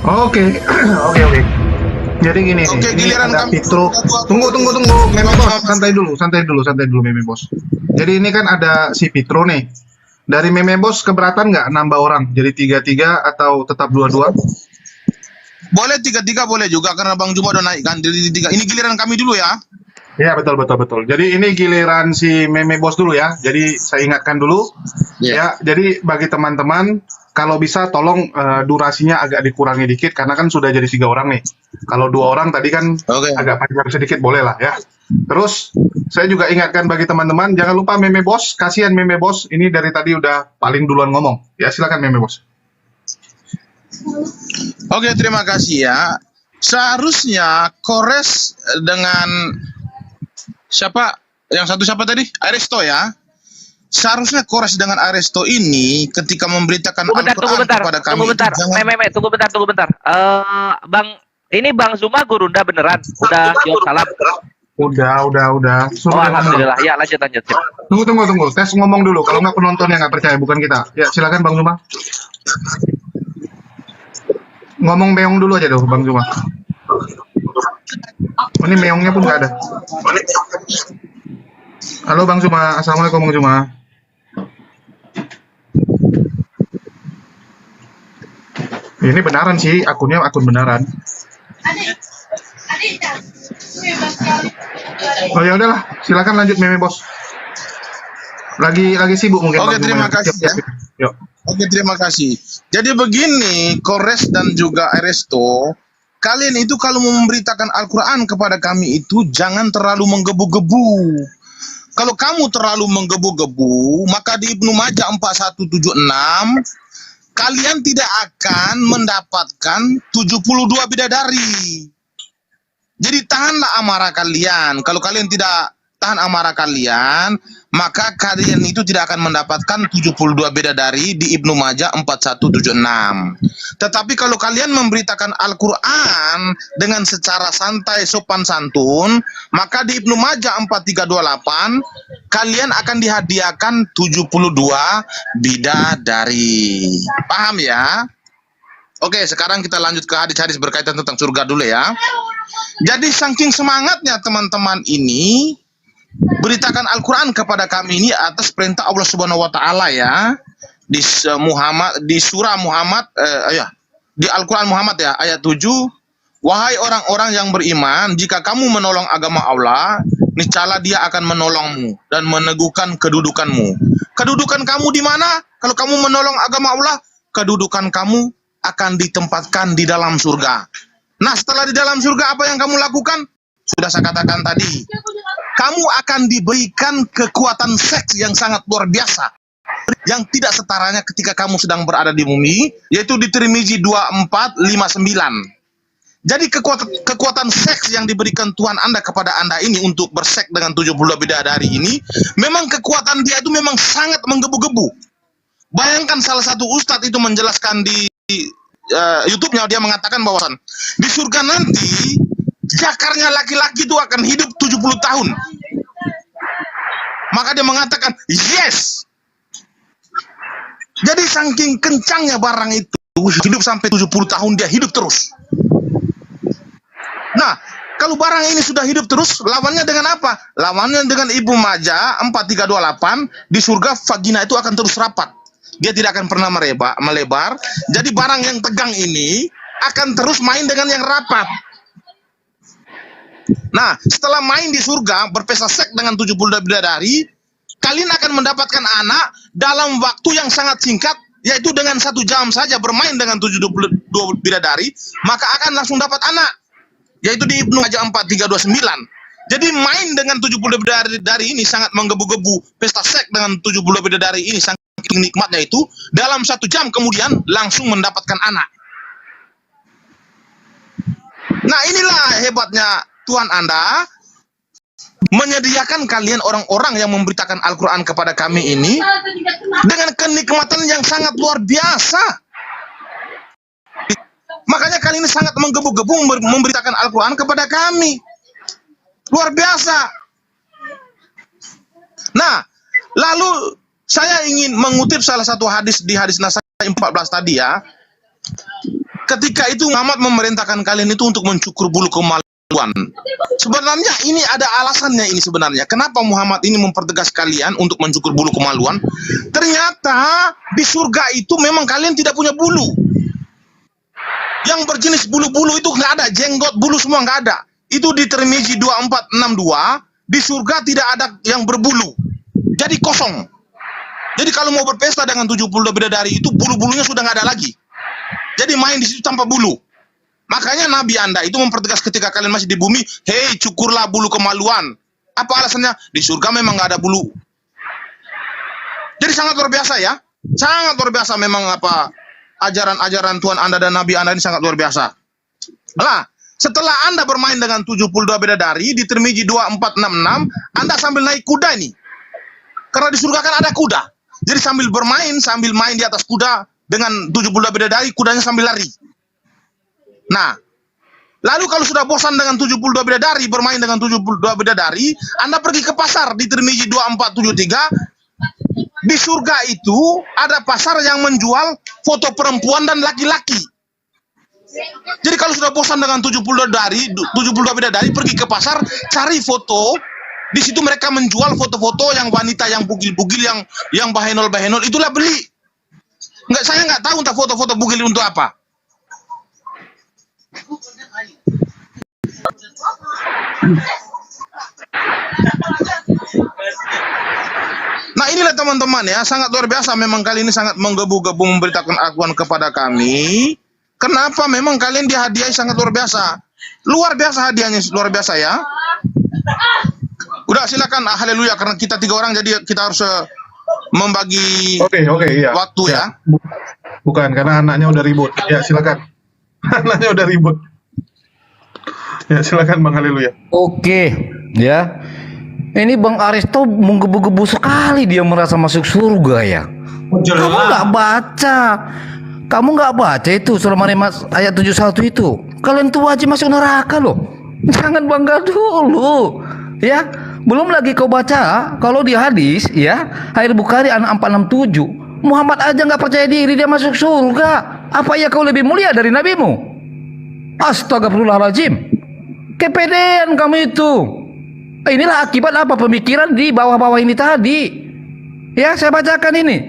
Oke, oke, oke. Jadi gini nih, Oke, ini giliran ada kami. Fitro. Tunggu, Meme Bos, santai dulu, Meme Bos. Jadi ini kan ada si Fitro nih. Dari Meme Bos keberatan nggak nambah orang? Jadi tiga-tiga atau tetap dua-dua? Boleh tiga-tiga boleh juga karena Bang Juma udah naik kan. Jadi tiga. Ini giliran kami dulu ya. Ya, betul. Jadi ini giliran si Meme Bos dulu ya. Jadi saya ingatkan dulu. Ya, jadi bagi teman-teman, kalau bisa tolong durasinya agak dikurangi dikit karena kan sudah jadi 3 orang nih. Kalau 2 orang tadi kan Oke. agak panjang sedikit boleh lah ya. Terus saya juga ingatkan bagi teman-teman, jangan lupa Meme Bos, kasihan Meme Bos, ini dari tadi udah paling duluan ngomong. Ya, silakan Meme Bos. Oke, terima kasih ya. Seharusnya Kores dengan siapa? Yang satu siapa tadi? Aresto ya. Seharusnya Kores dengan Aresto ini ketika memberitakan Al-Quran kepada kami tunggu bentar, tunggu bentar. Ini Bang Zuma Gurunda beneran? Udah jawab salam? Udah. Oh, alhamdulillah. Ya, lanjut. Tunggu. Tes ngomong dulu. Kalau nggak penonton yang nggak percaya, bukan kita. Ya, silakan Bang Zuma. Ngomong meong dulu aja dong, Bang Zuma. Ini meongnya pun nggak ada. Halo Bang Zuma, assalamualaikum Bang Zuma. Ini benaran sih, akunnya akun benaran. Oh ya udahlah, silakan lanjut Meme Bos. Lagi sibuk mungkin. Oke, Bang terima Zuma. kasih ya. Yuk. Oke, terima kasih. Jadi begini, Kores dan juga Aresto, kalian itu kalau memberitakan Al-Quran kepada kami itu jangan terlalu menggebu-gebu. Kalau kamu terlalu menggebu-gebu, maka di Ibnu Majah 4176, kalian tidak akan mendapatkan 72 bidadari. Jadi tahanlah amarah kalian. Kalau kalian tidak tahan amarah kalian, maka kalian itu tidak akan mendapatkan 72 bidadari di Ibnu Majah 4176. Tetapi kalau kalian memberitakan Al-Quran dengan secara santai, sopan santun, maka di Ibnu Majah 4328 kalian akan dihadiahkan 72 bidadari. Paham ya? Oke, sekarang kita lanjut ke hadis-hadis berkaitan tentang surga dulu ya. Jadi saking semangatnya teman-teman ini beritakan Al-Quran kepada kami ini atas perintah Allah Subhanahu wa taala ya. Di surah Muhammad di Al-Quran Muhammad ya, ayat 7, wahai orang-orang yang beriman, jika kamu menolong agama Allah, niscaya Dia akan menolongmu dan meneguhkan kedudukanmu. Kedudukan kamu di mana? Kalau kamu menolong agama Allah, kedudukan kamu akan ditempatkan di dalam surga. Nah, setelah di dalam surga apa yang kamu lakukan? Sudah saya katakan tadi. Kamu akan diberikan kekuatan seks yang sangat luar biasa, yang tidak setaranya ketika kamu sedang berada di bumi, yaitu di Tirmizi 2459. Jadi kekuatan seks yang diberikan Tuhan Anda kepada Anda ini untuk berseks dengan 70 bidadari ini, memang kekuatan dia itu memang sangat menggebu-gebu. Bayangkan salah satu ustadz itu menjelaskan di YouTube-nya, dia mengatakan bahwa di surga nanti jakarnya laki-laki itu akan hidup 70 tahun. Maka dia mengatakan, yes. Jadi saking kencangnya barang itu, hidup sampai 70 tahun dia hidup terus. Nah, kalau barang ini sudah hidup terus, lawannya dengan apa? Lawannya dengan Ibnu Majah 4328, di surga vagina itu akan terus rapat. Dia tidak akan pernah melebar. Jadi barang yang tegang ini akan terus main dengan yang rapat. Nah, setelah main di surga, berpesta seks dengan 70 bidadari, kalian akan mendapatkan anak dalam waktu yang sangat singkat, yaitu dengan 1 jam saja bermain dengan 72 bidadari, maka akan langsung dapat anak, yaitu di Ibnu Majah 4329. Jadi main dengan 70 bidadari ini sangat menggebu-gebu. Pesta seks dengan 70 bidadari ini saking nikmatnya itu, dalam 1 jam kemudian langsung mendapatkan anak. Nah, inilah hebatnya Tuhan Anda menyediakan kalian orang-orang yang memberitakan Al-Quran kepada kami ini dengan kenikmatan yang sangat luar biasa. Makanya kalian ini sangat menggebu-gebu memberitakan Al-Quran kepada kami. Luar biasa. Nah, lalu saya ingin mengutip salah satu hadis di hadis Nasai 14 tadi ya. ketika itu Muhammad memerintahkan kalian itu untuk mencukur bulu kemaluan. Sebenarnya ini ada alasannya ini sebenarnya. Kenapa Muhammad ini mempertegas kalian untuk mencukur bulu kemaluan? Ternyata di surga itu memang kalian tidak punya bulu. Yang berjenis bulu-bulu itu nggak ada, jenggot, bulu semua nggak ada. Itu di Tirmizi 2462, di surga tidak ada yang berbulu. Jadi kosong. Jadi kalau mau berpesta dengan 72 bidadari itu bulu-bulunya sudah nggak ada lagi. Jadi main di situ tanpa bulu. Makanya Nabi Anda itu mempertegas ketika kalian masih di bumi, hei cukurlah bulu kemaluan. Apa alasannya? Di surga memang nggak ada bulu. Jadi sangat luar biasa ya. Sangat luar biasa memang apa ajaran-ajaran Tuhan Anda dan Nabi Anda ini sangat luar biasa. Nah, setelah Anda bermain dengan 72 bidadari di Tirmizi 2466, Anda sambil naik kuda ini. Karena di surga kan ada kuda. Jadi sambil bermain, sambil main di atas kuda dengan 72 bidadari, kudanya sambil lari. Nah, lalu kalau sudah bosan dengan 72 bidadari, bermain dengan 72 bidadari, Anda pergi ke pasar di Tirmizi 2473. Di surga itu ada pasar yang menjual foto perempuan dan laki-laki. Jadi kalau sudah bosan dengan 72 bidadari, pergi ke pasar, cari foto. Di situ mereka menjual foto-foto yang wanita yang bugil-bugil, yang bahenol-bahenol, itulah beli. Saya nggak tahu entah foto-foto bugil untuk apa. Nah inilah teman-teman ya, sangat luar biasa memang kali ini sangat menggebu-gebu memberitakan Al-Quran kepada kami. Kenapa memang kalian dihadiahi sangat luar biasa. Luar biasa hadiahnya, luar biasa ya. Udah silakan, haleluya, karena kita 3 orang jadi kita harus membagi iya. waktu ya. Bukan, karena anaknya udah ribut. Ya silakan. Anaknya udah ribut. Ya silakan Bang, haleluya. Oke, ya. Ini Bang Aristo menggebu-gebu sekali, dia merasa masuk surga ya. Kamu nggak baca itu surah Maryam ayat 71 itu. Kalian tuh wajib masuk neraka loh. Jangan bangga dulu, ya. Belum lagi kau baca kalau di hadis ya, Sahih Bukhari 467, Muhammad aja nggak percaya diri dia masuk surga. Apa ya kau lebih mulia dari nabimu? Astagfirullahaladzim. Kepedean kamu itu. Inilah akibat apa pemikiran di bawah-bawah ini tadi. Ya, saya bacakan ini.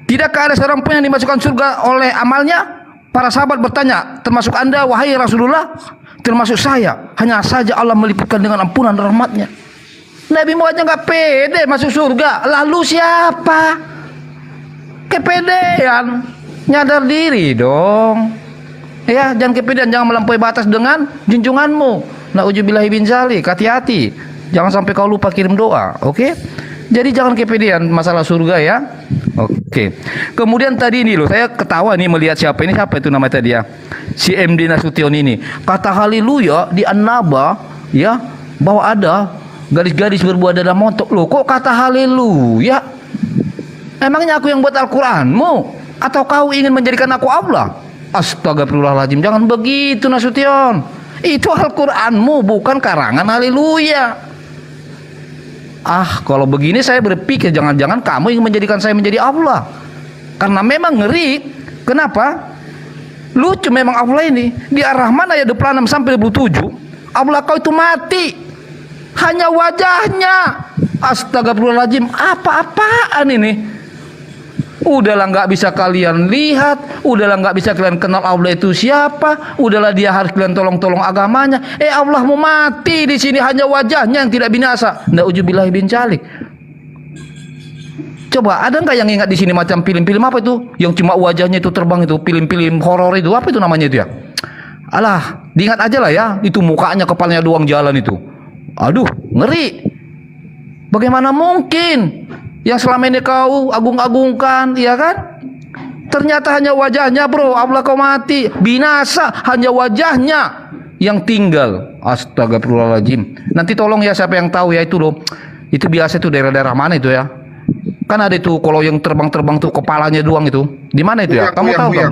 Tidakkah ada seorang pun yang dimasukkan surga oleh amalnya? Para sahabat bertanya, termasuk Anda wahai Rasulullah? Termasuk saya. Hanya saja Allah meliputkan dengan ampunan dan rahmatnya. Nabi Muhammad nggak pede masuk surga. Lalu siapa? Kepedean. Nyadar diri dong. Ya, jangan kepedean, jangan melampaui batas dengan junjunganmu. Na'udzubillahi bin zalik, hati-hati. Jangan sampai kau lupa kirim doa, oke? Jadi jangan kepedean masalah surga ya. Oke. Kemudian tadi ini loh, saya ketawa nih melihat siapa itu namanya tadi ya. Si MD Nasution ini. Kata haleluya di An-Naba ya, bahwa ada gadis-gadis berbuah dada montok. Loh, kok kata haleluya? Emangnya aku yang buat Al-Qur'anmu atau kau ingin menjadikan aku Allah? Astagfirullahaladzim, jangan begitu Nasution. Itu Al-Qur'anmu, bukan karangan haleluya. Kalau begini saya berpikir jangan-jangan kamu ingin menjadikan saya menjadi Allah. Karena memang ngeri. Kenapa? Lucu memang Allah ini. Di Ar-Rahman ayat 26 sampai 27, Allah kau itu mati. Hanya wajahnya. Astagfirullahaladzim, apa-apaan ini? Udahlah nggak bisa kalian lihat, udahlah nggak bisa kalian kenal Allah itu siapa, udahlah dia harus kalian tolong agamanya. Allah mau mati di sini, hanya wajahnya yang tidak binasa. Na'udzubillahi bin zalik. Coba ada nggak yang ingat di sini macam film-film apa itu yang cuma wajahnya itu terbang itu, film-film horor itu apa itu namanya itu ya? Alah, diingat aja lah ya, itu mukanya kepalanya doang jalan itu. Aduh, ngeri. Bagaimana mungkin? Yang selama ini kau agung-agungkan, ya kan? Ternyata hanya wajahnya, bro. Allah kau mati, binasa, hanya wajahnya yang tinggal. Astagfirullahaladzim. Nanti tolong ya siapa yang tahu ya itu loh. Itu biasa itu daerah-daerah mana itu ya? Kan ada itu kalau yang terbang-terbang tuh kepalanya doang itu. Di mana itu ya? Kamu tahu kan?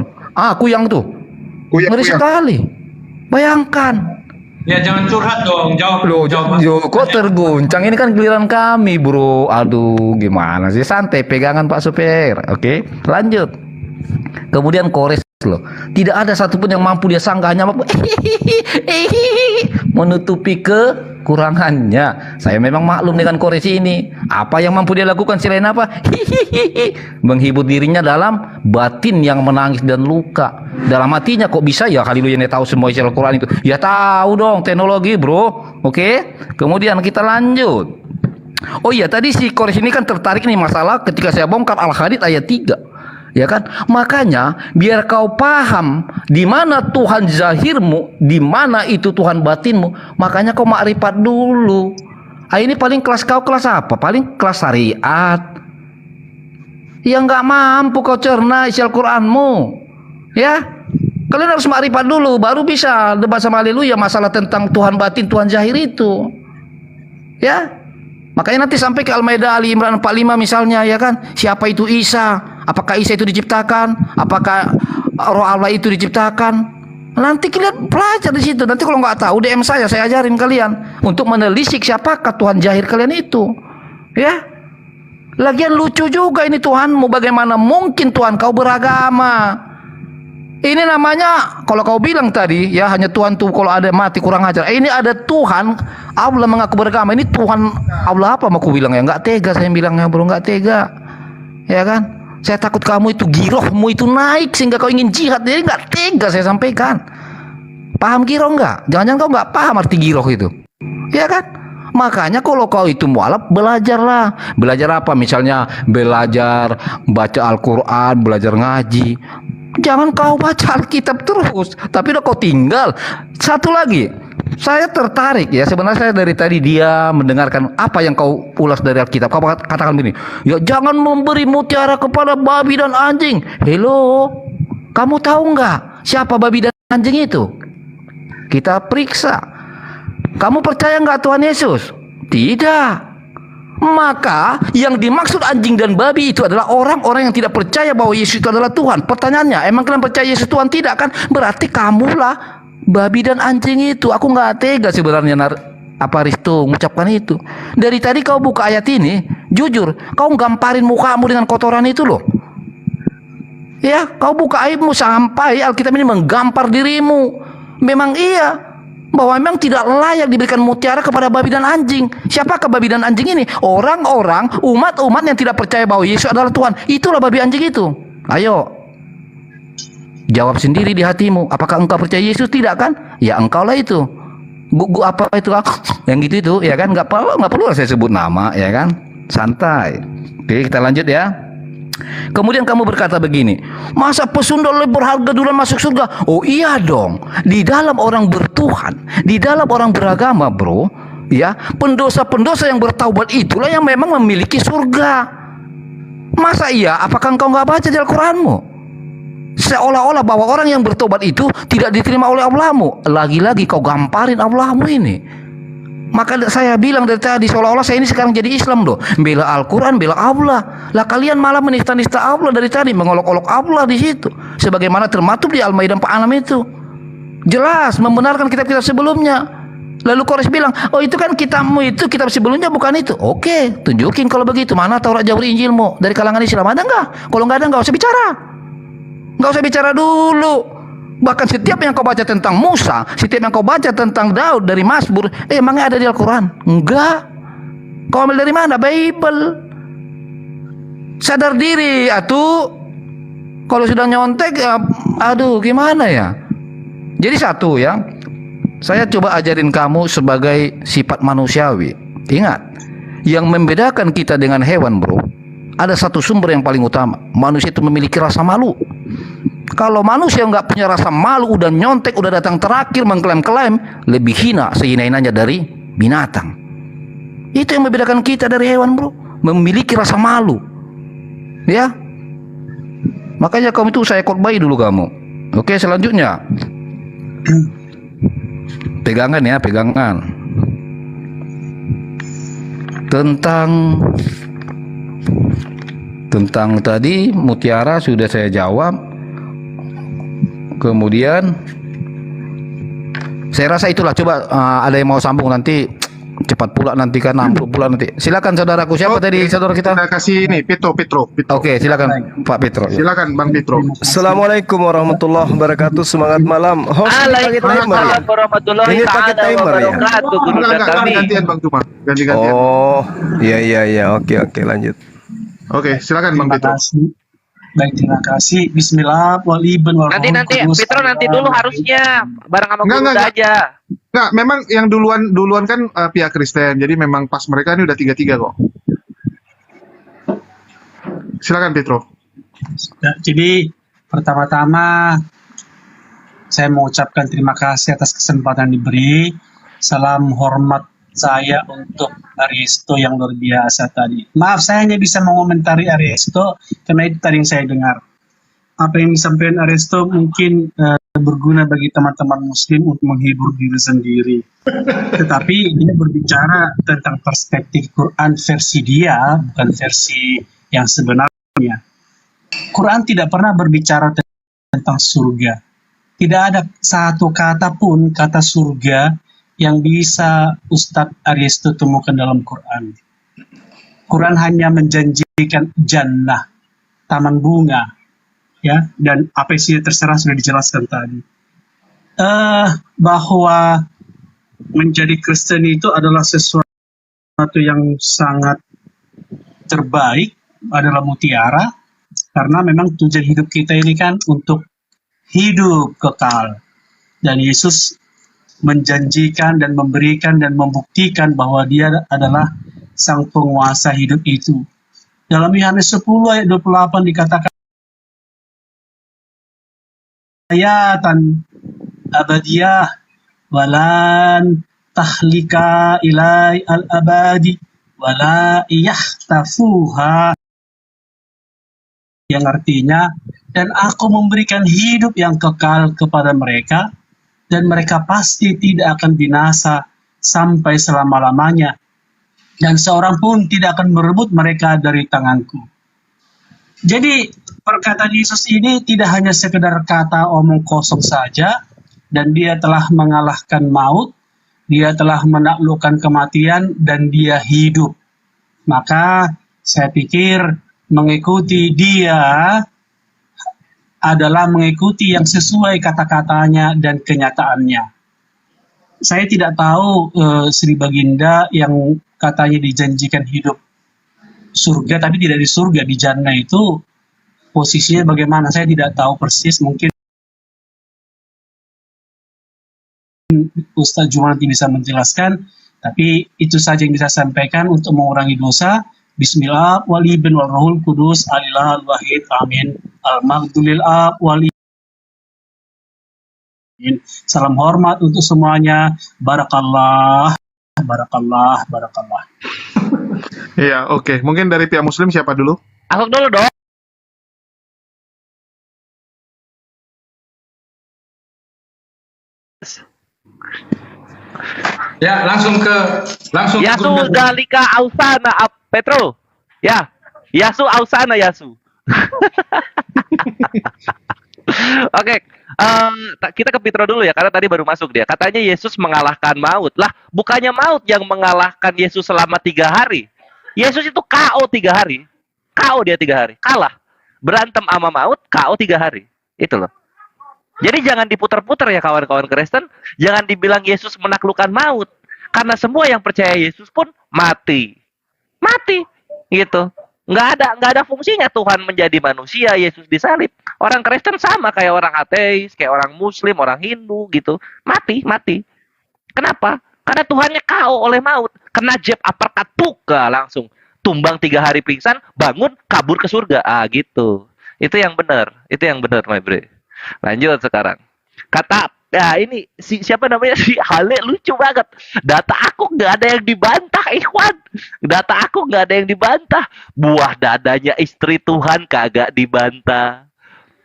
Kuyang tuh. Ngeri sekali. Bayangkan. Ya jangan curhat dong, jawab. Loh, kok terguncang? Ini kan giliran kami, bro. Aduh, gimana sih? Santai, pegangan Pak Supir. Oke, lanjut. Kemudian Kores loh. Tidak ada satupun yang mampu dia sanggah, hanya mampu menutupi kekurangannya. Saya memang maklum dengan koreksi ini. Apa yang mampu dia lakukan selain apa? Menghibur dirinya dalam batin yang menangis dan luka. Dalam hatinya kok bisa ya kali lu yang tahu semua isi Al-Quran itu? Ya tahu dong, teknologi bro. Oke. Kemudian kita lanjut. Oh iya, tadi si koreksi ini kan tertarik nih masalah ketika saya bongkar Al-Hadid ayat 3. Ya kan? Makanya biar kau paham di mana Tuhan zahirmu, di mana itu Tuhan batinmu, makanya kau makrifat dulu. Ah, ini paling kelas kau kelas apa? Paling kelas syariat. Yang nggak mampu kau cerna isi Al-Qur'anmu. Ya. Kalian harus makrifat dulu baru bisa debat sama haleluya masalah tentang Tuhan batin, Tuhan zahir itu. Ya. Makanya nanti sampai ke Al-Maidah Ali Imran 45 misalnya, ya kan? Siapa itu Isa? Apakah Isa itu diciptakan? Apakah Roh Allah itu diciptakan? Nanti kalian belajar di situ. Nanti kalau nggak tahu DM saya ajarin kalian untuk menelisik siapakah Tuhan zahir kalian itu. Ya. Lagian lucu juga ini Tuhanmu. Bagaimana mungkin Tuhan kau beragama? Ini namanya, kalau kau bilang tadi ya hanya Tuhan tuh kalau ada mati kurang ajar. Ini ada Tuhan Allah mengaku beragama. Ini Tuhan Allah apa mau aku bilang ya? Nggak tega saya bilangnya bro, nggak tega. Ya kan? Saya takut kamu itu girohmu itu naik sehingga kau ingin jihad. Jadi nggak tega saya sampaikan. Paham giroh nggak? Jangan-jangan kau nggak paham arti giroh itu. Ya kan? Makanya kalau kau itu mualaf, belajarlah. Belajar apa? Misalnya belajar baca Al-Quran, belajar ngaji. Jangan kau baca Alkitab terus, tapi udah kau tinggal. Satu lagi, saya tertarik ya. Sebenarnya saya dari tadi dia mendengarkan apa yang kau ulas dari Alkitab. Kau katakan begini, ya jangan memberi mutiara kepada babi dan anjing. Hello, kamu tahu nggak siapa babi dan anjing itu? Kita periksa. Kamu percaya nggak Tuhan Yesus? Tidak. Maka yang dimaksud anjing dan babi itu adalah orang-orang yang tidak percaya bahwa Yesus itu adalah Tuhan. Pertanyaannya, emang kalian percaya Yesus Tuhan? Tidak kan? Berarti kamulah babi dan anjing itu. Aku nggak tega sebenarnya apa Risto mengucapkan itu. Dari tadi kau buka ayat ini, jujur, kau gamparin mukamu dengan kotoran itu loh. Ya, kau buka aibmu sampai Alkitab ini menggampar dirimu. Memang iya. Bahwa memang tidak layak diberikan mutiara kepada babi dan anjing. Siapakah babi dan anjing ini? Orang-orang, umat-umat yang tidak percaya bahwa Yesus adalah Tuhan. Itulah babi anjing itu. Ayo, jawab sendiri di hatimu. Apakah engkau percaya Yesus? Tidak kan? Ya engkaulah itu. Apa itu? Yang gitu itu, ya kan? Nggak perlu saya sebut nama, ya kan? Santai. Oke, kita lanjut ya. Kemudian kamu berkata begini, masa pesundul lebih berharga duluan masuk surga? Oh iya dong, di dalam orang bertuhan, di dalam orang beragama bro, ya pendosa-pendosa yang bertaubat itulah yang memang memiliki surga. Masa iya? Apakah engkau nggak baca di Al-Quranmu? Seolah-olah bahwa orang yang bertobat itu tidak diterima oleh Allahmu. Lagi-lagi kau gamparin Allahmu ini. Maka saya bilang dari tadi seolah-olah saya ini sekarang jadi Islam loh. Bela Al-Quran, bela Allah. Lah kalian malah menista-nista Allah dari tadi, mengolok-olok Allah di situ. Sebagaimana termaktub di Al-Maidah 46 itu. Jelas membenarkan kitab-kitab sebelumnya. Lalu Quraisy bilang, oh itu kan kitabmu itu, kitab sebelumnya bukan itu. Oke, tunjukin kalau begitu. Mana Taurat, Zabur, Injilmu dari kalangan Islam? Ada enggak? Kalau enggak ada, enggak usah bicara. Enggak usah bicara dulu. Bahkan setiap yang kau baca tentang Musa, setiap yang kau baca tentang Daud dari Mazmur, emangnya ada di Al-Quran? Enggak. Kau ambil dari mana? Bible. Sadar diri, atuh. Kalau sudah nyontek, ya, aduh, gimana ya? Jadi satu ya, saya coba ajarin kamu sebagai sifat manusiawi. Ingat, yang membedakan kita dengan hewan bro, ada satu sumber yang paling utama. Manusia itu memiliki rasa malu. Kalau manusia nggak punya rasa malu, udah nyontek, udah datang terakhir mengklaim-klaim, lebih hina sehina-hinanya dari binatang. Itu yang membedakan kita dari hewan bro, memiliki rasa malu. Ya, makanya kamu itu saya khotbahi dulu kamu. Oke, selanjutnya pegangan ya, pegangan tentang tadi mutiara sudah saya jawab. Kemudian saya rasa itulah, coba ada yang mau sambung nanti cepat pula nanti kan ambruk pula nanti. Silakan saudaraku, siapa tadi saudara kita? Kita kasih ini Petro. Oke, silakan Pak Petro. Silakan Bang Petro. Assalamualaikum warahmatullahi wabarakatuh. Semangat malam. Host ini pakai timer ya? Waalaikumsalam warahmatullahi Ini pakai taala timer ya? wabarakatuh. Gurunda Enggak, kami. gantian Bang Tuma. Ganti-gantian. Oh, iya. Oke, lanjut. Oke, silakan Bang Terima Petro. kasih. Baik, terima kasih. Bismillah, waliban Nanti Petro nanti dulu harusnya bareng sama Enggak, Gurunda enggak. aja. Enggak, memang yang duluan kan pihak Kristen. Jadi memang pas mereka ini udah 3-3 kok. Silakan Petro. Ya, jadi pertama-tama saya mengucapkan terima kasih atas kesempatan diberi. Salam hormat saya untuk Aristo yang luar biasa tadi. Maaf, saya hanya bisa mengomentari Aristo karena itu tadi yang saya dengar. Apa yang disampaikan Aristo mungkin berguna bagi teman-teman Muslim untuk menghibur diri sendiri. Tetapi dia berbicara tentang perspektif Quran versi dia, bukan versi yang sebenarnya. Quran tidak pernah berbicara tentang surga. Tidak ada satu kata pun kata surga yang bisa Ustadz Aristo temukan dalam Quran. Quran hanya menjanjikan jannah, taman bunga, ya, dan apa isinya terserah sudah dijelaskan tadi. Bahwa menjadi Kristen itu adalah sesuatu yang sangat terbaik, adalah mutiara, karena memang tujuan hidup kita ini kan untuk hidup kekal. Dan Yesus menjanjikan dan memberikan dan membuktikan bahwa dia adalah sang penguasa hidup itu. Dalam Yohanes 10 ayat 28 dikatakan hayatan abadiyah walan tahlika ilai al-abadi wala yahtafuha, yang artinya, dan aku memberikan hidup yang kekal kepada mereka, dan mereka pasti tidak akan binasa sampai selama-lamanya, dan seorang pun tidak akan merebut mereka dari tanganku. Jadi perkataan Yesus ini tidak hanya sekedar kata omong kosong saja, dan dia telah mengalahkan maut, dia telah menaklukkan kematian, dan dia hidup. Maka saya pikir mengikuti dia adalah mengikuti yang sesuai kata-katanya dan kenyataannya. Saya tidak tahu Sri Baginda yang katanya dijanjikan hidup surga, tapi tidak di surga, di jannah itu posisinya bagaimana? Saya tidak tahu persis, mungkin Ustaz Juma nanti bisa menjelaskan, tapi itu saja yang bisa saya sampaikan untuk mengurangi dosa. Bismillah, wali bin wal rohul kudus, alilah al-wahid, amin. Al-maghdulil ab, wali. Salam hormat untuk semuanya. Barakallah. Iya, oke. Mungkin dari pihak Muslim siapa dulu? Aku dulu dong. Ya, langsung ke Yasu Gurunda. dalika ausana Petro. Ya. Yasu ausana Yasu. Oke, kita ke Petro dulu ya, karena tadi baru masuk dia. Katanya Yesus mengalahkan maut. Lah, bukannya maut yang mengalahkan Yesus selama 3 hari. Yesus itu KO 3 hari. KO dia 3 hari. Kalah. Berantem sama maut, KO 3 hari. Itu loh. Jadi jangan diputar-putar ya kawan-kawan Kristen. Jangan dibilang Yesus menaklukkan maut. Karena semua yang percaya Yesus pun mati. Mati. Gitu. Nggak ada fungsinya Tuhan menjadi manusia, Yesus disalib. Orang Kristen sama kayak orang ateis, kayak orang Muslim, orang Hindu gitu. Mati. Kenapa? Karena Tuhannya KO oleh maut. Kena jab uppercut puka langsung. Tumbang 3 hari pingsan, bangun, kabur ke surga. Ah gitu. Itu yang benar, my bro. Lanjut sekarang. Kata, ya ini siapa namanya, si Hale lucu banget. Data aku nggak ada yang dibantah, Ikhwan. Data aku nggak ada yang dibantah. Buah dadanya istri Tuhan kagak dibantah.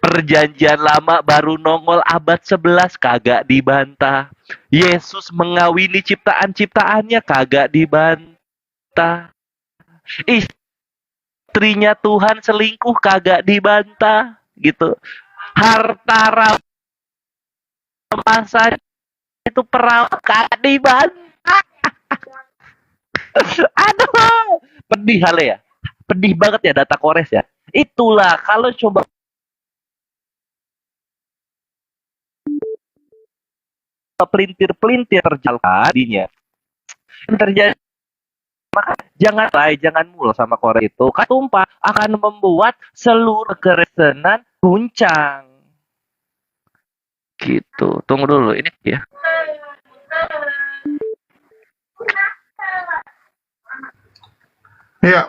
Perjanjian lama baru nongol abad 11 kagak dibantah. Yesus mengawini ciptaan-ciptaannya kagak dibantah. Istrinya Tuhan selingkuh kagak dibantah gitu. Harta masa itu perawan kagak dibantah. Aduh, pedih hal ya. Pedih banget ya data Kores ya. Itulah kalau coba pelintir-pelintir terjalan dinya. Yang terjadi maka jangan mul sama Kores itu. Kan tumpah akan membuat seluruh Kristenan guncang. Gitu. Tunggu dulu ini ya. Ya,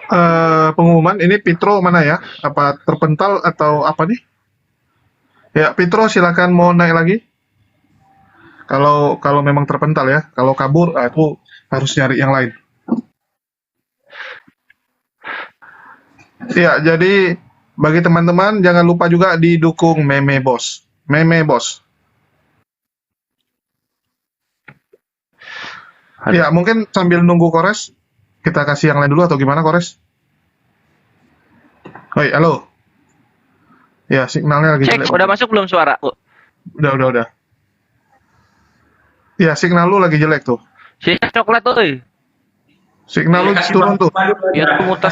pengumuman ini Pitro mana ya? Apa terpental atau apa nih? Ya, Pitro silakan mau naik lagi. Kalau memang terpental ya. Kalau kabur, aku harus nyari yang lain. Ya, jadi bagi teman-teman jangan lupa juga didukung Meme Bos. Meme Bos. Ya, mungkin sambil nunggu Kores, kita kasih yang lain dulu atau gimana Kores? Oi, halo. Ya, signalnya lagi Cek, jelek. udah masuk belum suara? Udah. Ya, signal lu lagi jelek tuh. Sisa coklat tuh. Signal lu turun tuh. Biar muter.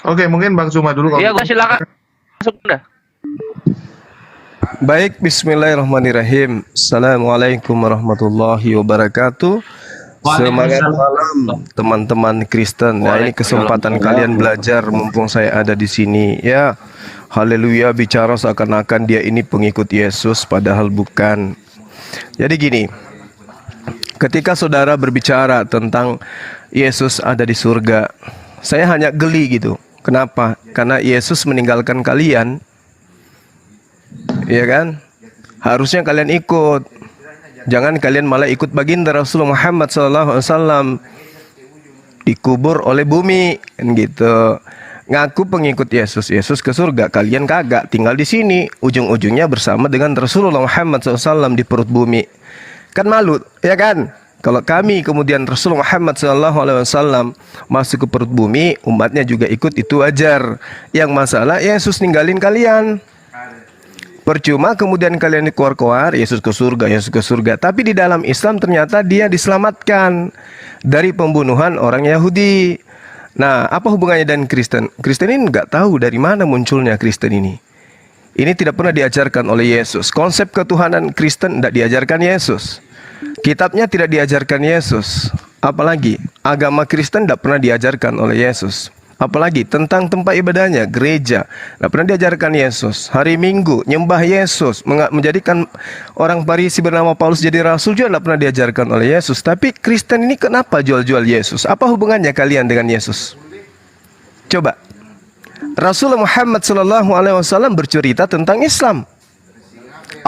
Oke, mungkin Bang Zuma dulu kalau. Iya, gua silakan. Masuk udah. Baik, bismillahirrahmanirrahim. Assalamualaikum warahmatullahi wabarakatuh. Semangat malam teman-teman Kristen. Nah, ini kesempatan kalian belajar mumpung saya ada di sini ya. Haleluya, bicara seakan-akan dia ini pengikut Yesus padahal bukan. Jadi gini, ketika saudara berbicara tentang Yesus ada di surga, saya hanya geli gitu. Kenapa? Karena Yesus meninggalkan kalian. Iya kan? Harusnya kalian ikut. Jangan kalian malah ikut baginda Rasulullah Muhammad SAW dikubur oleh bumi, kan gitu. Ngaku pengikut Yesus, Yesus ke surga, kalian kagak, tinggal di sini, ujung-ujungnya bersama dengan Rasulullah Muhammad SAW di perut bumi. Kan malu, ya kan? Kalau kami kemudian Rasulullah Muhammad SAW masuk ke perut bumi, umatnya juga ikut, itu wajar. Yang masalah Yesus ninggalin kalian. Percuma kemudian kalian dikeluar-keluar, Yesus ke surga, Yesus ke surga. Tapi di dalam Islam ternyata dia diselamatkan dari pembunuhan orang Yahudi. Nah, apa hubungannya dengan Kristen? Kristen ini nggak tahu dari mana munculnya Kristen ini. Ini tidak pernah diajarkan oleh Yesus. Konsep ketuhanan Kristen tidak diajarkan Yesus. Kitabnya tidak diajarkan Yesus. Apalagi agama Kristen tidak pernah diajarkan oleh Yesus. Apalagi tentang tempat ibadahnya, gereja, tidak pernah diajarkan Yesus. Hari Minggu, nyembah Yesus, menjadikan orang Farisi bernama Paulus jadi rasul juga tidak pernah diajarkan oleh Yesus. Tapi Kristen ini kenapa jual-jual Yesus? Apa hubungannya kalian dengan Yesus? Coba. Rasulullah Muhammad SAW bercerita tentang Islam.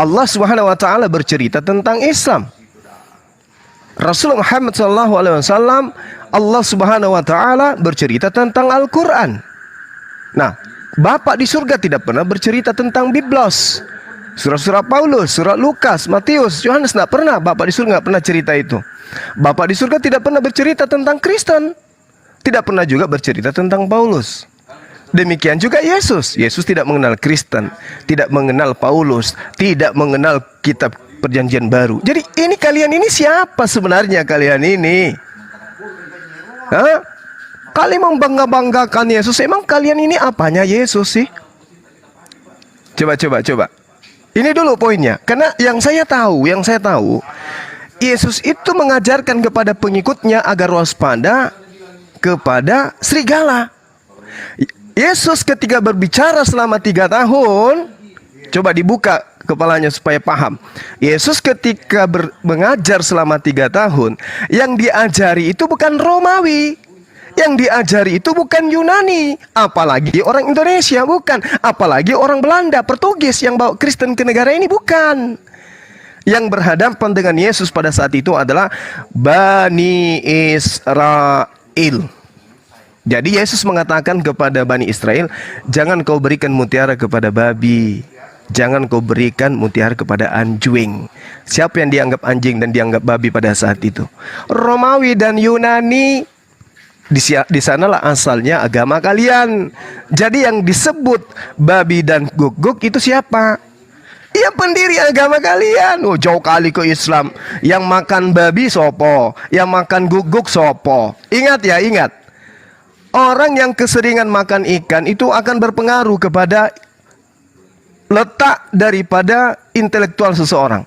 Allah SWT bercerita tentang Islam. Rasulullah Muhammad SAW, Allah Subhanahu wa Ta'ala bercerita tentang Al-Quran. Nah, Bapak di surga tidak pernah bercerita tentang Biblos, surah-surah Paulus, surah Lukas, Matius, Yohanes, tidak pernah. Bapak di surga tidak pernah cerita itu. Bapak di surga tidak pernah bercerita tentang Kristen, tidak pernah juga bercerita tentang Paulus. Demikian juga Yesus. Yesus tidak mengenal Kristen, tidak mengenal Paulus, tidak mengenal kitab Perjanjian Baru. Jadi ini kalian ini siapa sebenarnya kalian ini? Hah? Kalian membangga-banggakan Yesus. Emang kalian ini apanya Yesus sih? Coba. Ini dulu poinnya. Karena yang saya tahu, Yesus itu mengajarkan kepada pengikutnya agar waspada kepada serigala. Yesus ketika berbicara selama 3 tahun, coba dibuka kepalanya supaya paham. Yesus ketika mengajar selama 3 tahun, yang diajari itu bukan Romawi, yang diajari itu bukan Yunani, apalagi orang Indonesia, bukan, apalagi orang Belanda, Portugis yang bawa Kristen ke negara ini, bukan. Yang berhadapan dengan Yesus pada saat itu adalah Bani Israel. Jadi Yesus mengatakan kepada Bani Israel, jangan kau berikan mutiara kepada babi, jangan kau berikan mutiara kepada anjing. Siapa yang dianggap anjing dan dianggap babi pada saat itu? Romawi dan Yunani. Di sanalah asalnya agama kalian. Jadi yang disebut babi dan guguk itu siapa? Ya pendiri agama kalian. Oh, jauh kali ke Islam. Yang makan babi sopo, yang makan guguk sopo. Ingat ya, ingat. Orang yang keseringan makan ikan itu akan berpengaruh kepada letak daripada intelektual seseorang.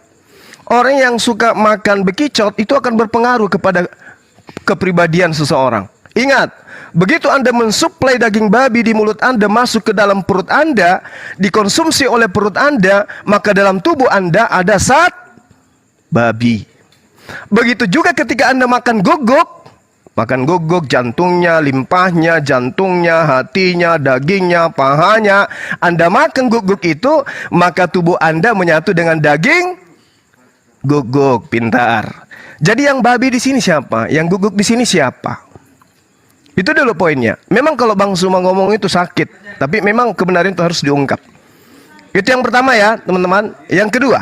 Orang yang suka makan bekicot itu akan berpengaruh kepada kepribadian seseorang. Ingat, begitu Anda mensuplai daging babi di mulut Anda masuk ke dalam perut Anda, dikonsumsi oleh perut Anda, maka dalam tubuh Anda ada zat babi. Begitu juga ketika Anda makan guguk, jantungnya, limpahnya, jantungnya, hatinya, dagingnya, pahanya. Anda makan guguk itu, maka tubuh Anda menyatu dengan daging guguk. Pintar. Jadi yang babi di sini siapa? Yang guguk di sini siapa? Itu dulu poinnya. Memang kalau Bang Suma ngomong itu sakit, tapi memang kebenaran itu harus diungkap. Itu yang pertama ya, teman-teman. Yang kedua,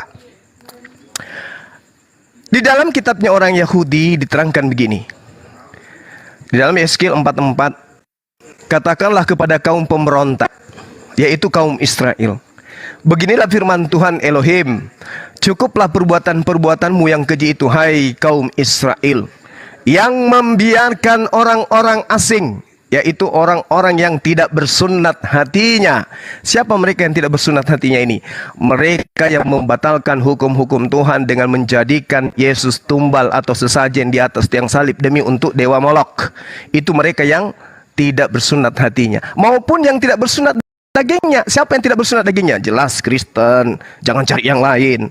di dalam kitabnya orang Yahudi diterangkan begini. Di dalam Yeskiel 44, katakanlah kepada kaum pemberontak, yaitu kaum Israel. Beginilah firman Tuhan Elohim, cukuplah perbuatan-perbuatanmu yang keji itu, hai kaum Israel, yang membiarkan orang-orang asing, yaitu orang-orang yang tidak bersunat hatinya. Siapa mereka yang tidak bersunat hatinya ini? Mereka yang membatalkan hukum-hukum Tuhan dengan menjadikan Yesus tumbal atau sesajen di atas tiang salib demi untuk dewa Molok. Itu mereka yang tidak bersunat hatinya, maupun yang tidak bersunat dagingnya. Siapa yang tidak bersunat dagingnya? Jelas Kristen, jangan cari yang lain.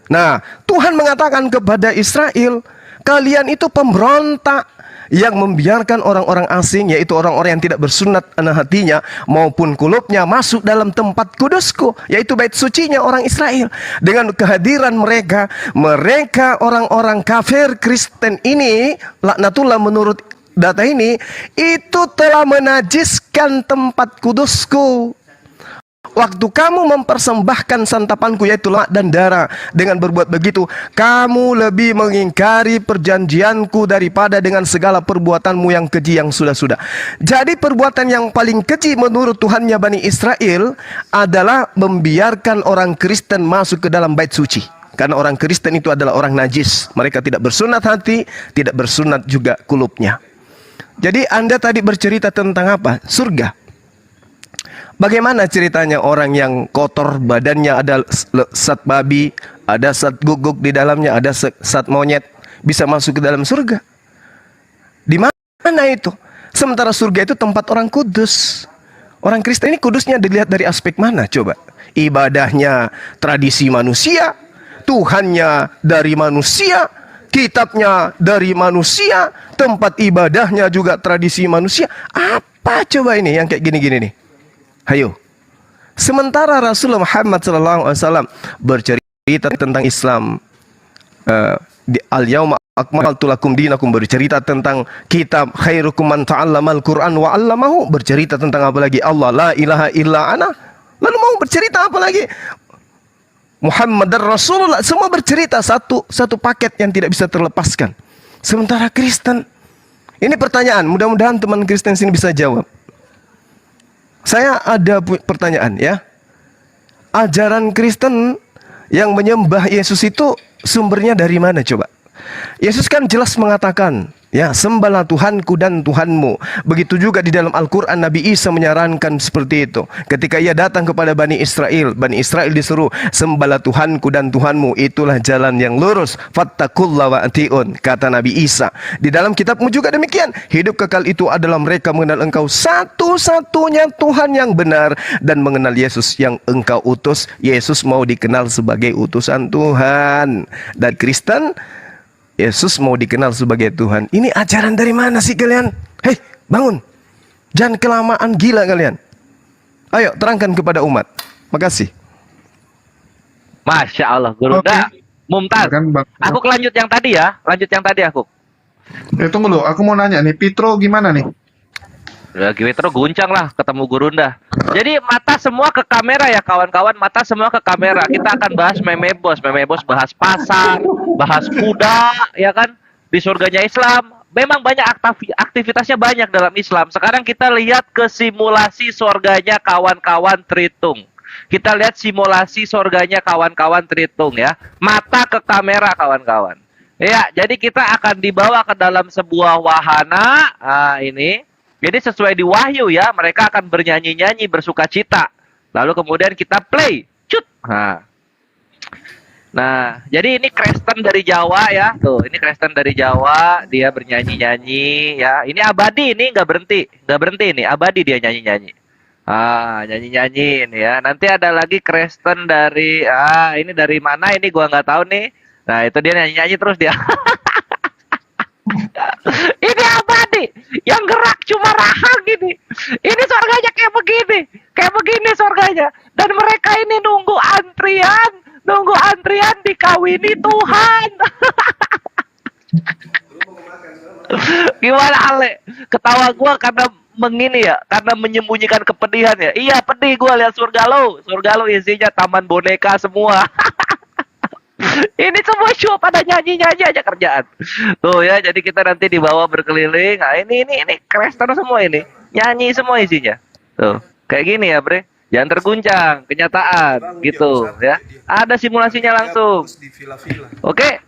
Nah, Tuhan mengatakan kepada Israel, kalian itu pemberontak yang membiarkan orang-orang asing, yaitu orang-orang yang tidak bersunat hatinya maupun kulubnya masuk dalam tempat kudusku, yaitu bait sucinya orang Israel. Dengan kehadiran mereka orang-orang kafir Kristen ini, laknatullah menurut data ini, itu telah menajiskan tempat kudusku. Waktu kamu mempersembahkan santapanku, yaitu lemak dan darah, dengan berbuat begitu, kamu lebih mengingkari perjanjianku daripada dengan segala perbuatanmu yang keji yang sudah-sudah. Jadi perbuatan yang paling keji menurut Tuhannya Bani Israel adalah membiarkan orang Kristen masuk ke dalam bait suci. Karena orang Kristen itu adalah orang najis. Mereka tidak bersunat hati, tidak bersunat juga kulubnya. Jadi Anda tadi bercerita tentang apa? Surga. Bagaimana ceritanya orang yang kotor badannya, ada zat babi, ada zat guguk di dalamnya, ada zat monyet, bisa masuk ke dalam surga? Di mana itu? Sementara surga itu tempat orang kudus. Orang Kristen ini kudusnya dilihat dari aspek mana coba? Ibadahnya tradisi manusia, Tuhannya dari manusia, kitabnya dari manusia, tempat ibadahnya juga tradisi manusia. Apa coba ini yang kayak gini-gini nih? Hayo. Sementara Rasulullah Muhammad SAW bercerita tentang Islam, di al-yauma akmaltu lakum dinakum, bercerita tentang kitab khairukum man ta'allamal Qur'an wa 'allamahu, bercerita tentang apa lagi? Allah la ilaha illa ana. Lalu mau bercerita apa lagi? Muhammad dan Rasulullah, semua bercerita satu paket yang tidak bisa terlepaskan. Sementara Kristen, ini pertanyaan, mudah-mudahan teman Kristen sini bisa jawab. Saya ada pertanyaan ya. Ajaran Kristen yang menyembah Yesus itu sumbernya dari mana coba? Yesus kan jelas mengatakan, ya, sembahlah Tuhanku dan Tuhanmu. Begitu juga di dalam Al-Quran Nabi Isa menyarankan seperti itu. Ketika ia datang kepada Bani Israel disuruh, sembahlah Tuhanku dan Tuhanmu, itulah jalan yang lurus. Fattakullah wa ati'un, kata Nabi Isa. Di dalam kitabmu juga demikian. Hidup kekal itu adalah mereka mengenal engkau satu-satunya Tuhan yang benar, dan mengenal Yesus yang engkau utus. Yesus mau dikenal sebagai utusan Tuhan. Dan Kristen, Yesus mau dikenal sebagai Tuhan. Ini ajaran dari mana sih kalian? Hei, bangun. Jangan kelamaan gila kalian. Ayo, terangkan kepada umat. Makasih. Masya Allah, Guru. Oke. Mumtaz. Aku lanjut yang tadi ya. Lanjut yang tadi aku. Tunggu dulu, aku mau nanya nih, Pitro gimana nih? Lagi Petro guncang lah ketemu Gurunda. Jadi mata semua ke kamera ya kawan-kawan, mata semua ke kamera. Kita akan bahas Memebos. Memebos bahas pasar, bahas kuda, ya kan? Di surganya Islam. Memang banyak aktivitasnya banyak dalam Islam. Sekarang kita lihat ke simulasi surganya kawan-kawan Tritung. Kita lihat simulasi surganya kawan-kawan terhitung ya. Mata ke kamera kawan-kawan. Ya, jadi kita akan dibawa ke dalam sebuah wahana. Ini. Jadi sesuai di Wahyu ya, mereka akan bernyanyi-nyanyi, bersukacita. Lalu kemudian kita play. Cut. Nah, jadi ini Kristen dari Jawa ya. Tuh, ini Kristen dari Jawa, dia bernyanyi-nyanyi ya. Ini abadi, ini nggak berhenti. Nggak berhenti ini, abadi dia nyanyi-nyanyi. Nyanyi-nyanyiin ya. Nanti ada lagi Kristen dari ini dari mana ini gua nggak tahu nih. Nah, itu dia nyanyi-nyanyi terus dia. Ini abadi yang gerak cuma rahang ini. Ini surganya kayak begini. Kayak begini surganya. Dan mereka ini nunggu antrian dikawini Tuhan. Gimana Ale? Ketawa gua karena karena menyembunyikan kepedihan ya. Iya, pedih gua lihat surga lo isinya taman boneka semua. Ini semua show pada nyanyi-nyanyi aja kerjaan. Tuh ya, jadi kita nanti dibawa berkeliling. Nah, ini Kristen semua ini. Nyanyi semua isinya. Tuh, kayak gini ya, Bre. Jangan terguncang, kenyataan gitu ya. Ada simulasinya langsung. Oke.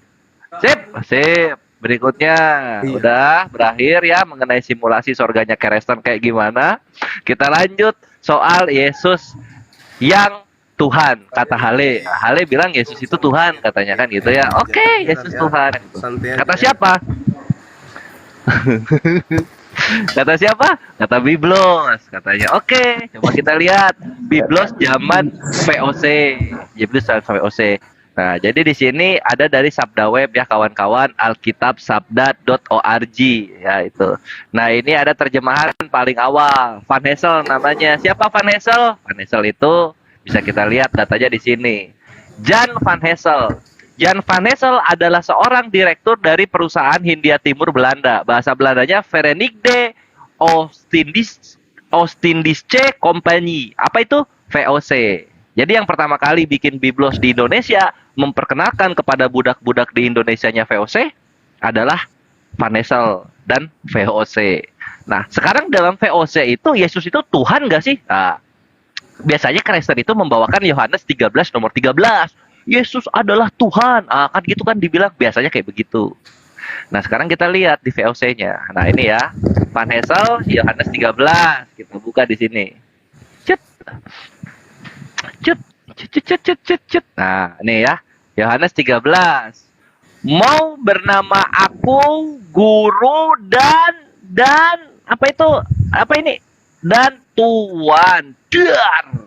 Sip. Berikutnya udah berakhir ya mengenai simulasi surganya Kristen kayak gimana. Kita lanjut soal Yesus yang Tuhan, kata Hale. Hale bilang Yesus itu Tuhan katanya kan gitu ya. Oke, Yesus Tuhan. Kata siapa? Kata siapa? Kata Biblos katanya. Oke, coba kita lihat Biblos zaman VOC. Biblos zaman VOC. Nah, jadi di sini ada dari Sabda Web ya kawan-kawan, alkitabsabda.org ya itu. Nah, ini ada terjemahan paling awal, Van Hessel namanya. Siapa Van Hessel? Van Hessel itu bisa kita lihat datanya di sini. Jan Van Hessel. Jan Van Hessel adalah seorang direktur dari perusahaan Hindia Timur Belanda. Bahasa Belandanya Verenigde Oostindische Compagnie. Apa itu? VOC. Jadi yang pertama kali bikin Biblos di Indonesia, memperkenalkan kepada budak-budak di Indonesianya VOC adalah Van Hessel dan VOC. Nah, sekarang dalam VOC itu Yesus itu Tuhan nggak sih? Nah, biasanya Kristen itu membawakan Yohanes 13 nomor 13. Yesus adalah Tuhan. Kan gitu kan dibilang biasanya kayak begitu. Nah, sekarang kita lihat di VOC-nya. Nah, ini ya. Van Hessel Yohanes 13. Kita buka di sini. Cet. Nah, ini ya. Yohanes 13. Mau bernama aku guru dan apa itu? Apa ini? Dan Tuhan.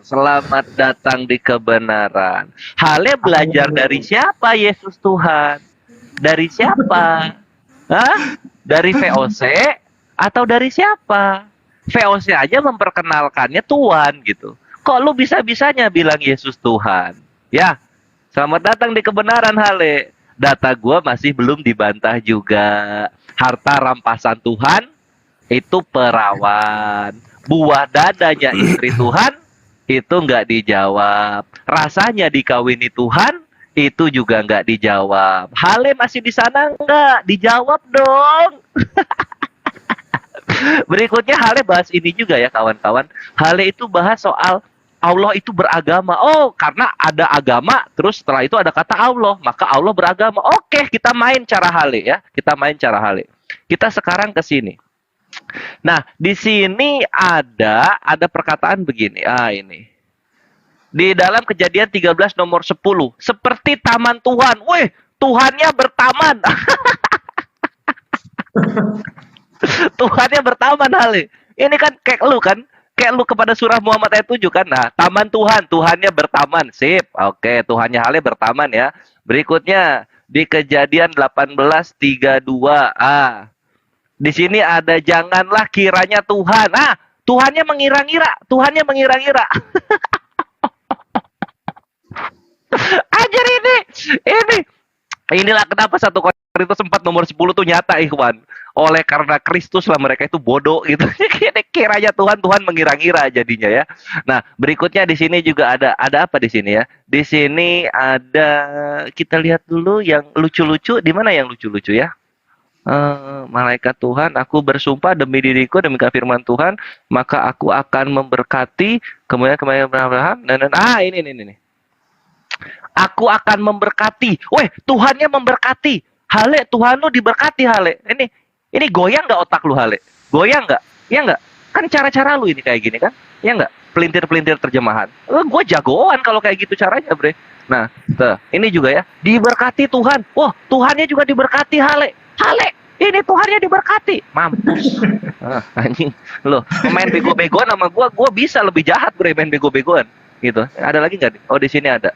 Selamat datang di kebenaran. Hale belajar dari siapa Yesus Tuhan? Dari siapa? Dari VOC atau dari siapa? VOC aja memperkenalkannya Tuhan gitu. Kok lu bisa-bisanya bilang Yesus Tuhan? Ya, selamat datang di kebenaran Hale. Data gua masih belum dibantah juga. Harta rampasan Tuhan itu perawan. Buah dadanya istri Tuhan itu nggak dijawab. Rasanya dikawini Tuhan itu juga nggak dijawab. Hale masih di sana nggak? Dijawab dong. Berikutnya Hale bahas ini juga ya kawan-kawan. Hale itu bahas soal Allah itu beragama. Oh, karena ada agama, terus setelah itu ada kata Allah, maka Allah beragama. Oke, kita main cara Hale ya. Kita main cara Hale. Kita sekarang ke sini. Nah, di sini ada perkataan begini. Ini. Di dalam Kejadian 13 nomor 10. Seperti taman Tuhan. Wih, Tuhannya bertaman. Tuhannya bertaman, Hale. Ini kan kayak lu kan. Kayak lu kepada surah Muhammad ayat 7 kan. Nah, taman Tuhan. Tuhannya bertaman. Sip. Oke, Tuhannya Hale bertaman ya. Berikutnya. Di Kejadian 18:32. Di sini ada janganlah kiranya Tuhan. Tuhannya mengira-ngira. Tuhannya mengira-ngira. Ajar ini. Inilah kenapa 1 Korintus 4 nomor 10 tuh nyata, Ikhwan. Oleh karena Kristus lah mereka itu bodoh gitu. Kiranya Tuhan mengira-ngira jadinya ya. Nah, berikutnya di sini juga ada apa di sini ya? Di sini ada, kita lihat dulu yang lucu-lucu. Di mana yang lucu-lucu ya? Malaikat Tuhan, aku bersumpah demi diriku, demi firman Tuhan, maka aku akan memberkati, kemudian Abraham, ini. Aku akan memberkati. Weh, Tuhannya memberkati. Hale, Tuhan lu diberkati, Hale. Ini goyang nggak otak lu, Hale? Goyang nggak? Ya nggak? Kan cara-cara lu ini kayak gini kan? Ya nggak? Pelintir-pelintir terjemahan. Gue jagoan kalau kayak gitu caranya, bre. Nah, ini juga ya. Diberkati Tuhan. Wah, Tuhannya juga diberkati, Hale. Hale, ini Tuhannya diberkati. Mampus. Anjing. Loh, main bego-begoan sama gue bisa lebih jahat, bre, main bego-begoan. Gitu. Ada lagi nggak? Oh, di sini ada.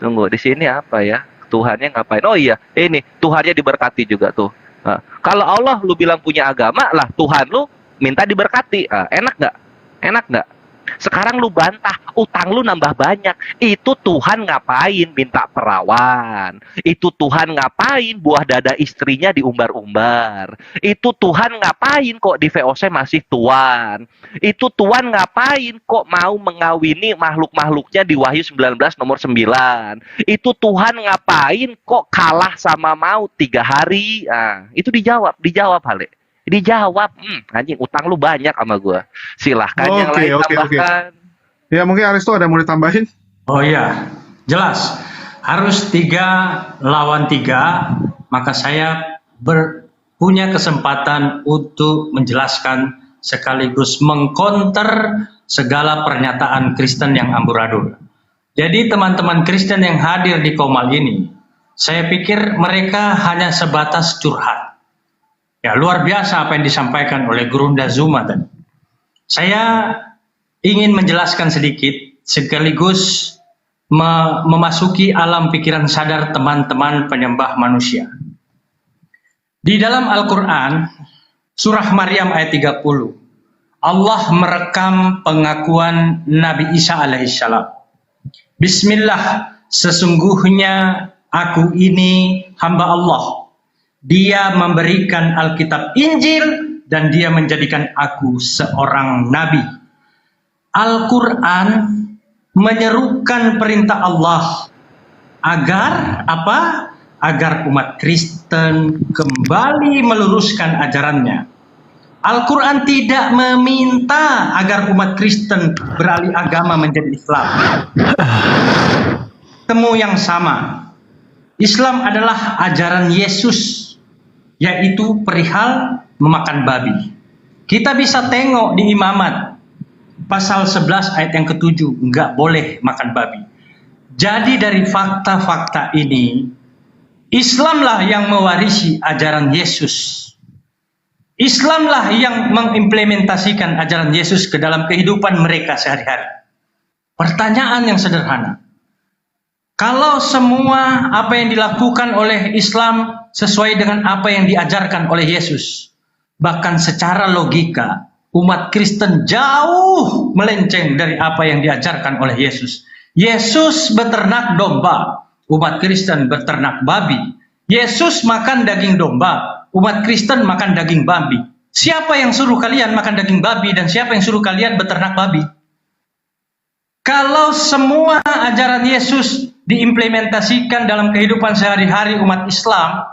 Tunggu, di sini apa ya? Tuhannya ngapain? Oh iya, ini Tuhannya diberkati juga tuh. Kalau Allah lu bilang punya agama lah, Tuhan lu minta diberkati. Enak nggak? Enak nggak? Sekarang lu bantah, utang lu nambah banyak. Itu Tuhan ngapain minta perawan? Itu Tuhan ngapain buah dada istrinya diumbar-umbar? Itu Tuhan ngapain kok di VOC masih tuan? Itu Tuhan ngapain kok mau mengawini makhluk-makhluknya di Wahyu 19 nomor 9? Itu Tuhan ngapain kok kalah sama maut 3 hari? Itu dijawab Hale. Dijawab, anjing utang lu banyak sama gua. Silahkan yang lain tambahkan. Ya mungkin Aristo ada mau ditambahin? Oh iya, jelas. Harus 3 lawan 3, maka saya punya kesempatan untuk menjelaskan sekaligus mengkonter segala pernyataan Kristen yang amburadul. Jadi teman-teman Kristen yang hadir di Komal ini, saya pikir mereka hanya sebatas curhat. Ya, luar biasa apa yang disampaikan oleh Gurunda Zuma tadi. Saya ingin menjelaskan sedikit sekaligus memasuki alam pikiran sadar teman-teman penyembah manusia. Di dalam Al-Quran, surah Maryam ayat 30, Allah merekam pengakuan Nabi Isa alaihissalam. Bismillah, sesungguhnya aku ini hamba Allah. Dia memberikan Alkitab Injil dan dia menjadikan aku seorang nabi. Al-Quran menyerukan perintah Allah agar apa? Agar umat Kristen kembali meluruskan ajarannya. Al-Quran tidak meminta agar umat Kristen beralih agama menjadi Islam. Temu yang sama. Islam adalah ajaran Yesus, yaitu perihal memakan babi. Kita bisa tengok di Imamat pasal 11 ayat yang ke-7, nggak boleh makan babi. Jadi dari fakta-fakta ini, Islamlah yang mewarisi ajaran Yesus. Islamlah yang mengimplementasikan ajaran Yesus ke dalam kehidupan mereka sehari-hari. Pertanyaan yang sederhana. Kalau semua apa yang dilakukan oleh Islam sesuai dengan apa yang diajarkan oleh Yesus, bahkan secara logika, umat Kristen jauh melenceng dari apa yang diajarkan oleh Yesus. Yesus beternak domba, umat Kristen beternak babi. Yesus makan daging domba, umat Kristen makan daging babi. Siapa yang suruh kalian makan daging babi dan siapa yang suruh kalian beternak babi? Kalau semua ajaran Yesus diimplementasikan dalam kehidupan sehari-hari umat Islam,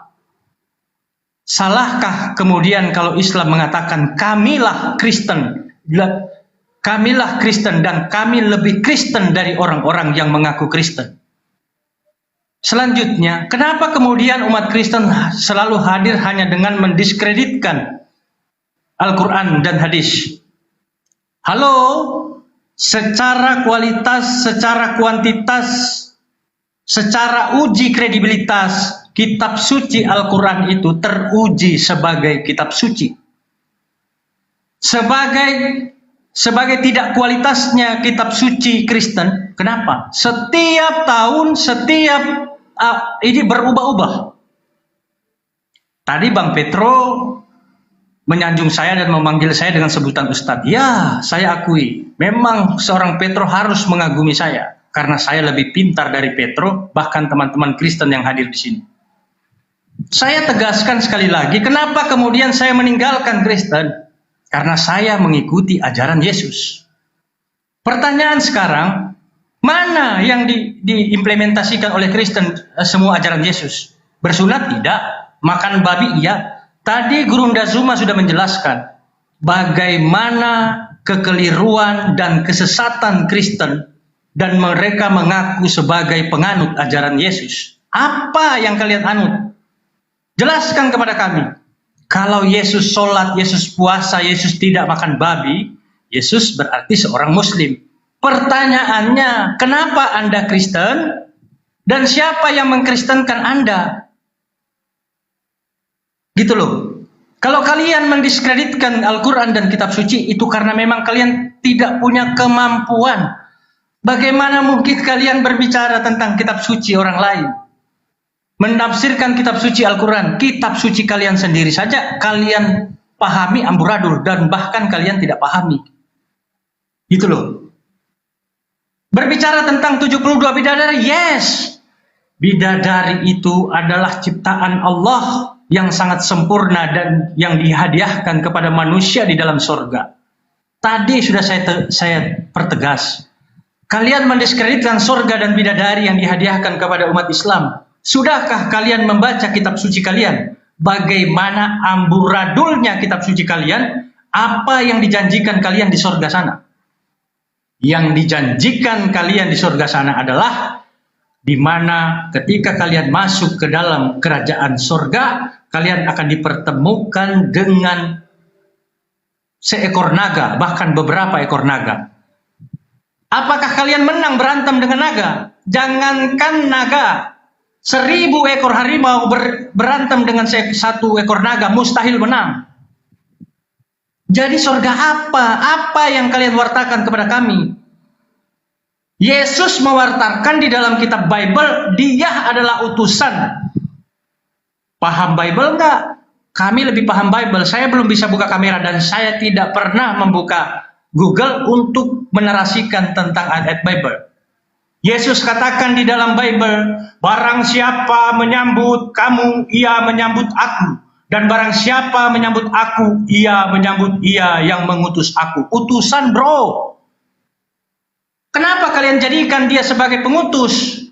salahkah kemudian kalau Islam mengatakan kamilah Kristen dan kami lebih Kristen dari orang-orang yang mengaku Kristen? Selanjutnya, kenapa kemudian umat Kristen selalu hadir hanya dengan mendiskreditkan Al-Quran dan hadis? Halo, secara kualitas, secara kuantitas, secara uji kredibilitas, kitab suci Al-Quran itu teruji sebagai kitab suci. Sebagai tidak kualitasnya kitab suci Kristen, kenapa? Setiap tahun, ini berubah-ubah. Tadi Bang Petro menyanjung saya dan memanggil saya dengan sebutan Ustadz. Ya, saya akui, memang seorang Petro harus mengagumi saya. Karena saya lebih pintar dari Petro, bahkan teman-teman Kristen yang hadir di sini. Saya tegaskan sekali lagi, kenapa kemudian saya meninggalkan Kristen? Karena saya mengikuti ajaran Yesus. Pertanyaan sekarang, mana yang diimplementasikan oleh Kristen semua ajaran Yesus? Bersunat tidak, makan babi iya, Tadi Guru Ndazuma sudah menjelaskan bagaimana kekeliruan dan kesesatan Kristen dan mereka mengaku sebagai penganut ajaran Yesus. Apa yang kalian anut? Jelaskan kepada kami. Kalau Yesus sholat, Yesus puasa, Yesus tidak makan babi, Yesus berarti seorang Muslim. Pertanyaannya, kenapa Anda Kristen? Dan siapa yang mengkristenkan Anda? Gitu loh. Kalau kalian mendiskreditkan Al-Quran dan kitab suci, itu karena memang kalian tidak punya kemampuan. Bagaimana mungkin kalian berbicara tentang kitab suci orang lain? Menafsirkan kitab suci Al-Quran, kitab suci kalian sendiri saja, kalian pahami amburadul, dan bahkan kalian tidak pahami. Gitu loh. Berbicara tentang 72 bidadari, yes. Bidadari itu adalah ciptaan Allah yang sangat sempurna dan yang dihadiahkan kepada manusia di dalam surga. Tadi sudah saya pertegas. Kalian mendiskreditkan surga dan bidadari yang dihadiahkan kepada umat Islam. Sudahkah kalian membaca kitab suci kalian? Bagaimana amburadulnya kitab suci kalian? Apa yang dijanjikan kalian di surga sana? Yang dijanjikan kalian di surga sana adalah di mana ketika kalian masuk ke dalam kerajaan surga, kalian akan dipertemukan dengan seekor naga, bahkan beberapa ekor naga. Apakah kalian menang berantem dengan naga? Jangankan naga, 1000 ekor harimau berantem dengan satu ekor naga, mustahil menang. Jadi surga apa? Apa yang kalian wartakan kepada kami? Yesus mewartakan di dalam kitab Bible, dia adalah utusan. Paham Bible enggak? Kami lebih paham Bible. Saya belum bisa buka kamera dan saya tidak pernah membuka Google untuk menarasikan tentang ayat Bible. Yesus katakan di dalam Bible, barang siapa menyambut kamu, ia menyambut aku. Dan barang siapa menyambut aku, ia menyambut ia yang mengutus aku. Utusan, bro. Kenapa kalian jadikan dia sebagai pengutus?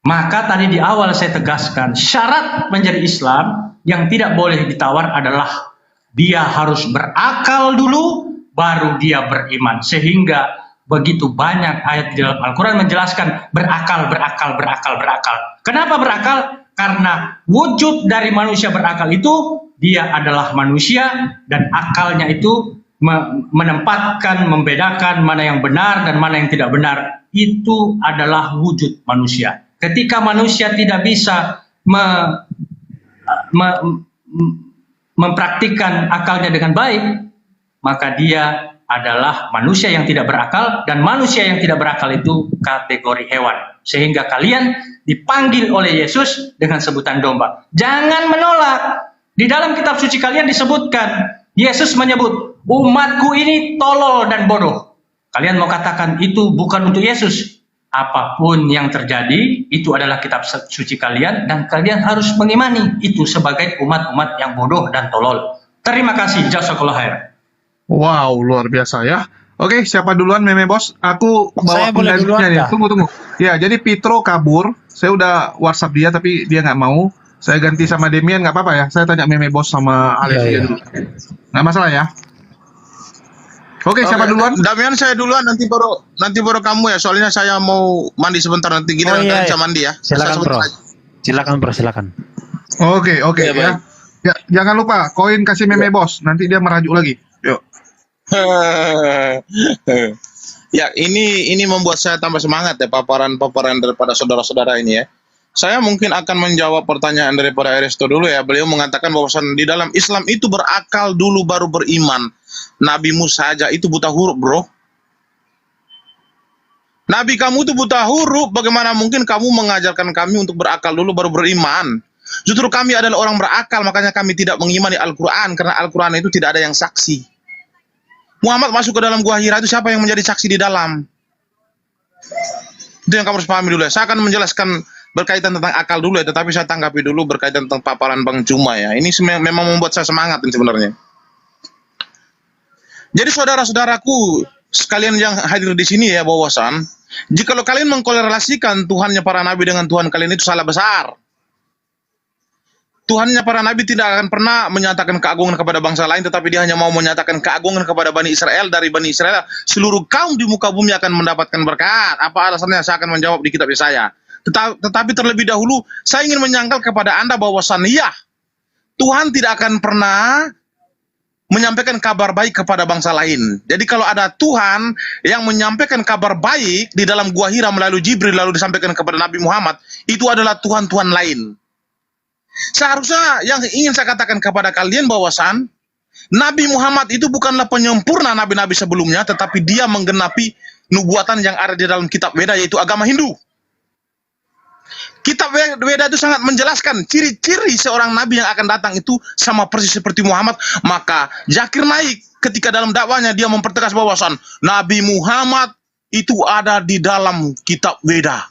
Maka tadi di awal saya tegaskan, syarat menjadi Islam yang tidak boleh ditawar adalah dia harus berakal dulu, baru dia beriman. Sehingga begitu banyak ayat di dalam Al-Quran menjelaskan berakal. Kenapa berakal? Karena wujud dari manusia berakal itu, dia adalah manusia dan akalnya itu menempatkan, membedakan mana yang benar dan mana yang tidak benar. Itu adalah wujud manusia. Ketika manusia tidak bisa mempraktikkan akalnya dengan baik, maka dia adalah manusia yang tidak berakal, dan manusia yang tidak berakal itu kategori hewan. Sehingga kalian dipanggil oleh Yesus dengan sebutan domba. Jangan menolak. Di dalam kitab suci kalian disebutkan, Yesus menyebut, umatku ini tolol dan bodoh. Kalian mau katakan itu bukan untuk Yesus. Apapun yang terjadi, itu adalah kitab suci kalian, dan kalian harus mengimani itu sebagai umat-umat yang bodoh dan tolol. Terima kasih, jazakallahu khair. Wow, luar biasa ya. Oke, siapa duluan Meme Bos? Aku bawa Saya boleh duluan penggantinya ya. nggak? Tunggu. Ya, jadi Pitro kabur. Saya udah WhatsApp dia tapi dia nggak mau. Saya ganti sama Demian, nggak apa-apa ya. Saya tanya Meme Bos sama Alessia Iya. dulu. Nggak masalah ya. Oke, siapa duluan? Damian saya duluan, nanti baru kamu ya. Soalnya saya mau mandi sebentar, nanti gini kalian bisa mandi ya. Saya Silakan, sebentar Bro. aja. Silakan. Oke Ya, ya. Ya, jangan lupa koin kasih Meme Bos. Nanti dia merajuk lagi. Yuk. Ya, ini membuat saya tambah semangat ya, paparan daripada saudara-saudara ini ya. Saya mungkin akan menjawab pertanyaan daripada Aristo dulu ya. Beliau mengatakan bahwasan di dalam Islam itu berakal dulu baru beriman. Nabi Musa aja itu buta huruf, bro. Nabi kamu itu buta huruf, bagaimana mungkin kamu mengajarkan kami untuk berakal dulu baru beriman? Justru kami adalah orang berakal, makanya kami tidak mengimani Al-Quran, karena Al-Quran itu tidak ada yang saksi. Muhammad masuk ke dalam gua Hira itu siapa yang menjadi saksi di dalam? Itu yang kamu harus pahami dulu ya. Saya akan menjelaskan berkaitan tentang akal dulu ya, tetapi saya tanggapi dulu berkaitan tentang paparan Bang Cuma ya. Ini memang membuat saya semangat ini sebenarnya. Jadi saudara-saudaraku sekalian yang hadir di sini ya, bahwasan jikalau kalian mengkorelasikan Tuhannya para nabi dengan Tuhan kalian itu salah besar. Tuhannya para nabi tidak akan pernah menyatakan keagungan kepada bangsa lain, tetapi dia hanya mau menyatakan keagungan kepada Bani Israel. Dari Bani Israel, seluruh kaum di muka bumi akan mendapatkan berkat. Apa alasannya? Saya akan menjawab di kitab Yesaya. Tetapi terlebih dahulu, saya ingin menyangkal kepada Anda bahwasan ya, Tuhan tidak akan pernah menyampaikan kabar baik kepada bangsa lain. Jadi kalau ada Tuhan yang menyampaikan kabar baik di dalam Gua Hira melalui Jibril lalu disampaikan kepada Nabi Muhammad, itu adalah Tuhan-Tuhan lain. Seharusnya yang ingin saya katakan kepada kalian bahwasan Nabi Muhammad itu bukanlah penyempurna nabi-nabi sebelumnya, tetapi dia menggenapi nubuatan yang ada di dalam kitab Weda, yaitu agama Hindu. Kitab Weda itu sangat menjelaskan ciri-ciri seorang nabi yang akan datang itu sama persis seperti Muhammad. Maka Zakir Naik ketika dalam dakwanya dia mempertegas bahwasan Nabi Muhammad itu ada di dalam kitab Weda.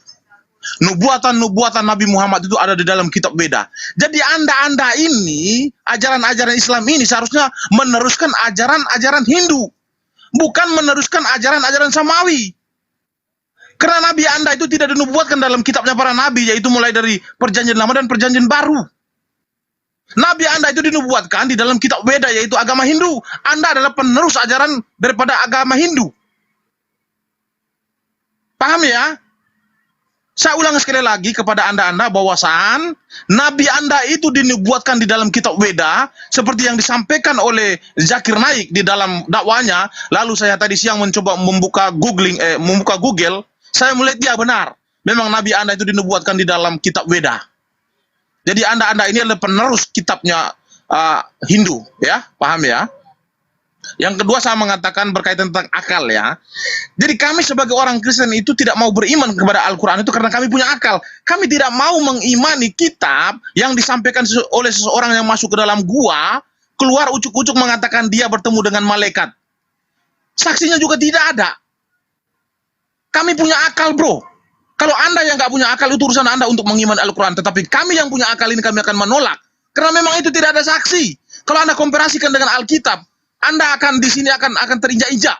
Nubuatan-nubuatan Nabi Muhammad itu ada di dalam kitab Weda. Jadi Anda ini, ajaran-ajaran Islam ini seharusnya meneruskan ajaran-ajaran Hindu, bukan meneruskan ajaran-ajaran Samawi. Karena Nabi Anda itu tidak dinubuatkan dalam kitabnya para nabi, yaitu mulai dari Perjanjian Lama dan Perjanjian Baru. Nabi Anda itu dinubuatkan di dalam kitab Weda, yaitu agama Hindu. Anda adalah penerus ajaran daripada agama Hindu. Paham ya? Saya ulang sekali lagi kepada Anda bahwasan Nabi Anda itu dinubuatkan di dalam kitab Weda seperti yang disampaikan oleh Zakir Naik di dalam dakwanya. Lalu saya tadi siang mencoba membuka Google, saya melihat dia benar. Memang Nabi Anda itu dinubuatkan di dalam kitab Weda. Jadi Anda ini adalah penerus kitabnya Hindu, ya, paham ya? Yang kedua saya mengatakan berkaitan tentang akal ya. Jadi kami sebagai orang Kristen itu tidak mau beriman kepada Al-Quran itu karena kami punya akal. Kami tidak mau mengimani kitab yang disampaikan oleh seseorang yang masuk ke dalam gua, keluar ucuk-ucuk mengatakan dia bertemu dengan malaikat. Saksinya juga tidak ada. Kami punya akal, bro. Kalau Anda yang nggak punya akal, itu urusan Anda untuk mengimani Al-Quran. Tetapi kami yang punya akal ini kami akan menolak. Karena memang itu tidak ada saksi. Kalau Anda komparasikan dengan Alkitab, Anda akan di sini akan terinjak-injak.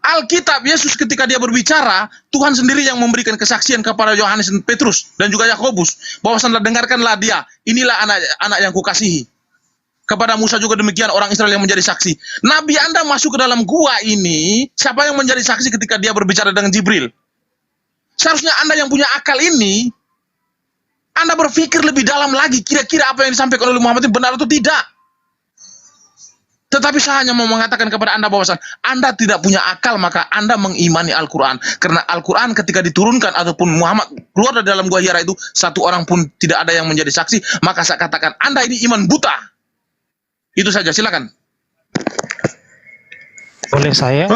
Alkitab, Yesus ketika dia berbicara, Tuhan sendiri yang memberikan kesaksian kepada Yohanes dan Petrus dan juga Yakobus, bahwasanlah dengarkanlah dia, inilah anak yang kukasihi. Kepada Musa juga demikian, orang Israel yang menjadi saksi. Nabi Anda masuk ke dalam gua ini, siapa yang menjadi saksi ketika dia berbicara dengan Jibril? Seharusnya Anda yang punya akal ini, Anda berpikir lebih dalam lagi, kira-kira apa yang disampaikan oleh Muhammad itu benar atau tidak. Tetapi saya hanya mau mengatakan kepada Anda bahwa Anda tidak punya akal, maka Anda mengimani Al-Quran. Karena Al-Quran ketika diturunkan ataupun Muhammad keluar dari dalam gua Hira itu, satu orang pun tidak ada yang menjadi saksi, maka saya katakan Anda ini iman buta. Itu saja, silakan. Boleh saya?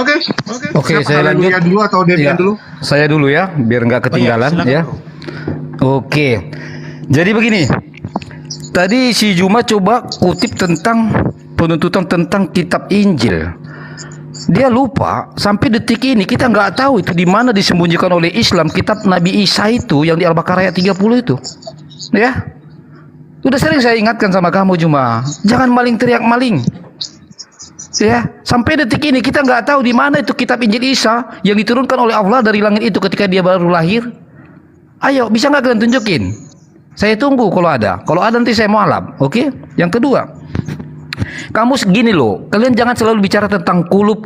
Oke, saya lanjut. Dia dulu atau Devian dulu? Saya dulu ya, biar nggak ketinggalan silakan, ya. Oke, jadi begini. Tadi si Juma coba kutip tentang penuntutan tentang kitab Injil. Dia lupa sampai detik ini kita nggak tahu itu di mana disembunyikan oleh Islam kitab Nabi Isa itu yang di Al-Baqarah ayat 30 itu. Ya. Sudah sering saya ingatkan sama kamu Juma, jangan maling teriak maling. Ya, sampai detik ini kita nggak tahu di mana itu kitab Injil Isa yang diturunkan oleh Allah dari langit itu ketika dia baru lahir. Ayo, bisa nggak kalian tunjukin? Saya tunggu kalau ada. Kalau ada nanti saya mau alam. Oke? Yang kedua, kamu segini loh, kalian jangan selalu bicara tentang kulub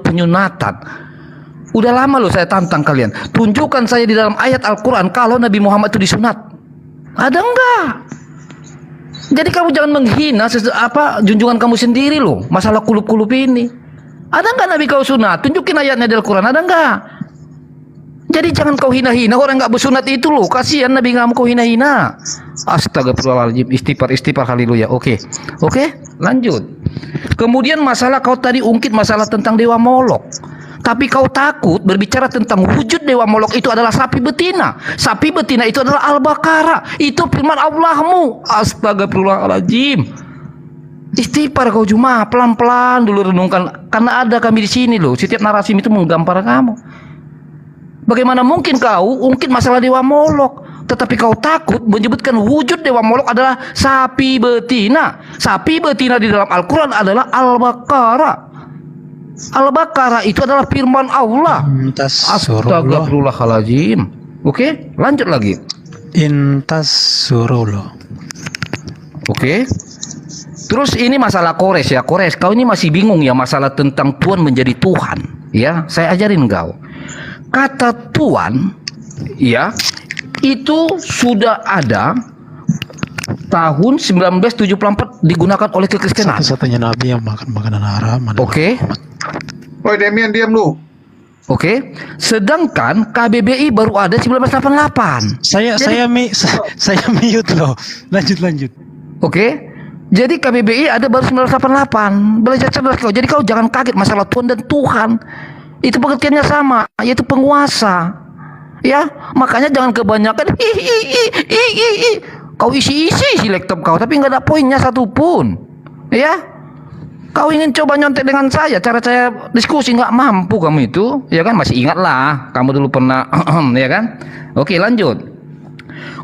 penyunatan. Udah lama loh saya tantang kalian. Tunjukkan saya di dalam ayat Al-Quran kalau Nabi Muhammad itu disunat. Ada enggak? Jadi kamu jangan menghina junjungan kamu sendiri loh. Masalah kulub ini. Ada enggak Nabi kau sunat? Tunjukin ayatnya di Al-Quran, ada enggak? Jadi jangan kau hina-hina orang enggak bersunat itu loh. Kasihan Nabi kamu kau hina-hina. Astagfirullahaladzim, istighfar haleluya. Oke, lanjut. Kemudian masalah kau tadi ungkit masalah tentang Dewa Molok. Tapi kau takut berbicara tentang wujud Dewa Molok itu adalah sapi betina. Sapi betina itu adalah Al-Baqarah. Itu firman Allahmu. Astagfirullahaladzim. Istighfar kau Juma, pelan-pelan dulu renungkan. Karena ada kami di sini loh. Setiap narasi itu menggambar kamu. Bagaimana mungkin kau ungkit masalah Dewa Molok, tetapi kau takut menyebutkan wujud Dewa Molok adalah sapi betina. Sapi betina di dalam Al-Quran adalah Al-Baqarah. Al-Baqarah itu adalah firman Allah. Astagfirullahaladzim. Oke, lanjut lagi. Intas surullah. Oke. Terus ini masalah Kores ya. Kores, kau ini masih bingung ya masalah tentang Tuhan menjadi Tuhan. Ya, saya ajarin kau. Kata Tuhan, ya, itu sudah ada tahun 1974 digunakan oleh kekristenan. Satu-satunya nabi yang makan makanan haram. Oke. Woi Demian, diam lu. Oke. Sedangkan KBBI baru ada 1988. Saya mute loh. Lanjut. Oke. Jadi KBBI ada baru 1988. Belajar cerdas kau. Jadi kau jangan kaget masalah Tuhan dan Tuhan. Itu pengertiannya sama, yaitu penguasa. Ya, makanya jangan kebanyakan kau isi laptop kau, tapi nggak ada poinnya satupun. Ya, kau ingin coba nyontek dengan saya, cara saya diskusi nggak mampu kamu itu, ya kan? Masih ingat lah, kamu dulu pernah, ya kan? Oke, lanjut.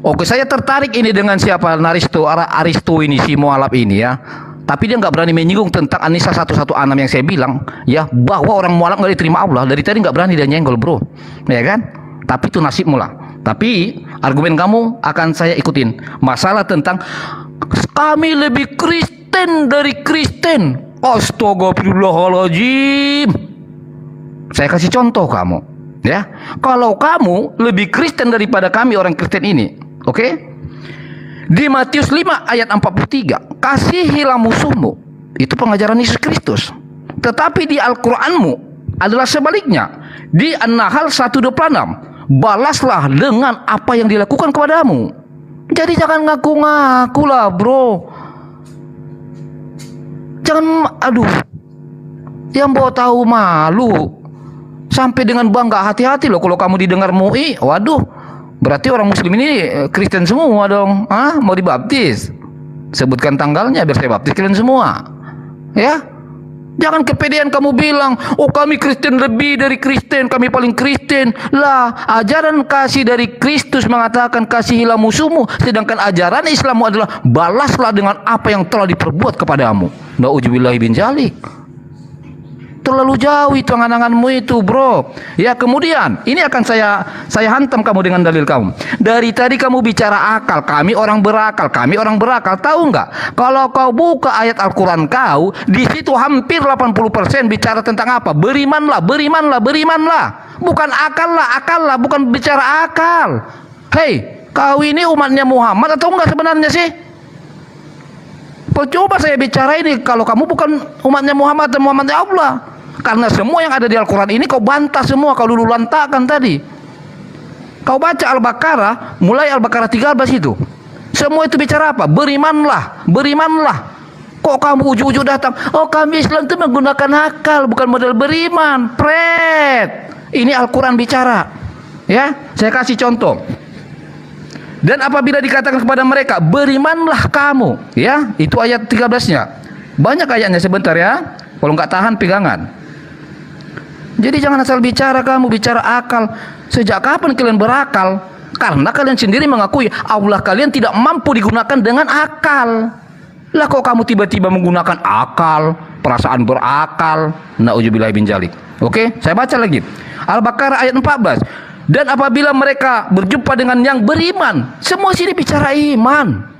Oke, saya tertarik ini dengan siapa? Aristo ini, si mualaf ini ya. Tapi dia nggak berani menyinggung tentang An-Nisa 116 yang saya bilang, ya, bahwa orang mualaf nggak diterima Allah. Dari tadi nggak berani dia nyenggol, bro, ya kan? Tapi itu nasibmu lah. Tapi argumen kamu akan saya ikutin. Masalah tentang kami lebih Kristen dari Kristen. Astagfirullahaladzim. Saya kasih contoh kamu, ya. Kalau kamu lebih Kristen daripada kami orang Kristen ini, oke? Di Matius 5 ayat 43, kasihilah musuhmu. Itu pengajaran Yesus Kristus. Tetapi di Al-Qur'anmu adalah sebaliknya. Di An-Nahl 126, balaslah dengan apa yang dilakukan kepadamu. Jadi jangan ngaku-ngaku lah, bro. Jangan, yang bawa tahu malu. Sampai dengan bangga, hati-hati loh kalau kamu didengar MUI. Waduh, berarti orang muslim ini Kristen semua dong. Mau dibaptis? Sebutkan tanggalnya biar saya baptis kalian semua. Ya. Jangan kepedean kamu bilang, oh kami Kristen lebih dari Kristen, kami paling Kristen. Lah, ajaran kasih dari Kristus mengatakan kasihilah musuhmu, sedangkan ajaran Islammu adalah balaslah dengan apa yang telah diperbuat kepadamu. Na'udzubillahi bin dzalik. Terlalu jauh itu angan-anganmu itu, bro. Ya, kemudian ini akan saya hantam kamu dengan dalil kamu. Dari tadi kamu bicara akal, kami orang berakal. Tahu nggak? Kalau kau buka ayat Al-Quran kau, di situ hampir 80% bicara tentang apa? Berimanlah. Bukan akal lah, bukan bicara akal. Hei, kau ini umatnya Muhammad atau enggak sebenarnya sih? Coba saya bicara ini, kalau kamu bukan umatnya Muhammad atau Muhammadnya Allah. Karena semua yang ada di Al-Quran ini kau bantah semua, kau dulu lantakan tadi. Kau baca Al-Baqarah, mulai Al-Baqarah 13 itu. Semua itu bicara apa? Berimanlah. Kok kamu ujung-ujung datang, oh kami Islam itu menggunakan akal, bukan model beriman. Pret. Ini Al-Quran bicara. Ya, saya kasih contoh. Dan apabila dikatakan kepada mereka, berimanlah kamu. Ya, itu ayat 13-nya. Banyak ayatnya, sebentar ya. Kalau nggak tahan, pegangan. Jadi jangan asal bicara kamu, bicara akal. Sejak kapan kalian berakal? Karena kalian sendiri mengakui Allah kalian tidak mampu digunakan dengan akal. Lah kok kamu tiba-tiba menggunakan akal, perasaan berakal? Na'udzubillahi bin dzalik. Oke, saya baca lagi. Al-Baqarah ayat 14. Dan apabila mereka berjumpa dengan yang beriman, semua sini bicara iman.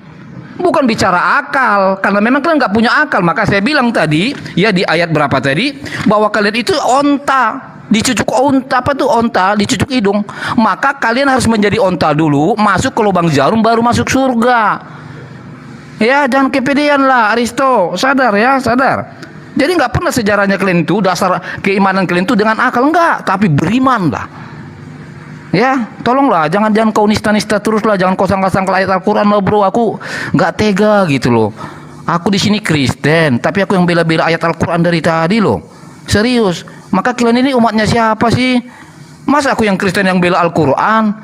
Bukan bicara akal, karena memang kalian nggak punya akal. Maka saya bilang tadi, ya di ayat berapa tadi, bahwa kalian itu onta, dicucuk onta, onta, dicucuk hidung. Maka kalian harus menjadi onta dulu, masuk ke lubang jarum, baru masuk surga. Ya, jangan kepedean lah, Aristo, sadar ya, sadar. Jadi nggak pernah sejarahnya kalian itu, dasar keimanan kalian itu dengan akal, enggak, tapi beriman lah. Ya, tolonglah, jangan kau nista-nista terus lah, jangan kau sangka-sangka ayat Al-Quran lah, bro. Aku nggak tega gitu loh. Aku di sini Kristen, tapi aku yang bela-bela ayat Al-Quran dari tadi loh. Serius. Maka kalian ini umatnya siapa sih? Masa aku yang Kristen yang bela Al-Quran?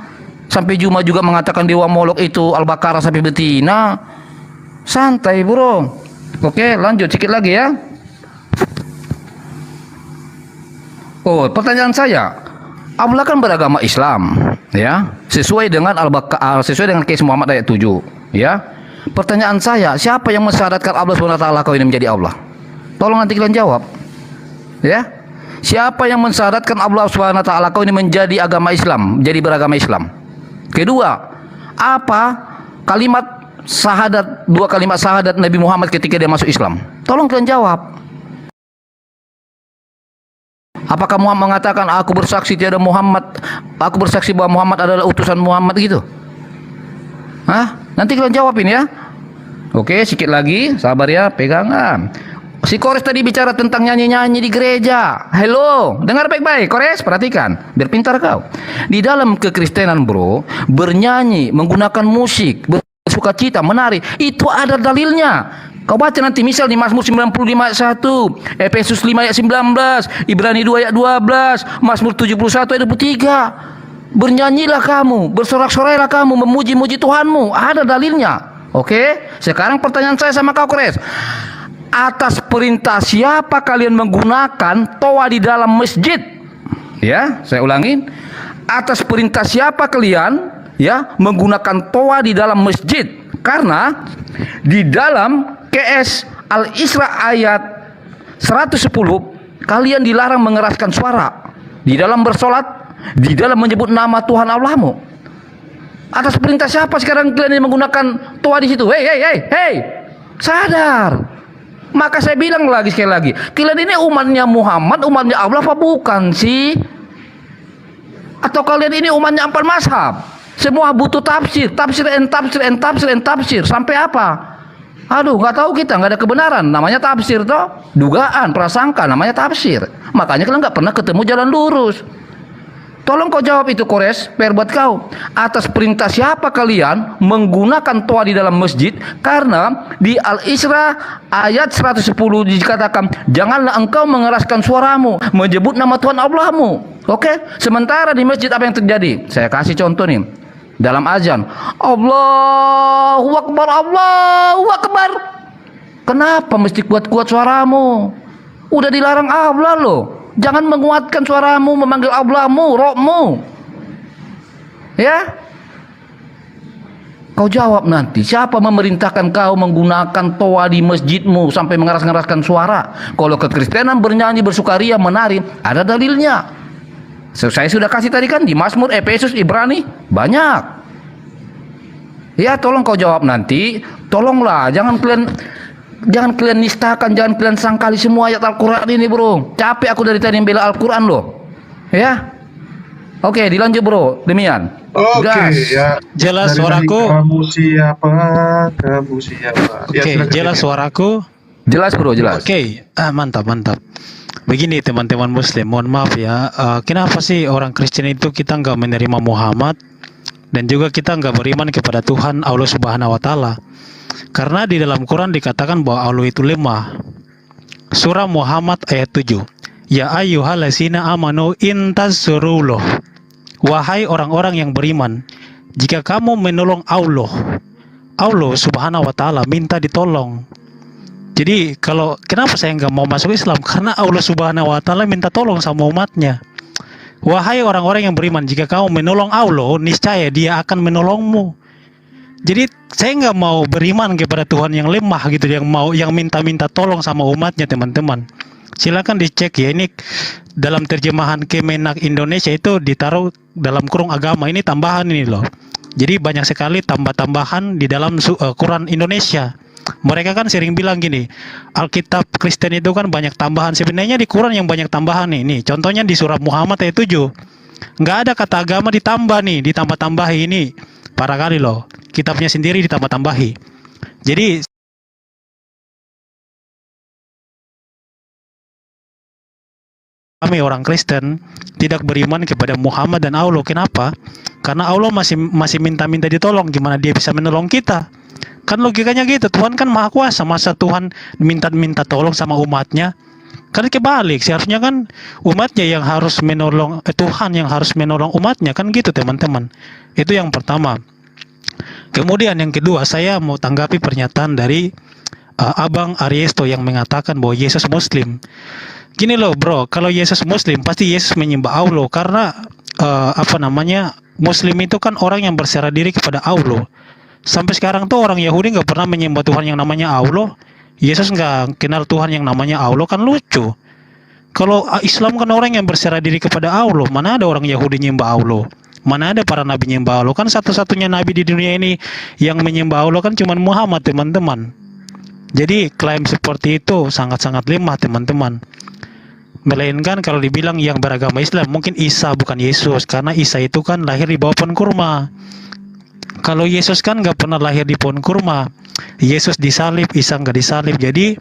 Sampai Juma juga mengatakan Dewa Molok itu Al-Baqarah sampai betina. Santai, bro. Oke, lanjut sedikit lagi ya. Oh, pertanyaan saya. Allah kan beragama Islam, ya, sesuai dengan sesuai dengan Kisah Muhammad ayat 7, ya. Pertanyaan saya, siapa yang mensyaratkan Allah SWT kau ini menjadi Allah? Tolong nanti kalian jawab, ya. Siapa yang mensyaratkan Allah SWT kau ini menjadi agama Islam, menjadi beragama Islam? Kedua, apa kalimat syahadat, 2 kalimat syahadat Nabi Muhammad ketika dia masuk Islam? Tolong kalian jawab. Apakah Muhammad mengatakan aku bersaksi tiada Muhammad, aku bersaksi bahwa Muhammad adalah utusan Muhammad gitu? Hah? Nanti kalian jawabin ya. Oke, sedikit lagi, sabar ya, pegangan. Si Kores tadi bicara tentang nyanyi-nyanyi di gereja. Hello, dengar baik-baik, Kores, perhatikan, biar pintar kau. Di dalam kekristenan, bro, bernyanyi, menggunakan musik, bersukacita, menari, itu ada dalilnya. Kau baca nanti misal di Mazmur 95 ayat 1, Efesus 5 ayat 19, Ibrani 2 ayat 12, Mazmur 71 ayat 23. Bernyanyilah kamu, bersorak-sorailah kamu, memuji-muji Tuhanmu. Ada dalilnya. Oke, sekarang pertanyaan saya sama kau, Kores. Atas perintah siapa kalian menggunakan toa di dalam masjid? Ya, saya ulangin. Atas perintah siapa kalian ya menggunakan toa di dalam masjid? Karena di dalam KS Al-Isra ayat 110 kalian dilarang mengeraskan suara di dalam bersolat, di dalam menyebut nama Tuhan Allahmu. Atas perintah siapa sekarang kalian menggunakan toa di situ? Hei, sadar. Maka saya bilang lagi sekali lagi, kalian ini umatnya Muhammad, umatnya Allah apa bukan sih? Atau kalian ini umatnya 4 mazhab? Semua butuh tafsir, tafsir. Sampai apa? Aduh, nggak tahu kita, nggak ada kebenaran. Namanya tafsir toh, dugaan, prasangka, namanya tafsir. Makanya kalian nggak pernah ketemu jalan lurus. Tolong kau jawab itu, Kores, PR buat kau. Atas perintah siapa kalian menggunakan toa di dalam masjid? Karena di Al-Isra ayat 110 dikatakan, janganlah engkau mengeraskan suaramu, menyebut nama Tuhan Allahmu. Oke? Sementara di masjid apa yang terjadi? Saya kasih contoh nih. Dalam azan, Allahu Akbar, Allahu Akbar. Kenapa mesti kuat-kuat suaramu? Udah dilarang Allah loh. Jangan menguatkan suaramu, memanggil Allahmu, Robmu. Ya? Kau jawab nanti, siapa memerintahkan kau menggunakan toa di masjidmu sampai mengeras-ngeraskan suara? Kalau kekristenan bernyanyi, bersukaria, menari, ada dalilnya. Saya sudah kasih tadi kan di Mazmur, Efesus, Ibrani, banyak. Ya, tolong kau jawab nanti. Tolonglah, jangan kalian nistakan, jangan kalian sangkali semua ayat Al-Quran ini, bro. Capek aku dari tadi bela Al-Quran loh. Ya. Oke, dilanjut, bro. Demikian. Oke, ya. Jelas suaraku. Kamu siapa? Oke, jelas suaraku. Jelas, bro, jelas. Oke, mantap. Begini teman-teman Muslim, mohon maaf ya. Kenapa sih orang Kristen itu kita nggak menerima Muhammad dan juga kita nggak beriman kepada Tuhan Allah Subhanahu Wa Taala? Karena di dalam Quran dikatakan bahwa Allah itu lemah. Surah Muhammad ayat 7. Ya ayyuhallazina amanu intazurullah. Wahai orang-orang yang beriman, jika kamu menolong Allah Subhanahu Wa Taala minta ditolong. Jadi kenapa saya nggak mau masuk Islam? Karena Allah Subhanahu Wa Taala minta tolong sama umatnya. Wahai orang-orang yang beriman, jika kamu menolong Allah, niscaya Dia akan menolongmu. Jadi saya nggak mau beriman kepada Tuhan yang lemah gitu, yang minta-minta tolong sama umatnya, teman-teman. Silakan dicek ya, ini dalam terjemahan Kemenak Indonesia itu ditaruh dalam kurung agama, ini tambahan ini loh. Jadi banyak sekali tambah-tambahan di dalam Quran Indonesia. Mereka kan sering bilang gini, Alkitab Kristen itu kan banyak tambahan. Sebenarnya di Quran yang banyak tambahan nih. Contohnya di surah Muhammad ayat 7. Nggak ada kata agama ditambah nih, ditambah-tambahi ini. Parah kali loh. Kitabnya sendiri ditambah-tambahi. Jadi kami orang Kristen tidak beriman kepada Muhammad dan Allah. Kenapa? Karena Allah masih minta-minta ditolong. Gimana Dia bisa menolong kita? Kan logikanya gitu. Tuhan kan maha kuasa. Masa Tuhan minta tolong sama umatnya? Kan kebalik. Seharusnya kan umatnya yang harus menolong, Tuhan yang harus menolong umatnya. Kan gitu teman-teman. Itu yang pertama. Kemudian yang kedua, saya mau tanggapi pernyataan dari Abang Ariesto yang mengatakan bahwa Yesus Muslim. Gini loh bro, kalau Yesus Muslim pasti Yesus menyembah Allah. Karena Muslim itu kan orang yang berserah diri kepada Allah. Sampai sekarang tuh orang Yahudi nggak pernah menyembah Tuhan yang namanya Allah. Yesus nggak kenal Tuhan yang namanya Allah, kan lucu. Kalau Islam kan orang yang berserah diri kepada Allah. Mana ada orang Yahudi nyembah Allah? Mana ada para nabi menyembah Allah? Kan satu-satunya nabi di dunia ini yang menyembah Allah kan cuma Muhammad, teman-teman. Jadi klaim seperti itu sangat-sangat lemah, teman-teman. Melainkan kalau dibilang yang beragama Islam, mungkin Isa bukan Yesus, karena Isa itu kan lahir di bawah pohon kurma. Kalau Yesus kan nggak pernah lahir di pohon kurma. Yesus disalib, Isa nggak disalib. Jadi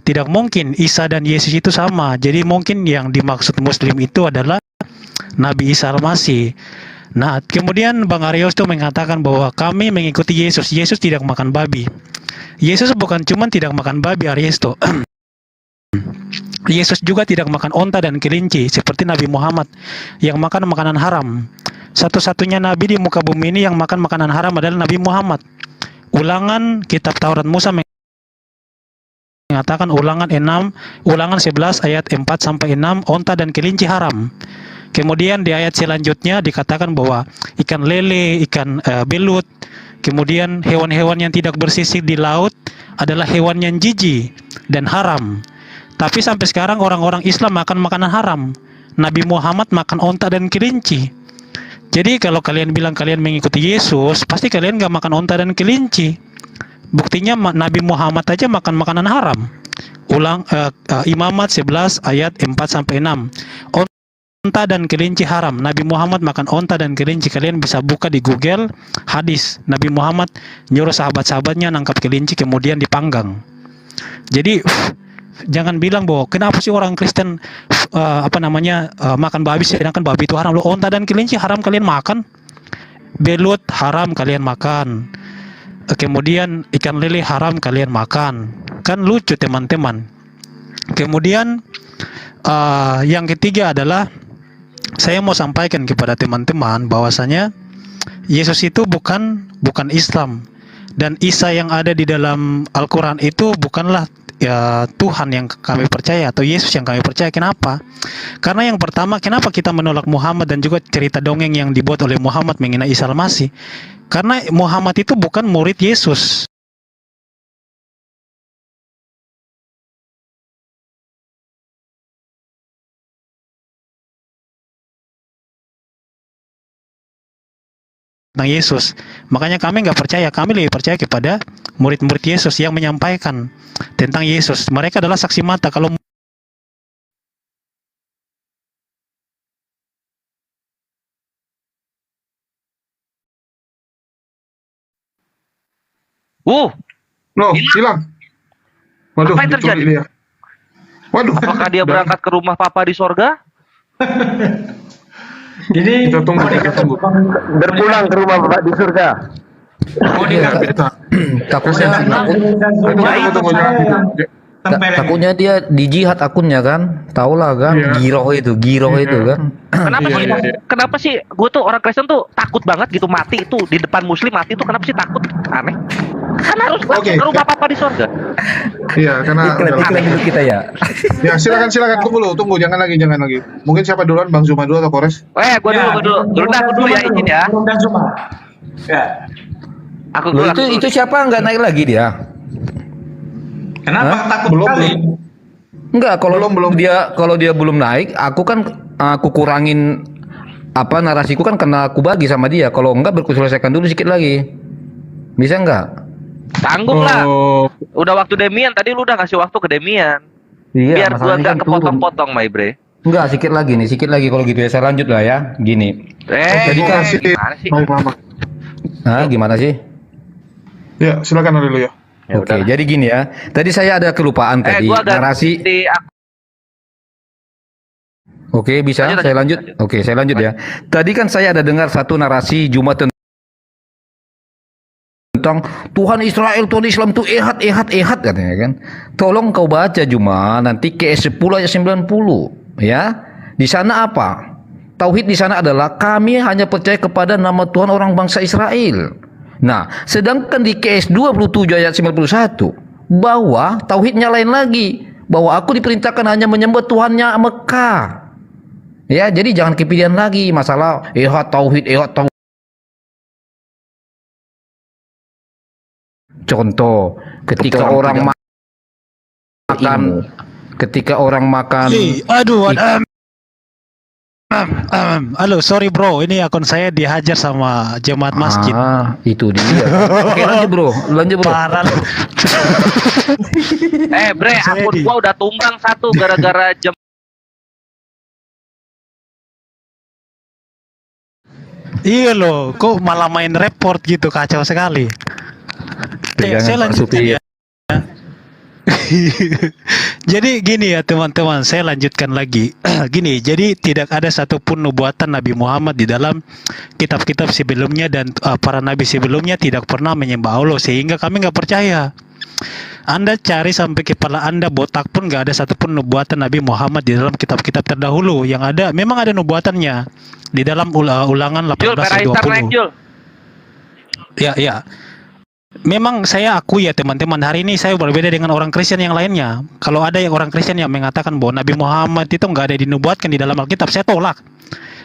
tidak mungkin Isa dan Yesus itu sama. Jadi mungkin yang dimaksud Muslim itu adalah Nabi Isa Al-Masih. Nah, kemudian Bang Arius itu mengatakan bahwa kami mengikuti Yesus. Yesus tidak makan babi. Yesus bukan cuma tidak makan babi, Aristo. Yesus juga tidak makan onta dan kelinci seperti Nabi Muhammad yang makan makanan haram. Satu-satunya nabi di muka bumi ini yang makan makanan haram adalah Nabi Muhammad. Ulangan kitab Taurat Musa mengatakan ulangan 11 ayat 4 sampai 6 onta dan kelinci haram. Kemudian di ayat selanjutnya dikatakan bahwa ikan lele, ikan belut, kemudian hewan-hewan yang tidak bersisik di laut adalah hewan yang jijik dan haram. Tapi sampai sekarang orang-orang Islam makan makanan haram. Nabi Muhammad makan onta dan kelinci. Jadi kalau kalian bilang kalian mengikuti Yesus, pasti kalian gak makan onta dan kelinci. Buktinya Nabi Muhammad aja makan makanan haram. Imamat 11 ayat 4 sampai 6. Onta dan kelinci haram. Nabi Muhammad makan onta dan kelinci. Kalian bisa buka di Google hadis. Nabi Muhammad nyuruh sahabat-sahabatnya nangkap kelinci kemudian dipanggang. Jadi jangan bilang bahwa kenapa sih orang Kristen makan babi sedangkan babi itu haram. Onta dan kelinci haram kalian makan. Belut haram kalian makan. Kemudian ikan lele haram kalian makan. Kan lucu, teman-teman. Kemudian yang ketiga adalah saya mau sampaikan kepada teman-teman bahwasanya Yesus itu bukan Islam, dan Isa yang ada di dalam Al-Quran itu bukanlah Tuhan yang kami percaya atau Yesus yang kami percaya. Kenapa? Karena yang pertama, kenapa kita menolak Muhammad dan juga cerita dongeng yang dibuat oleh Muhammad mengenai Isa Al-Masih? Karena Muhammad itu bukan murid Yesus. Tentang Yesus. Makanya kami nggak percaya, kami lebih percaya kepada murid-murid Yesus yang menyampaikan tentang Yesus. Mereka adalah saksi mata. Kalau Loh, hilang. Waduh, Apa yang diculik terjadi? dia. Waduh. Apakah dia berangkat ke rumah Papa di sorga? Jadi Kita tunggu. Berpulang ke rumah Bapak di surga. Oh, dia bisa. Takutnya Tunggu, jangan. takutnya dia di jihad akunnya kan, tahulah kan, Iya. giroh itu kan. Kenapa sih gue tuh orang Kristen tuh takut banget gitu mati itu di depan Muslim mati itu, kenapa sih takut? Aneh. Kan harus Oke. ke rumah Papa di sorga. Iya, karena Iklan dulu kita ya. ya silakan tunggu jangan lagi. Mungkin siapa duluan, Bang Zuma dulu atau Kores? Gue dulu ya izin ya. Dan Zuma. Ya. Aku Loh, dulu. itu siapa nggak naik lagi dia? Kenapa takut Belum, kali? Enggak, Belum. kalau dia belum naik, aku kurangin narasiku kan karena aku bagi sama dia. Kalau enggak selesaikan dulu sedikit lagi. Bisa enggak? Tanggung lah. Oh, Udah waktu Demian, tadi lu udah kasih waktu ke Demian. Iya, Biar gua masalahnya gak kan turun. kepotong-potong, my bre. Enggak, sedikit lagi kalau gitu ya. Saya lanjut lah ya. Gini. Jadi kan gimana sih? baik, Mama. gimana sih? Ya, silakan dulu ya. Ya Oke, udah. jadi gini ya. Tadi saya ada kelupaan tadi. Gua Narasi. ganti Oke, bisa Lanjut, saya lanjut, lanjut. lanjut. Oke, saya lanjut ya. Tadi kan saya ada dengar satu narasi Jumat tentang Tuhan Israel, Tuhan Islam itu ehad katanya kan. Tolong kau baca Juma nanti KS 10 ayat 90 ya. Di sana apa? Tauhid di sana adalah kami hanya percaya kepada nama Tuhan orang bangsa Israel. Nah, sedangkan di KS 27 ayat 91 bahwa tauhidnya lain lagi, bahwa aku diperintahkan hanya menyembah Tuhannya Mekah. Ya, jadi jangan kepilihan lagi masalah ehad tauhid. Contoh, ketika orang makan, aduh, ada Halo, sorry bro, ini akun saya dihajar sama jemaat masjid. Itu dia. Oke, lanjut bro. Parah lu. Bre, Saya akun di- gua udah tumbang satu gara-gara jam. Iya loh, kok malah main report gitu, kacau sekali. Pegangan Saya Pak lanjutkan Supir. ya. Jadi gini ya teman-teman, saya lanjutkan lagi. Gini, jadi tidak ada satupun nubuatan Nabi Muhammad di dalam kitab-kitab sebelumnya dan para nabi sebelumnya tidak pernah menyembah Allah, sehingga kami nggak percaya. Anda cari sampai kepala Anda botak pun nggak ada satupun nubuatan Nabi Muhammad di dalam kitab-kitab terdahulu. Yang ada, memang ada nubuatannya di dalam ulangan Jul, 18 pera ayat internet 20. Jul. Ya. Memang saya akui ya teman-teman, hari ini saya berbeda dengan orang Kristen yang lainnya. Kalau ada yang orang Kristen yang mengatakan bahwa Nabi Muhammad itu nggak ada dinubuatkan di dalam Alkitab, saya tolak.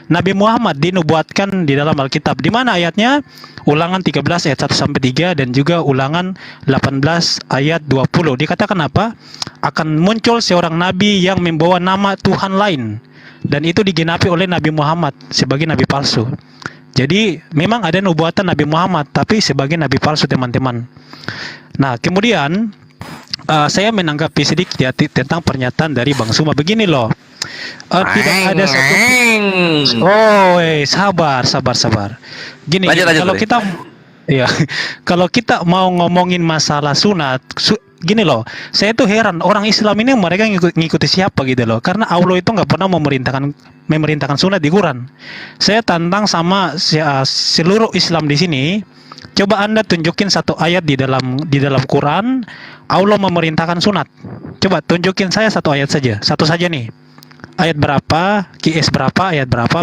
Nabi Muhammad dinubuatkan di dalam Alkitab. Di mana ayatnya? Ulangan 13 ayat 1 sampai 3 dan juga Ulangan 18 ayat 20. Dikatakan apa? Akan muncul seorang nabi yang membawa nama Tuhan lain, dan itu digenapi oleh Nabi Muhammad sebagai nabi palsu. Jadi memang ada nubuatan Nabi Muhammad, tapi sebagai nabi palsu teman-teman. Nah kemudian saya menanggapi sedikit ya tentang pernyataan dari Bang Suma. Begini loh, tidak ada satu. Oh, sabar. Gini, Lanjut, kalau Bre. kita, ya, kalau kita mau ngomongin masalah sunat, gini loh, saya tuh heran orang Islam ini mereka ngikuti siapa gitu loh, karena Allah itu nggak pernah memerintahkan sunat di Quran. Saya tantang sama seluruh Islam di sini. Coba Anda tunjukin satu ayat di dalam Quran Allah memerintahkan sunat. Coba tunjukin saya satu ayat saja, satu saja nih. Ayat berapa, QS berapa, ayat berapa,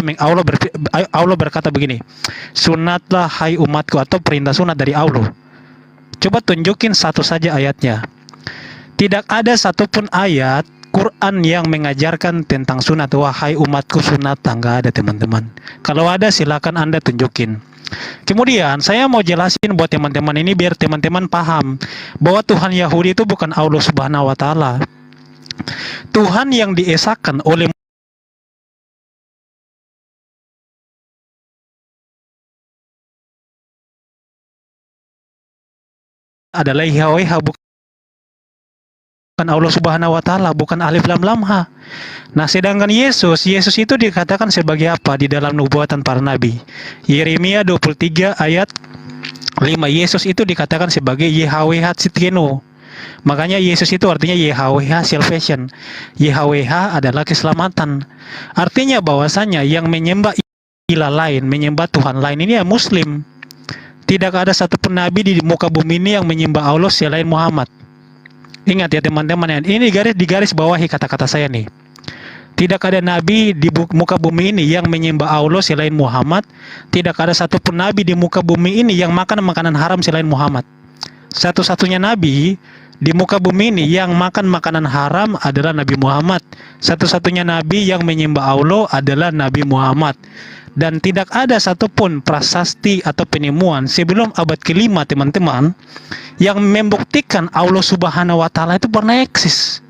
Allah berkata begini, sunatlah hai umatku, atau perintah sunat dari Allah. Coba tunjukin satu saja ayatnya. Tidak ada satupun ayat Quran yang mengajarkan tentang sunat. Wahai umatku sunat, nggak ada teman-teman. Kalau ada silakan Anda tunjukin. Kemudian saya mau jelasin buat teman-teman ini biar teman-teman paham bahwa Tuhan Yahudi itu bukan Allah Subhanahu wa taala. Tuhan yang diesakan oleh adalah Yahweh, bukan Allah Subhanahu wa taala, bukan alif lam lam ha. Nah, sedangkan Yesus itu dikatakan sebagai apa di dalam nubuatan para nabi? Yeremia 23 ayat 5, Yesus itu dikatakan sebagai Yahweh Tsidkenu. Makanya Yesus itu artinya Yahweh salvation. Yahweh adalah keselamatan. Artinya bahwasanya yang menyembah ilah lain, menyembah Tuhan lain ini ya Muslim. Tidak ada satupun nabi di muka bumi ini yang menyembah Allah selain Muhammad. Ingat ya teman-teman, ini di garis bawahi kata-kata saya nih. Tidak ada nabi di muka bumi ini yang menyembah Allah selain Muhammad. Tidak ada satupun nabi di muka bumi ini yang makan makanan haram selain Muhammad. Satu-satunya nabi di muka bumi ini yang makan makanan haram adalah Nabi Muhammad. Satu-satunya nabi yang menyembah Allah adalah Nabi Muhammad. Dan tidak ada satupun prasasti atau penemuan sebelum abad ke-5 teman-teman yang membuktikan Allah Subhanahu wa taala itu pernah eksis.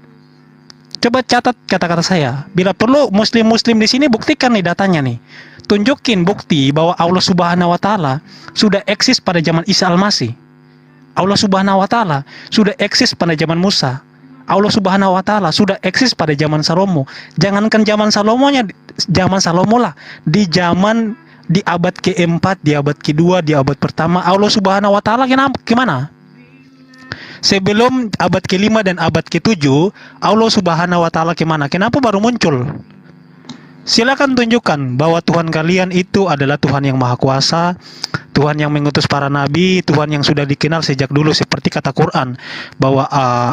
Coba catat kata-kata saya. Bila perlu muslim-muslim di sini buktikan nih datanya nih. Tunjukin bukti bahwa Allah Subhanahu wa taala sudah eksis pada zaman Isa Al-Masih. Allah Subhanahu wa taala sudah eksis pada zaman Musa. Allah Subhanahu wa taala sudah eksis pada zaman Salomo. Jangankan zaman Salomo lah, di abad ke-4, di abad ke-2, di abad pertama Allah Subhanahu wa taala gimana? Sebelum abad ke-5 dan abad ke-7, Allah Subhanahu wa taala gimana? Kenapa baru muncul? Silakan tunjukkan bahwa Tuhan kalian itu adalah Tuhan yang Maha Kuasa, Tuhan yang mengutus para nabi, Tuhan yang sudah dikenal sejak dulu, seperti kata Quran bahwa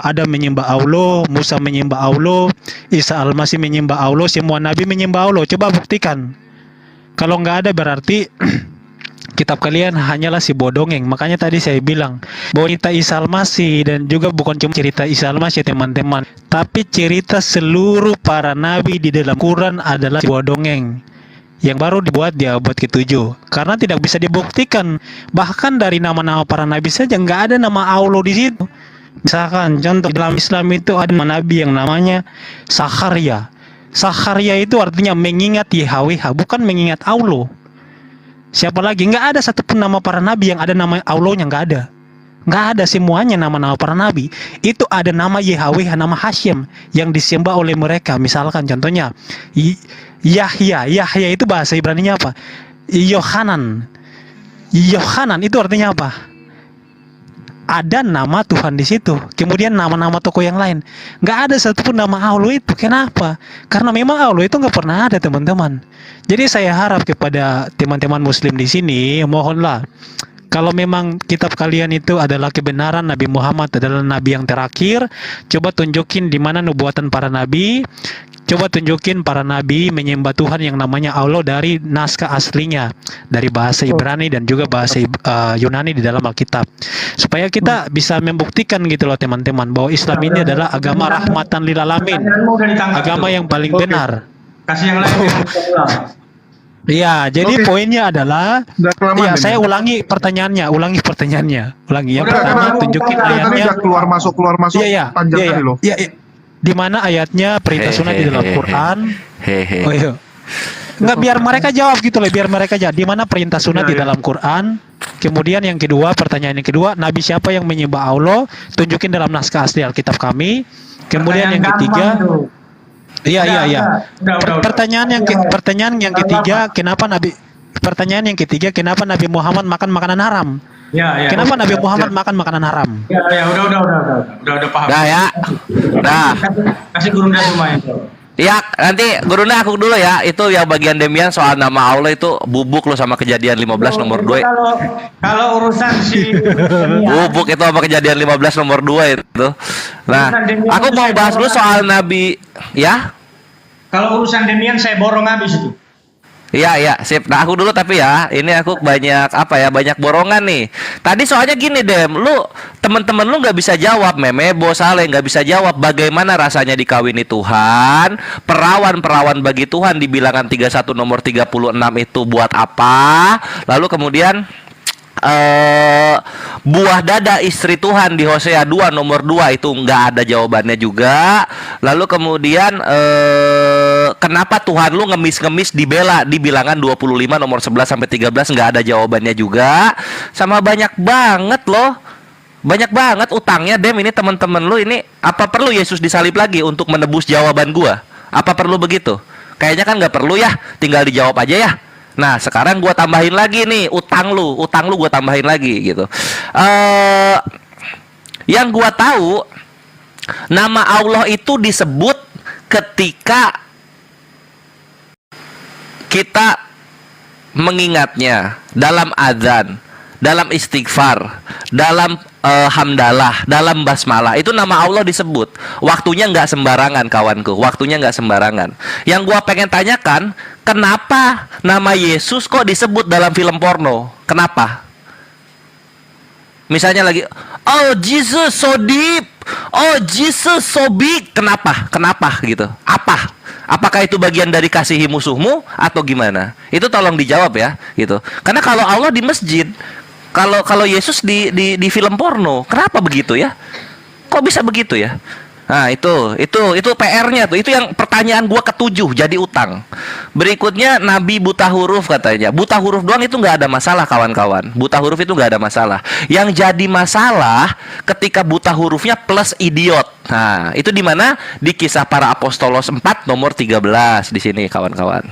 Adam menyembah Allah, Musa menyembah Allah, Isa Al-Masih menyembah Allah, semua nabi menyembah Allah. Coba buktikan. Kalau nggak ada berarti kitab kalian hanyalah si bodongeng. Makanya tadi saya bilang bahwa cerita Isa Al-Masih, dan juga bukan cuma cerita Isa Al-Masih teman-teman, tapi cerita seluruh para nabi di dalam Quran adalah si bodongeng yang baru dibuat di abad ke-7 karena tidak bisa dibuktikan. Bahkan dari nama-nama para nabi saja nggak ada nama Allah di situ. Misalkan contoh dalam Islam itu ada nabi yang namanya Zakaria. Saharia itu artinya mengingat YHWH, bukan mengingat Allah. Siapa lagi? Nggak ada satupun nama para nabi yang ada nama Allahnya, nggak ada. Nggak ada, semuanya nama-nama para nabi. Itu ada nama YHWH, nama Hasyim yang disembah oleh mereka. Misalkan contohnya Yahya. Yahya itu bahasa Ibraninya apa? Yohanan. Yohanan itu artinya apa? Ada nama Tuhan di situ. Kemudian nama-nama tokoh yang lain. Nggak ada satupun nama Allah itu. Kenapa? Karena memang Allah itu nggak pernah ada, teman-teman. Jadi saya harap kepada teman-teman Muslim di sini, mohonlah, kalau memang kitab kalian itu adalah kebenaran, Nabi Muhammad adalah nabi yang terakhir, coba tunjukin di mana nubuatan para nabi. Coba tunjukin para nabi menyembah Tuhan yang namanya Allah dari naskah aslinya, dari bahasa Ibrani dan juga bahasa Yunani di dalam Alkitab, supaya kita bisa membuktikan gitu loh teman-teman, bahwa Islam ini adalah agama rahmatan lil alamin, agama yang paling benar. Kasih yang lain. Iya, jadi poinnya adalah, ya saya ulangi pertanyaannya. Yang pertama, tunjukin ayatnya. Keluar masuk Iya. panjang kali loh. Iya. Di mana ayatnya perintah sunat di dalam Quran? Oh iya. Nggak, biar mereka jawab gitu loh, biar mereka jawab. Di mana perintah sunat di dalam Quran? Kemudian yang kedua, pertanyaan yang kedua, nabi siapa yang menyembah Allah? Tunjukin dalam naskah asli Alkitab kami. Kemudian yang ketiga, iya. Pertanyaan yang ketiga, kenapa Nabi Muhammad makan makanan haram? Ya. Kenapa Nabi Muhammad makan makanan haram? Ya, udah paham. Dah ya. Dah. Kasih Gurunda semua itu. Ya, nanti Gurunda aku dulu ya. Itu yang bagian Demian soal nama Allah itu bubuk lo sama kejadian 15 nomor 2. Kalau urusan si bubuk itu sama kejadian 15 nomor 2 itu. Nah, aku mau bahas dulu soal Nabi ya. Kalau urusan Demian saya borong habis itu. Iya, sip. Nah, aku dulu tapi ya, ini aku banyak borongan nih. Tadi soalnya gini, Dem, temen-temen lu nggak bisa jawab, Meme, Bos Ale nggak bisa jawab bagaimana rasanya dikawini Tuhan, perawan bagi Tuhan di Bilangan 31 nomor 36 itu buat apa? Lalu kemudian buah dada istri Tuhan di Hosea 2 nomor 2 itu nggak ada jawabannya juga. Lalu kemudian kenapa Tuhan lu ngemis-ngemis dibela di Bilangan 25 nomor 11 sampai 13 nggak ada jawabannya juga. Sama banyak banget utangnya, Dem. Ini teman-teman lu ini, apa perlu Yesus disalib lagi untuk menebus jawaban gua? Apa perlu begitu? Kayaknya kan nggak perlu ya, tinggal dijawab aja ya. Nah, sekarang gua tambahin lagi nih, utang lu gua tambahin lagi gitu. Yang gua tahu, nama Allah itu disebut ketika kita mengingatnya dalam adzan, dalam istighfar, dalam hamdalah, dalam basmalah. Itu nama Allah disebut. Waktunya nggak sembarangan, kawanku. Waktunya nggak sembarangan. Yang gua pengen tanyakan, kenapa nama Yesus kok disebut dalam film porno? Kenapa? Misalnya lagi, oh Jesus so deep, oh Jesus so big. Kenapa gitu? Apakah itu bagian dari kasihi musuhmu atau gimana? Itu tolong dijawab ya, gitu. Karena kalau Allah di masjid, kalau Yesus di film porno, kenapa begitu ya? Kok bisa begitu ya? Nah, itu PR-nya tuh. Itu yang pertanyaan gua ketujuh jadi utang. Berikutnya Nabi buta huruf katanya. Buta huruf doang itu nggak ada masalah, kawan-kawan. Buta huruf itu nggak ada masalah. Yang jadi masalah ketika buta hurufnya plus idiot. Nah, itu di mana? Di Kisah Para Apostolos 4 nomor 13 di sini, kawan-kawan.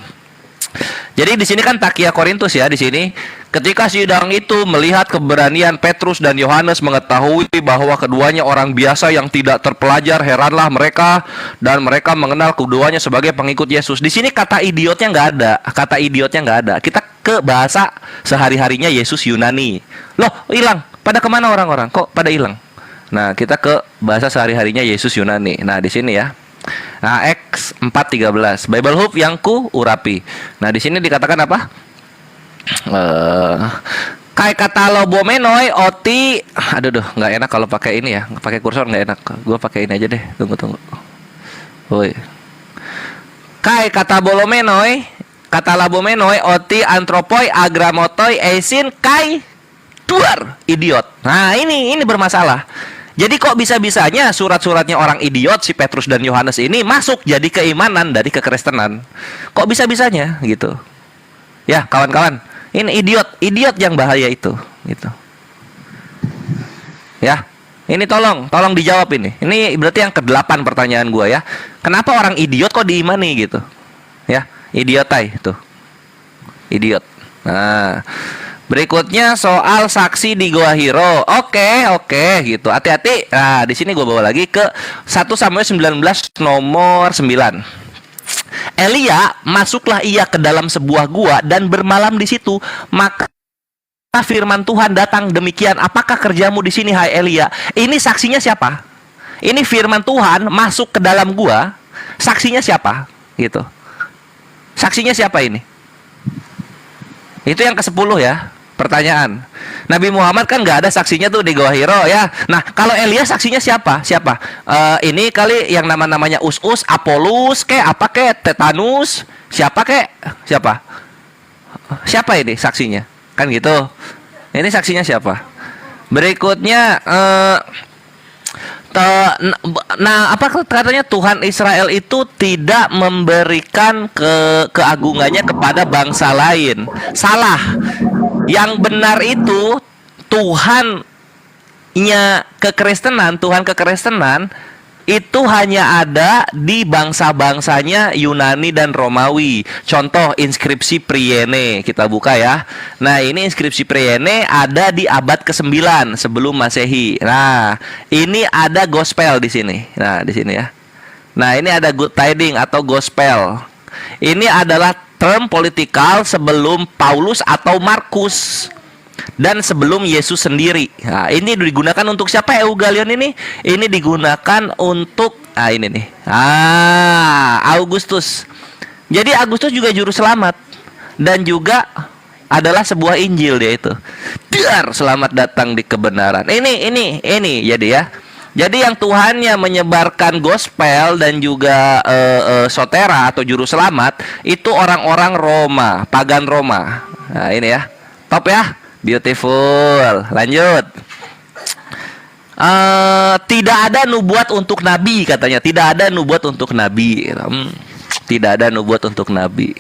Jadi di sini kan Takia Korintus ya, di sini ketika sidang itu melihat keberanian Petrus dan Yohanes mengetahui bahwa keduanya orang biasa yang tidak terpelajar, heranlah mereka dan mereka mengenal keduanya sebagai pengikut Yesus. Di sini kata idiotnya nggak ada. Kita ke bahasa sehari-harinya Yesus Yunani. Loh, hilang. Pada kemana orang-orang? Kok pada hilang? Nah, kita ke bahasa sehari-harinya Yesus Yunani. Nah, di sini ya. Nah, X 4:13 Bible Hub yang ku urapi. Nah, di sini dikatakan apa? Kai kata lo bomenoy oti. Aduh, nggak enak kalau pakai ini ya. Pakai kursor nggak enak. Gue pakai ini aja deh. Tunggu. Woi. Kai kata bolomenoy, kata labomenoy oti antropoi agramotoi esin kai tuar idiot. Nah, ini bermasalah. Jadi kok bisa-bisanya surat-suratnya orang idiot si Petrus dan Yohanes ini masuk jadi keimanan dari kekristenan? Kok bisa-bisanya gitu? Ya, kawan-kawan, ini idiot yang bahaya itu, gitu. Ya, ini tolong dijawab ini. Ini berarti yang ke-8 pertanyaan gua ya. Kenapa orang idiot kok diimani gitu? Ya, idiotai tuh. Idiot. Nah, berikutnya soal saksi di Goa Hiro. Oke, gitu. Hati-hati. Nah, di sini gue bawa lagi ke 1 Samuel 19 nomor 9. Elia, masuklah ia ke dalam sebuah gua dan bermalam di situ. Maka firman Tuhan datang demikian, apakah kerjamu di sini hai Elia? Ini saksinya siapa? Ini firman Tuhan masuk ke dalam gua. Saksinya siapa? Gitu. Saksinya siapa ini? Itu yang ke-10 ya. Pertanyaan. Nabi Muhammad kan nggak ada saksinya tuh di Goa Hiro ya. Nah, kalau Elia saksinya siapa? Ini kali yang namanya Us-Us, Apolus, apa Tetanus, siapa? Siapa ini saksinya? Kan gitu. Ini saksinya siapa? Berikutnya apa katanya Tuhan Israel itu tidak memberikan keagungannya kepada bangsa lain. Salah. Yang benar itu Tuhan kekristenan itu hanya ada di bangsa-bangsanya Yunani dan Romawi. Contoh inskripsi Priene, kita buka ya. Nah, ini inskripsi Priene ada di abad ke-9 sebelum Masehi. Nah, ini ada gospel di sini. Nah, di sini ya. Nah, ini ada good tiding atau gospel. Ini adalah term politikal sebelum Paulus atau Markus dan sebelum Yesus sendiri. Nah, ini digunakan untuk siapa Eugalion ini? Ini digunakan untuk ini nih. Augustus. Jadi Agustus juga juru selamat dan juga adalah sebuah Injil dia itu. Dar, selamat datang di kebenaran. Ini jadi ya. Jadi yang Tuhannya menyebarkan gospel dan juga sotera atau juru selamat itu orang-orang Roma, pagan Roma. Nah, ini ya. Top ya. Beautiful. Lanjut. Tidak ada nubuat untuk nabi katanya. Tidak ada nubuat untuk nabi. Tidak ada nubuat untuk nabi.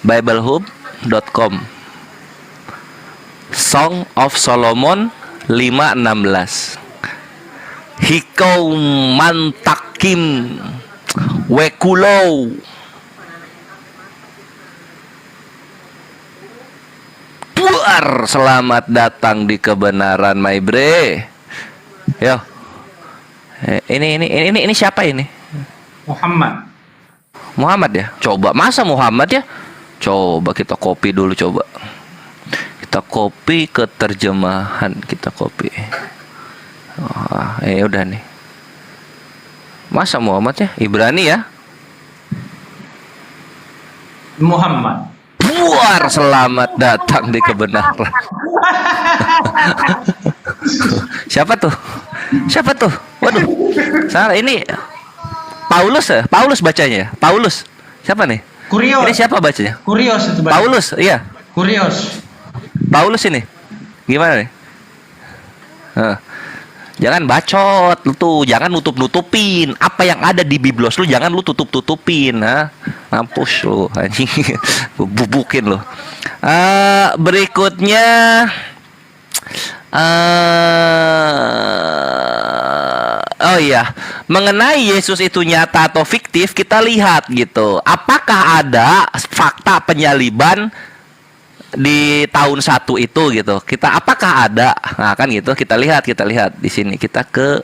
Biblehub.com Song of Solomon 5:16. Hikau mantakim wekulau. Buar, selamat datang di kebenaran, my bre. Yo. Ini siapa ini? Muhammad ya? Coba, masa Muhammad ya? Coba kita copy dulu coba. Kita copy ke terjemahan, kita copy. Udah nih. Masa Muhammad ya? Ibrani ya? Muhammad. Buar, selamat datang di kebenaran. Siapa tuh? Waduh. Salah, ini Paulus ya? Paulus bacanya ya? Paulus. Siapa nih? Kurios. Ini siapa bacanya? Kurios itu bacanya. Paulus, iya. Kurios. Paulus ini. Gimana nih? Jangan bacot lu tuh, jangan nutup-nutupin apa yang ada di biblos lu, jangan lu tutup-tutupin, mampus lu anjing. Bubukin lu. Berikutnya oh iya, mengenai Yesus itu nyata atau fiktif, kita lihat gitu. Apakah ada fakta penyaliban di tahun 1 itu gitu? Apakah ada? Nah, kan gitu. Kita lihat di sini. Kita ke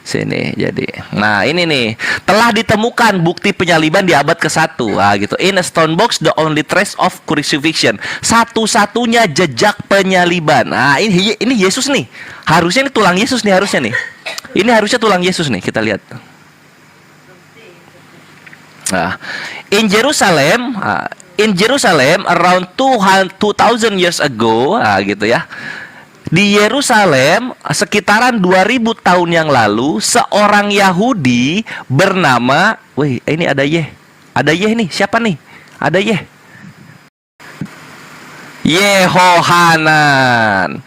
sini. Jadi, nah ini nih, telah ditemukan bukti penyaliban di abad ke-1. Gitu. In a stone box, the only trace of crucifixion. Satu-satunya jejak penyaliban. Nah, ini Yesus nih. Harusnya ini tulang Yesus nih harusnya nih. Ini harusnya tulang Yesus nih, kita lihat. Nah, in Jerusalem around 2000 years ago, gitu ya. Di Yerusalem sekitaran 2000 tahun yang lalu, seorang Yahudi bernama, ini ada Yeh. Ada Yeh nih, siapa nih? Ada Yeh. Yehohanan.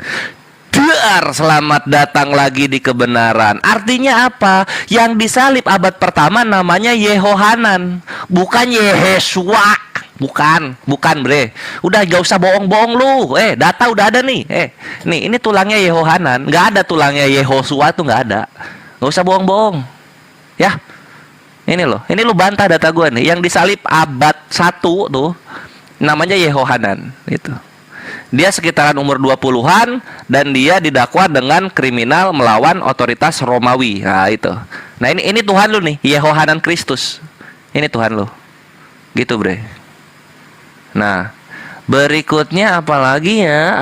Dar, selamat datang lagi di kebenaran. Artinya apa? Yang disalib abad pertama namanya Yehohanan, bukan Yehesua. Bukan bre. Udah gak usah bohong-bohong lu. Data udah ada nih. Nih, ini tulangnya Yehohanan. Gak ada tulangnya Yehosua tuh, gak ada. Gak usah bohong-bohong. Ya. Ini loh. Ini lu bantah data gue nih. Yang disalib abad 1 tuh namanya Yehohanan. Itu. Dia sekitaran umur 20-an dan dia didakwa dengan kriminal melawan otoritas Romawi. Nah, itu. Nah, ini Tuhan lu nih, Yehohanan Kristus. Ini Tuhan lu. Gitu, bre. Nah, berikutnya apalagi ya?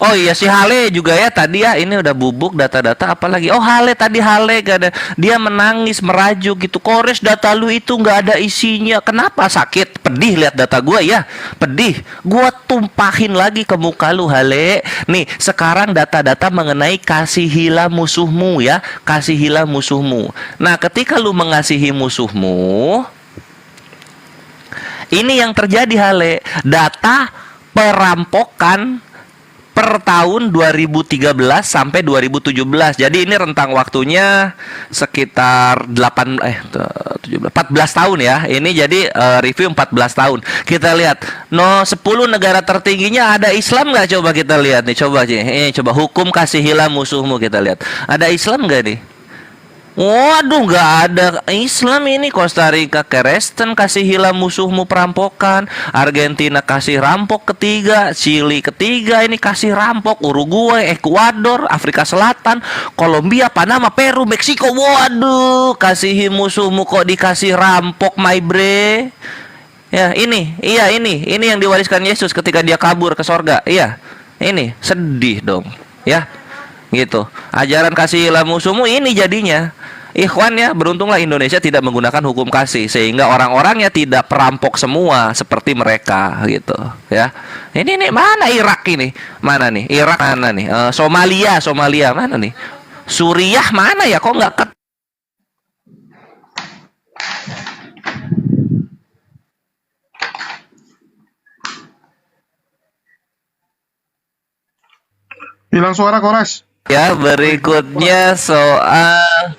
Oh iya, si Hale juga ya tadi ya, ini udah bubuk data-data apalagi. Oh Hale tadi, Hale gak ada, dia menangis merajuk gitu. Kores, data lu itu nggak ada isinya. Kenapa? Sakit, pedih lihat data gua ya, pedih. Gua tumpahin lagi ke muka lu, Hale. Nih sekarang data-data mengenai kasihilah musuhmu ya, kasihilah musuhmu. Nah ketika lu mengasihi musuhmu, ini yang terjadi, Hale. Data perampokan per tahun 2013 sampai 2017. Jadi ini rentang waktunya sekitar 14 tahun ya. Ini jadi review 14 tahun. Kita lihat. 10 negara tertingginya ada Islam nggak? Coba kita lihat nih. Coba aja. Ini coba hukum kasihilah musuhmu, kita lihat. Ada Islam nggak nih? Waduh, nggak ada Islam ini. Costa Rica Kristen, kasihilah musuhmu perampokan. Argentina kasih rampok ketiga. Chili ketiga, ini kasih rampok. Uruguay, Ekuador, Afrika Selatan, Kolombia, Panama, Peru, Meksiko. Waduh, kasihi musuhmu kok dikasih rampok, my bre. Ya, ini yang diwariskan Yesus ketika dia kabur ke sorga. Iya, ini sedih dong, ya. Gitu. Ajaran kasihilah musuhmu ini jadinya. Ikhwan ya, beruntunglah Indonesia tidak menggunakan hukum kasih sehingga orang-orangnya tidak perampok semua seperti mereka gitu ya. Ini mana Irak ini? Mana nih? Irak mana nih? Somalia mana nih? Suriah mana ya? Kok nggak Hilang suara, Kores. Ya, berikutnya soal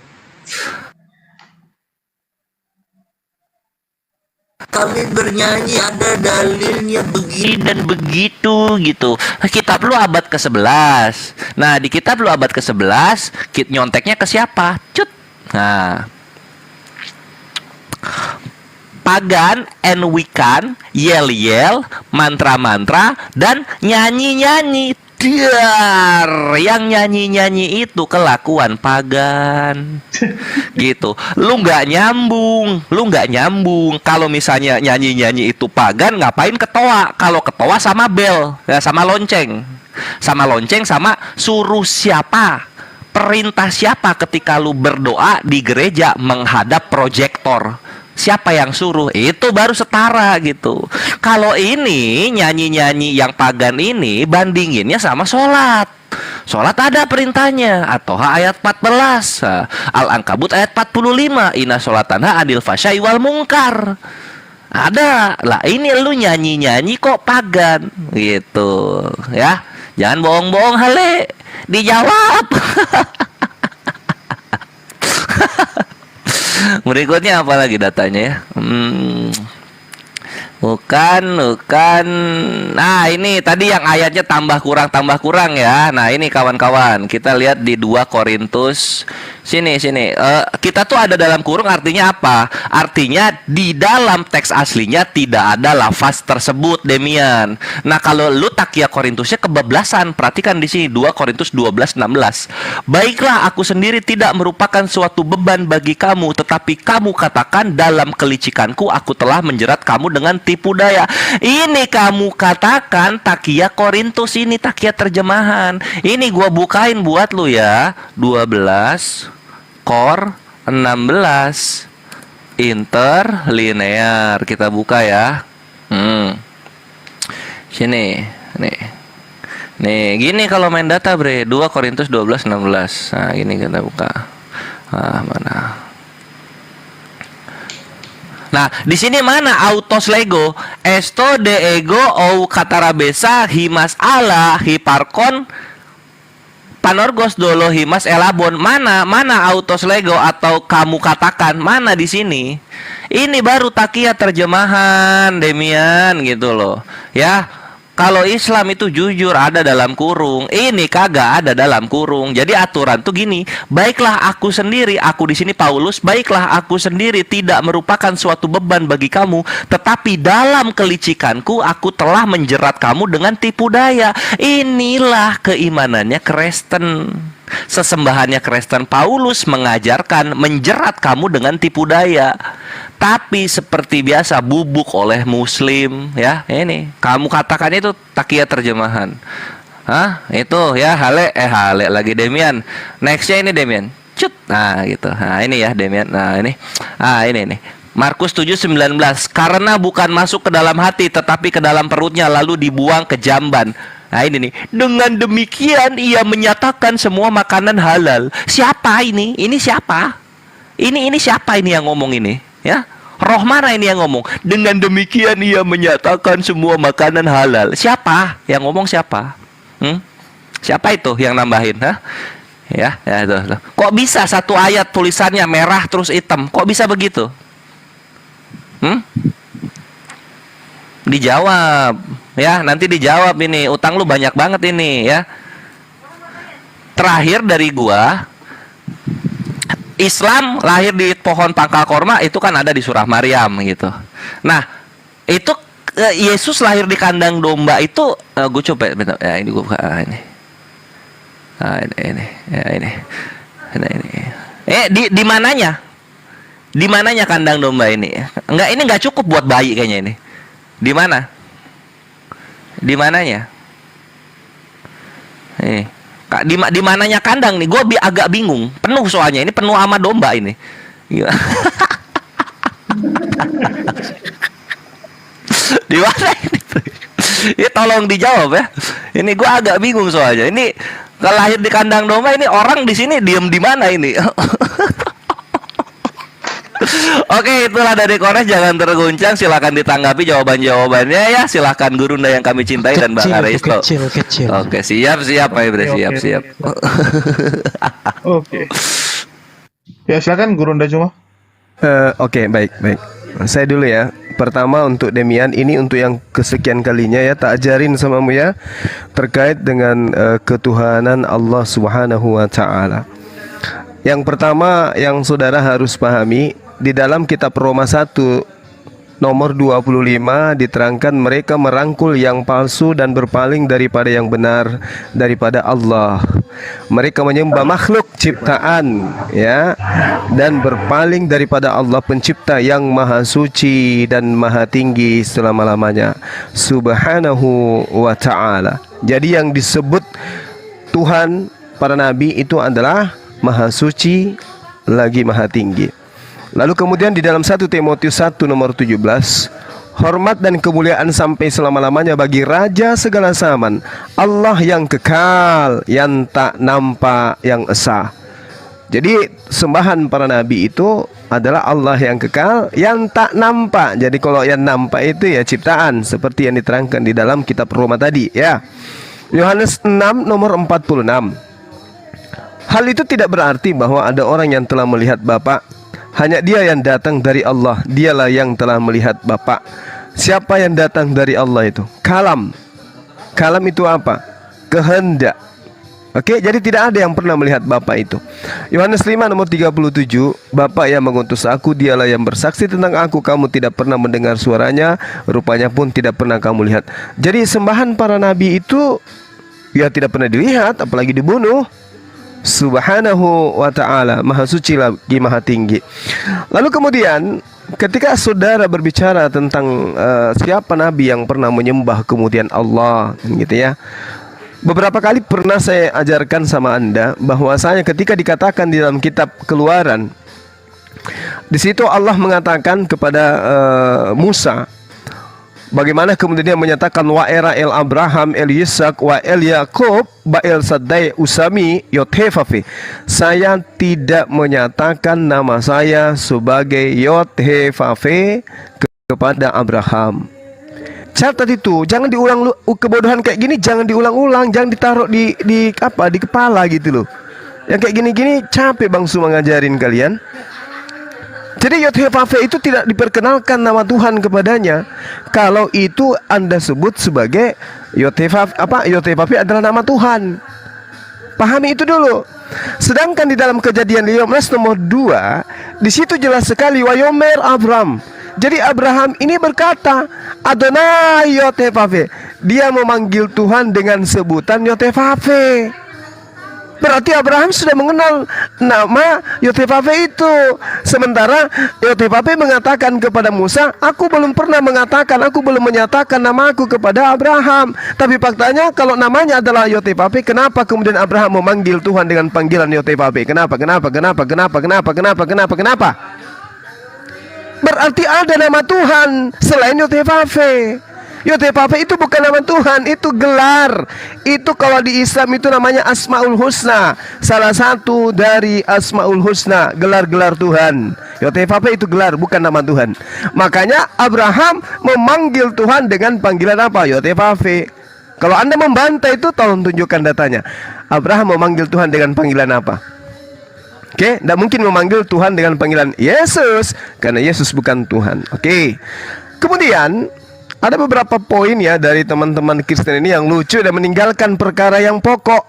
kami bernyanyi ada dalilnya begini dan begitu gitu. Kitab lu abad ke-11. Nah, di kitab lu abad ke-11, nyonteknya ke siapa? Cut. Nah, pagan and Wiccan, yel-yel, mantra-mantra, dan nyanyi-nyanyi. Dar, yang nyanyi-nyanyi itu kelakuan pagan. Gitu. Lu nggak nyambung. Kalau misalnya nyanyi-nyanyi itu pagan, ngapain ketoa? Kalau ketoa sama bel, ya sama lonceng. Sama suruh siapa? Perintah siapa ketika lu berdoa di gereja menghadap proyektor? Siapa yang suruh? Itu baru setara gitu. Kalau ini nyanyi-nyanyi yang pagan ini bandinginnya sama sholat. Sholat ada perintahnya. At-Toha ayat 14, Al-Ankabut ayat 45, Inna sholatanha adil fasyai wal mungkar. Ada. Lah ini lu nyanyi-nyanyi kok pagan gitu ya. Jangan bohong-bohong, Hale. Dijawab. Berikutnya apa lagi datanya ya? Bukan. Nah, ini tadi yang ayatnya tambah kurang ya. Nah, ini kawan-kawan, kita lihat di 2 Korintus. Sini. Kita tuh ada dalam kurung, artinya apa? Artinya di dalam teks aslinya tidak ada lafaz tersebut, Demian. Nah, kalau lu takia Korintusnya kebablasan. Perhatikan di sini 2 Korintus 12:16. Baiklah, aku sendiri tidak merupakan suatu beban bagi kamu, tetapi kamu katakan dalam kelicikanku aku telah menjerat kamu dengan tipu daya. Ini kamu katakan takia Korintus, ini takia terjemahan. Ini gua bukain buat lu ya. 12 Kor 16 interlinear. Kita buka ya. Sini. Nih, gini kalau main data, bre. 2 Korintus 12:16. Nah, ini kita buka. Mana? Nah, di sini mana autos lego? Esto de ego ou katarabesa himas ala hiparkon panorgos dolo himas elabon. Mana autos lego atau kamu katakan mana di sini? Ini baru takia terjemahan Demian gitu loh. Ya. Kalau Islam itu jujur ada dalam kurung, ini kagak ada dalam kurung. Jadi aturan tuh gini, baiklah aku sendiri, aku di sini Paulus, baiklah aku sendiri tidak merupakan suatu beban bagi kamu, tetapi dalam kelicikanku aku telah menjerat kamu dengan tipu daya. Inilah keimanannya Kristen. Sesembahannya Kristen. Paulus mengajarkan menjerat kamu dengan tipu daya. Tapi seperti biasa bubuk oleh Muslim, ya. Ini kamu katakan itu takia terjemahan. Hah? Itu ya hale lagi Demian. Nextnya ini Demian. Cut. Nah, gitu. Nah, ini ya Demian. Nah, ini. Ini. Markus 7:19. Karena bukan masuk ke dalam hati tetapi ke dalam perutnya lalu dibuang ke jamban. Nah, ini nih. Dengan demikian ia menyatakan semua makanan halal. Siapa ini? Ini siapa? Ini siapa ini yang ngomong ini? Ya, roh mana ini yang ngomong? Dengan demikian ia menyatakan semua makanan halal. Siapa yang ngomong siapa? Siapa itu yang nambahin? Hah? Ya itu. Kok bisa satu ayat tulisannya merah terus hitam? Kok bisa begitu? Dijawab. Ya, nanti dijawab ini. Utang lu banyak banget ini ya. Terakhir dari gua, Islam lahir di pohon pangkal korma itu kan ada di surah Maryam gitu. Nah, itu Yesus lahir di kandang domba itu gue coba bentar, ya ini gue buka ini. Di mananya? Di mananya kandang domba ini? Ini enggak cukup buat bayi kayaknya ini. Di mana? Di mananya? Di mananya kandang nih? Gue agak bingung. Penuh soalnya ini penuh sama domba ini. Di mana ini? Ya tolong dijawab ya. Ini gue agak bingung soalnya. Ini kalau lahir di kandang domba ini orang di sini diem di mana ini? Oke, itulah dari Kores. Jangan terguncang. Silakan ditanggapi jawaban-jawabannya ya. Silakan Gurunda yang kami cintai dan Bang Aristo. Kecil. Oke, siap Pak Ibre, siap. Oke. Ya, silakan Gurunda cuma. Oke, baik. Saya dulu ya. Pertama untuk Demian, ini untuk yang kesekian kalinya ya, tak ajarin samamu ya terkait dengan ketuhanan Allah Subhanahu wa taala. Yang pertama yang saudara harus pahami, di dalam kitab Roma 1 nomor 25 diterangkan mereka merangkul yang palsu dan berpaling daripada yang benar, daripada Allah. Mereka menyembah makhluk ciptaan ya, dan berpaling daripada Allah pencipta yang maha suci dan maha tinggi selama-lamanya, Subhanahu wa ta'ala. Jadi yang disebut Tuhan para nabi itu adalah maha suci lagi maha tinggi. Lalu kemudian di dalam 1 Timotius 1 nomor 17, hormat dan kemuliaan sampai selama-lamanya bagi Raja segala zaman, Allah yang kekal, yang tak nampak, yang esa. Jadi sembahan para nabi itu adalah Allah yang kekal, yang tak nampak. Jadi kalau yang nampak itu ya ciptaan, seperti yang diterangkan di dalam kitab Roma tadi ya. Yohanes 6 nomor 46. Hal itu tidak berarti bahwa ada orang yang telah melihat Bapa. Hanya dia yang datang dari Allah, dialah yang telah melihat Bapa. Siapa yang datang dari Allah itu? Kalam. Kalam itu apa? Kehendak. Oke, jadi tidak ada yang pernah melihat Bapa itu. Yohanes 5 nomor 37, Bapa yang mengutus aku, dialah yang bersaksi tentang aku. Kamu tidak pernah mendengar suaranya, rupanya pun tidak pernah kamu lihat. Jadi sembahan para nabi itu ya tidak pernah dilihat, apalagi dibunuh. Subhanahu wa ta'ala, maha suci lagi maha tinggi. Lalu kemudian ketika saudara berbicara tentang siapa nabi yang pernah menyembah kemudian Allah gitu ya, beberapa kali pernah saya ajarkan sama Anda bahwasanya ketika dikatakan di dalam kitab Keluaran, di situ Allah mengatakan kepada Musa Bagaimana kemudian dia menyatakan wa era el Abraham el Yisak wa el Yakub ba el Sadai Usami Yothefafe. Saya tidak menyatakan nama saya sebagai Yothefafe kepada Abraham. Catat itu, jangan diulang kebodohan kayak gini, jangan diulang-ulang, jangan ditaruh di kepala gitu loh. Yang kayak gini-gini capek bangsu mengajarin kalian. Jadi Yothefafe itu tidak diperkenalkan nama Tuhan kepadanya. Kalau itu Anda sebut sebagai Yothefafe adalah nama Tuhan. Pahami itu dulu. Sedangkan di dalam Kejadian 15 nomor 2, di situ jelas sekali Wayomer Abram. Jadi Abraham ini berkata Adonai Yothefafe. Dia memanggil Tuhan dengan sebutan Yothefafe. Berarti Abraham sudah mengenal nama Yothefafe itu. Sementara Yothefafe mengatakan kepada Musa, aku belum pernah mengatakan, aku belum menyatakan namaku kepada Abraham. Tapi faktanya kalau namanya adalah Yothefafe, kenapa kemudian Abraham memanggil Tuhan dengan panggilan Yothefafe? Kenapa? Berarti ada nama Tuhan selain Yothefafe. Yothefafe itu bukan nama Tuhan, itu gelar. Itu kalau di Islam itu namanya Asmaul Husna. Salah satu dari Asmaul Husna, gelar-gelar Tuhan. Yothefafe itu gelar, bukan nama Tuhan. Makanya Abraham memanggil Tuhan dengan panggilan apa? Yothefafe. Kalau Anda membantah itu, tolong tunjukkan datanya. Abraham memanggil Tuhan dengan panggilan apa? Oke, tidak mungkin memanggil Tuhan dengan panggilan Yesus, karena Yesus bukan Tuhan. Oke. Kemudian ada beberapa poin ya dari teman-teman Kristen ini yang lucu dan meninggalkan perkara yang pokok.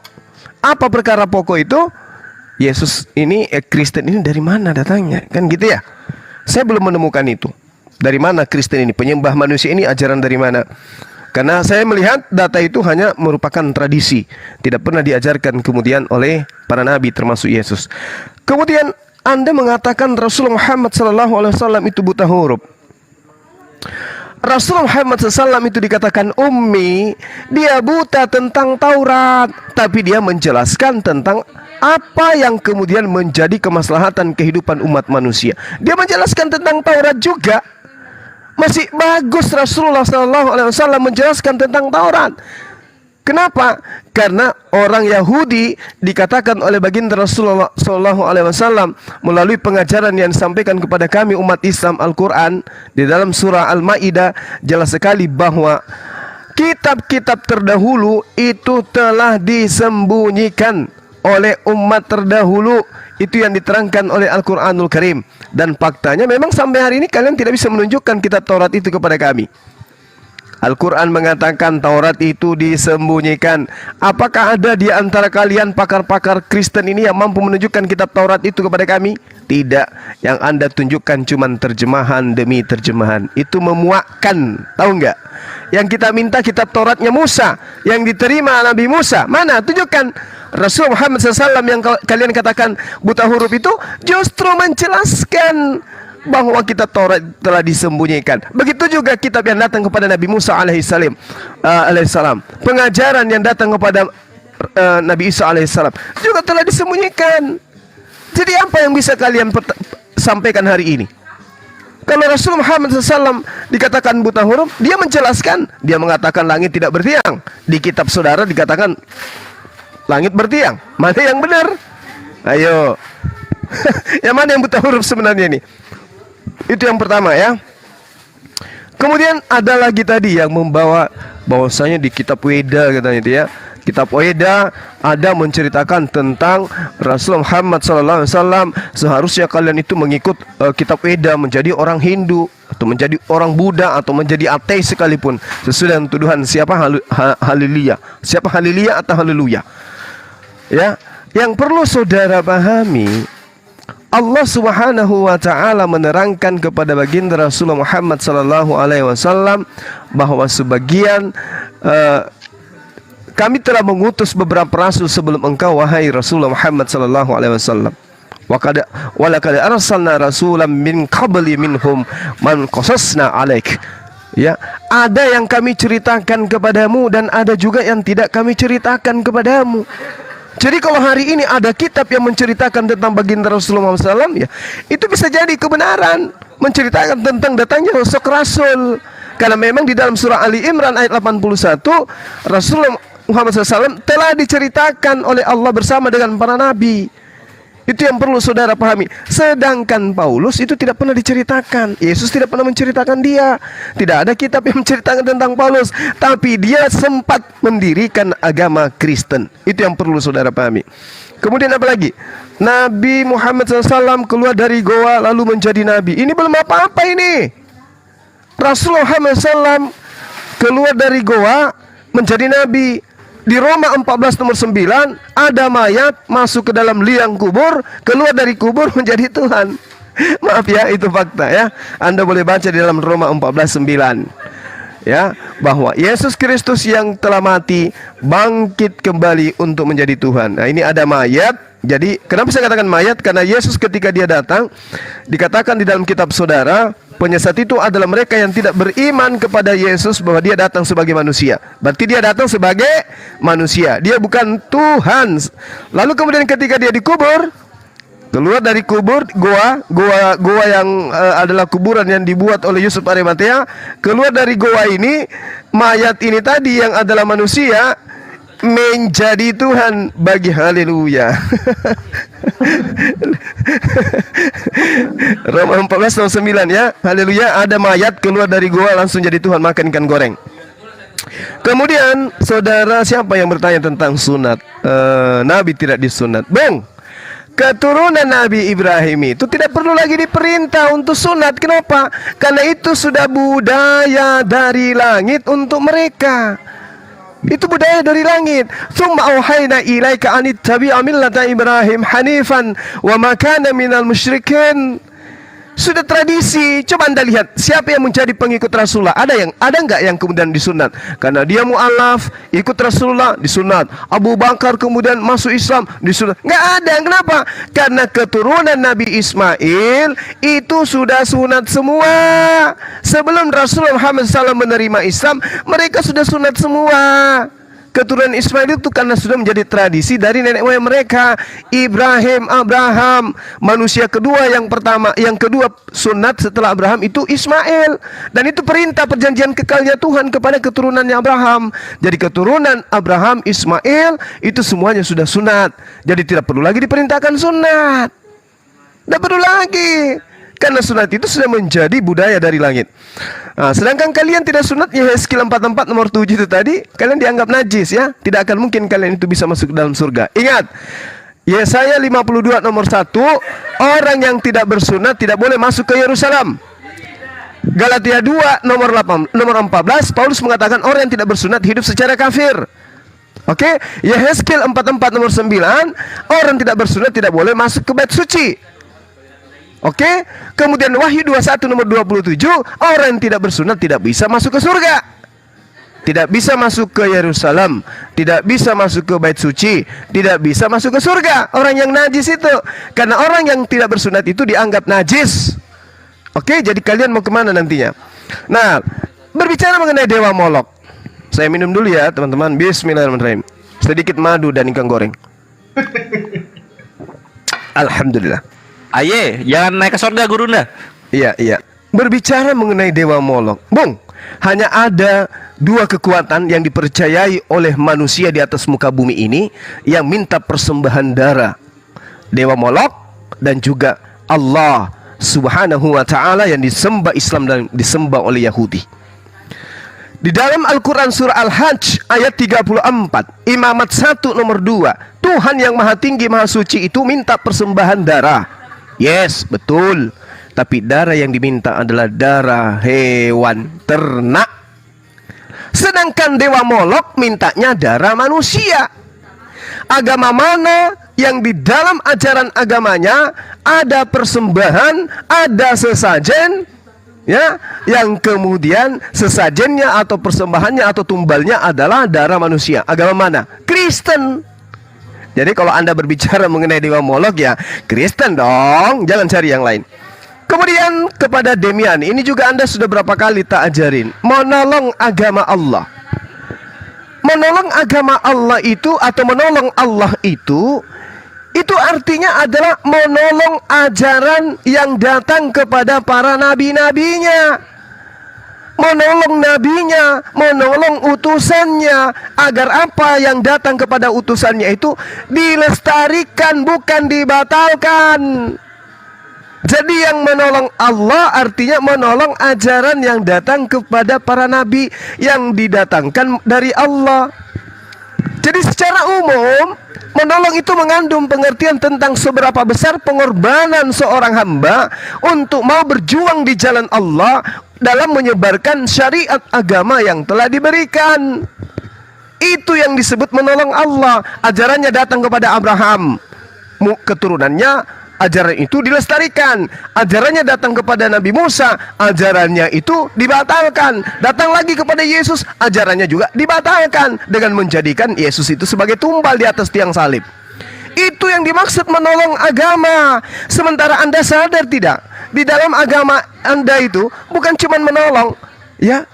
Apa perkara pokok itu? Yesus ini, Kristen ini dari mana datangnya? Kan gitu ya. Saya belum menemukan itu. Dari mana Kristen ini? Penyembah manusia ini ajaran dari mana? Karena saya melihat data itu hanya merupakan tradisi. Tidak pernah diajarkan kemudian oleh para nabi termasuk Yesus. Kemudian Anda mengatakan Rasulullah Muhammad SAW itu buta huruf. Rasulullah Muhammad SAW itu dikatakan ummi, dia buta tentang Taurat, tapi dia menjelaskan tentang apa yang kemudian menjadi kemaslahatan kehidupan umat manusia. Dia menjelaskan tentang Taurat juga. Masih bagus Rasulullah SAW menjelaskan tentang Taurat. Kenapa? Karena orang Yahudi dikatakan oleh baginda Rasulullah SAW melalui pengajaran yang disampaikan kepada kami umat Islam Al-Quran di dalam surah Al-Ma'idah jelas sekali bahwa kitab-kitab terdahulu itu telah disembunyikan oleh umat terdahulu. Itu yang diterangkan oleh Al-Quranul Karim. Dan faktanya memang sampai hari ini kalian tidak bisa menunjukkan kitab Taurat itu kepada kami. Al-Quran mengatakan Taurat itu disembunyikan. Apakah ada di antara kalian pakar-pakar Kristen ini yang mampu menunjukkan kitab Taurat itu kepada kami? Tidak. Yang Anda tunjukkan cuma terjemahan demi terjemahan. Itu memuakkan. Tahu nggak? Yang kita minta kitab Tauratnya Musa, yang diterima Nabi Musa. Mana? Tunjukkan. Rasul Muhammad SAW yang kalian katakan buta huruf itu justru menjelaskan bahwa kitab Taurat telah disembunyikan. Begitu juga kitab yang datang kepada Nabi Musa alaihissalam. Pengajaran yang datang kepada Nabi Isa alaihissalam juga telah disembunyikan. Jadi apa yang bisa kalian sampaikan hari ini? Kalau Rasul Muhammad SAW dikatakan buta huruf, dia menjelaskan. Dia mengatakan langit tidak bertiang. Di kitab saudara dikatakan langit bertiang. Mana yang benar? Ayo. Yang mana yang buta huruf sebenarnya ini? Itu yang pertama ya. Kemudian ada lagi tadi yang membawa bahwasanya di kitab Weda katanya itu ya. Kitab Weda ada menceritakan tentang Rasulullah Muhammad SAW. Seharusnya kalian itu mengikut kitab Weda, menjadi orang Hindu atau menjadi orang Buddha atau menjadi ateis sekalipun sesuai dengan tuduhan siapa Haleluya. Siapa Haleluya atau Haleluya. Ya, yang perlu saudara pahami, Allah Subhanahu wa taala menerangkan kepada baginda Rasulullah Muhammad sallallahu alaihi wasallam bahwa sebagian kami telah mengutus beberapa rasul sebelum engkau wahai Rasulullah Muhammad sallallahu alaihi wasallam. Wa laqad arsalna rasulan min qabli minhum man qasasna alaik. Ya, ada yang kami ceritakan kepadamu dan ada juga yang tidak kami ceritakan kepadamu. Jadi kalau hari ini ada kitab yang menceritakan tentang baginda Rasulullah SAW, ya, itu bisa jadi kebenaran, menceritakan tentang datangnya sosok Rasul. Karena memang di dalam surah Ali Imran ayat 81, Rasulullah Muhammad SAW telah diceritakan oleh Allah bersama dengan para nabi. Itu yang perlu saudara pahami. Sedangkan Paulus itu tidak pernah diceritakan. Yesus tidak pernah menceritakan dia. Tidak ada kitab yang menceritakan tentang Paulus. Tapi dia sempat mendirikan agama Kristen. Itu yang perlu saudara pahami. Kemudian apa lagi? Nabi Muhammad SAW keluar dari goa lalu menjadi nabi. Ini belum apa-apa ini. Rasulullah Muhammad SAW keluar dari goa menjadi nabi. Di Roma 14 nomor 9 ada mayat masuk ke dalam liang kubur, keluar dari kubur menjadi Tuhan. Maaf ya, itu fakta ya. Anda boleh baca di dalam Roma 14:9 ya, bahwa Yesus Kristus yang telah mati bangkit kembali untuk menjadi Tuhan. Nah, ini ada mayat. Jadi kenapa saya katakan mayat? Karena Yesus ketika dia datang dikatakan di dalam kitab saudara, penyesat itu adalah mereka yang tidak beriman kepada Yesus bahwa dia datang sebagai manusia. Berarti dia datang sebagai manusia. Dia bukan Tuhan. Lalu kemudian ketika dia dikubur, keluar dari kubur, goa yang adalah kuburan yang dibuat oleh Yusuf Arimatea. Keluar dari goa ini, mayat ini tadi yang adalah manusia menjadi Tuhan. Bagi haleluya. Roma 14:9 ya. Haleluya, ada mayat keluar dari gua langsung jadi Tuhan, makan ikan goreng. Kemudian saudara, siapa yang bertanya tentang sunat? Nabi tidak disunat. Bang, keturunan Nabi Ibrahim itu tidak perlu lagi diperintah untuk sunat. Kenapa? Karena itu sudah budaya dari langit untuk mereka. Itu budaya dari langit. Tsumma auhayna ilaika an ittabi'a millata Ibrahim hanifan wa ma kana minal musyrikin. Sudah tradisi. Coba Anda lihat siapa yang menjadi pengikut Rasulullah. Ada enggak yang kemudian disunat? Karena dia mu'alaf, ikut Rasulullah, disunat. Abu Bakar kemudian masuk Islam, disunat. Enggak ada. Kenapa? Karena keturunan Nabi Ismail itu sudah sunat semua. Sebelum Rasulullah Muhammad SAW menerima Islam, mereka sudah sunat semua. Keturunan Ismail itu karena sudah menjadi tradisi dari nenek moyang mereka. Ibrahim, Abraham, manusia kedua yang pertama, yang kedua sunat setelah Abraham itu Ismail. Dan itu perintah perjanjian kekalnya Tuhan kepada keturunannya Abraham. Jadi keturunan Abraham, Ismail itu semuanya sudah sunat. Jadi tidak perlu lagi diperintahkan sunat. Tidak perlu lagi. Karena sunat itu sudah menjadi budaya dari langit. Nah, sedangkan kalian tidak sunat, Yehezkiel 44 nomor 7 itu tadi, kalian dianggap najis ya. Tidak akan mungkin kalian itu bisa masuk ke dalam surga. Ingat, Yesaya 52 nomor 1, orang yang tidak bersunat tidak boleh masuk ke Yerusalem. Galatia 2 nomor 14, Paulus mengatakan orang yang tidak bersunat hidup secara kafir. Oke, Yehezkiel 44 nomor 9, orang tidak bersunat tidak boleh masuk ke bait suci. Oke, kemudian Wahyu 21 nomor 27, orang yang tidak bersunat tidak bisa masuk ke surga. Tidak bisa masuk ke Yerusalem, tidak bisa masuk ke bait suci, tidak bisa masuk ke surga. Orang yang najis itu, karena orang yang tidak bersunat itu dianggap najis. Oke, jadi kalian mau kemana nantinya? Nah, berbicara mengenai Dewa Molok, saya minum dulu ya teman-teman. Bismillahirrahmanirrahim. Sedikit madu dan ikan goreng. Alhamdulillah. Aye, jangan naik ke surga gurunda. Iya. Berbicara mengenai Dewa Molok, Bung, hanya ada dua kekuatan yang dipercayai oleh manusia di atas muka bumi ini yang minta persembahan darah. Dewa Molok dan juga Allah Subhanahu wa ta'ala yang disembah Islam dan disembah oleh Yahudi. Di dalam Al-Quran surah Al-Hajj ayat 34, Imamat 1 nomor 2, Tuhan yang maha tinggi maha suci itu minta persembahan darah. Yes, betul. Tapi darah yang diminta adalah darah hewan ternak. Sedangkan Dewa Molok mintanya darah manusia. Agama mana yang di dalam ajaran agamanya ada persembahan, ada sesajen, ya, yang kemudian sesajennya atau persembahannya atau tumbalnya adalah darah manusia? Agama mana? Kristen. Jadi kalau Anda berbicara mengenai Dewa Molok ya Kristen dong, jangan cari yang lain. Kemudian kepada Demian, ini juga Anda sudah berapa kali tak ajarin, menolong agama Allah. Menolong agama Allah itu atau menolong Allah itu artinya adalah menolong ajaran yang datang kepada para nabi-nabinya. menolong nabinya, menolong utusannya, agar apa yang datang kepada utusannya itu dilestarikan, bukan dibatalkan. Jadi yang menolong Allah artinya menolong ajaran yang datang kepada para nabi yang didatangkan dari Allah. Jadi secara umum, menolong itu mengandung pengertian tentang seberapa besar pengorbanan seorang hamba untuk mau berjuang di jalan Allah dalam menyebarkan syariat agama yang telah diberikan. Itu yang disebut menolong Allah. Ajarannya datang kepada Abraham, keturunannya, ajaran itu dilestarikan. Ajarannya datang kepada Nabi Musa, ajarannya itu dibatalkan. Datang lagi kepada Yesus, ajarannya juga dibatalkan dengan menjadikan Yesus itu sebagai tumbal di atas tiang salib. Itu yang dimaksud menolong agama. Sementara Anda sadar tidak? Di dalam agama Anda itu bukan cuma menolong, ya.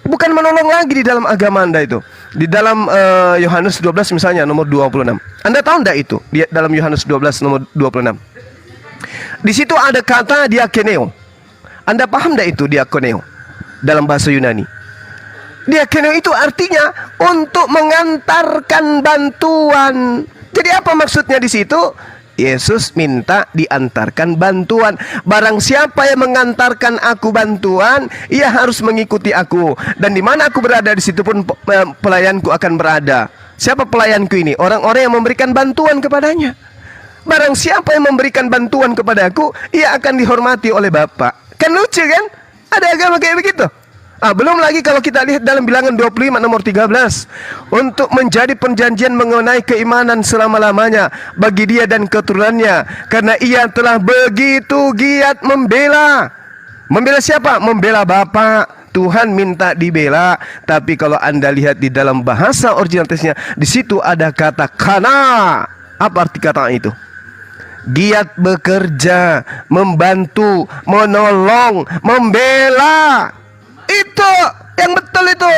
Bukan menolong lagi di dalam agama Anda itu. Di dalam Yohanes 12 misalnya nomor 26. Anda tahu enggak itu? Di dalam Yohanes 12 nomor 26. Di situ ada kata diakoneo. Anda paham enggak itu diakoneo dalam bahasa Yunani? Diakoneo itu artinya untuk mengantarkan bantuan. Jadi apa maksudnya di situ? Yesus minta diantarkan bantuan. Barang siapa yang mengantarkan aku bantuan, ia harus mengikuti aku. Dan di mana aku berada, di situ pun pelayanku akan berada. Siapa pelayanku ini? Orang-orang yang memberikan bantuan kepadanya. Barang siapa yang memberikan bantuan kepadaku, ia akan dihormati oleh Bapa. Kan lucu kan? Ada agama kayak begitu. Belum lagi kalau kita lihat dalam Bilangan 25 nomor 13, untuk menjadi perjanjian mengenai keimanan selama-lamanya bagi dia dan keturunannya, karena ia telah begitu giat membela. Membela siapa? Membela Bapa. Tuhan minta dibela. Tapi kalau Anda lihat di dalam bahasa original teksnya, di situ ada kata kana. Apa arti kata itu? Giat bekerja, membantu, menolong, membela. Itu yang betul itu.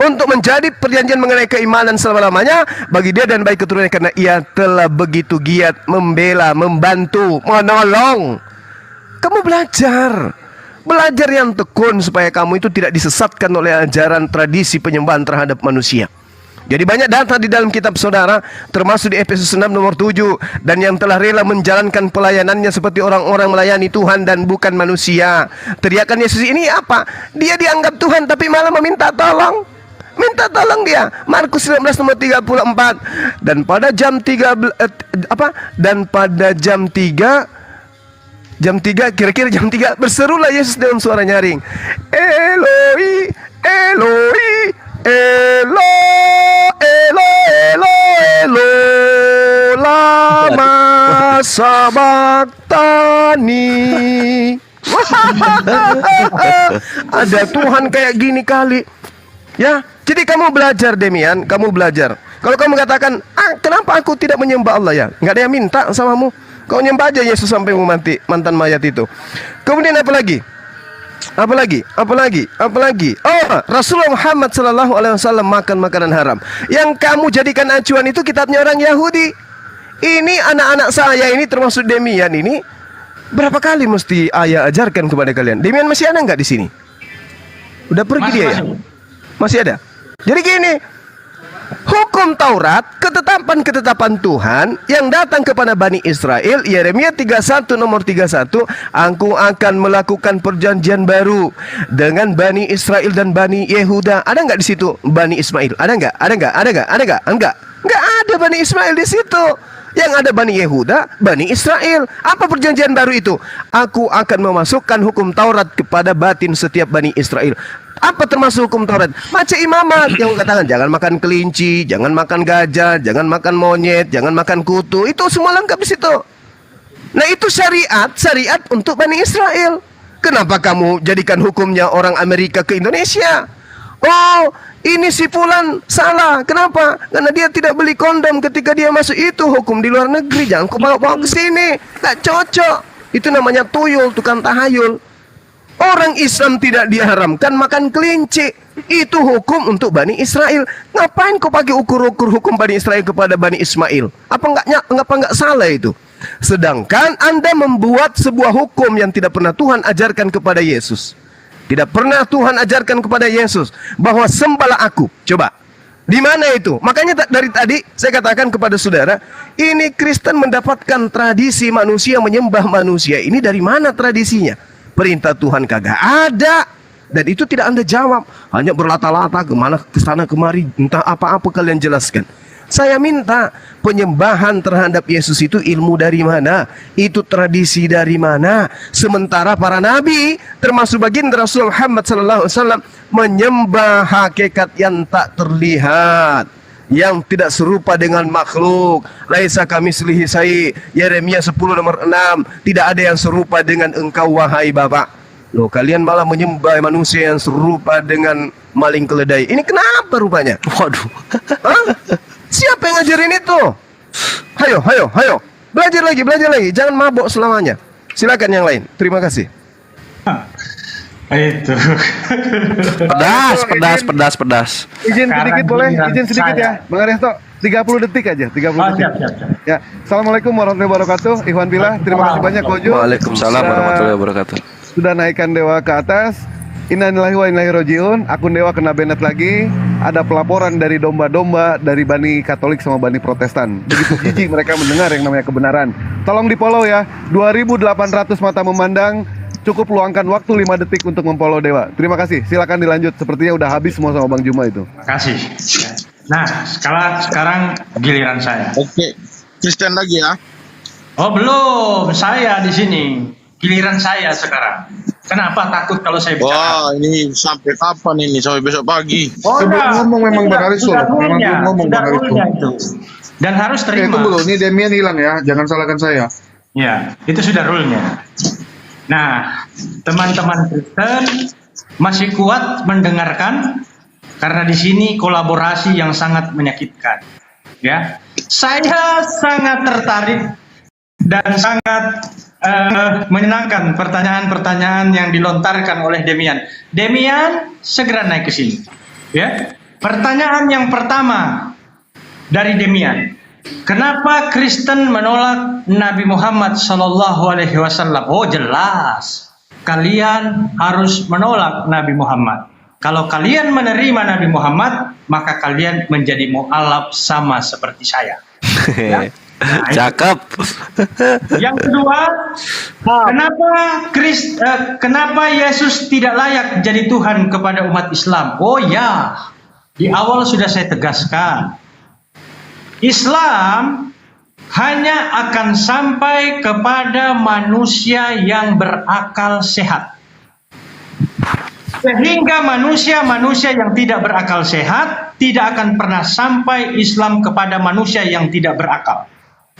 Untuk menjadi perjanjian mengenai keimanan selama-lamanya bagi dia dan bagi keturunannya, karena ia telah begitu giat membela, membantu, menolong. Kamu belajar yang tekun supaya kamu itu tidak disesatkan oleh ajaran tradisi penyembahan terhadap manusia. Jadi banyak data di dalam kitab saudara, termasuk di Efesus 6 nomor 7, dan yang telah rela menjalankan pelayanannya seperti orang-orang melayani Tuhan dan bukan manusia. Teriakan Yesus ini apa? Dia dianggap Tuhan tapi malah meminta tolong. Minta tolong dia. Markus 19 nomor 34. Dan pada jam 3 kira-kira jam 3 berserulah Yesus dengan suara nyaring, Eloi, Eloi, Elo, Elo, Elo, Elo, lama sabaktani. Ada Tuhan kayak gini kali. Ya, jadi kamu belajar Demian, kamu belajar. Kalau kamu katakan, kenapa aku tidak menyembah Allah ya? Nggak ada yang minta samamu. Kau nyembah aja Yesus sampai mau mati, mantan mayat itu. Kemudian apa lagi? Apalagi? Rasulullah Muhammad SAW makan makanan haram. Yang kamu jadikan acuan itu kitabnya orang Yahudi. Ini anak-anak saya ini termasuk Demian ini. Berapa kali mesti ayah ajarkan kepada kalian? Demian masih ada nggak di sini? Udah pergi dia ya? Masih ada. Jadi gini, hukum Taurat, ketetapan-ketetapan Tuhan yang datang kepada Bani Israel, Yeremia 31 nomor 31, aku akan melakukan perjanjian baru dengan Bani Israel dan Bani Yehuda. Ada nggak di situ Bani Ismail? Ada nggak? Enggak ada Bani Ismail di situ. Yang ada Bani Yehuda, Bani Israel. Apa perjanjian baru itu? Aku akan memasukkan hukum Taurat kepada batin setiap Bani Israel. Apa termasuk hukum Taurat? Baca imamat yang katakan jangan makan kelinci, jangan makan gajah, jangan makan monyet, jangan makan kutu. Itu semua lengkap di situ. Nah, itu syariat untuk Bani Israel. Kenapa kamu jadikan hukumnya orang Amerika ke Indonesia? Oh, ini si fulan salah. Kenapa? Karena dia tidak beli kondom ketika dia masuk. Itu hukum di luar negeri. Jangan kau bawa ke sini. Tak cocok. Itu namanya tuyul, tukang tahayul. Orang Islam tidak diharamkan makan kelinci. Itu hukum untuk Bani Israel. Ngapain kau pakai ukur-ukur hukum Bani Israel kepada Bani Ismail? Apa enggak salah itu? Sedangkan Anda membuat sebuah hukum yang tidak pernah Tuhan ajarkan kepada Yesus. Tidak pernah Tuhan ajarkan kepada Yesus bahwa sembahlah aku. Coba, di mana itu? Makanya dari tadi saya katakan kepada saudara, ini Kristen mendapatkan tradisi manusia menyembah manusia. Ini dari mana tradisinya? Perintah Tuhan kagak ada. Dan itu tidak Anda jawab. Hanya berlata-lata kemana, kesana kemari, entah apa-apa kalian jelaskan. Saya minta penyembahan terhadap Yesus itu ilmu dari mana? Itu tradisi dari mana? Sementara para nabi, termasuk baginda Rasul Muhammad SAW, menyembah hakikat yang tak terlihat, yang tidak serupa dengan makhluk. Laisa kamitslihi syai'. Yeremia 10 nomor 6. Tidak ada yang serupa dengan engkau wahai Bapak. Loh, kalian malah menyembah manusia yang serupa dengan maling keledai. Ini kenapa rupanya? Waduh. Hah? Siapa yang ngajarin itu? Hayo. Belajar lagi. Jangan mabok selamanya. Silakan yang lain. Terima kasih. Itu. Pedas. Izin sedikit boleh? Izin sedikit ya, Bang Aresto. 30 detik aja, 30 detik. Siap. Ya. Assalamualaikum warahmatullahi wabarakatuh. Ikhwan Billah, terima kasih banyak Kojo. Waalaikumsalam warahmatullahi wabarakatuh. Sudah naikkan Dewa ke atas. Innalillahi wa inna ilaihi rajiun. Akun Dewa kena banned lagi. Ada pelaporan dari domba-domba dari Bani Katolik sama Bani Protestan. Begitu jijik mereka mendengar yang namanya kebenaran. Tolong di-follow ya. 2.800 mata memandang. Cukup luangkan waktu 5 detik untuk memfollow Dewa. Terima kasih. Silakan dilanjut. Sepertinya udah habis semua sama Bang Juma itu. Terima kasih. Nah, sekarang giliran saya. Oke, Kristen lagi ya. Oh, belum. Saya di sini. Giliran saya sekarang. Kenapa takut kalau saya bicara? Wah, ini sampai kapan ini? Sampai besok pagi. Oh, Sebelum ngomong memang Bang Aristo. Memang belum ngomong Bang Aristo. itu. Dan harus terima. Tunggu dulu, ini Demian hilang ya. Jangan salahkan saya. Ya, itu sudah rule-nya. Nah, teman-teman Kristen masih kuat mendengarkan karena di sini kolaborasi yang sangat menyakitkan. Ya, saya sangat tertarik dan sangat menyenangkan pertanyaan-pertanyaan yang dilontarkan oleh Demian. Demian, segera naik ke sini. Ya, pertanyaan yang pertama dari Demian. Kenapa Kristen menolak Nabi Muhammad SAW? Oh, jelas. Kalian harus menolak Nabi Muhammad. Kalau kalian menerima Nabi Muhammad, maka kalian menjadi mu'alaf sama seperti saya. Ya? Nah, Cakep. yang kedua, kenapa Yesus tidak layak jadi Tuhan kepada umat Islam? Oh ya, di awal sudah saya tegaskan. Islam hanya akan sampai kepada manusia yang berakal sehat. Sehingga manusia-manusia yang tidak berakal sehat tidak akan pernah sampai Islam kepada manusia yang tidak berakal.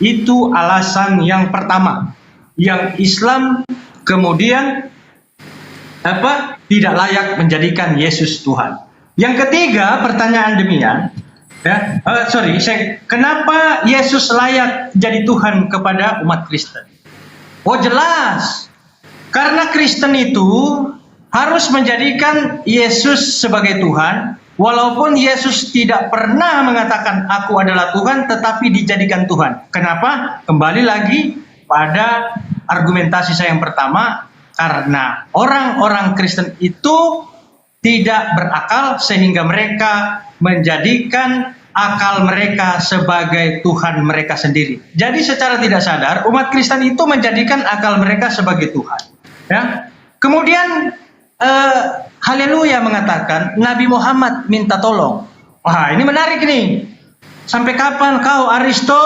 Itu alasan yang pertama. Yang Islam kemudian tidak layak menjadikan Yesus Tuhan. Yang ketiga, pertanyaan Demian. Kenapa Yesus layak jadi Tuhan kepada umat Kristen? Oh, jelas. Karena Kristen itu harus menjadikan Yesus sebagai Tuhan, walaupun Yesus tidak pernah mengatakan aku adalah Tuhan, tetapi dijadikan Tuhan. Kenapa? Kembali lagi pada argumentasi saya yang pertama, karena orang-orang Kristen itu tidak berakal sehingga mereka menjadikan akal mereka sebagai Tuhan mereka sendiri. Jadi secara tidak sadar umat Kristen itu menjadikan akal mereka sebagai Tuhan. Ya. Kemudian Haleluya mengatakan Nabi Muhammad minta tolong. Wah, ini menarik nih. Sampai kapan kau Aristo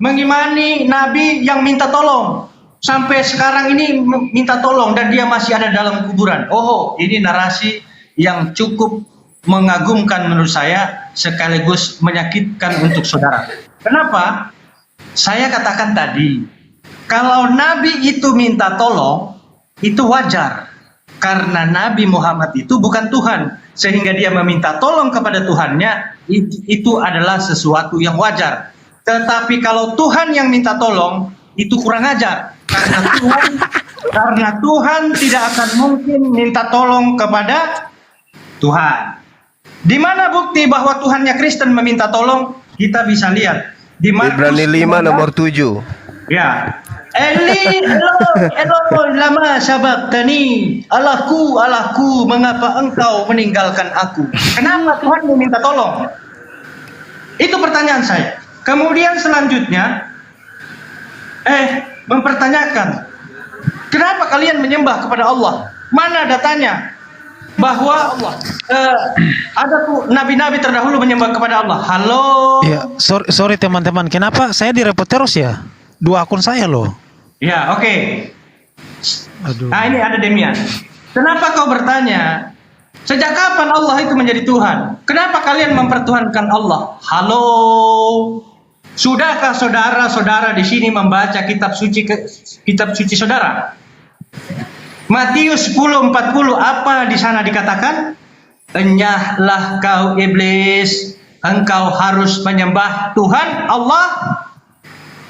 mengimani Nabi yang minta tolong? Sampai sekarang ini minta tolong dan dia masih ada dalam kuburan. Oh, ini narasi yang cukup mengagumkan menurut saya, sekaligus menyakitkan untuk saudara. Kenapa? Saya katakan tadi, kalau Nabi itu minta tolong, itu wajar. Karena Nabi Muhammad itu bukan Tuhan, sehingga dia meminta tolong kepada Tuhannya, itu adalah sesuatu yang wajar. Tetapi kalau Tuhan yang minta tolong, itu kurang ajar. Karena Tuhan tidak akan mungkin minta tolong kepada Tuhan. Di mana bukti bahwa Tuhannya Kristen meminta tolong? Kita bisa lihat di Markus Ibrani 5 nomor 7. Ya, Eli Eloi lama sabaktani. Allahku, mengapa engkau meninggalkan aku? Kenapa Tuhan meminta tolong? Itu pertanyaan saya. Kemudian selanjutnya mempertanyakan, kenapa kalian menyembah kepada Allah? Mana datanya bahwa ada tuh nabi-nabi terdahulu menyembah kepada Allah? Halo. Ya, sorry teman-teman, kenapa saya direpot terus ya? 2 akun saya loh. Ya, oke. Aduh. Nah, ini ada Demian. Kenapa kau bertanya, sejak kapan Allah itu menjadi Tuhan? Kenapa kalian mempertuhankan Allah? Halo. Sudahkah saudara-saudara di sini membaca kitab suci saudara? Matius 10:40, apa di sana dikatakan? Enyahlah kau iblis, engkau harus menyembah Tuhan Allah.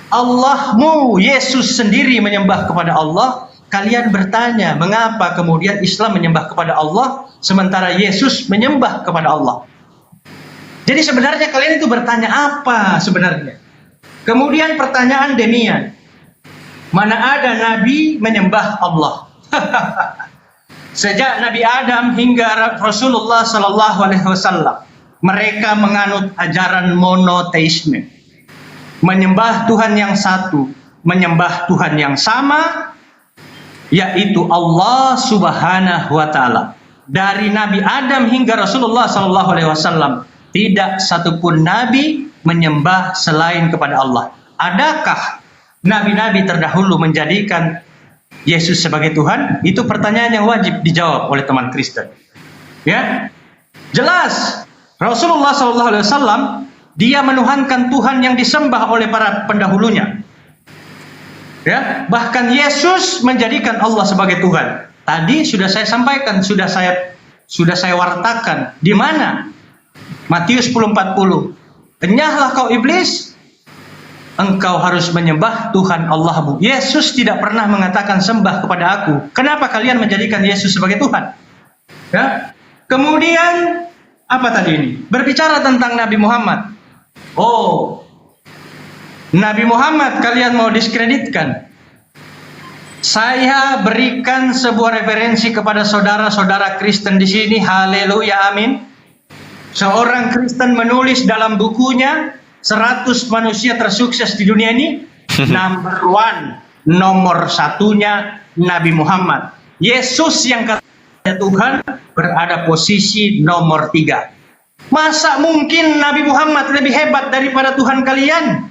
Allahmu, Yesus sendiri menyembah kepada Allah. Kalian bertanya, mengapa kemudian Islam menyembah kepada Allah sementara Yesus menyembah kepada Allah? Jadi sebenarnya kalian itu bertanya apa sebenarnya? Kemudian pertanyaan Demian, mana ada nabi menyembah Allah? Sejak Nabi Adam hingga Rasulullah Sallallahu Alaihi Wasallam, mereka menganut ajaran monoteisme, menyembah Tuhan yang satu, menyembah Tuhan yang sama, yaitu Allah Subhanahu Wa Taala. Dari Nabi Adam hingga Rasulullah Sallallahu Alaihi Wasallam, tidak satupun nabi menyembah selain kepada Allah. Adakah nabi-nabi terdahulu menjadikan Yesus sebagai Tuhan? Itu pertanyaan yang wajib dijawab oleh teman Kristen. Ya, jelas Rasulullah SAW dia menuhankan Tuhan yang disembah oleh para pendahulunya. Ya, bahkan Yesus menjadikan Allah sebagai Tuhan. Tadi sudah saya sampaikan, sudah saya wartakan. Di mana? Matius 10:40. Enyahlah kau iblis, engkau harus menyembah Tuhan Allahmu. Yesus tidak pernah mengatakan sembah kepada aku. Kenapa kalian menjadikan Yesus sebagai Tuhan? Ya. Kemudian apa tadi ini? Berbicara tentang Nabi Muhammad. Oh, Nabi Muhammad kalian mau diskreditkan. Saya berikan sebuah referensi kepada saudara-saudara Kristen di sini. Haleluya, amin. Seorang Kristen menulis dalam bukunya 100 manusia tersukses di dunia ini. Nomor satunya Nabi Muhammad. Yesus yang kata Tuhan berada posisi nomor 3. Masa mungkin Nabi Muhammad lebih hebat daripada Tuhan kalian?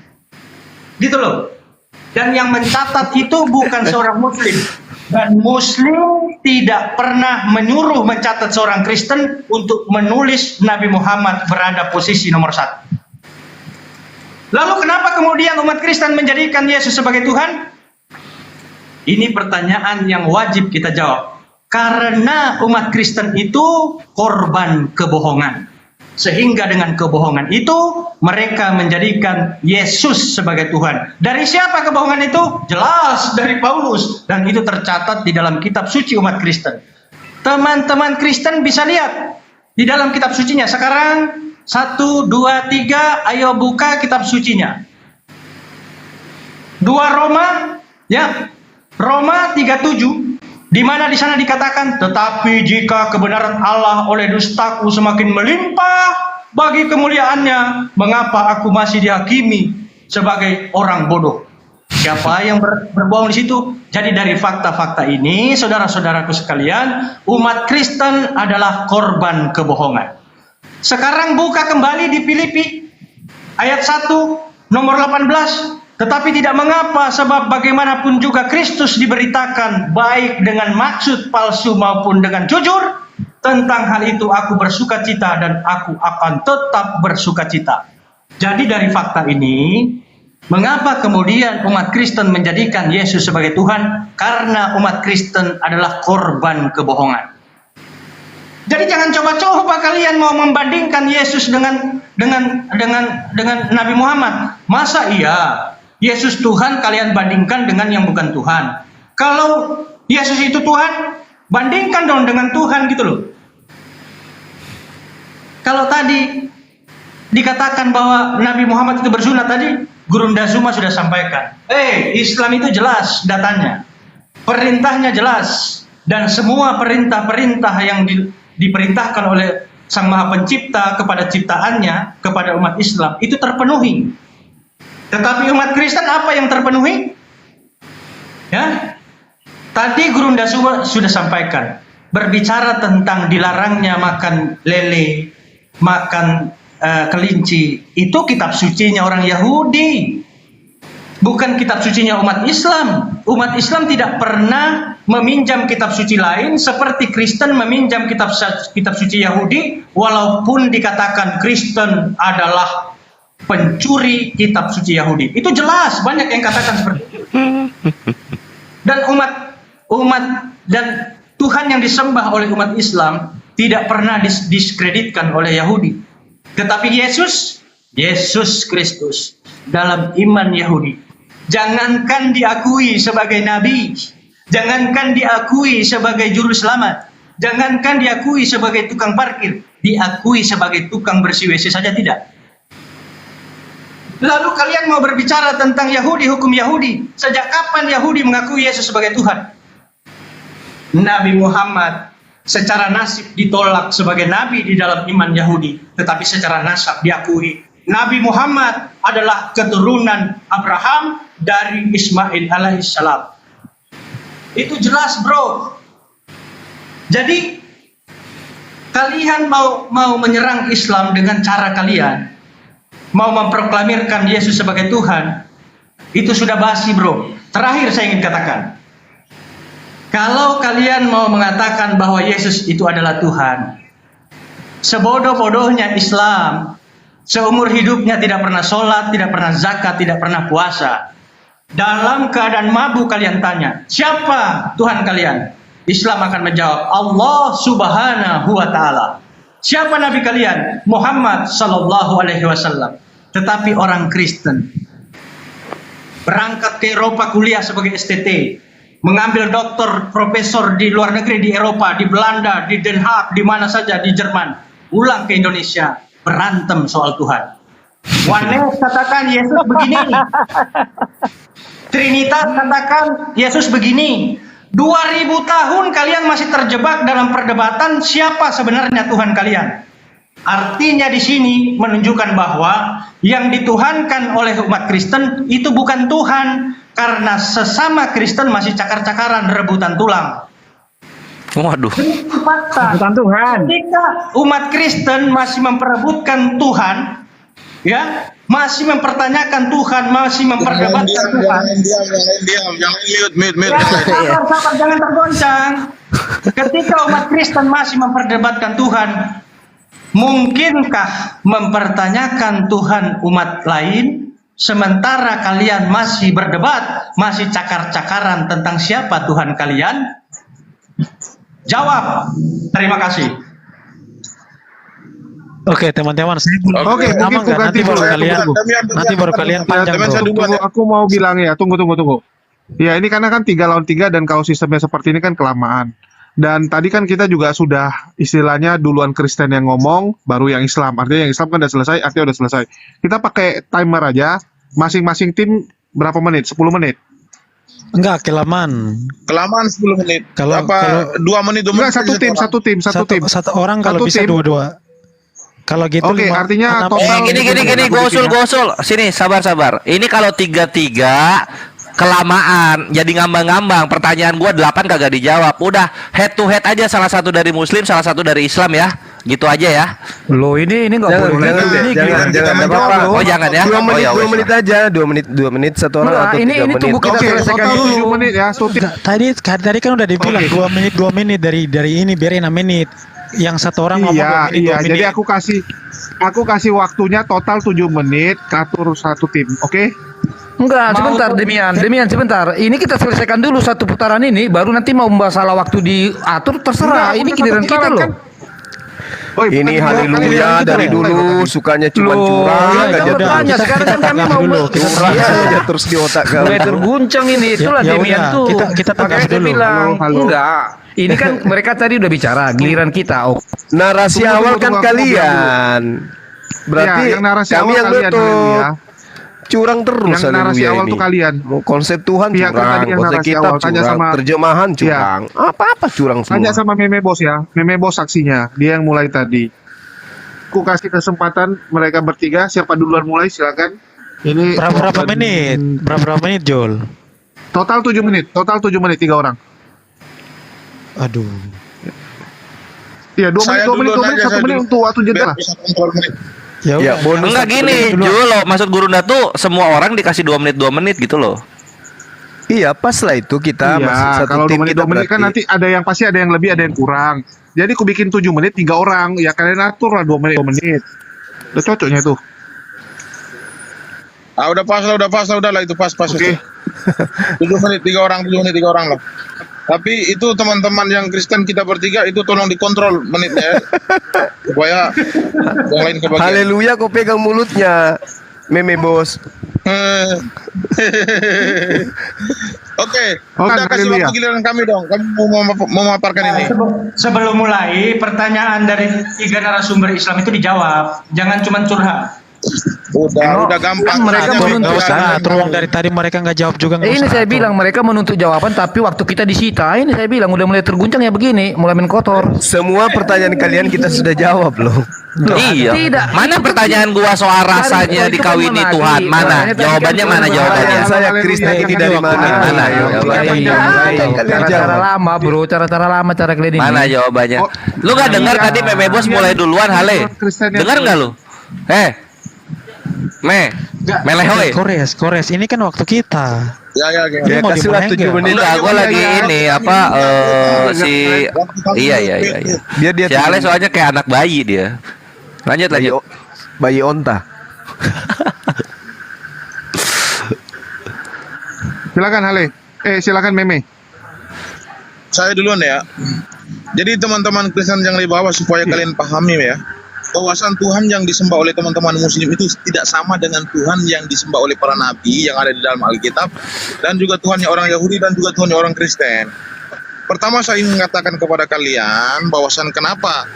Gitu loh. Dan yang mencatat itu bukan seorang Muslim. Dan Muslim tidak pernah menyuruh mencatat seorang Kristen untuk menulis Nabi Muhammad berada posisi nomor 1. Lalu kenapa kemudian umat Kristen menjadikan Yesus sebagai Tuhan? Ini pertanyaan yang wajib kita jawab. Karena umat Kristen itu korban kebohongan. Sehingga dengan kebohongan itu mereka menjadikan Yesus sebagai Tuhan. Dari siapa kebohongan itu? Jelas dari Paulus. Dan itu tercatat di dalam kitab suci umat Kristen. Teman-teman Kristen bisa lihat di dalam kitab sucinya. Sekarang 1, 2, 3, ayo buka kitab sucinya. 2 Roma, ya. Roma 3:7. Di mana di sana dikatakan, tetapi jika kebenaran Allah oleh dustaku semakin melimpah bagi kemuliaannya, mengapa aku masih dihakimi sebagai orang bodoh? Siapa yang berbohong di situ? Jadi dari fakta-fakta ini, saudara-saudaraku sekalian, umat Kristen adalah korban kebohongan. Sekarang buka kembali di Filipi ayat 1 nomor 18. Tetapi tidak mengapa, sebab bagaimanapun juga Kristus diberitakan baik dengan maksud palsu maupun dengan jujur. Tentang hal itu aku bersukacita dan aku akan tetap bersukacita. Jadi dari fakta ini, mengapa kemudian umat Kristen menjadikan Yesus sebagai Tuhan? Karena umat Kristen adalah korban kebohongan. Jadi jangan coba-coba kalian mau membandingkan Yesus dengan Nabi Muhammad. Masa iya Yesus Tuhan kalian bandingkan dengan yang bukan Tuhan? Kalau Yesus itu Tuhan, bandingkan dong dengan Tuhan gitu loh. Kalau tadi dikatakan bahwa Nabi Muhammad itu bersunat tadi, Gurunda Zuma sudah sampaikan. Islam itu jelas datanya. Perintahnya jelas. Dan semua perintah-perintah yang diperintahkan oleh Sang Maha Pencipta kepada ciptaannya, kepada umat Islam, itu terpenuhi. Tetapi umat Kristen apa yang terpenuhi? Ya, tadi Gurunda Zuma sudah sampaikan. Berbicara tentang dilarangnya makan lele, makan kelinci, itu kitab sucinya orang Yahudi, bukan kitab sucinya umat Islam. Umat Islam tidak pernah meminjam kitab suci lain seperti Kristen meminjam kitab suci Yahudi, walaupun dikatakan Kristen adalah pencuri kitab suci Yahudi. Itu jelas, banyak yang katakan seperti itu. Dan umat dan Tuhan yang disembah oleh umat Islam tidak pernah diskreditkan oleh Yahudi. Tetapi Yesus Kristus dalam iman Yahudi, jangankan diakui sebagai nabi, jangankan diakui sebagai juru selamat, jangankan diakui sebagai tukang parkir, diakui sebagai tukang bersih WC saja tidak. Lalu kalian mau berbicara tentang Yahudi, hukum Yahudi. Sejak kapan Yahudi mengakui Yesus sebagai Tuhan? Nabi Muhammad secara nasib ditolak sebagai nabi di dalam iman Yahudi, tetapi secara nasab diakui. Nabi Muhammad adalah keturunan Abraham dari Ismail alaihissalam. Itu jelas, bro. Jadi kalian mau menyerang Islam dengan cara kalian, mau memproklamirkan Yesus sebagai Tuhan, itu sudah basi, bro. Terakhir saya ingin katakan, kalau kalian mau mengatakan bahwa Yesus itu adalah Tuhan, sebodoh-bodohnya Islam, seumur hidupnya tidak pernah sholat, tidak pernah zakat, tidak pernah puasa. Dalam keadaan mabuk kalian tanya, siapa Tuhan kalian? Islam akan menjawab, Allah subhanahu wa ta'ala. Siapa Nabi kalian? Muhammad sallallahu alaihi wasallam. Tetapi orang Kristen berangkat ke Eropa kuliah sebagai STT, mengambil doktor, profesor di luar negeri, di Eropa, di Belanda, di Den Haag, di mana saja, di Jerman, pulang ke Indonesia, berantem soal Tuhan. Wanes katakan Yesus begini, Trinitas katakan Yesus begini. 2000 tahun kalian masih terjebak dalam perdebatan siapa sebenarnya Tuhan kalian. Artinya di sini menunjukkan bahwa yang dituhankan oleh umat Kristen itu bukan Tuhan, karena sesama Kristen masih cakar-cakaran rebutan tulang. Waduh. Bukan Tuhan. Ketika umat Kristen masih memperebutkan Tuhan, ya, masih mempertanyakan Tuhan, masih memperdebatkan Tuhan. Jangan mute. Ya, sabar, jangan tergoncang. Ketika umat Kristen masih memperdebatkan Tuhan, mungkinkah mempertanyakan Tuhan umat lain? Sementara kalian masih berdebat, masih cakar-cakaran tentang siapa Tuhan kalian? Jawab. Terima kasih. Oke, teman-teman, saya Oke, mungkin aku ganti dulu ya. nanti baru kalian panjang, bro. Tunggu, aku mau bilang ya, tunggu. Ya, ini karena kan 3 lawan 3 dan kalau sistemnya seperti ini kan kelamaan. Dan tadi kan kita juga sudah istilahnya duluan Kristen yang ngomong, baru yang Islam. Artinya yang Islam kan udah selesai, artinya udah selesai. Kita pakai timer aja, masing-masing tim berapa menit? 10 menit? Enggak, kelamaan 10 menit. Kalau 2 menit, 2 menit. Enggak, satu tim. Satu orang kalau bisa tim. dua-dua. Kalau gitu Oke, artinya total Gini, gosul. Sini, sabar. Ini kalau 3-3 kelamaan, jadi ngambang-ngambang. Pertanyaan gua 8 kagak dijawab. Udah head to head aja, salah satu dari Muslim, salah satu dari Islam ya. Gitu aja ya. Loh, ini enggak boleh. Jangan apa-apa. Oh, jangan ya. 2 menit aja, 2 menit satu orang atau 3 ini menit. tunggu kita Oke, selesaikan total dulu. 7 menit ya. Tadi kan udah dibilang 2 menit dari ini biarin 6 menit. Yang satu orang ngomong 2 menit. Iya. Jadi aku kasih waktunya total 7 menit, atur satu tim. Oke? Enggak, sebentar Demian sebentar. Ini kita selesaikan dulu satu putaran ini, baru nanti mau masalah waktu diatur terserah. Enggak, Ini aku giliran tetap kita jalan, loh. kan? Oh, Ini haleluya dari dulu sukanya cuma curang aja Makanya terus. sekarang kan kami mau kita Curang aja terus di otak kamu. mulai terguncang ini. Itulah Ya Demian udah, tuh. kita tegas Makanya saya dulu. bilang, Halo. enggak. Ini kan mereka tadi udah bicara, giliran kita. Oh, Narasi Tunggu, awal tunggu, kan aku mau bilang kalian. Berarti Ya, yang narasi kami awal yang kalian, nutup. ya. Curang terus Yang narasi haleluya awal ini. tuh kalian. Konsep Tuhan Pihak curang, tadi yang konsep narasi kitab awal. Tanya curang, sama- terjemahan curang. Apa-apa curang Tanya semua. sama Meme Bos ya. Meme Bos saksinya. Dia yang mulai tadi. Ku kasih kesempatan mereka bertiga. Siapa duluan mulai silakan. Ini Berapa menit? Berapa menit, Jol? Total 7 menit. Total 7 menit 3 orang. Aduh. Iya, 2 menit, Saya 2 menit, 2 duluan menit, aja, 1 saya menit dulu. untuk waktu jeda Biar lah. bisa kontrol menit. Ya Ya, udah. bonus Enggak satu gini, menit. Jul loh. Maksud Gurunda tuh semua orang dikasih 2 menit 2 menit gitu loh. Iya, pas lah itu kita masih Iya, satu kalau 2 tim menit, kita 2 menit kan berarti. nanti ada yang pasti ada yang lebih, ada yang kurang. Jadi aku bikin 7 menit 3 orang. Ya kalian atur lah 2 menit, 2 menit. Udah cocoknya tuh. Udah pas lah, udah lah itu pas. Oke. 7 menit 3 orang, 7 menit 3 orang lah. Tapi itu teman-teman yang Kristen kita bertiga itu tolong dikontrol menitnya ya. Supaya yang lain kebagian. Haleluya, kau pegang mulutnya. Meme Bos. Oke, Oh, udah kasih haleluya. waktu giliran kami dong. Kami mau memaparkan ini. Sebelum mulai, pertanyaan dari 3 narasumber Islam itu dijawab. Jangan cuma curhat. Udah gampang. mereka Aja, menuntut Bang. Nggak usah terulang dari tadi mereka nggak jawab juga. nggak Ini usah saya atur. bilang mereka menuntut jawaban tapi waktu kita disita. Ini saya bilang udah mulai terguncang ya begini, mulai main kotor. Semua pertanyaan kalian kita sudah jawab loh. Iya. tidak. Mana pertanyaan gua soal rasanya itu kan dikawini menagih. Tuhan? Mana? Makanya tadi Jawabannya kan mana cuma jawabannya? Pertanyaan saya Kristen ini dari mana? Mana? Ayo, Jawabannya. kalian Cara-cara jawab. lama bro, cara-cara lama cara kalian ini. Mana jawabannya? Oh, Lu gak dengar iya. tadi Meme Bos mulai duluan, Hale? Kristen yang- Dengar nggak lu? Melehoy. Kores. Ini kan waktu kita. Ya. Ya mau kasihlah dimulai 7 nggak? menit. Enggak, gua lagi ini apa si iya. Biar dia Si Ale soalnya kayak anak bayi dia. Lanjut. bayi onta. Silakan Hale. Silakan Meme. Saya duluan ya. Jadi teman-teman Kristen yang di bawah supaya kalian pahami ya, bahwasan Tuhan yang disembah oleh teman-teman Muslim itu tidak sama dengan Tuhan yang disembah oleh para nabi yang ada di dalam Alkitab, dan juga Tuhannya orang Yahudi dan juga Tuhannya orang Kristen. Pertama saya ingin mengatakan kepada kalian bahwasan kenapa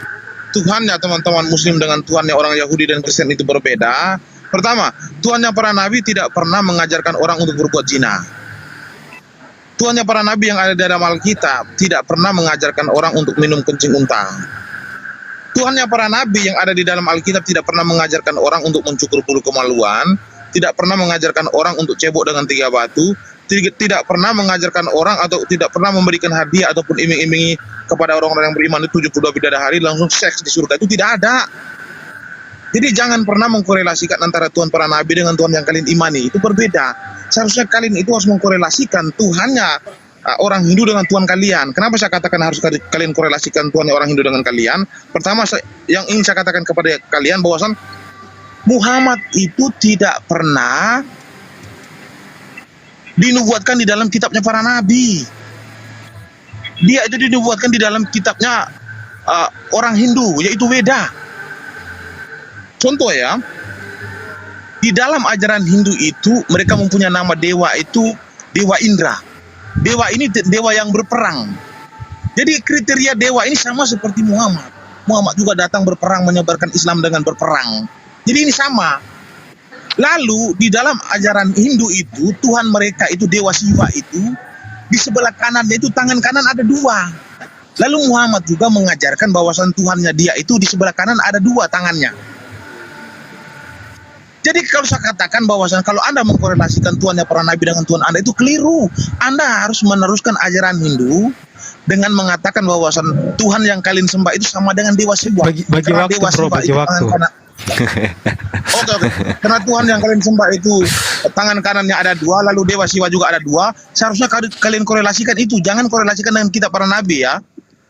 Tuhannya teman-teman Muslim dengan Tuhannya orang Yahudi dan Kristen itu berbeda. Pertama, Tuhannya para nabi tidak pernah mengajarkan orang untuk berbuat zina. Tuhannya para nabi yang ada di dalam Alkitab tidak pernah mengajarkan orang untuk minum kencing unta. Tuhannya para nabi yang ada di dalam Alkitab tidak pernah mengajarkan orang untuk mencukur bulu kemaluan, tidak pernah mengajarkan orang untuk cebok dengan 3 batu, tidak pernah mengajarkan orang atau tidak pernah memberikan hadiah ataupun iming-imingi kepada orang-orang yang beriman itu 72 bidadari langsung seks di surga, itu tidak ada. Jadi jangan pernah mengkorelasikan antara Tuhan para nabi dengan Tuhan yang kalian imani, itu berbeda. Seharusnya kalian itu harus mengkorelasikan Tuhannya orang Hindu dengan Tuhan kalian. Kenapa saya katakan harus kalian korelasikan Tuhan orang Hindu dengan kalian? Pertama, yang ingin saya katakan kepada kalian bahwasan Muhammad itu tidak pernah dinubuatkan di dalam kitabnya para nabi. Dia itu dinubuatkan di dalam kitabnya orang Hindu, yaitu Weda. Contoh ya, di dalam ajaran Hindu itu mereka mempunyai nama dewa itu Dewa Indra. Dewa ini dewa yang berperang. Jadi kriteria dewa ini sama seperti Muhammad. Muhammad juga datang berperang, menyebarkan Islam dengan berperang. Jadi ini sama. Lalu di dalam ajaran Hindu itu Tuhan mereka itu Dewa Siwa itu di sebelah kanannya itu tangan kanan ada 2. Lalu Muhammad juga mengajarkan bahwasan Tuhannya dia itu di sebelah kanan ada 2 tangannya. Jadi kalau saya katakan bahwasan kalau Anda mengkorelasikan Tuhannya para nabi dengan Tuhan Anda itu keliru. Anda harus meneruskan ajaran Hindu dengan mengatakan bahwasan Tuhan yang kalian sembah itu sama dengan Dewa Siwa. Bagi Karena waktu, Dewa bro, Siwa bagi itu waktu. tangan kanan. Oke. Karena Tuhan yang kalian sembah itu tangan kanannya ada 2, lalu Dewa Siwa juga ada 2. Seharusnya kalian korelasikan itu, jangan korelasikan dengan kitab para nabi ya.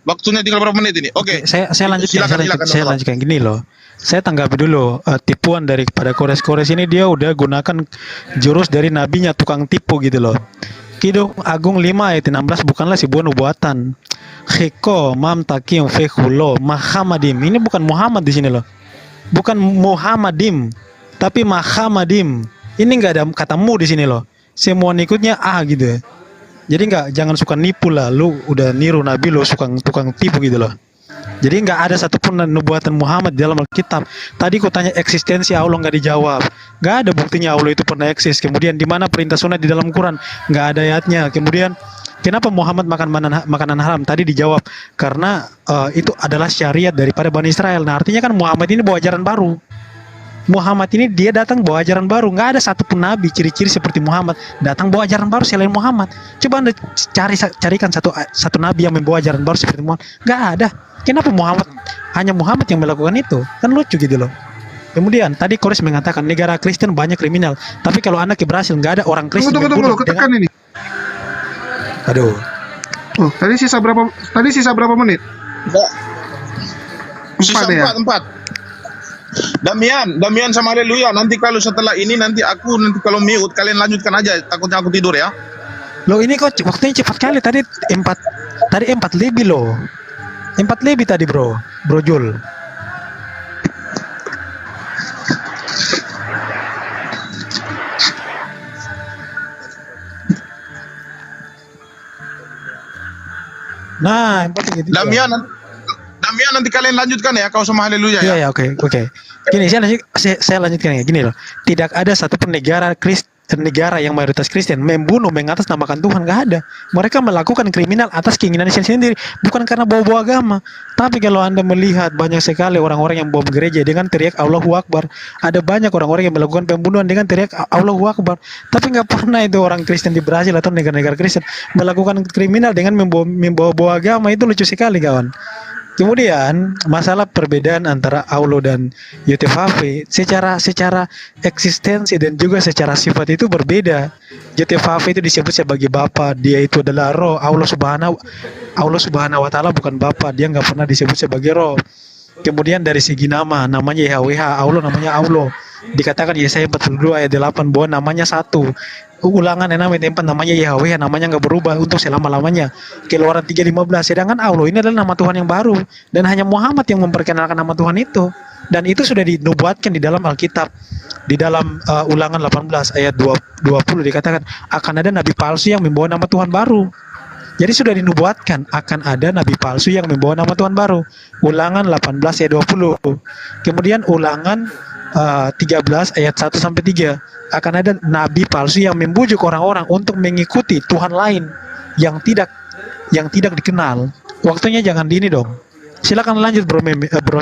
Waktunya tinggal berapa menit ini? Oke. Saya lanjutkan, Silakan, saya lanjutkan gini loh. Saya tanggapi dulu tipuan daripada kores-kores ini, dia udah gunakan jurus dari nabinya tukang tipu gitu loh. Kidung Agung 5 ayat 16 bukanlah sebuah nubuatan. Khiko mam takim fekhulo Mahamadim. Ini bukan Muhammad di sini loh. Bukan Muhammadim, tapi Mahamadim. Ini nggak ada kata mu di sini loh. Semua ikutnya gitu ya. Jadi jangan suka nipu lah. Lu udah niru nabi, lu suka tukang tipu gitu loh. Jadi nggak ada satupun nubuatan Muhammad di dalam Alkitab. Tadi ku tanya eksistensi Allah nggak dijawab. Nggak ada buktinya Allah itu pernah eksis. Kemudian di mana perintah sunat di dalam Quran? Nggak ada ayatnya. Kemudian kenapa Muhammad makan makanan haram? Tadi dijawab karena itu adalah syariat daripada Bani Israel. Nah artinya kan Muhammad ini bawa ajaran baru. Muhammad ini dia datang bawa ajaran baru. Nggak ada satupun nabi ciri-ciri seperti Muhammad datang bawa ajaran baru selain Muhammad. Coba Anda carikan satu nabi yang membawa ajaran baru seperti Muhammad. Nggak ada. Kenapa hanya Muhammad yang melakukan itu? Kan lucu gitu loh. Kemudian tadi Kores mengatakan negara Kristen banyak kriminal, tapi kalau anak berhasil nggak ada orang Kristen. Tunggu, ketekan ini. Aduh. Oh, tadi sisa berapa menit? Empat. Damian sama Haleluya. Nanti kalau setelah ini nanti kalau mute kalian lanjutkan aja. Takutnya aku tidur ya. Loh ini kok waktunya cepat kali. Tadi 4 lebih loh. 4 lebih tadi bro Jul. Nah, 4 gitu. Damian nanti kalian lanjutkan ya, kau sama Haleluya ya. Iya, oke. Gini, saya lanjutkan ya. Gini loh, tidak ada satupun negara yang mayoritas Kristen membunuh, mengatasnamakan Tuhan, nggak ada. Mereka melakukan kriminal atas keinginan sendiri, bukan karena bawa-bawa agama. Tapi kalau Anda melihat banyak sekali orang-orang yang bom gereja dengan teriak Allahu Akbar, ada banyak orang-orang yang melakukan pembunuhan dengan teriak Allahu Akbar. Tapi nggak pernah itu orang Kristen di Brasil atau negara-negara Kristen melakukan kriminal dengan membawa-bawa agama. Itu lucu sekali kawan. Kemudian masalah perbedaan antara Allah dan YTVV secara eksistensi dan juga secara sifat itu berbeda. YTVV itu disebut sebagai Bapa, dia itu adalah Roh. Allah Subhanahu wa Ta'ala bukan Bapa, dia nggak pernah disebut sebagai Roh. Kemudian dari segi namanya YHWH, Allah namanya Allah. Dikatakan Yesaya 42 ayat 8 bahwa namanya satu. Ulangan 6 ayat 4 namanya Yahweh, namanya nggak berubah untuk selama-lamanya. Keluaran 3:15, sedangkan Allah ini adalah nama Tuhan yang baru dan hanya Muhammad yang memperkenalkan nama Tuhan itu. Dan itu sudah dinubuatkan di dalam Alkitab. Di dalam Ulangan 18 ayat 20 dikatakan akan ada nabi palsu yang membawa nama Tuhan baru. Jadi sudah dinubuatkan akan ada nabi palsu yang membawa nama Tuhan baru. Ulangan 18 ayat 20. Kemudian Ulangan 13 ayat 1 sampai 3 akan ada nabi palsu yang membujuk orang-orang untuk mengikuti Tuhan lain yang tidak dikenal. Waktunya jangan di ini dong. Silakan lanjut bro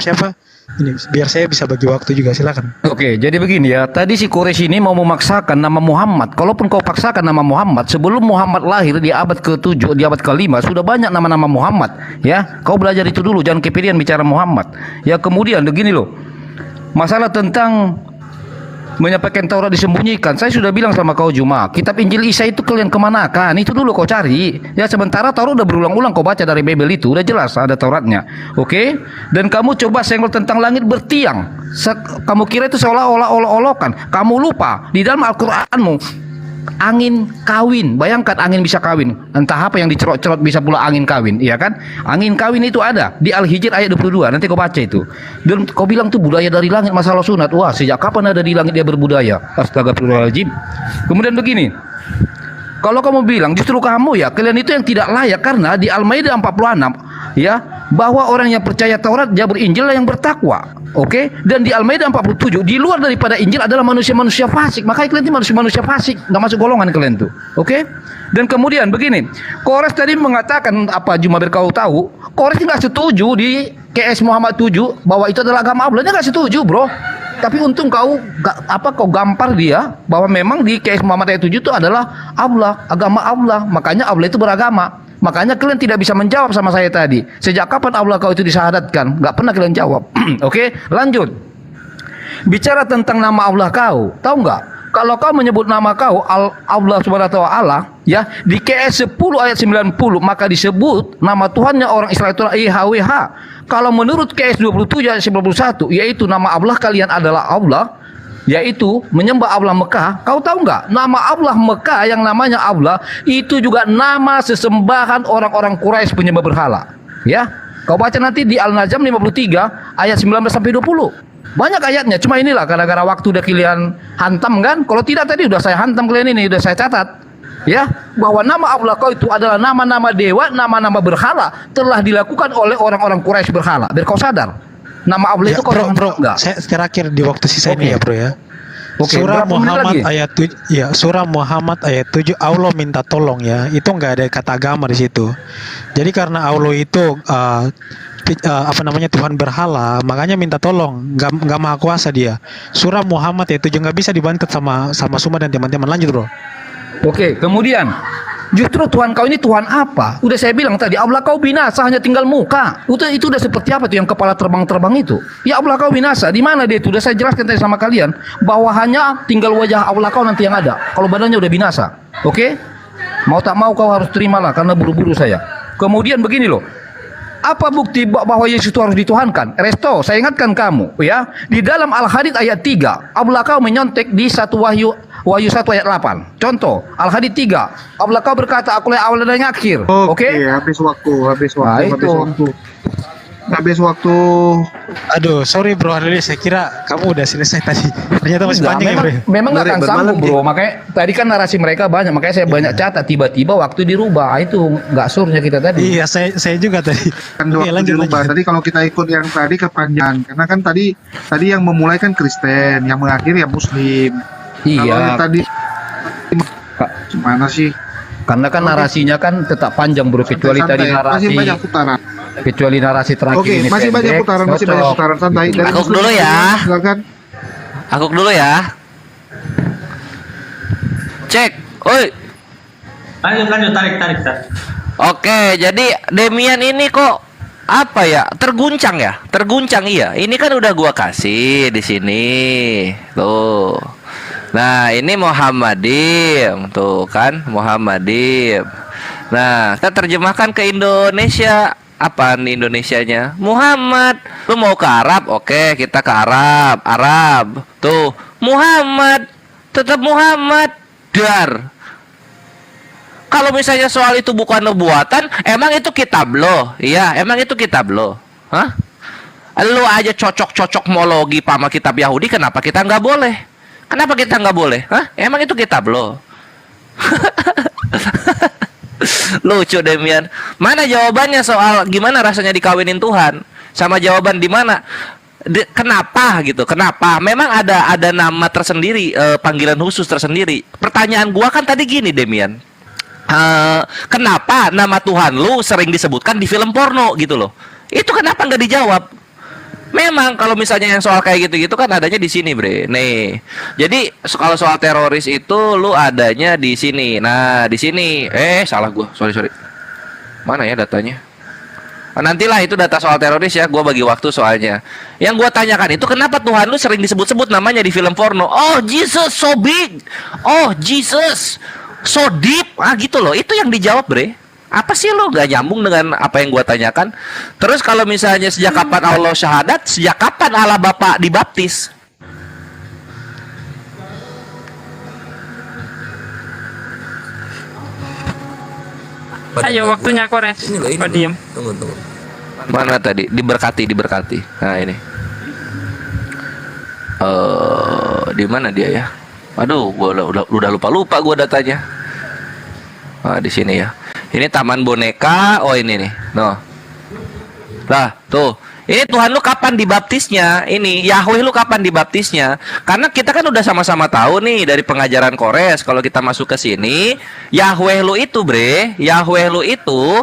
siapa? Ini biar saya bisa bagi waktu juga, silakan. Oke, jadi begini ya. Tadi si Quraisy ini mau memaksakan nama Muhammad. Kalaupun kau paksakan nama Muhammad, sebelum Muhammad lahir di abad ke-7, di abad ke-5 sudah banyak nama-nama Muhammad. Ya, kau belajar itu dulu, jangan kepedean bicara Muhammad. Ya, kemudian begini loh. Masalah tentang menyampaikan Taurat disembunyikan, saya sudah bilang sama kau Juma, kitab Injil Isa itu kalian kemanakan? Itu dulu kau cari. Ya, sementara Taurat udah berulang-ulang kau baca dari Bible itu, udah jelas ada Tauratnya. Oke? Dan kamu coba senggol tentang langit bertiang. Kamu kira itu seolah-olah olok-olokan. Kamu lupa di dalam Al-Qur'anmu angin kawin. Bayangkan angin bisa kawin. Entah apa yang dicerot-cerot bisa pula angin kawin, iya kan? Angin kawin itu ada di Al-Hijr ayat 22. Nanti kau baca itu. Dan kau bilang tuh budaya dari langit masalah sunat. Wah, sejak kapan ada di langit dia berbudaya? Astagfirullahaladzim. Kemudian begini. Kalau kamu bilang justru kamu ya, kalian itu yang tidak layak karena di Al-Maidah 46 ya, bahwa orang yang percaya Taurat, Zabur, Injil lah yang bertakwa. Oke? Dan di Al-Maidah 47 di luar daripada Injil adalah manusia-manusia fasik. Makanya kalian itu manusia-manusia fasik, nggak masuk golongan kalian tuh. Oke? Dan kemudian begini, Kores tadi mengatakan apa Juma kau tahu, Kores nggak setuju di KS Muhammad 7 bahwa itu adalah agama Allah. Dia nggak setuju, bro. Tapi untung kau gampar dia bahwa memang di KS Muhammad ayat 7 itu adalah Allah, agama Allah. Makanya Allah itu beragama. Makanya kalian tidak bisa menjawab sama saya tadi. Sejak kapan Allah kau itu disyahadatkan? Nggak pernah kalian jawab. Oke, lanjut. Bicara tentang nama Allah kau, tahu nggak? Kalau kau menyebut nama kau Allah Subhanahu wa Ta'ala, ya, di KS 10 ayat 90 maka disebut nama Tuhannya orang Israel itu YHWH. Kalau menurut KS 27 ayat 91 yaitu nama Allah kalian adalah Allah, yaitu menyembah Allah Mekah. Kau tahu nggak? Nama Allah Mekah yang namanya Allah itu juga nama sesembahan orang-orang Quraisy penyembah berhala. Ya, kau baca nanti di Al-Najm 53 ayat 19 sampai 20. Banyak ayatnya, cuma inilah gara-gara waktu udah kalian hantam kan. Kalau tidak tadi udah saya hantam kalian ini, udah saya catat. Ya, bahwa nama Ablaqau itu adalah nama-nama dewa, nama-nama berhala telah dilakukan oleh orang-orang Quraisy berhala. Biar kau sadar. Nama Allah itu kau bro, bro, enggak. saya terakhir di waktu sisa ini ya bro ya. Surah Muhammad ayat 7, ya surah Muhammad ayat 7 Allah minta tolong ya. Itu nggak ada kata agama di situ. Jadi karena Allah itu Tuhan berhala, makanya minta tolong, nggak maha kuasa dia. Surah Muhammad ayat 7 nggak bisa dibantah sama Suma dan teman-teman. Lanjut bro. Oke, kemudian justru Tuhan kau ini Tuhan apa? Udah saya bilang tadi, Allah kau binasa hanya tinggal muka. Itu udah seperti apa tuh yang kepala terbang-terbang itu? Ya Allah kau binasa. Di mana dia itu? Udah saya jelaskan tadi sama kalian bahwa hanya tinggal wajah Allah kau nanti yang ada. Kalau badannya udah binasa. Oke? Mau tak mau kau harus terimalah karena buru-buru saya. Kemudian begini loh. Apa bukti bahwa Yesus itu harus dituhankan? Resto, saya ingatkan kamu ya. Di dalam Al-Hadid ayat 3, Allah kau menyontek di 1 Wahyu 1 ayat 8. Contoh, Al-Hadid 3. Allah kau berkata, akulah awal dan akhir. Oke? Habis waktu. Aduh, sorry bro Arli, saya kira kamu udah selesai tadi. Ternyata masih panjang ya bro. Memang nggak akan sanggup bro. Makanya tadi kan narasi mereka banyak. Makanya saya banyak catat. Tiba-tiba waktu dirubah. Itu nggak surnya kita tadi. Iya, saya juga tadi. Kan lanjut. Tadi kalau kita ikut yang tadi kepanjangan. Karena kan tadi yang memulai kan Kristen, yang mengakhiri ya Muslim. Iya. Kalau yang tadi gimana sih? Karena kan narasinya kan tetap panjang bro. Kecuali tadi narasi. Masih banyak putaran. Kecuali narasi terakhir ini masih banyak putaran, santai. Akuk dulu ya. Silakan. Akuk dulu ya. Cek. Oi. Lanjut, tarik. Oke, jadi Demian ini kok apa ya? Terguncang ya? Terguncang iya. Ini kan udah gua kasih di sini. Tuh. Nah, ini Muhammadim. Tuh kan, Muhammadim. Nah, kita terjemahkan ke Indonesia. Apaan Indonesianya? Muhammad. Lu mau ke Arab? Oke, kita ke Arab. Tuh, Muhammad. Tetap Muhammad. Dar. Kalau misalnya soal itu bukan nubuatan, emang itu kitab lo? Iya, emang itu kitab lo? Hah? Lu aja cocok mologi sama kitab Yahudi, kenapa kita nggak boleh? Kenapa kita nggak boleh? Hah? Emang itu kitab lo? Lucu Demian. Mana jawabannya soal gimana rasanya dikawinin Tuhan? Sama jawaban di mana? Kenapa gitu? Kenapa? Memang ada nama tersendiri, panggilan khusus tersendiri. Pertanyaan gua kan tadi gini Demian. Kenapa nama Tuhan lu sering disebutkan di film porno gitu loh? Itu kenapa nggak dijawab? Memang kalau misalnya yang soal kayak gitu-gitu kan adanya di sini, Bre. Nih. Jadi kalau soal teroris itu lu adanya di sini. Nah, di sini. Salah gua. Sorry. Mana ya datanya? Nantilah itu data soal teroris ya, gua bagi waktu soalnya. Yang gua tanyakan itu kenapa Tuhan lu sering disebut-sebut namanya di film porno? Oh, Jesus so big. Oh, Jesus so deep. Gitu loh. Itu yang dijawab, Bre. Apa sih lo gak nyambung dengan apa yang gua tanyakan? Terus kalau misalnya sejak kapan Allah syahadat, sejak kapan Allah Bapa dibaptis? Ayo waktunya kores. Kok diem? Tunggu. Mana tadi? Diberkati. Nah ini. Di mana dia ya? Aduh, gua udah lupa gua datanya. Di sini ya. Ini taman boneka. Oh ini nih. Noh. Lah, tuh. Ini Tuhan lu kapan dibaptisnya? Ini Yahweh lu kapan dibaptisnya? Karena kita kan udah sama-sama tahu nih dari pengajaran Kores kalau kita masuk ke sini, Yahweh lu itu, Bre, Yahweh lu itu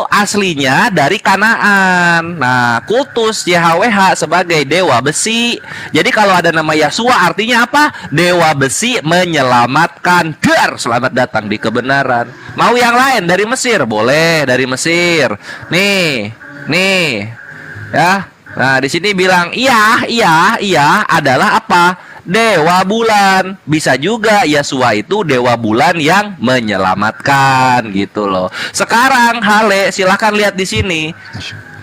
aslinya dari Kanaan. Nah, kultus YHWH sebagai dewa besi. Jadi kalau ada nama Yahshua artinya apa? Dewa besi menyelamatkan. Dar, selamat datang di kebenaran. Mau yang lain dari Mesir? Boleh, dari Mesir. Nih. Ya, nah di sini bilang iya adalah apa? Dewa bulan. Bisa juga Yesua itu dewa bulan yang menyelamatkan gitu loh. Sekarang Hale silahkan lihat di sini.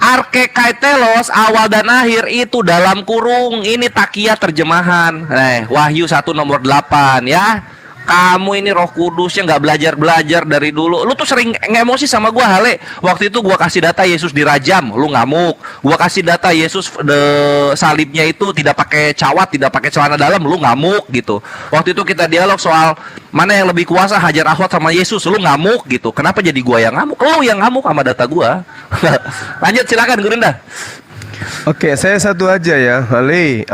Arkekaitelos awal dan akhir itu dalam kurung. Ini takia terjemahan. Wahyu 1 nomor 8 ya. Kamu ini Roh Kudus yang nggak belajar dari dulu. Lu tuh sering emosi sama gua, Hale. Waktu itu gua kasih data Yesus dirajam, lu ngamuk. Gua kasih data Yesus salibnya itu tidak pakai cawat, tidak pakai celana dalam, lu ngamuk gitu. Waktu itu kita dialog soal mana yang lebih kuasa, Hajar Aswad sama Yesus, lu ngamuk gitu. Kenapa jadi gua yang ngamuk? Lu yang ngamuk sama data gua. Lanjut, silakan Gurunda. Oke, saya satu aja ya, Ali.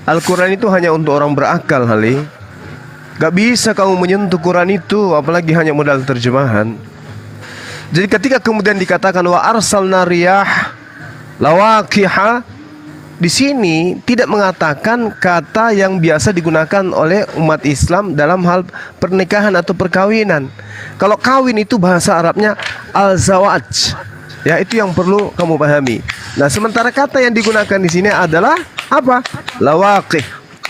Al-Quran itu hanya untuk orang berakal, Ali. Gak bisa kamu menyentuh Quran itu, apalagi hanya modal terjemahan. Jadi ketika kemudian dikatakan wa arsalna riyah lawaqiha, di sini tidak mengatakan kata yang biasa digunakan oleh umat Islam dalam hal pernikahan atau perkawinan. Kalau kawin itu bahasa Arabnya al-zawaj. Ya, itu yang perlu kamu pahami. Nah, sementara kata yang digunakan di sini adalah apa? Lawaqih.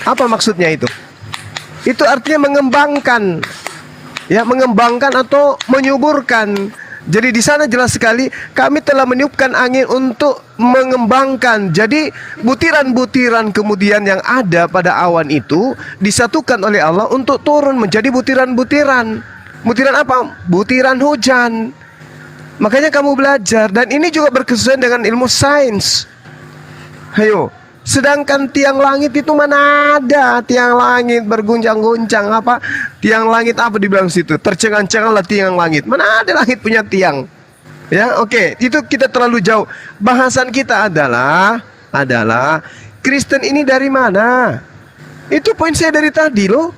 Apa maksudnya itu? Itu artinya mengembangkan. Ya, mengembangkan atau menyuburkan. Jadi di sana jelas sekali kami telah meniupkan angin untuk mengembangkan. Jadi butiran-butiran kemudian yang ada pada awan itu disatukan oleh Allah untuk turun menjadi butiran-butiran. Butiran apa? Butiran hujan. Makanya kamu belajar, dan ini juga berkesesuaian dengan ilmu sains. Ayo, sedangkan tiang langit itu mana ada tiang langit berguncang-guncang apa? Tiang langit apa dibilang situ? Tercengang-cengang lah tiang langit. Mana ada langit punya tiang? Ya, oke, itu kita terlalu jauh. Bahasan kita adalah Kristen ini dari mana? Itu poin saya dari tadi loh.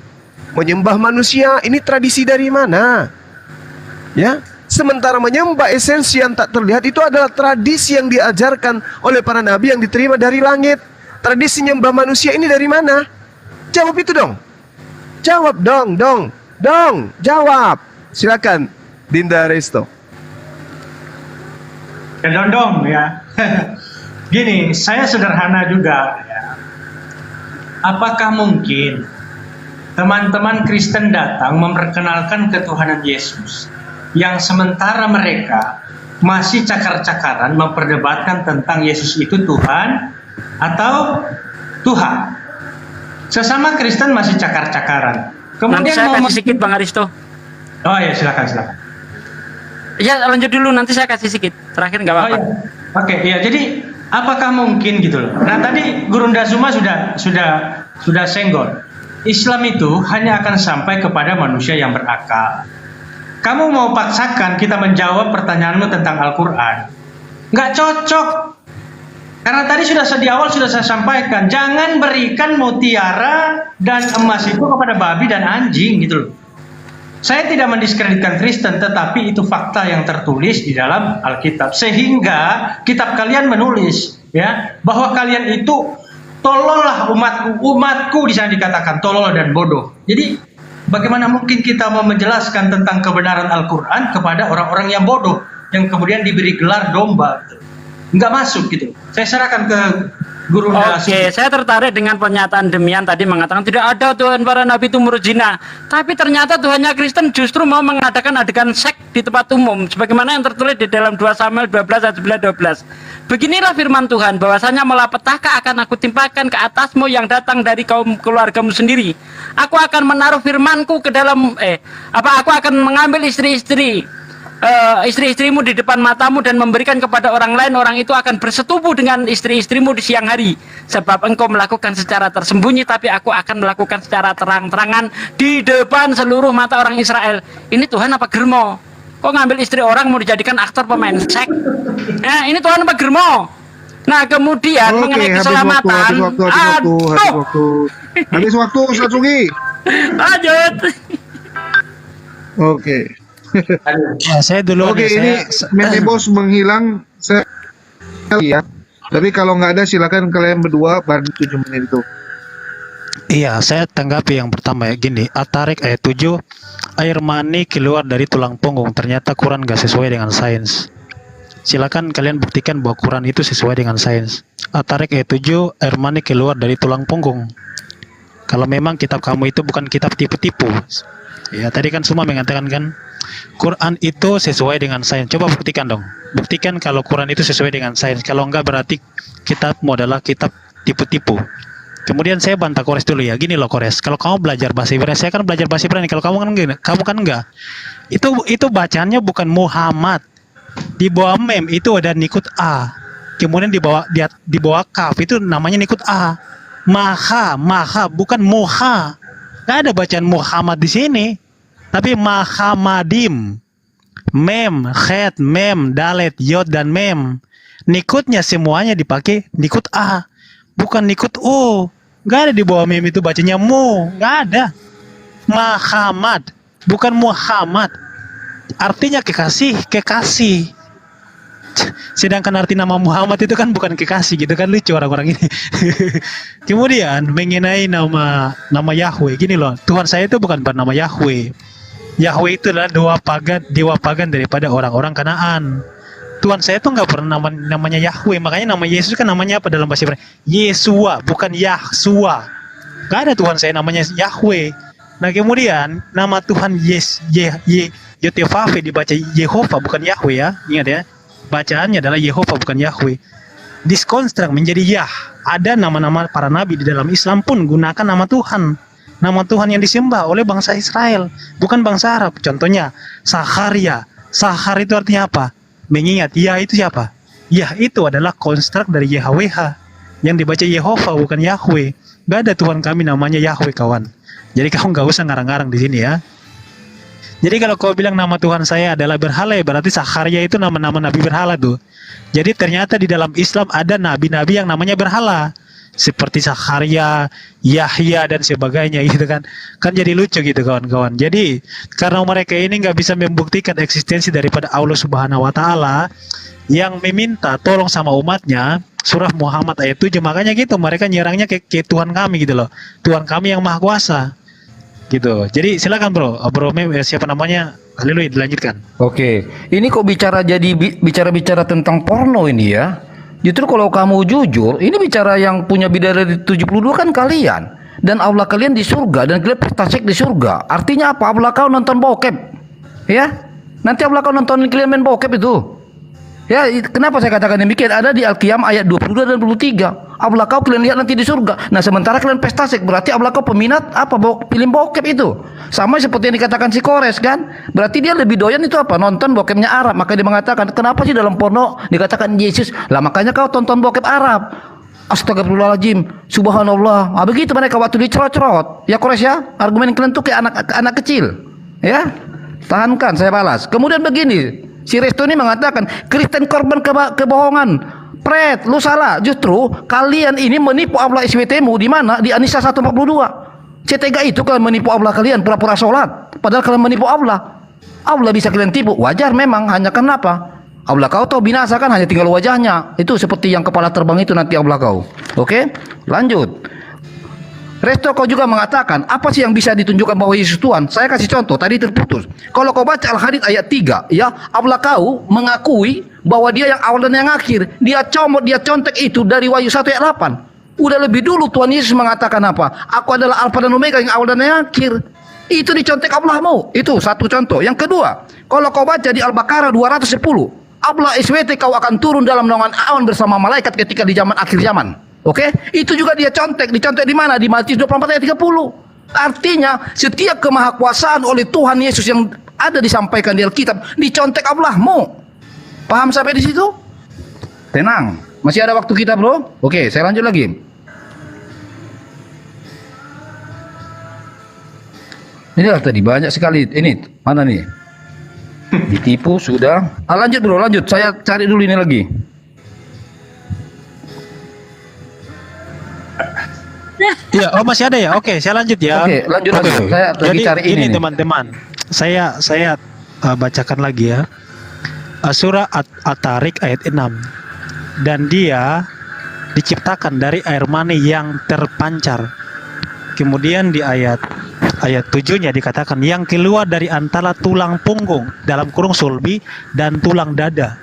Menyembah manusia, ini tradisi dari mana? Ya. Sementara menyembah esensi yang tak terlihat itu adalah tradisi yang diajarkan oleh para nabi yang diterima dari langit. Tradisi menyembah manusia ini dari mana? Jawab itu dong. Jawab dong. Jawab. Silakan, Dinda Resto. Kedondong ya. Gini, saya sederhana juga ya. Apakah mungkin teman-teman Kristen datang memperkenalkan ketuhanan Yesus, yang sementara mereka masih cakar-cakaran memperdebatkan tentang Yesus itu Tuhan atau Tuhan? Sesama Kristen masih cakar-cakaran. Nanti saya kasih sedikit Bang Aristo. Oh ya, silakan. Ya, lanjut dulu, nanti saya kasih sedikit. Terakhir nggak apa-apa. Oh, ya. Oke, ya, jadi apakah mungkin gitu loh. Nah, tadi Gurunda Zuma sudah senggol. Islam itu hanya akan sampai kepada manusia yang berakal. Kamu mau paksakan kita menjawab pertanyaanmu tentang Al-Quran, nggak cocok. Karena tadi di awal sudah saya sampaikan, jangan berikan mutiara dan emas itu kepada babi dan anjing gitu loh. Saya tidak mendiskreditkan Kristen, tetapi itu fakta yang tertulis di dalam Alkitab. Sehingga kitab kalian menulis ya bahwa kalian itu tolollah umatku di sana dikatakan tolol dan bodoh. Jadi bagaimana mungkin kita mau menjelaskan tentang kebenaran Al-Quran kepada orang-orang yang bodoh, yang kemudian diberi gelar domba? Nggak masuk gitu. Saya serahkan ke Guru. Oke, saya tertarik dengan pernyataan Demian tadi mengatakan tidak ada Tuhan para nabi itu berzina. Tapi ternyata Tuhannya Kristen justru mau mengadakan adegan seks di tempat umum, sebagaimana yang tertulis di dalam 2 Samuel 12 ayat 11-12. Beginilah firman Tuhan, bahwasanya malapetaka akan aku timpakan ke atasmu yang datang dari kaum keluargamu sendiri. Aku akan menaruh firmanku ke dalam aku akan mengambil istri-istrimu di depan matamu dan memberikan kepada orang lain. Orang itu akan bersetubuh dengan istri-istrimu di siang hari, sebab engkau melakukan secara tersembunyi, tapi aku akan melakukan secara terang-terangan di depan seluruh mata orang Israel. Ini Tuhan apa germo? Kok ngambil istri orang mau dijadikan aktor pemain seks? Ini Tuhan apa germo? Nah, kemudian mengenai keselamatan. Habis waktu, Ustaz Sugi. Lanjut. Oke. Saya dulu. Oke, ini Meme Bos menghilang. Saya ya. Tapi kalau nggak ada silakan kalian berdua bantu 7 menit itu. Iya, saya tanggapi yang pertama ya, gini. At-Tarik ayat 7, air mani keluar dari tulang punggung. Ternyata Quran nggak sesuai dengan sains. Silakan kalian buktikan bahwa Quran itu sesuai dengan sains. At-Tarik ayat 7, air mani keluar dari tulang punggung. Kalau memang kitab kamu itu bukan kitab tipu-tipu. Ya, tadi kan semua mengatakan kan Quran itu sesuai dengan sains. Coba buktikan dong. Buktikan kalau Quran itu sesuai dengan sains. Kalau enggak berarti kitabmu adalah kitab tipu-tipu. Kemudian saya bantah Kores dulu ya. Gini loh Kores, kalau kamu belajar bahasa Ibrani, saya kan belajar bahasa Ibrani. Kalau kamu kan enggak. Itu bacaannya bukan Muhammad. Di bawah mem itu ada nikut a. Kemudian di bawah kaf itu namanya nikut a. Maha, bukan moha. Nggak ada bacaan Muhammad di sini. Tapi Mahamadim. Mem, khet, mem, dalet, yod dan mem. Nikutnya semuanya dipakai nikut a, bukan nikut o. Nggak ada di bawah mem itu bacanya mu, nggak ada. Muhammad, bukan Muhammad. Artinya kekasih. Sedangkan arti nama Muhammad itu kan bukan kekasih gitu kan, lucu orang-orang ini. Kemudian mengenai nama Yahweh, gini loh, Tuhan saya itu bukan bernama Yahweh. Yahweh itu adalah dewa pagan daripada orang-orang Kanaan. Tuhan saya itu nggak pernah namanya Yahweh, makanya nama Yesus kan namanya apa dalam bahasa Ibrani? Yesua, bukan Yahsua. Gak ada Tuhan saya namanya Yahweh. Nah kemudian nama Tuhan Yotevave dibaca Yehova bukan Yahweh ya, ingat ya. Bacaannya adalah Yehova bukan Yahweh. Diskonstruk menjadi Yah. Ada nama-nama para nabi di dalam Islam pun gunakan nama Tuhan. Nama Tuhan yang disembah oleh bangsa Israel, bukan bangsa Arab. Contohnya Saharia. Sahar itu artinya apa? Mengingat. Yah itu siapa? Yah itu adalah konstruk dari Yahweh yang dibaca Yehova bukan Yahweh. Gak ada Tuhan kami namanya Yahweh kawan. Jadi kamu gak usah ngarang-ngarang di sini ya. Jadi kalau kau bilang nama Tuhan saya adalah berhala, ya berarti Saharia itu nama-nama nabi berhala tuh. Jadi ternyata di dalam Islam ada nabi-nabi yang namanya berhala. Seperti Saharia, Yahya dan sebagainya gitu kan. Kan jadi lucu gitu kawan-kawan. Jadi karena mereka ini nggak bisa membuktikan eksistensi daripada Allah Subhanahu wa taala yang meminta tolong sama umatnya, surah Muhammad ayat 7, makanya gitu mereka nyerangnya ke Tuhan kami gitu loh. Tuhan kami yang maha kuasa. Gitu. Jadi silakan bro siapa namanya? Haleluya, dilanjutkan. Oke. Ini kok bicara tentang porno ini ya. Justru kalau kamu jujur, ini bicara yang punya bidadari 72 kan kalian. Dan Allah kalian di surga dan kalian pertasik di surga. Artinya apa? Allah kau nonton bokep. Ya? Nanti Allah kau nontonin kalian main bokep itu. Ya, kenapa saya katakan demikian? Ada di Al-Qiyam ayat 22 dan 23. Allah kau kalian lihat nanti di surga. Nah, sementara kalian pestasik, berarti Allah kau peminat apa? Film bokep itu. Sama seperti yang dikatakan si Kores kan? Berarti dia lebih doyan itu apa? Nonton bokepnya Arab. Maka dia mengatakan, kenapa sih dalam porno dikatakan Yesus? Lah makanya kau tonton bokep Arab. Astagfirullahaladzim, subhanallah. Ah, begitu mereka waktu dicerot-cerot. Ya Kores ya, argumen kalian tuh kayak anak kecil. Ya, tahankan, saya balas. Kemudian begini, si Resto ini mengatakan Kristen korban kebohongan. Pret, lu salah. Justru kalian ini menipu Allah SWT-mu di mana? Di An-Nisa 142. Cetega itu kalian menipu Allah kalian pura-pura sholat. Padahal kalian menipu Allah. Allah bisa kalian tipu. Wajar memang, hanya kenapa? Allah kau tahu binasa kan hanya tinggal wajahnya. Itu seperti yang kepala terbang itu nanti Allah kau. Oke? Lanjut. Resto kau juga mengatakan, apa sih yang bisa ditunjukkan bahwa Yesus Tuhan? Saya kasih contoh, tadi terputus. Kalau kau baca Al-Hadid ayat 3, ya, Allah kau mengakui bahwa dia yang awal dan yang akhir. Dia contek itu dari Wahyu 1 ayat 8. Udah lebih dulu Tuhan Yesus mengatakan apa? Aku adalah Alfa dan Omega, yang awal dan yang akhir. Itu dicontek Allahmu. Itu satu contoh. Yang kedua, kalau kau baca di Al-Baqarah 210, Allah SWT kau akan turun dalam naungan awan bersama malaikat ketika di zaman akhir zaman. Oke, itu juga dia contek. Dicontek di mana? Di Matius 24 ayat 30. Artinya setiap kemahakuasaan oleh Tuhan Yesus yang ada disampaikan di Alkitab dicontek Allahmu. Paham sampai di situ? Tenang, masih ada waktu kita bro. Oke, saya lanjut lagi. Inilah tadi banyak sekali. Ini mana nih? Ditipu sudah. Lanjut bro, lanjut. Saya cari dulu ini lagi. Ya, oh masih ada ya. Oke, saya lanjut ya. Oke, lanjut lagi. Saya lagi cari ini teman-teman. Saya bacakan lagi ya. Surah At-Tariq ayat 6. Dan dia diciptakan dari air mani yang terpancar. Kemudian di ayat 7-nya dikatakan yang keluar dari antara tulang punggung dalam kurung sulbi dan tulang dada.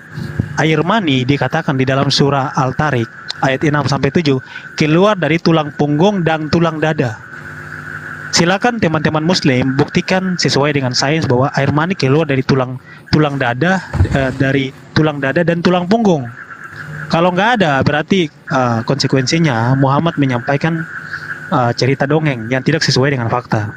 Air mani dikatakan di dalam surah Al-Tariq ayat 6 sampai 7 keluar dari tulang punggung dan tulang dada. Silakan teman-teman muslim buktikan sesuai dengan sains bahwa air mani keluar dari tulang dada, dari tulang dada dan tulang punggung. Kalau nggak ada berarti konsekuensinya Muhammad menyampaikan cerita dongeng yang tidak sesuai dengan fakta.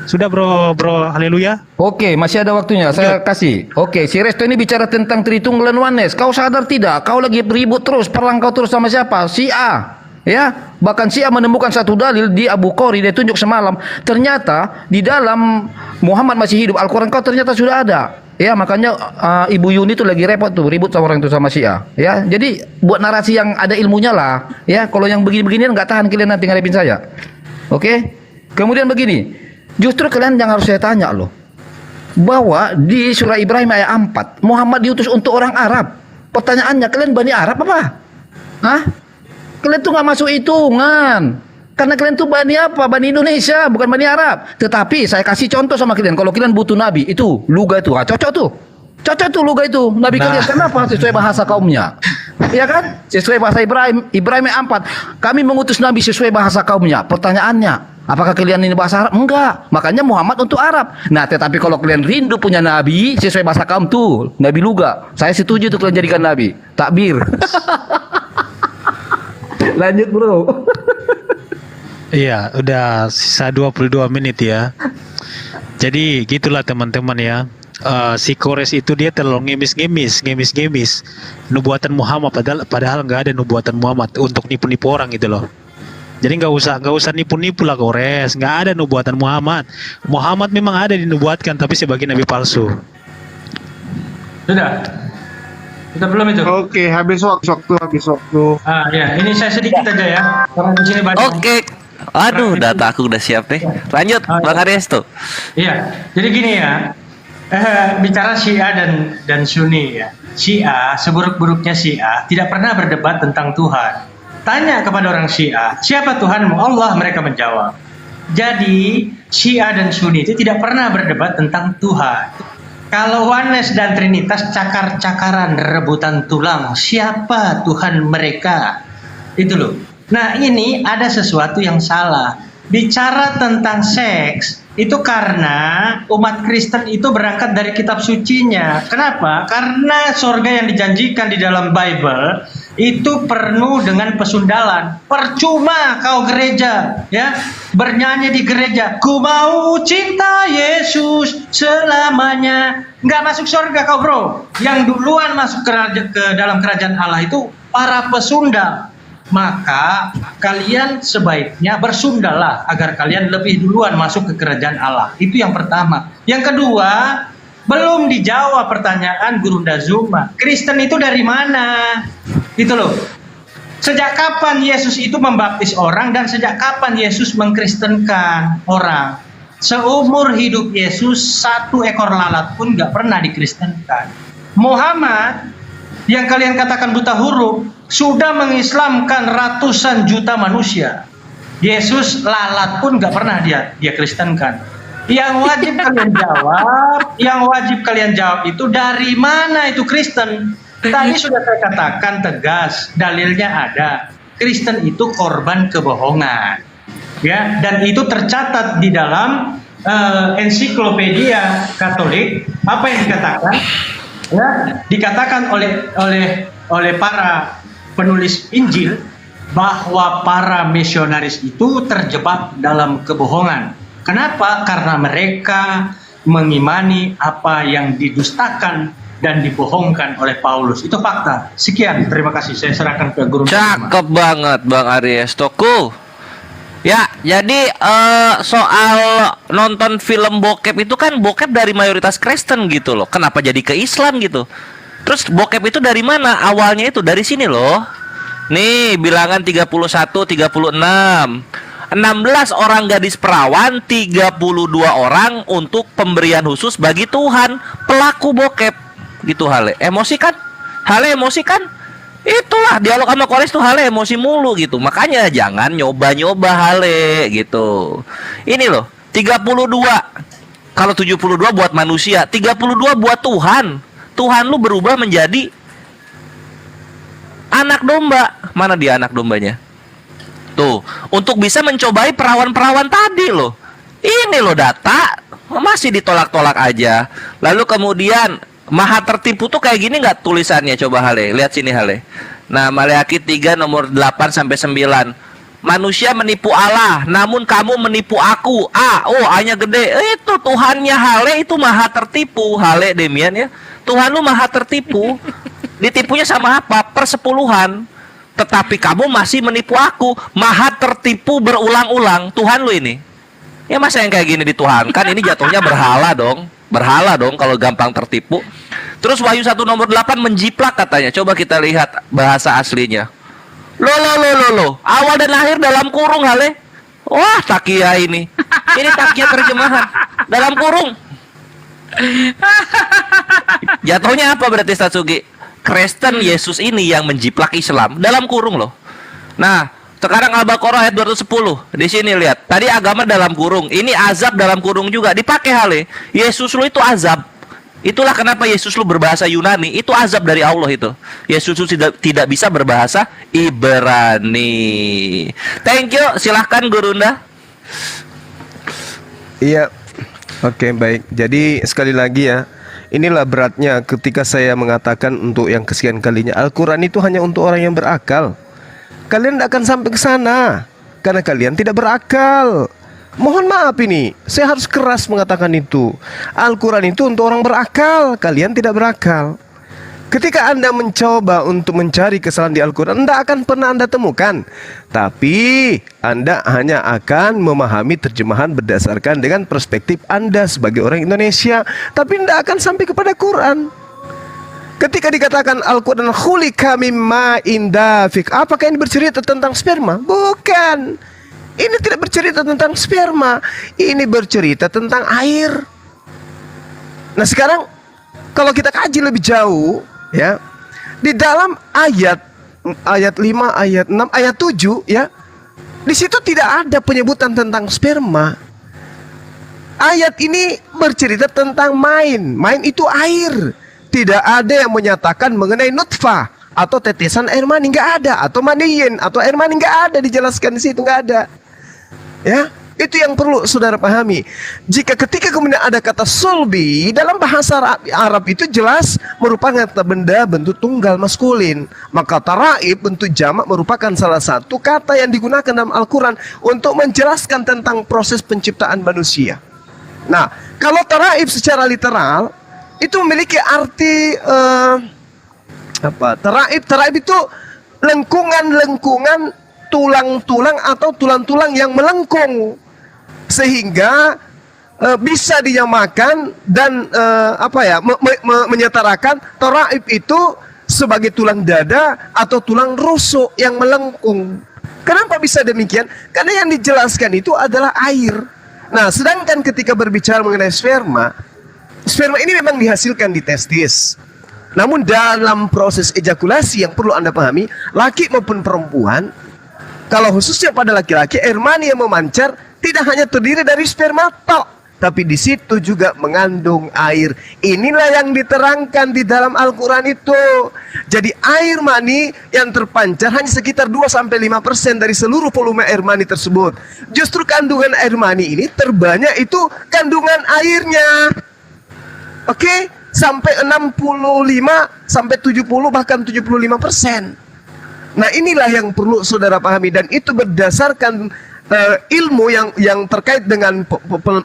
Sudah bro, haleluya. Oke, masih ada waktunya. Saya kasih. Oke, si Resto ini bicara tentang Tritunggal Oneness. Kau sadar tidak? Kau lagi ribut terus, perang kau terus sama siapa? Si A. Ya, bahkan si A menemukan satu dalil di Abu Qori, dia tunjuk semalam. Ternyata di dalam Muhammad masih hidup, Al-Quran kau ternyata sudah ada. Ya, makanya Ibu Yuni tuh lagi repot tuh ribut sama orang itu sama si A. Ya, jadi buat narasi yang ada ilmunya lah. Ya, kalau yang begini-beginian nggak tahan kalian nanti ngadepin saya. Oke? Kemudian begini. Justru kalian yang harus saya tanya loh, bahwa di surah Ibrahim ayat 4 Muhammad diutus untuk orang Arab. Pertanyaannya, kalian Bani Arab apa? Hah? Kalian tuh nggak masuk hitungan, karena kalian tuh Bani apa? Bani Indonesia, bukan Bani Arab. Tetapi saya kasih contoh sama kalian, kalau kalian butuh nabi, itu luga itu, cocok tuh luga itu nabi kalian. Kenapa? Sesuai bahasa kaumnya, ya kan? Sesuai bahasa Ibrahim ayat 4 kami mengutus nabi sesuai bahasa kaumnya. Pertanyaannya, apakah kalian ini bahasa Arab? Enggak. Makanya Muhammad untuk Arab. Nah, tetapi kalau kalian rindu punya nabi sesuai bahasa kaum tuh, nabi luga. Saya setuju tuh kalian jadikan nabi. Takbir. Lanjut, bro. Iya, udah sisa 22 menit ya. Jadi gitulah teman-teman ya. Si Kores itu dia terlalu ngemis. Nubuatan Muhammad padahal nggak ada nubuatan Muhammad untuk nipu-nipu orang gitu loh. Jadi nggak usah nipu-nipu lah Kores. Nggak ada nubuatan Muhammad. Muhammad memang ada dinubuatkan tapi sebagai nabi palsu. Sudah belum itu? Oke, habis waktu. Ya, ini saya sedikit aja ya. Karena di sini banyak. Oke. Aduh, data aku udah siap deh. Lanjut, Bang Ariesto. Iya, jadi gini ya. Bicara Syiah dan Sunni ya. Syiah, seburuk-buruknya Syiah tidak pernah berdebat tentang Tuhan. Tanya kepada orang Syiah, siapa Tuhanmu? Allah, mereka menjawab. Jadi Syiah dan Sunni itu tidak pernah berdebat tentang Tuhan. Kalau Oneness dan Trinitas cakar-cakaran rebutan tulang, siapa Tuhan mereka? Itu loh. Nah, ini ada sesuatu yang salah. Bicara tentang seks itu karena umat Kristen itu berangkat dari kitab sucinya. Kenapa? Karena surga yang dijanjikan di dalam Bible itu penuh dengan pesundalan. Percuma kau gereja ya bernyanyi di gereja, ku mau cinta Yesus selamanya. Nggak masuk surga kau bro. Yang duluan masuk ke dalam kerajaan Allah itu para pesundal. Maka kalian sebaiknya bersundallah agar kalian lebih duluan masuk ke kerajaan Allah. Itu yang pertama. Yang kedua, belum dijawab pertanyaan Guru Ndazuma. Kristen itu dari mana? Itu loh. Sejak kapan Yesus itu membaptis orang dan sejak kapan Yesus mengkristenkan orang? Seumur hidup Yesus, satu ekor lalat pun nggak pernah dikristenkan. Muhammad yang kalian katakan buta huruf sudah mengislamkan ratusan juta manusia. Yesus lalat pun nggak pernah dia kristenkan. Yang wajib kalian jawab itu dari mana itu Kristen? Tadi sudah saya katakan tegas, dalilnya ada. Kristen itu korban kebohongan, ya, dan itu tercatat di dalam ensiklopedia Katolik. Apa yang dikatakan? Ya, dikatakan oleh para penulis Injil bahwa para misionaris itu terjebak dalam kebohongan. Kenapa? Karena mereka mengimani apa yang didustakan dan dibohongkan oleh Paulus. Itu fakta. Sekian, terima kasih. Saya serahkan ke Guru. Cakep banget Bang Ariesto. Cool. Ya, jadi soal nonton film bokep itu kan bokep dari mayoritas Kristen gitu loh. Kenapa jadi ke Islam gitu? Terus bokep itu dari mana? Awalnya itu dari sini loh. Nih, bilangan 31, 36. 16 orang gadis perawan, 32 orang untuk pemberian khusus bagi Tuhan. Pelaku bokep. Gitu Hale. Emosi kan? Hale emosi kan? Itulah dialog sama Kores tuh Hale emosi mulu gitu. Makanya jangan nyoba-nyoba Hale gitu. Ini loh, 32. Kalau 72 buat manusia, 32 buat Tuhan. Tuhan lu berubah menjadi anak domba. Mana dia anak dombanya? Tuh, untuk bisa mencobai perawan-perawan tadi loh. Ini loh data masih ditolak-tolak aja. Lalu kemudian maha tertipu tuh kayak gini nggak tulisannya? Coba Hale, lihat sini Hale. Nah, Maleakhi 3 nomor 8 sampai 9. Manusia menipu Allah, namun kamu menipu aku. A-nya gede. Itu Tuhannya Hale itu maha tertipu. Hale Demian ya. Tuhan lu maha tertipu. Ditipunya sama apa? Persepuluhan. Tetapi kamu masih menipu aku. Maha tertipu berulang-ulang. Tuhan lu ini. Ya masa yang kayak gini dituhankan? Ini jatuhnya berhala dong. Berhala dong kalau gampang tertipu. Terus Wahyu 1 nomor 8 menjiplak katanya. Coba kita lihat bahasa aslinya. Loh. Awal dan akhir dalam kurung, Hale. Wah, takia ini. Ini takia terjemahan. Dalam kurung. Jatuhnya apa berarti Satsugi? Kristen Yesus ini yang menjiplak Islam dalam kurung loh. Nah, sekarang Al-Baqarah ayat 210. Di sini lihat. Tadi agama dalam kurung. Ini azab dalam kurung juga. Dipakai, Hale. Yesus lu itu azab. Itulah kenapa Yesus lu berbahasa Yunani. Itu azab dari Allah itu. Yesus lu tidak bisa berbahasa Ibrani. Thank you. Silahkan Gurunda. Iya. Oke, baik. Jadi sekali lagi ya, inilah beratnya ketika saya mengatakan untuk yang kesekian kalinya, Al-Quran itu hanya untuk orang yang berakal. Kalian tidak akan sampai ke sana karena kalian tidak berakal. Mohon maaf ini, saya harus keras mengatakan itu. Al-Quran itu untuk orang berakal, kalian tidak berakal. Ketika Anda mencoba untuk mencari kesalahan di Al-Quran, tidak akan pernah Anda temukan. Tapi Anda hanya akan memahami terjemahan berdasarkan dengan perspektif Anda sebagai orang Indonesia. Tapi tidak akan sampai kepada Quran. Ketika dikatakan Al-Quran khulika mimma indafik, apakah ini bercerita tentang sperma? Bukan. Ini tidak bercerita tentang sperma. Ini bercerita tentang air. Nah sekarang kalau kita kaji lebih jauh ya, di dalam ayat 5, ayat 6, ayat 7 ya, di situ tidak ada penyebutan tentang sperma. Ayat ini bercerita tentang main. Main itu air. Tidak ada yang menyatakan mengenai nutfah atau tetesan air mani, nggak ada, atau maniyin atau air mani, nggak ada dijelaskan di situ, nggak ada. Ya, itu yang perlu saudara pahami. Jika ketika kemudian ada kata sulbi dalam bahasa Arab itu jelas merupakan kata benda bentuk tunggal maskulin, maka taraib bentuk jamak merupakan salah satu kata yang digunakan dalam Al-Quran untuk menjelaskan tentang proses penciptaan manusia. Nah, kalau taraib secara literal itu memiliki arti Taraib itu lengkungan tulang-tulang atau tulang-tulang yang melengkung sehingga bisa dinyamakan dan menyetarakan taraib itu sebagai tulang dada atau tulang rusuk yang melengkung. Kenapa bisa demikian? Karena yang dijelaskan itu adalah air. Nah, sedangkan ketika berbicara mengenai sperma ini memang dihasilkan di testis. Namun dalam proses ejakulasi yang perlu Anda pahami, laki maupun perempuan, kalau khususnya pada laki-laki, air mani yang memancar tidak hanya terdiri dari sperma tok, tapi di situ juga mengandung air. Inilah yang diterangkan di dalam Al-Quran itu. Jadi air mani yang terpancar hanya sekitar 2-5% dari seluruh volume air mani tersebut. Justru kandungan air mani ini terbanyak itu kandungan airnya. Oke? Sampai 65-70 bahkan 75%. Nah inilah yang perlu saudara pahami, dan itu berdasarkan ilmu yang terkait dengan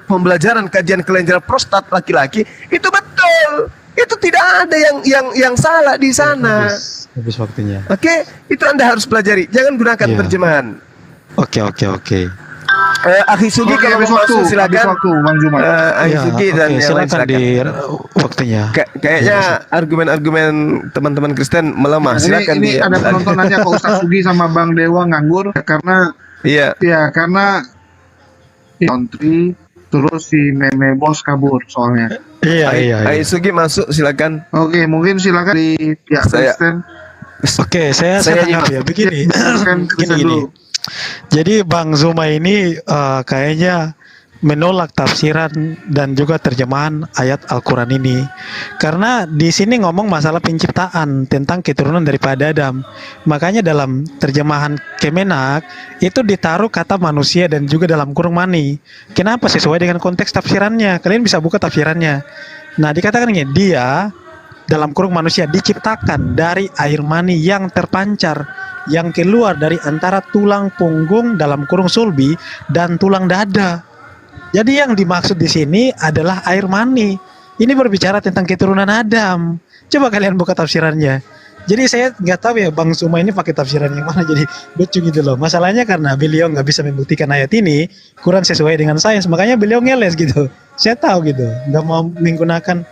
pembelajaran kajian kelenjar prostat laki-laki. Itu betul, itu tidak ada yang salah di sana. Habis waktunya. Oke, itu Anda harus pelajari, jangan gunakan terjemahan. Oke. Akhi Sugi kalau mau masuk silakan. Akhi Sugi dan silakan di waktunya. Kayaknya argumen-argumen teman-teman Kristen melemah. Silakan. Ini ada penonton nanya ke Ustaz Sugi sama Bang Dewa nganggur karena karena country terus si Meme Bos kabur soalnya. Iya. Akhi Sugi masuk silakan. Oke, mungkin silakan di pihak Kristen. Oke, saya tanggapi ya begini. Gini. Jadi Bang Zuma ini kayaknya menolak tafsiran dan juga terjemahan ayat Al-Quran ini, karena di sini ngomong masalah penciptaan tentang keturunan daripada Adam. Makanya dalam terjemahan Kemenak itu ditaruh kata manusia dan juga dalam kurung mani. Kenapa? Sesuai dengan konteks tafsirannya. Kalian bisa buka tafsirannya. Nah, dikatakan ini dia dalam kurung manusia diciptakan dari air mani yang terpancar yang keluar dari antara tulang punggung dalam kurung sulbi dan tulang dada. Jadi yang dimaksud di sini adalah air mani. Ini berbicara tentang keturunan Adam. Coba kalian buka tafsirannya. Jadi saya nggak tahu ya Bang Suma ini pakai tafsiran yang mana, jadi lucu gitu loh. Masalahnya karena beliau nggak bisa membuktikan ayat ini kurang sesuai dengan sains, makanya beliau ngeles gitu. Saya tahu gitu, nggak mau menggunakan.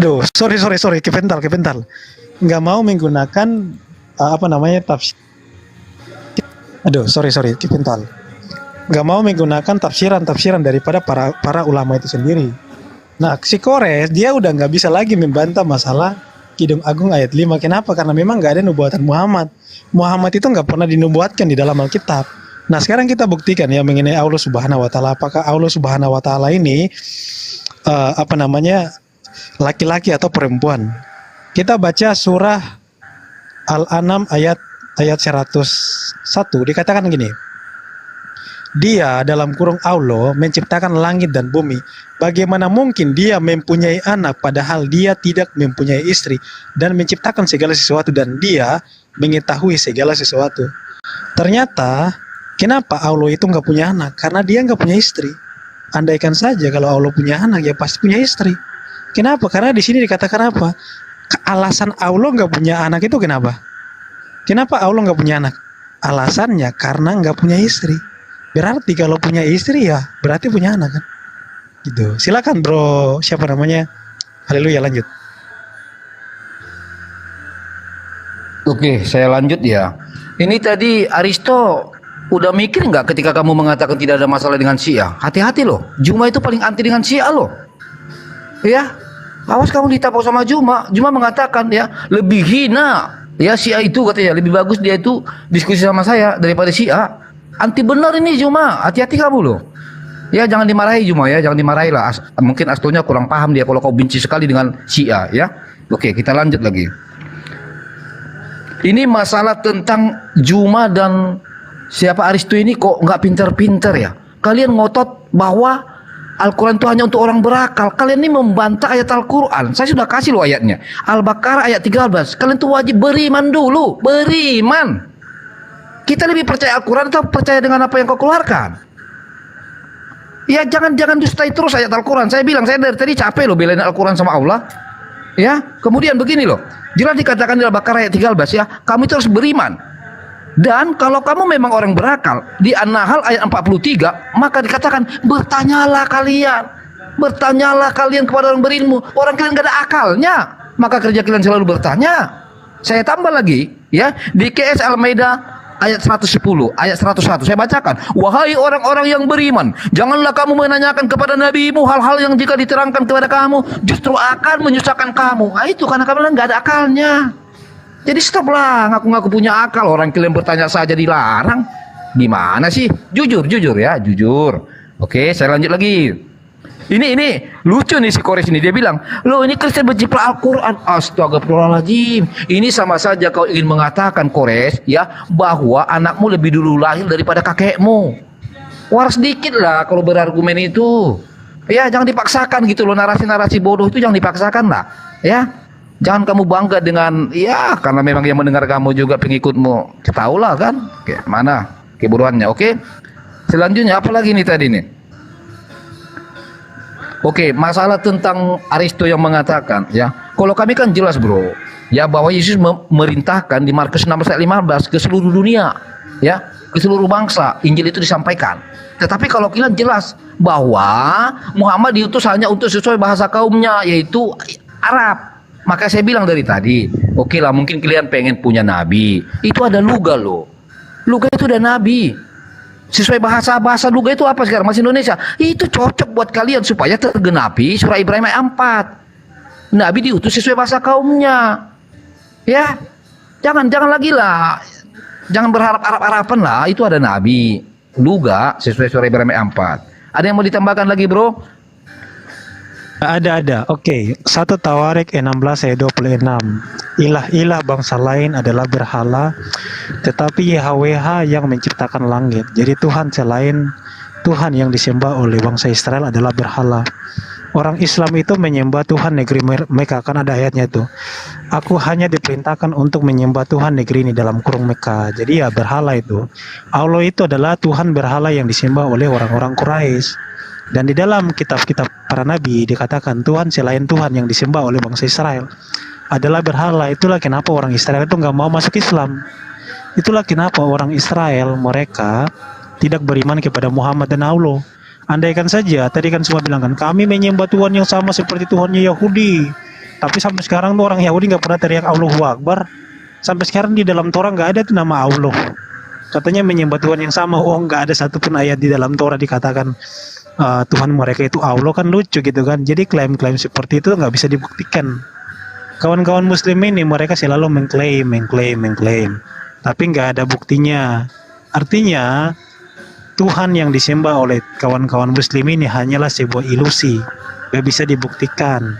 Aduh, sorry, kepental. Nggak mau menggunakan tafsir. Aduh, sorry, kepental. Nggak mau menggunakan tafsiran daripada para ulama itu sendiri. Nah, si Kores dia udah nggak bisa lagi membantah masalah Kidung Agung ayat 5. Kenapa? Karena memang nggak ada nubuatan Muhammad. Muhammad itu nggak pernah dinubuatkan di dalam Alkitab. Nah, sekarang kita buktikan ya mengenai Allah Subhanahu Wa Taala. Apakah Allah Subhanahu Wa Taala ini laki-laki atau perempuan? Kita baca surah Al-An'am ayat 101. Dikatakan gini. Dia dalam kurung Allah menciptakan langit dan bumi. Bagaimana mungkin dia mempunyai anak padahal dia tidak mempunyai istri, dan menciptakan segala sesuatu dan dia mengetahui segala sesuatu. Ternyata kenapa Allah itu nggak punya anak? Karena dia nggak punya istri. Andaikan saja kalau Allah punya anak, ya pasti punya istri. Kenapa? Karena di sini dikatakan apa? Alasan Allah nggak punya anak itu kenapa? Kenapa Allah nggak punya anak? Alasannya karena nggak punya istri. Berarti kalau punya istri ya berarti punya anak kan? Gitu. Silakan bro, siapa namanya? Haleluya, lanjut. Oke, saya lanjut ya. Ini tadi Aristo udah mikir nggak ketika kamu mengatakan tidak ada masalah dengan Syiah? Hati-hati loh, Juma itu paling anti dengan Syiah loh. Ya, awas kamu ditapau sama Juma. Juma mengatakan ya lebih hina ya Syiah itu, katanya lebih bagus dia itu diskusi sama saya daripada Syiah. Anti benar ini Juma, hati-hati kamu loh. Ya jangan dimarahi Juma ya, jangan dimarahi lah. Mungkin Astonya kurang paham dia kalau kau benci sekali dengan Syiah ya. Oke, kita lanjut lagi. Ini masalah tentang Juma dan siapa Aristo ini kok nggak pinter-pinter ya. Kalian ngotot bahwa Al-Quran itu hanya untuk orang berakal. Kalian ini membantah ayat Al-Quran. Saya sudah kasih loh ayatnya. Al-Baqarah ayat 13. Kalian tuh wajib beriman dulu, beriman. Kita lebih percaya Al-Quran atau percaya dengan apa yang kau keluarkan? Ya jangan dustai terus ayat Al-Quran. Saya bilang saya dari tadi capek loh belain Al-Quran sama Allah. Ya, kemudian begini loh. Jelas dikatakan di Al-Baqarah ayat 13 ya, kamu itu harus beriman. Dan kalau kamu memang orang berakal, di An-Nahl ayat 43, maka dikatakan bertanyalah kalian kepada orang berilmu. Orang kalian gak ada akalnya, maka kerja kalian selalu bertanya. Saya tambah lagi ya, di KS Al-Maidah ayat 110, ayat 101 saya bacakan. Wahai orang-orang yang beriman, janganlah kamu menanyakan kepada nabimu hal-hal yang jika diterangkan kepada kamu justru akan menyusahkan kamu. Nah, itu karena kamu nggak ada akalnya. Jadi stoplah ngaku-ngaku punya akal. Orang kalian bertanya saja dilarang. Gimana sih? Jujur ya, jujur. Oke, saya lanjut lagi. Ini lucu nih si Kores ini, dia bilang, "Loh, ini Kristen mencipta Al-Qur'an." Astagfirullahaladzim. Ini sama saja kau ingin mengatakan Kores ya bahwa anakmu lebih dulu lahir daripada kakekmu. Waras sedikit lah kalau berargumen itu. Ya, jangan dipaksakan gitu loh, narasi-narasi bodoh itu jangan dipaksakan lah. Ya. Jangan kamu bangga dengan ya karena memang yang mendengar kamu juga pengikutmu. Tahulah kan? Oke, mana keburuannya. Oke. Selanjutnya apa lagi nih tadi nih? Oke, masalah tentang Aristo yang mengatakan ya, kalau kami kan jelas bro ya bahwa Yesus memerintahkan di Markus 16 ayat 15 ke seluruh dunia ya, ke seluruh bangsa Injil itu disampaikan. Tetapi kalau kalian jelas bahwa Muhammad diutus hanya untuk sesuai bahasa kaumnya yaitu Arab. Maka saya bilang dari tadi, oke lah mungkin kalian pengen punya nabi, itu ada luga loh. Luga itu ada nabi. Sesuai bahasa luga itu apa sekarang? Masih Indonesia. Itu cocok buat kalian supaya tergenapi surah Ibrahim ayat 4. Nabi diutus sesuai bahasa kaumnya. Ya. Jangan lagi lah. Jangan berharap Arab-Araban lah. Itu ada nabi. Luga sesuai surah Ibrahim ayat 4. Ada yang mau ditambahkan lagi, bro? Ada. Oke. 1 Tawarik 16 ayat 26. Ilah-ilah bangsa lain adalah berhala, tetapi YHWH yang menciptakan langit. Jadi Tuhan selain Tuhan yang disembah oleh bangsa Israel adalah berhala. orang Islam itu menyembah Tuhan negeri Mekah, kan ada ayatnya itu. Aku hanya diperintahkan untuk menyembah Tuhan negeri ini dalam kurung Mekah. Jadi ya berhala itu. Allah itu adalah Tuhan berhala yang disembah oleh orang-orang Quraisy. Dan di dalam kitab-kitab para nabi dikatakan Tuhan selain Tuhan yang disembah oleh bangsa Israel adalah berhala. Itulah kenapa orang Israel itu nggak mau masuk Islam. Itulah kenapa orang Israel mereka tidak beriman kepada Muhammad dan Allah. Andaikan saja, tadi kan semua bilang kan, kami menyembah Tuhan yang sama seperti Tuhannya Yahudi. Tapi sampai sekarang tuh orang Yahudi nggak pernah teriak Allahu Akbar. Sampai sekarang di dalam Torah nggak ada tuh nama Allah. Katanya menyembah Tuhan yang sama. Oh, nggak ada satupun ayat di dalam Torah dikatakan Tuhan mereka itu Allah, kan lucu gitu kan. Jadi klaim-klaim seperti itu nggak bisa dibuktikan. Kawan-kawan Muslim ini mereka selalu mengklaim, tapi nggak ada buktinya. Artinya Tuhan yang disembah oleh kawan-kawan Muslim ini hanyalah sebuah ilusi, nggak bisa dibuktikan.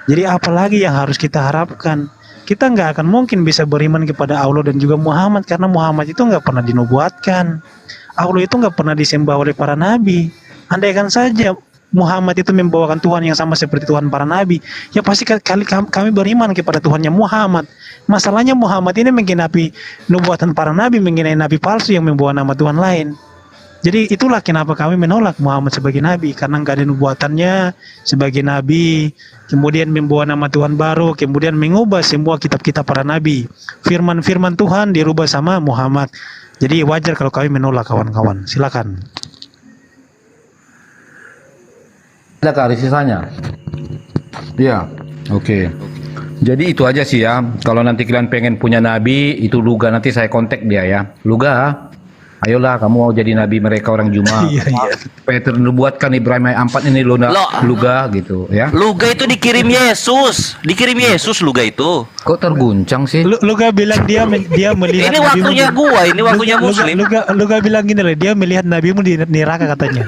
Jadi apalagi yang harus kita harapkan? Kita nggak akan mungkin bisa beriman kepada Allah dan juga Muhammad karena Muhammad itu nggak pernah dinubuatkan. Allah itu nggak pernah disembah oleh para nabi. Andaikan saja Muhammad itu membawakan Tuhan yang sama seperti Tuhan para nabi, ya pasti kami beriman kepada Tuhannya Muhammad. Masalahnya Muhammad ini menggenapi nubuatan para nabi, menggenapi nabi palsu yang membawa nama Tuhan lain. Jadi itulah kenapa kami menolak Muhammad sebagai nabi, karena nggak ada nubuatannya sebagai nabi, kemudian membawa nama Tuhan baru, kemudian mengubah semua kitab-kitab para nabi. Firman-firman Tuhan dirubah sama Muhammad. Jadi wajar kalau kami menolak, kawan-kawan. Silakan. Ada kali sisanya? Iya, oke. Jadi itu aja sih ya. Kalau nanti kalian pengen punya nabi, itu Luga, nanti saya kontak dia ya. Luga, ayolah kamu mau jadi nabi mereka orang Jumat. Peter nubuatkan Ibrahim ayat 4 ini Luga gitu ya. Luga itu dikirim Yesus Luga itu. Kok terguncang sih? Luga bilang dia melihat ini waktunya gua, ini waktunya Muslim. Luga bilang gini loh, dia melihat nabimu di neraka katanya.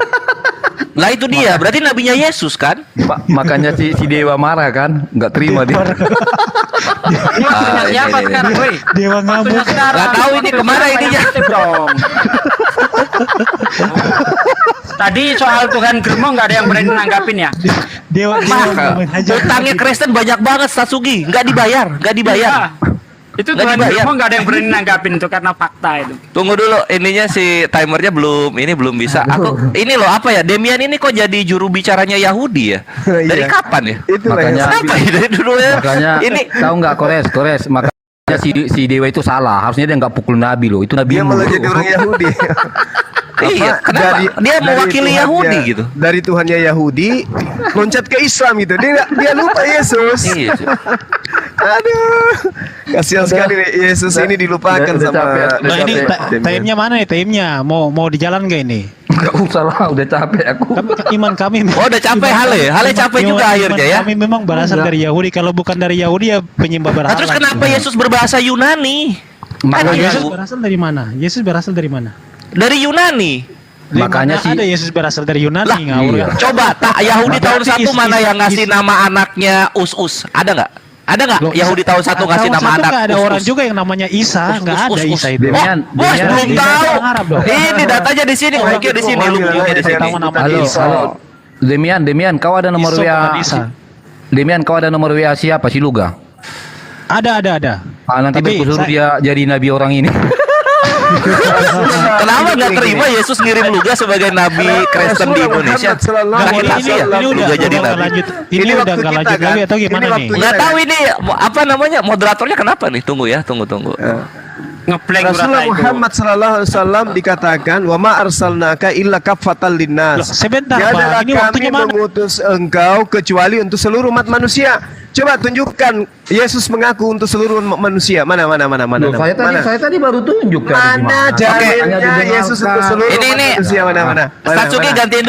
Lah itu dia, berarti nabinya Yesus kan? Makanya si Dewa marah kan, nggak terima dia. Siapa sekarang, woi? Dewa ngamuk. Nggak tahu ini kemana ininya. Tadi soal Tuhan Germo nggak ada yang berani nanggapin ya? Dewa utangnya Kristen banyak banget, Satsugi, nggak dibayar. Iya. Itu Tuhan Germo nggak ada yang berani nanggapin itu karena fakta itu. Tunggu dulu, ininya si timernya belum bisa. Aku ini loh apa ya? Demian ini kok jadi juru bicaranya Yahudi ya? Dari kapan ya? Itu makanya dari dulu ya. Makanya ini tahu nggak Kores? Makanya si Dewa itu salah. Harusnya dia nggak pukul Nabi loh. Itu Nabi dia malah jadi orang Yahudi. Iya, kenapa? Dia mewakili Yahudi gitu. Dari Tuhannya Yahudi loncat ke Islam gitu. Dia lupa Yesus. Iya. Aduh, kasihan sekali Yesus ini dilupakan sama. Nah ini time-nya mana nih? Time-nya mau di jalan gak ini? Gak usah lah, udah capek aku. Iman kami. Oh, udah capek Hale capek juga akhirnya ya. Kami memang berasal dari Yahudi. Kalau bukan dari Yahudi ya penyembah berhala. Terus kenapa Yesus berbahasa Yunani? Yesus berasal dari mana? Yesus berasal dari mana? Dari Yunani. Makanya sih ada Yesus berasal dari Yunani. Iya. Coba Yahudi tahun 1 mana yang ngasih nama anaknya Us? Ada nggak? Ada nggak Yahudi tahun 1 ngasih nama anak? Ada orang juga yang namanya Isa, nggak ada Isa itu. Bos belum tahu. Ini datanya di sini, oke di sini, lu di sini. Halo. Demian, kau ada nomor WA? Demian, kau ada nomor WA siapa sih Luga? Ada. Nanti aku suruh dia jadi nabi orang ini. Kenapa nggak terima Yesus ngirim Luga sebagai nabi Kristen di Indonesia? Ini udah nggak lanjut lagi atau gimana nih? Nggak tahu ini apa namanya moderatornya kenapa nih? Tunggu. Rasulullah Muhammad sallallahu alaihi wasallam dikatakan wa ma arsalnaka illa kaffatan linnas. Sebentar, Pak. Ini waktunya mengutus engkau kecuali untuk seluruh umat manusia. Coba tunjukkan Yesus mengaku untuk seluruh manusia. Mana? Saya tadi baru tunjuk. Mana dalilnya Yesus untuk seluruh manusia? Mana? Statsugi gantiin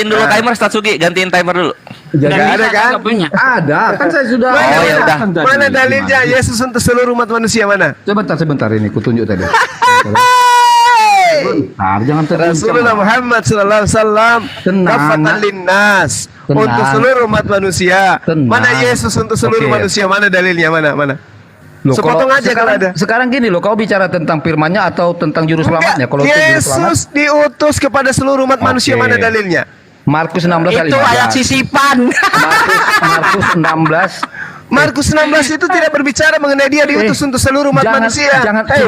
dulu timer. Statsugi gantiin timer dulu. Ada kan? Ada. Kan saya sudah. Oh ya udah. Mana dalilnya Yesus untuk seluruh umat manusia mana? Sebentar ini ku tunjuk tadi. Jangan Rasulullah Muhammad sallallahu alaihi wasallam kafatan linnas untuk seluruh umat manusia. Mana Yesus untuk seluruh manusia? Mana dalilnya? Mana? Sepotong aja kalau ada. Sekarang gini loh, kau bicara tentang firman-Nya atau tentang juru selamatnya? Kalau Yesus diutus kepada seluruh umat manusia, mana dalilnya? Markus 16 ayat Itu 15. ayat sisipan. Markus 16. Markus 16 itu tidak berbicara mengenai dia diutus untuk seluruh umat manusia. Jangan, Hey,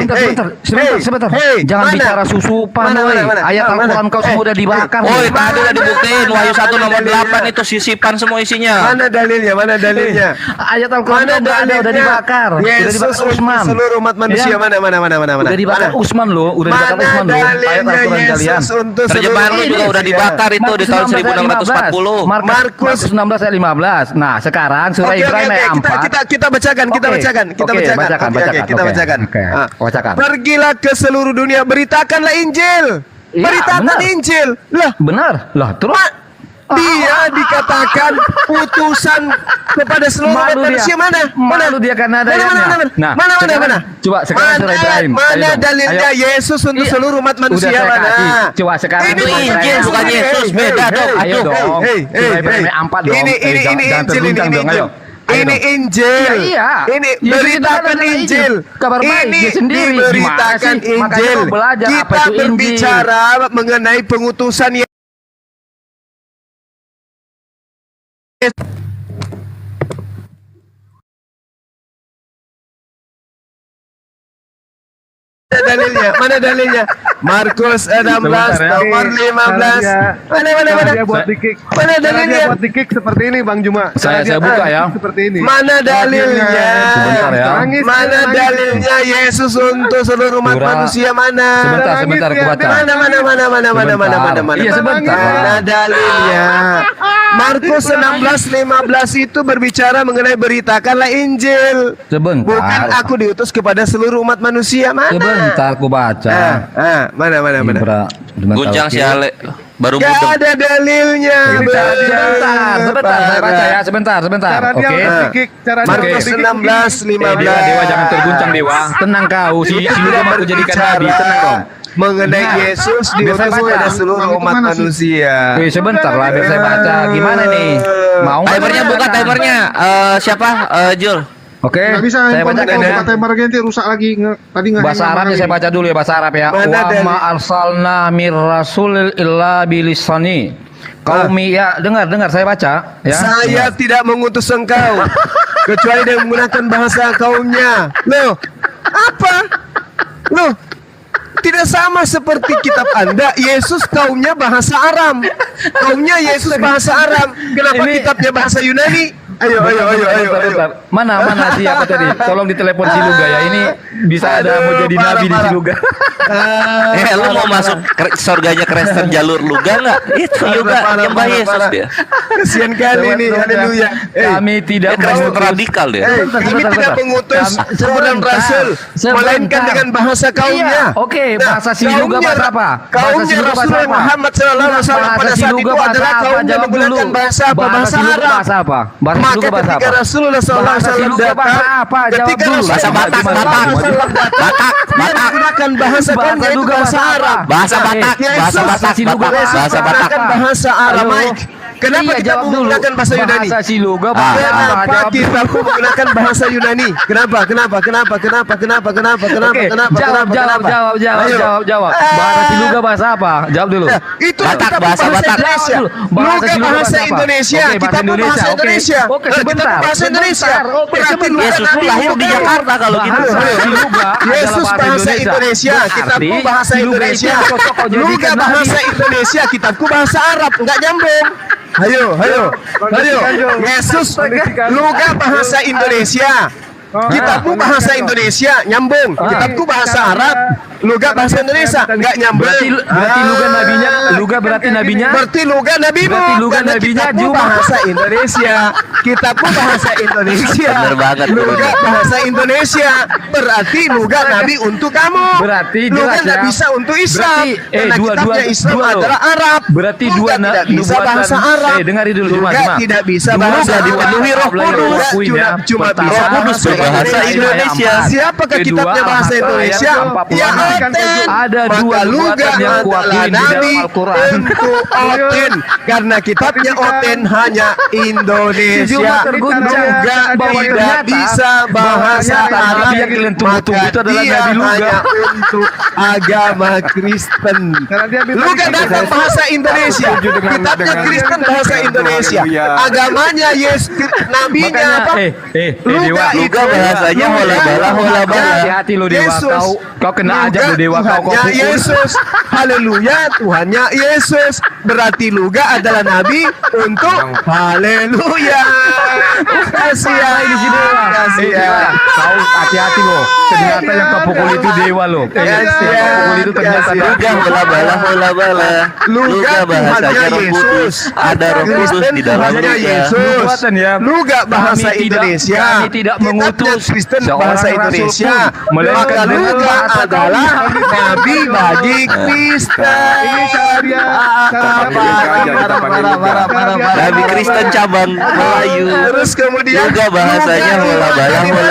sebentar. hey, Jangan mana? bicara susupan, Mana, woi. mana, mana? Ayat Mana? Al-Quran kau semua udah dibakar. Woi, woi. tadi udah dibuktiin Wahyu 1 nomor dalilnya? 8 itu sisipan semua isinya. Mana dalilnya? Mana dalilnya? Ayat Al-Quran Mana udah ada, udah dibakar. Udah Yesus dibakar untuk Usman. seluruh umat manusia. Ya. Mana? Udah dibakar Mana? Usman loh, udah dibakar Mana Usman loh. Ayat dalilnya Al-Quran kalian. Yesus untuk Terjemahan lu juga udah dibakar itu di tahun 1640. Markus 16 ayat 15. Nah, sekarang surah Ibrahim ayat 4. Kita bacakan. Oke. Bacakan. Pergilah ke seluruh dunia, beritakanlah Injil. Iya, Beritakan benar. Injil. Lah, Benar. Lah, terus dia dikatakan utusan kepada seluruh umat manusia. Mana? Malu dia karena ada ayatnya. Nah, Mana? Coba sekarang surah Ibrahim. Mana Ayo dong. dalilnya Ayo. Yesus untuk Iya. seluruh umat manusia? Udah saya Mana? kasih. Coba sekarang Ini surah Injil, Ibrahim. bukan Yesus, beda dong. Ayo dong. Surah Ibrahim ayat 4 dong. Ini Jangan Injil, terguncang dong. Ayo. Ini Injil. Iya. Ini Yesus beritakan adalah Injil. Kabar baik Ini dia sendiri. diberitakan Gimana sih? Makanya Injil. kau belajar apa Kita itu Injil. berbicara mengenai pengutusan Mana dalilnya? Markus 16 nomor 15. Mana? Dia buat dikik. Mana dalilnya? Dia buat dikik seperti ini, Bang Juma. Saya buka ya. Seperti ini. Mana dalilnya? Sebentar ya. Mana dalilnya Yesus untuk seluruh umat Surah- manusia? Mana? Sebentar aku baca. Mana? Iya, sebentar. Mana dalilnya? Markus 16:15 itu berbicara mengenai beritakanlah Injil. Sebentar. Bukan aku diutus kepada seluruh umat manusia. Mana? Sebentar aku baca. Mana? Sebentar, Guncang si oke. Ale. Baru Gak mudeng. ada dalilnya. Sebentar, saya baca ya, sebentar. Cara dia Oke. buat dikik, cara dia Markus buat dikik. 16:15. Dewa jangan terguncang Dewa. Tenang kau, si Luka mau aku jadikan nabi, tenang dong. Mengenai Nah, Yesus biar saya diutus baca. kepada seluruh umat manusia. Oke, sebentar lah biar saya baca. Gimana nih? Mau nggak Timernya buka baca? timernya. Siapa? Jul. Oke, Nggak bisa saya handphone bacakan kalau ya. buka timernya nanti rusak lagi. Tadi nggak Bahasa Arabnya saya baca dulu ya, bahasa Arab ya. Mana Wa dari- ma arsalna mir rasulil illa bilisani. Qaumi ya, dengar saya baca ya. Saya tidak mengutus engkau kecuali dengan menggunakan bahasa kaumnya. Loh, apa? Loh, tidak sama seperti kitab Anda. Yesus kaumnya bahasa Aram. Kaumnya Yesus bahasa Aram. Kenapa Ini- kitabnya bahasa Yunani? Ayo. Bentar. Mana siapa tadi? Tolong ditelepon si Luga ya. Ini bisa ada mau jadi nabi di si Luga. Lu mau masuk surganya Kristen jalur Luga nggak? Itu juga nyembah Yesus dia. Kasihan kali ini. Haleluya. Kami tidak Dia Kristen mengutus- radikal dia. Kami tidak mengutus seorang rasul, melainkan dengan bahasa kaumnya. Iya, oke, bahasa si Luga bahasa apa? Bahasa si Kaumnya Luga bahasa Rasulullah apa? Muhammad sallallahu alaihi wasallam Bahasa pada si saat Luga itu bahasa adalah apa? kaumnya Jawab menggunakan dulu. bahasa apa? Bahasa Bahasa si Luga Arab. bahasa apa? Bahasa si Maka Luga bahasa ketika apa? Rasulullah sallallahu alaihi Bahasa si wasallam Luga bahasa apa? Jawab ketika dulu. Bahasa Rasulullah Batak, sallallahu alaihi wasallam datang, dia menggunakan bahasa kaumnya itu Luga bahasa Arab. Bahasa Batak, bahasa Batak, si Luga Batak, bahasa Batak. menggunakan bahasa Aramaik. Kenapa Iya, kita jawab dulu. menggunakan bahasa Yunani? Bahasa si Luga bahasa apa? Kenapa Jawab kita dulu. menggunakan bahasa Yunani? Kenapa? Oke, jawab. Bahasa si Luga bahasa apa? Jawab dulu. Itu Batak, kita bahasa Batak. Indonesia. Bahasa si Luga bahasa bahasa apa? Indonesia. Oke, Kita bahasa bahasa Indonesia. Indonesia. Oke, Kita sebentar. bahasa Indonesia. Oke, Berarti sebentar. Yesus lu lahir di Jakarta kalau gitu. Bahasa si Luga Yesus adalah bahasa Indonesia, kitabku Berarti bahasa si Luga itu Indonesia. cocok kau Luga jadikan bahasa nabi. Indonesia, kitabku bahasa Arab, enggak nyambung. Ayo. Yesus Luga bahasa Indonesia. Kitabku bahasa Indonesia, nyambung. Kitabku bahasa Arab, Luga bahasa Indonesia, enggak nyambung. Berarti Luga nabinya, Luga berarti nabinya. Berarti Luga nabimu. Berarti Luga karena nabinya kitabku Juma. bahasa Indonesia. Kitabku bahasa Indonesia. Bener banget, Luga bener. bahasa Indonesia. Berarti Luga nabi untuk kamu. Berarti Luga jelas nggak ya. bisa untuk Islam. Berarti, karena kitabnya Islam loh. adalah Arab. Berarti Luga tidak bisa bahasa Arab. dengarin dulu Luga Juma. tidak bisa Dua bahasa sudah Arab. dipenuhi Roh Kudus. Cuma bisa Roh Kudus bahasa berbahasa Indonesia. Indonesia. Siapakah kitabnya bahasa Indonesia? Ya Ada dua nubuatan yang kuakuin di dalam Al-Quran. Untuk Oten, karena kitabnya Oten hanya Indonesia. Juga tidak bisa bahasa Arab, yang kalian tunggu-tunggu itu adalah dia Nabi Luga. hanya untuk agama Kristen. Luga datang bahasa Indonesia, kitabnya Kristen bahasa Indonesia, agamanya Yesus, nabinya apa? Luga itu bahasanya hola bala. Hati-hati lo Dewa, Yesus. kau kena ajak lo Dewa, kau Tuhannya pukul. Yesus, haleluya, Tuhannya Yesus. Berarti Luga adalah nabi untuk haleluya. Kasihan Ini si Dewa. kasihan. Kau hati-hati lo. Ternyata yang kau pukul itu Dewa lo. Yang kau pukul itu ternyata Luga hola bala. Luga bahasanya Yesus. Ada Roh Kudus di dalamnya. Bahasanya Yesus. Nubuatan ya. Luga bahasa Kami tidak- Indonesia. kami tidak Kitabnya mengutus Kristen seorang bahasa rasul Indonesia. pun, melainkan Maka dengan Luga bahasa adalah kami. nabi bagi Kristen. Ini cara dia, Nabi Kristen cabang Melayu. Terus kemudian Luga bahasanya hola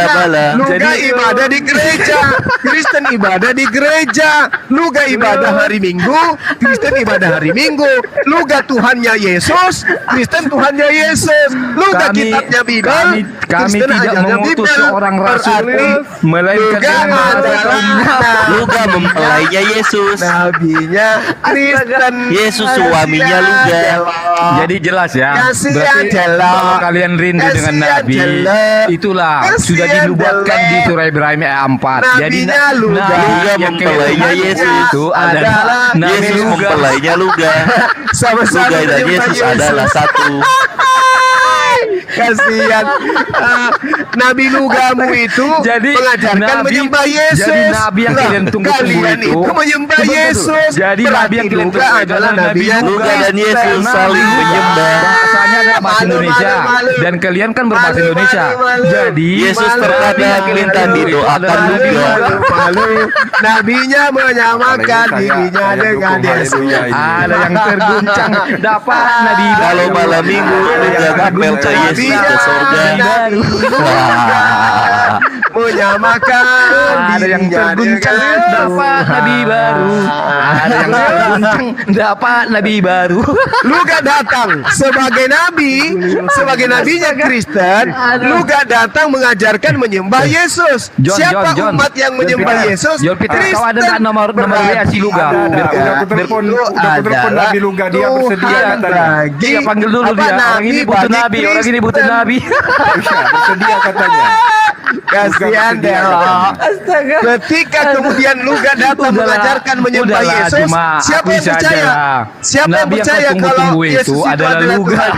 bala. Luga ibadah di gereja, Kristen ibadah di gereja. Luga ibadah hari Minggu, Kristen ibadah hari Minggu. Luga Tuhannya Yesus, Kristen Tuhannya Yesus. Luga kitabnya Bible, Kami Kristen tidak ajarnya mengutus Bible. seorang rasul Berarti pun, melainkan Luga dengan bahasa adalah kami. Luga mempelainya Yesus. nabinya Kristen. Yesus suaminya Luga. Jadi jelas ya. Kasihan Berarti jelas. kalau kalian rindu dengan Kasihan Nabi, jelas. itulah Kasihan sudah dinubuatkan jelas. di surah Ibrahim ayat 4. Jadi Nabinya Luga. Luga yang mempelainya kalian Yesus. itu adalah Nabi Yesus Luga. mempelainya Luga. Sama-sama Luga dan menyembah Yesus adalah satu. Kasihan. Nabi Lugamu itu Jadi mengajarkan Nabi- menyembah Yesus. Jadi Nabi yang Lah, kalian tunggu-tunggu kalian itu menyembah Tunggu, tunggu. Yesus. Jadi Nabi Berarti yang kalian Luga tunggu adalah adalah Nabi yang Luga dan Yesus Kristen. saling menyembah. Bahasanya adalah bahasa Malu, Indonesia malu. dan kalian kan berbahasa Malu, Indonesia. malu. Jadi Yesus Malu, terkadang malu, minta malu. didoakan Malu, Luga. malu. Nabinya menyamakan dirinya dengan Yesus. ada yang terguncang dapat Nabi Kalau malam minggu Luga ngapel ke Yesus ke surga. Menyamakan ada yang dirinya terguncang dengan dapat Nabi baru. Ada yang terguncang dapat Nabi baru. Luga datang sebagai nabi, sebagai nabinya Kristen. Luga datang mengajarkan menyembah Yesus. John, Siapa John. umat yang menyembah John Peter. Yesus? John Peter, kau ada Kristen. tak nomor WA si Luga? Udah aku telepon Nabi Luga, dia bersedia katanya. Iya, panggil dulu dia. Orang ini butuh Nabi, orang ini butuh Nabi. Bersedia katanya. Kasihan deh lo. Ketika kemudian Luga datang mengajarkan menyembah udahlah, Yesus, cuma siapa akui yang percaya? saja. Siapa yang Nabi yang percaya kau kalau tunggu-tunggu itu Yesus itu adalah adalah Luga. Tuhan?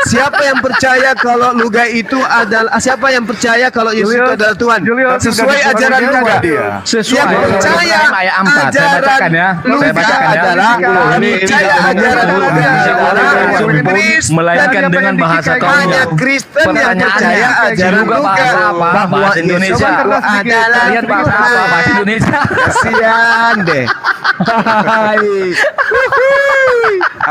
Siapa yang percaya kalau Luga itu adalah siapa yang percaya kalau Yesus itu adalah Tuhan? Sesuai ajaran Luga. Sesuai Yang percaya ayat 4. Saya ajaran bacakan ya. Saya Luga bacakan ya. adalah Kami percaya tidak ajaran mengutus Luga adalah Kristen, melainkan dengan bahasa hanya kaumnya. Kristen yang percaya Pertanyaannya, ajaran Luga Luga bahasa apa? bahwa Bahasa Indonesia. Yesus adalah Lihat bahasa apa? Bahasa Indonesia. Kasihan deh. Hai.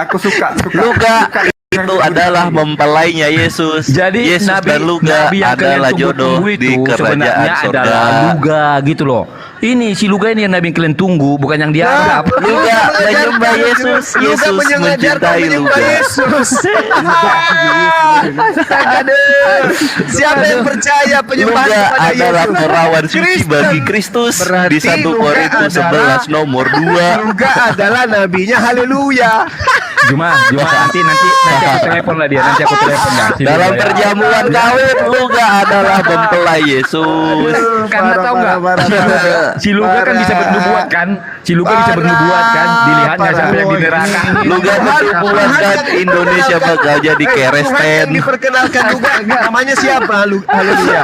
Aku suka. Luga itu adalah mempelainya Yesus. Jadi Yesus Nabi, dan Luga Nabi yang adalah kalian jodoh tunggu-tunggu di itu kerajaan sebenarnya surga. adalah Luga gitu loh. Ini si Luga ini yang Nabi yang kalian tunggu, bukan yang dianggap. Luga menyembah Yesus. Yesus mencintai Luga. Yesus. Siapa yang percaya penyembahan Luga kepada adalah Yesus? perawan suci bagi Kristus di 1 Korintus 11 nomor 2. Luga adalah nabinya, haleluya. Cuma nanti aku telepon lah dia, nanti aku telepon lah. Si Dalam Luga ya. perjamuan kawin Luga adalah mempelai Yesus. Karena tahu nggak, si Luga kan bisa bernubuat kan, si Luga bisa bernubuat kan, dilihatnya siapa yang di neraka. Luga bernubuat dan Indonesia bakal jadi Tuhan keresten. yang diperkenalkan Luga namanya siapa? Haleluya.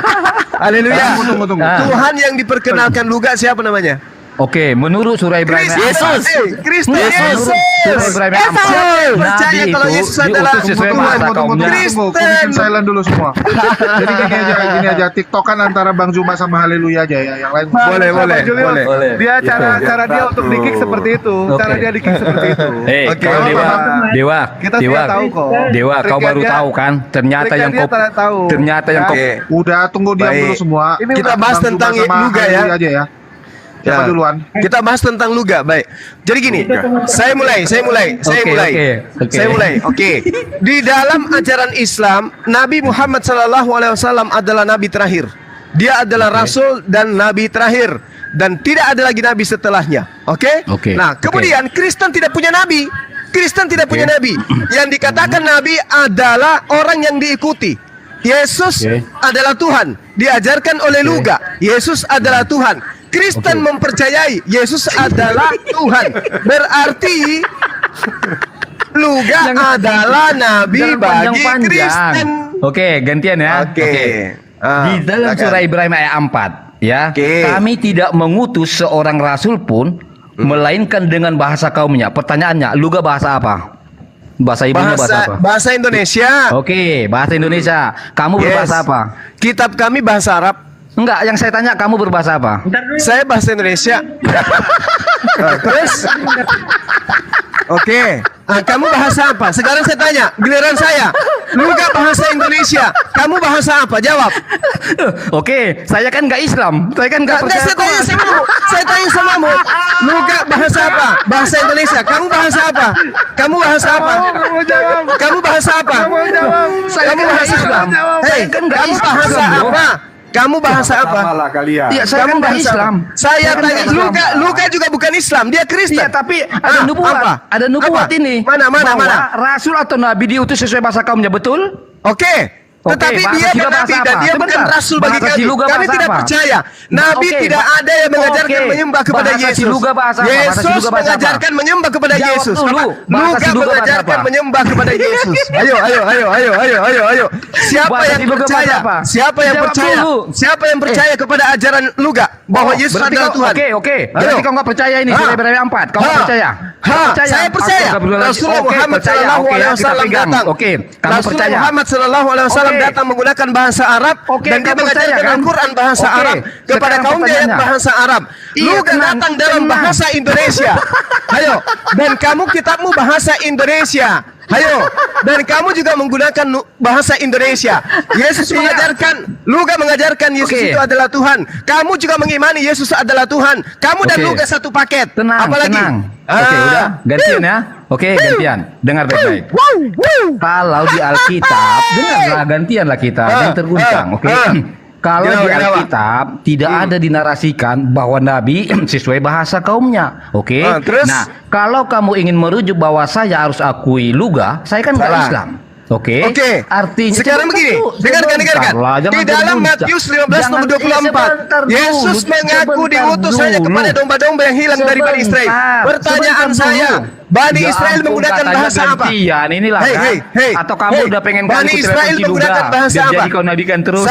Haleluya. Tunggu. Tuhan yang diperkenalkan Luga siapa namanya? Oke, menurut surah Ibrahim Yesus. Kristus. Yesus. Surah Ibrahim ayat 4, Siapa yang percaya Nabi kalau itu Yesus adalah diutus sesuai bahasa kaumnya. Kristen. Bikin silent dulu semua. Jadi gini aja, TikTokan antara Bang Juma sama Haleluya aja ya. Yang lain Boleh. Dia cara dia untuk di-kick seperti itu. Cara dia di-kick seperti itu. Kau Dewa, Kita sudah tahu kok. Dewa, kau Triknya baru dia- tahu kan? Ternyata triknya yang dia kau, tak tahu. ternyata yang kau, Udah tunggu diam Baik. dulu semua. Kita bahas Bang tentang Juma sama Luga ya. Haleluya aja ya. Siapa duluan? Kita bahas tentang luga, baik. Jadi gini, saya mulai. Oke. Di dalam ajaran Islam, Nabi Muhammad SAW adalah nabi terakhir. Dia adalah rasul dan nabi terakhir, dan tidak ada lagi nabi setelahnya. Oke? Nah, kemudian Kristen tidak punya nabi. Yang dikatakan nabi adalah orang yang diikuti. Yesus adalah Tuhan, diajarkan oleh luga. Yesus adalah Tuhan. Kristen mempercayai Yesus adalah Tuhan. Berarti luga adalah nabi bagi Kristen. Oke, gantian ya. Di dalam surah Ibrahim ayat 4 ya, kami tidak mengutus seorang rasul pun melainkan dengan bahasa kaumnya. Pertanyaannya, luga bahasa apa? Bahasa ibunya bahasa apa? Bahasa Indonesia. Oke, bahasa Indonesia. Kamu berbahasa apa? Kitab kami bahasa Arab. Enggak, yang saya tanya kamu berbahasa apa? Saya bahasa Indonesia. Terus? Oke. Kamu bahasa apa? Sekarang saya tanya, giliran saya. Lu gak bahasa Indonesia. Kamu bahasa apa? Jawab. Oke, saya kan nggak Islam. Saya kan nggak percaya. Saya tanya samamu. Lu gak bahasa apa? Bahasa Indonesia. Kamu bahasa apa? Kamu bahasa apa? Kamu bahasa apa? Kamu bahasa apa? Hei, kamu bahasa apa? Kamu bahasa apa? Malah kalian. Ya, saya kan nggak Islam. Saya tanya, Luka juga bukan Islam, dia Kristen. Iya, tapi ada nubuat. Ada nubuat ini. Mana? Rasul atau nabi diutus sesuai bahasa kaumnya, betul? Oke. Tetapi dia bukan nabi dan dia bukan rasul bagi kami. Kami tidak percaya. Nabi tidak ada yang mengajarkan menyembah kepada Yesus. Yesus mengajarkan menyembah kepada Yesus. Luka mengajarkan menyembah kepada Yesus. Ayo. Siapa yang percaya? Siapa yang percaya kepada ajaran Luga bahwa Yesus adalah Tuhan? Oke. Berarti kau nggak percaya ini surah Ibrahim 4. Kau nggak percaya? Saya percaya. Rasulullah Muhammad sallallahu alaihi wasallam datang. Rasulullah Muhammad sallallahu alaihi wasallam datang menggunakan bahasa Arab dan dia mengajarkan Al-Quran bahasa Arab kepada kaum dia yang bahasa Arab. Lu datang dalam bahasa Indonesia. Ayo, dan kamu kitabmu bahasa Indonesia. Ayo, dan kamu juga menggunakan bahasa Indonesia. Yesus mengajarkan, Luga mengajarkan Yesus itu adalah Tuhan. Kamu juga mengimani Yesus adalah Tuhan. Kamu dan Luga satu paket. Apalagi? Oke, udah gantian ya. Oke, gantian. Dengar baik-baik. Kalau di Alkitab, dengarlah gantianlah kita yang terguncang. Oke. Kalau di Alkitab tidak ada dinarasikan bahwa Nabi sesuai bahasa kaumnya. Oke. Nah, kalau kamu ingin merujuk bahwa saya harus akui Luga, saya kan nggak Islam. Oke. Artinya sekarang begini, dengarkan. Di dalam Matius 15:24, Yesus mengaku diutus hanya kepada domba-domba yang hilang dari Bani Israel. Pertanyaan saya, Bani Israel menggunakan bahasa apa? Inilah atau kamu udah pengen Bani Israel menggunakan bahasa apa? Jadi kau nabikan terus.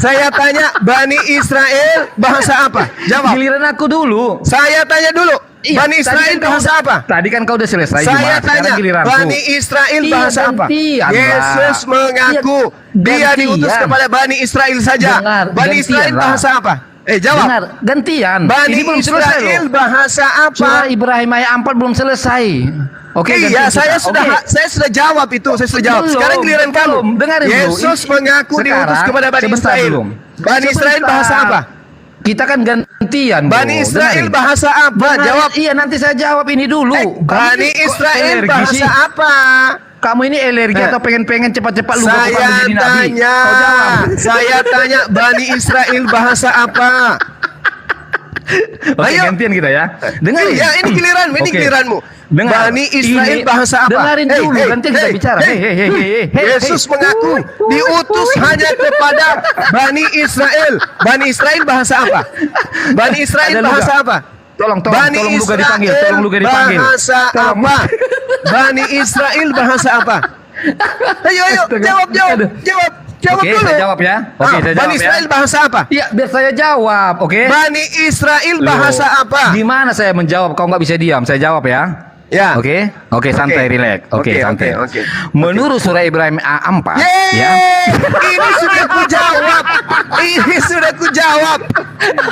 Saya tanya, Bani Israel bahasa apa? Jawab. Giliran aku dulu. Saya tanya dulu. Bani Israel bahasa apa? Tadi kan kau udah selesai. Saya tanya, Bani Israel bahasa apa? Yesus mengaku dia diutus kepada Bani Israel saja. Bani Israel bahasa apa? Jawab. Dengar, gantian. Bani Israel bahasa apa? Surah Ibrahim ayat 4 belum selesai. Oke, iya, saya sudah jawab itu. Saya sudah jawab. Sekarang giliran kamu. Yesus mengaku diutus kepada Bani Israel. Bani Israel bahasa apa? Kita kan gantian. Bani Israel bahasa apa? Jawab. Iya, nanti saya jawab ini dulu. Bani Israel bahasa apa? Kamu ini alergi atau pengen cepat-cepat lu menjadi nabi? Saya tanya Bani Israel bahasa apa? Oke, gantian kita ya. Dengar ya, ini giliranmu. Bani Israel bahasa apa? Dengarin dulu, nanti kita bicara. Yesus mengaku diutus hanya kepada Bani Israel. Bani Israel bahasa apa? Bani Israel bahasa apa? Tolong Luga dipanggil. Bahasa apa? Bani Israel bahasa apa? Ayo, jawab dulu. Saya jawab ya. Bani Israel bahasa apa? Iya, biar saya jawab. Oke. Bani Israel bahasa apa? Gimana saya menjawab? Kau nggak bisa diam. Saya jawab ya. Ya. Oke, santai, relax. Santai. Menurut surah Ibrahim ayat 4, ya. Ini sudah kujawab.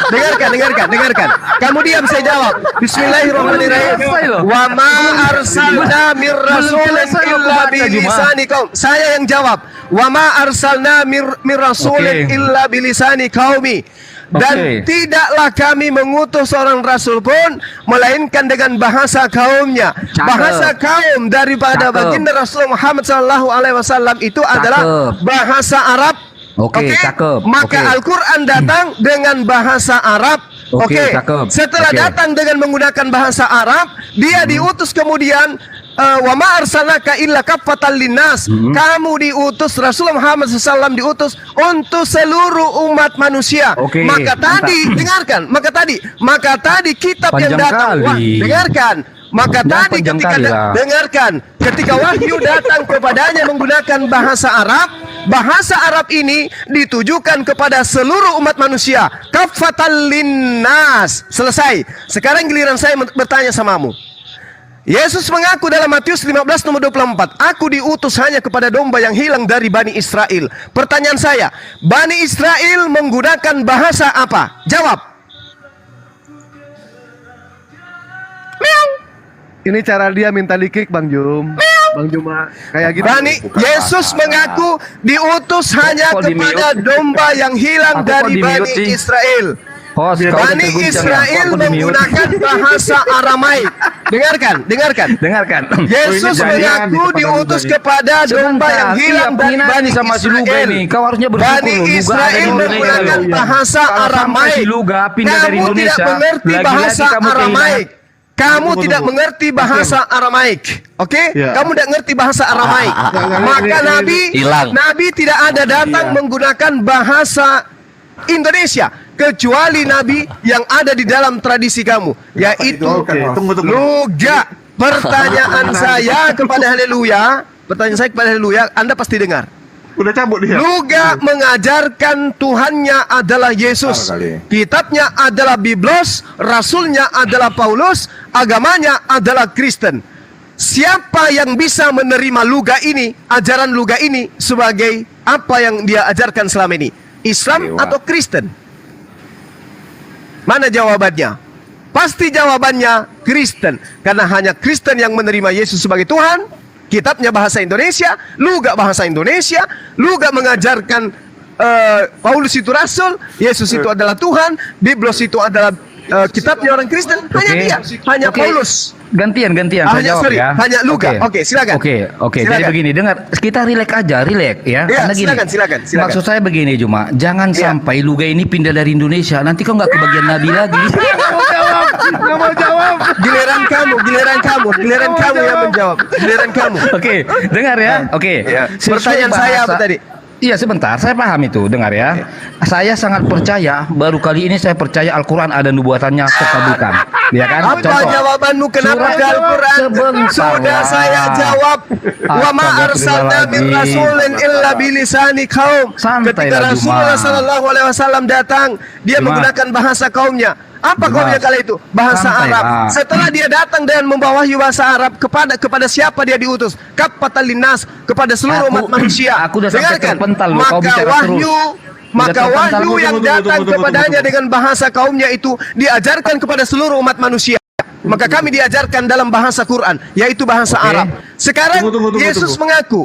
Dengarkan. Kamu diam, saya jawab. Bismillahirrahmanirrahim. Wa ma arsalna mir rasulin illa bilisani qaum. Saya yang jawab. Wa ma arsalna mir rasulin illa bilisani qaumi. Dan tidaklah kami mengutus seorang rasul pun melainkan dengan bahasa kaumnya. Bahasa kaum daripada baginda Rasulullah Muhammad SAW itu adalah bahasa Arab. Oke, cakep. Maka Al-Quran datang dengan bahasa Arab. Oke, setelah datang dengan menggunakan bahasa Arab, dia diutus kemudian wa ma arsalnaka illa kaffatan linnas. Kamu diutus, Rasulullah Muhammad SAW diutus untuk seluruh umat manusia. Maka tadi dengarkan, maka tadi kitab yang datang, ketika wahyu datang kepadanya menggunakan bahasa Arab ini ditujukan kepada seluruh umat manusia. Kaffatan linnas. Selesai. Sekarang giliran saya bertanya samamu. Yesus mengaku dalam Matius 15 nomor 24, aku diutus hanya kepada domba yang hilang dari Bani Israel. Pertanyaan saya, Bani Israel menggunakan bahasa apa? Jawab. Ini cara dia minta di-kick Bang Jum. Bang Juma kayak gitu. Yesus mengaku diutus hanya kepada domba yang hilang dari Bani Israel. Bani Israel menggunakan bahasa Aramaik. Dengarkan. Yesus mengaku diutus kepada domba yang hilang dari Bani Israel. Bani Israel menggunakan bahasa Aramaik. Kamu tidak mengerti bahasa Aramaik. Kamu tidak mengerti bahasa Aramaik. Oke? Kamu tidak mengerti bahasa Aramaik. Maka Nabi tidak ada datang menggunakan bahasa Indonesia kecuali Nabi yang ada di dalam tradisi kamu, yaitu Luga. Pertanyaan saya kepada Haleluya, Anda pasti dengar. Udah cabut dia. Luga mengajarkan Tuhannya adalah Yesus. Kitabnya adalah Biblos, rasulnya adalah Paulus, agamanya adalah Kristen. Siapa yang bisa menerima Luga ini, ajaran Luga ini sebagai apa yang dia ajarkan selama ini? Islam atau Kristen? Mana jawabannya? Pasti jawabannya Kristen. Karena hanya Kristen yang menerima Yesus sebagai Tuhan. Kitabnya bahasa Indonesia, Luga bahasa Indonesia, Luga mengajarkan Paulus itu rasul, Yesus itu adalah Tuhan, Biblos itu adalah kitabnya orang Kristen. Hanya Paulus. Gantian saya jawab ya. Hanya Luga. Oke, silakan. Oke. Jadi begini, dengar, kita rileks ya. Karena gini, silakan. maksud saya begini cuma, jangan sampai Luga ini pindah dari Indonesia, nanti kau nggak kebagian Nabi lagi. Nggak mau jawab. Giliran kamu yang menjawab. Giliran kamu. Oke, dengar ya. Oke. Pertanyaan saya apa tadi? Iya sebentar, saya paham itu, dengar ya. Saya sangat percaya, baru kali ini saya percaya Al-Quran ada nubuatannya terkabulkan. Ya kan? Apa jawabanmu kenapa ke Al-Quran? Sudah saya jawab. Wa ma arsalna min rasulin illa bilisani kaum. Ketika Rasulullah SAW datang, dia menggunakan bahasa kaumnya. Apa kaumnya kala itu? Bahasa Arab. Setelah dia datang dan membawa wahyu bahasa Arab kepada siapa dia diutus? Kaffatan linnas, kepada seluruh umat manusia. Dengarkan. Maka wahyu yang datang kepadanya dengan bahasa kaumnya itu diajarkan kepada seluruh umat manusia. Maka kami diajarkan dalam bahasa Quran, yaitu bahasa Arab. Sekarang Yesus mengaku,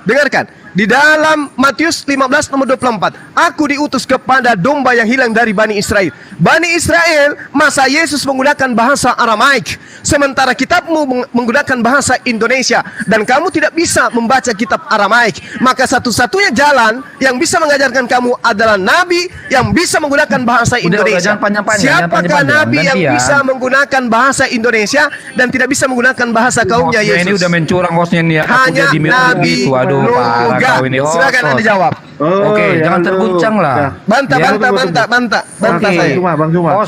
dengarkan, di dalam Matius 15 nomor 24, aku diutus kepada domba yang hilang dari Bani Israel. Bani Israel, masa Yesus menggunakan bahasa Aramaik, sementara kitabmu menggunakan bahasa Indonesia, dan kamu tidak bisa membaca kitab Aramaik. Maka satu-satunya jalan yang bisa mengajarkan kamu adalah Nabi yang bisa menggunakan bahasa Indonesia. Siapakah Nabi yang bisa menggunakan bahasa Indonesia dan tidak bisa menggunakan bahasa kaumnya Yesus? Ini udah mencurang hostnya nih. Hanya Nabi Luga. Silakan Anda jawab. Oke, jangan terguncang lah. Bantah saya. Bang Juma.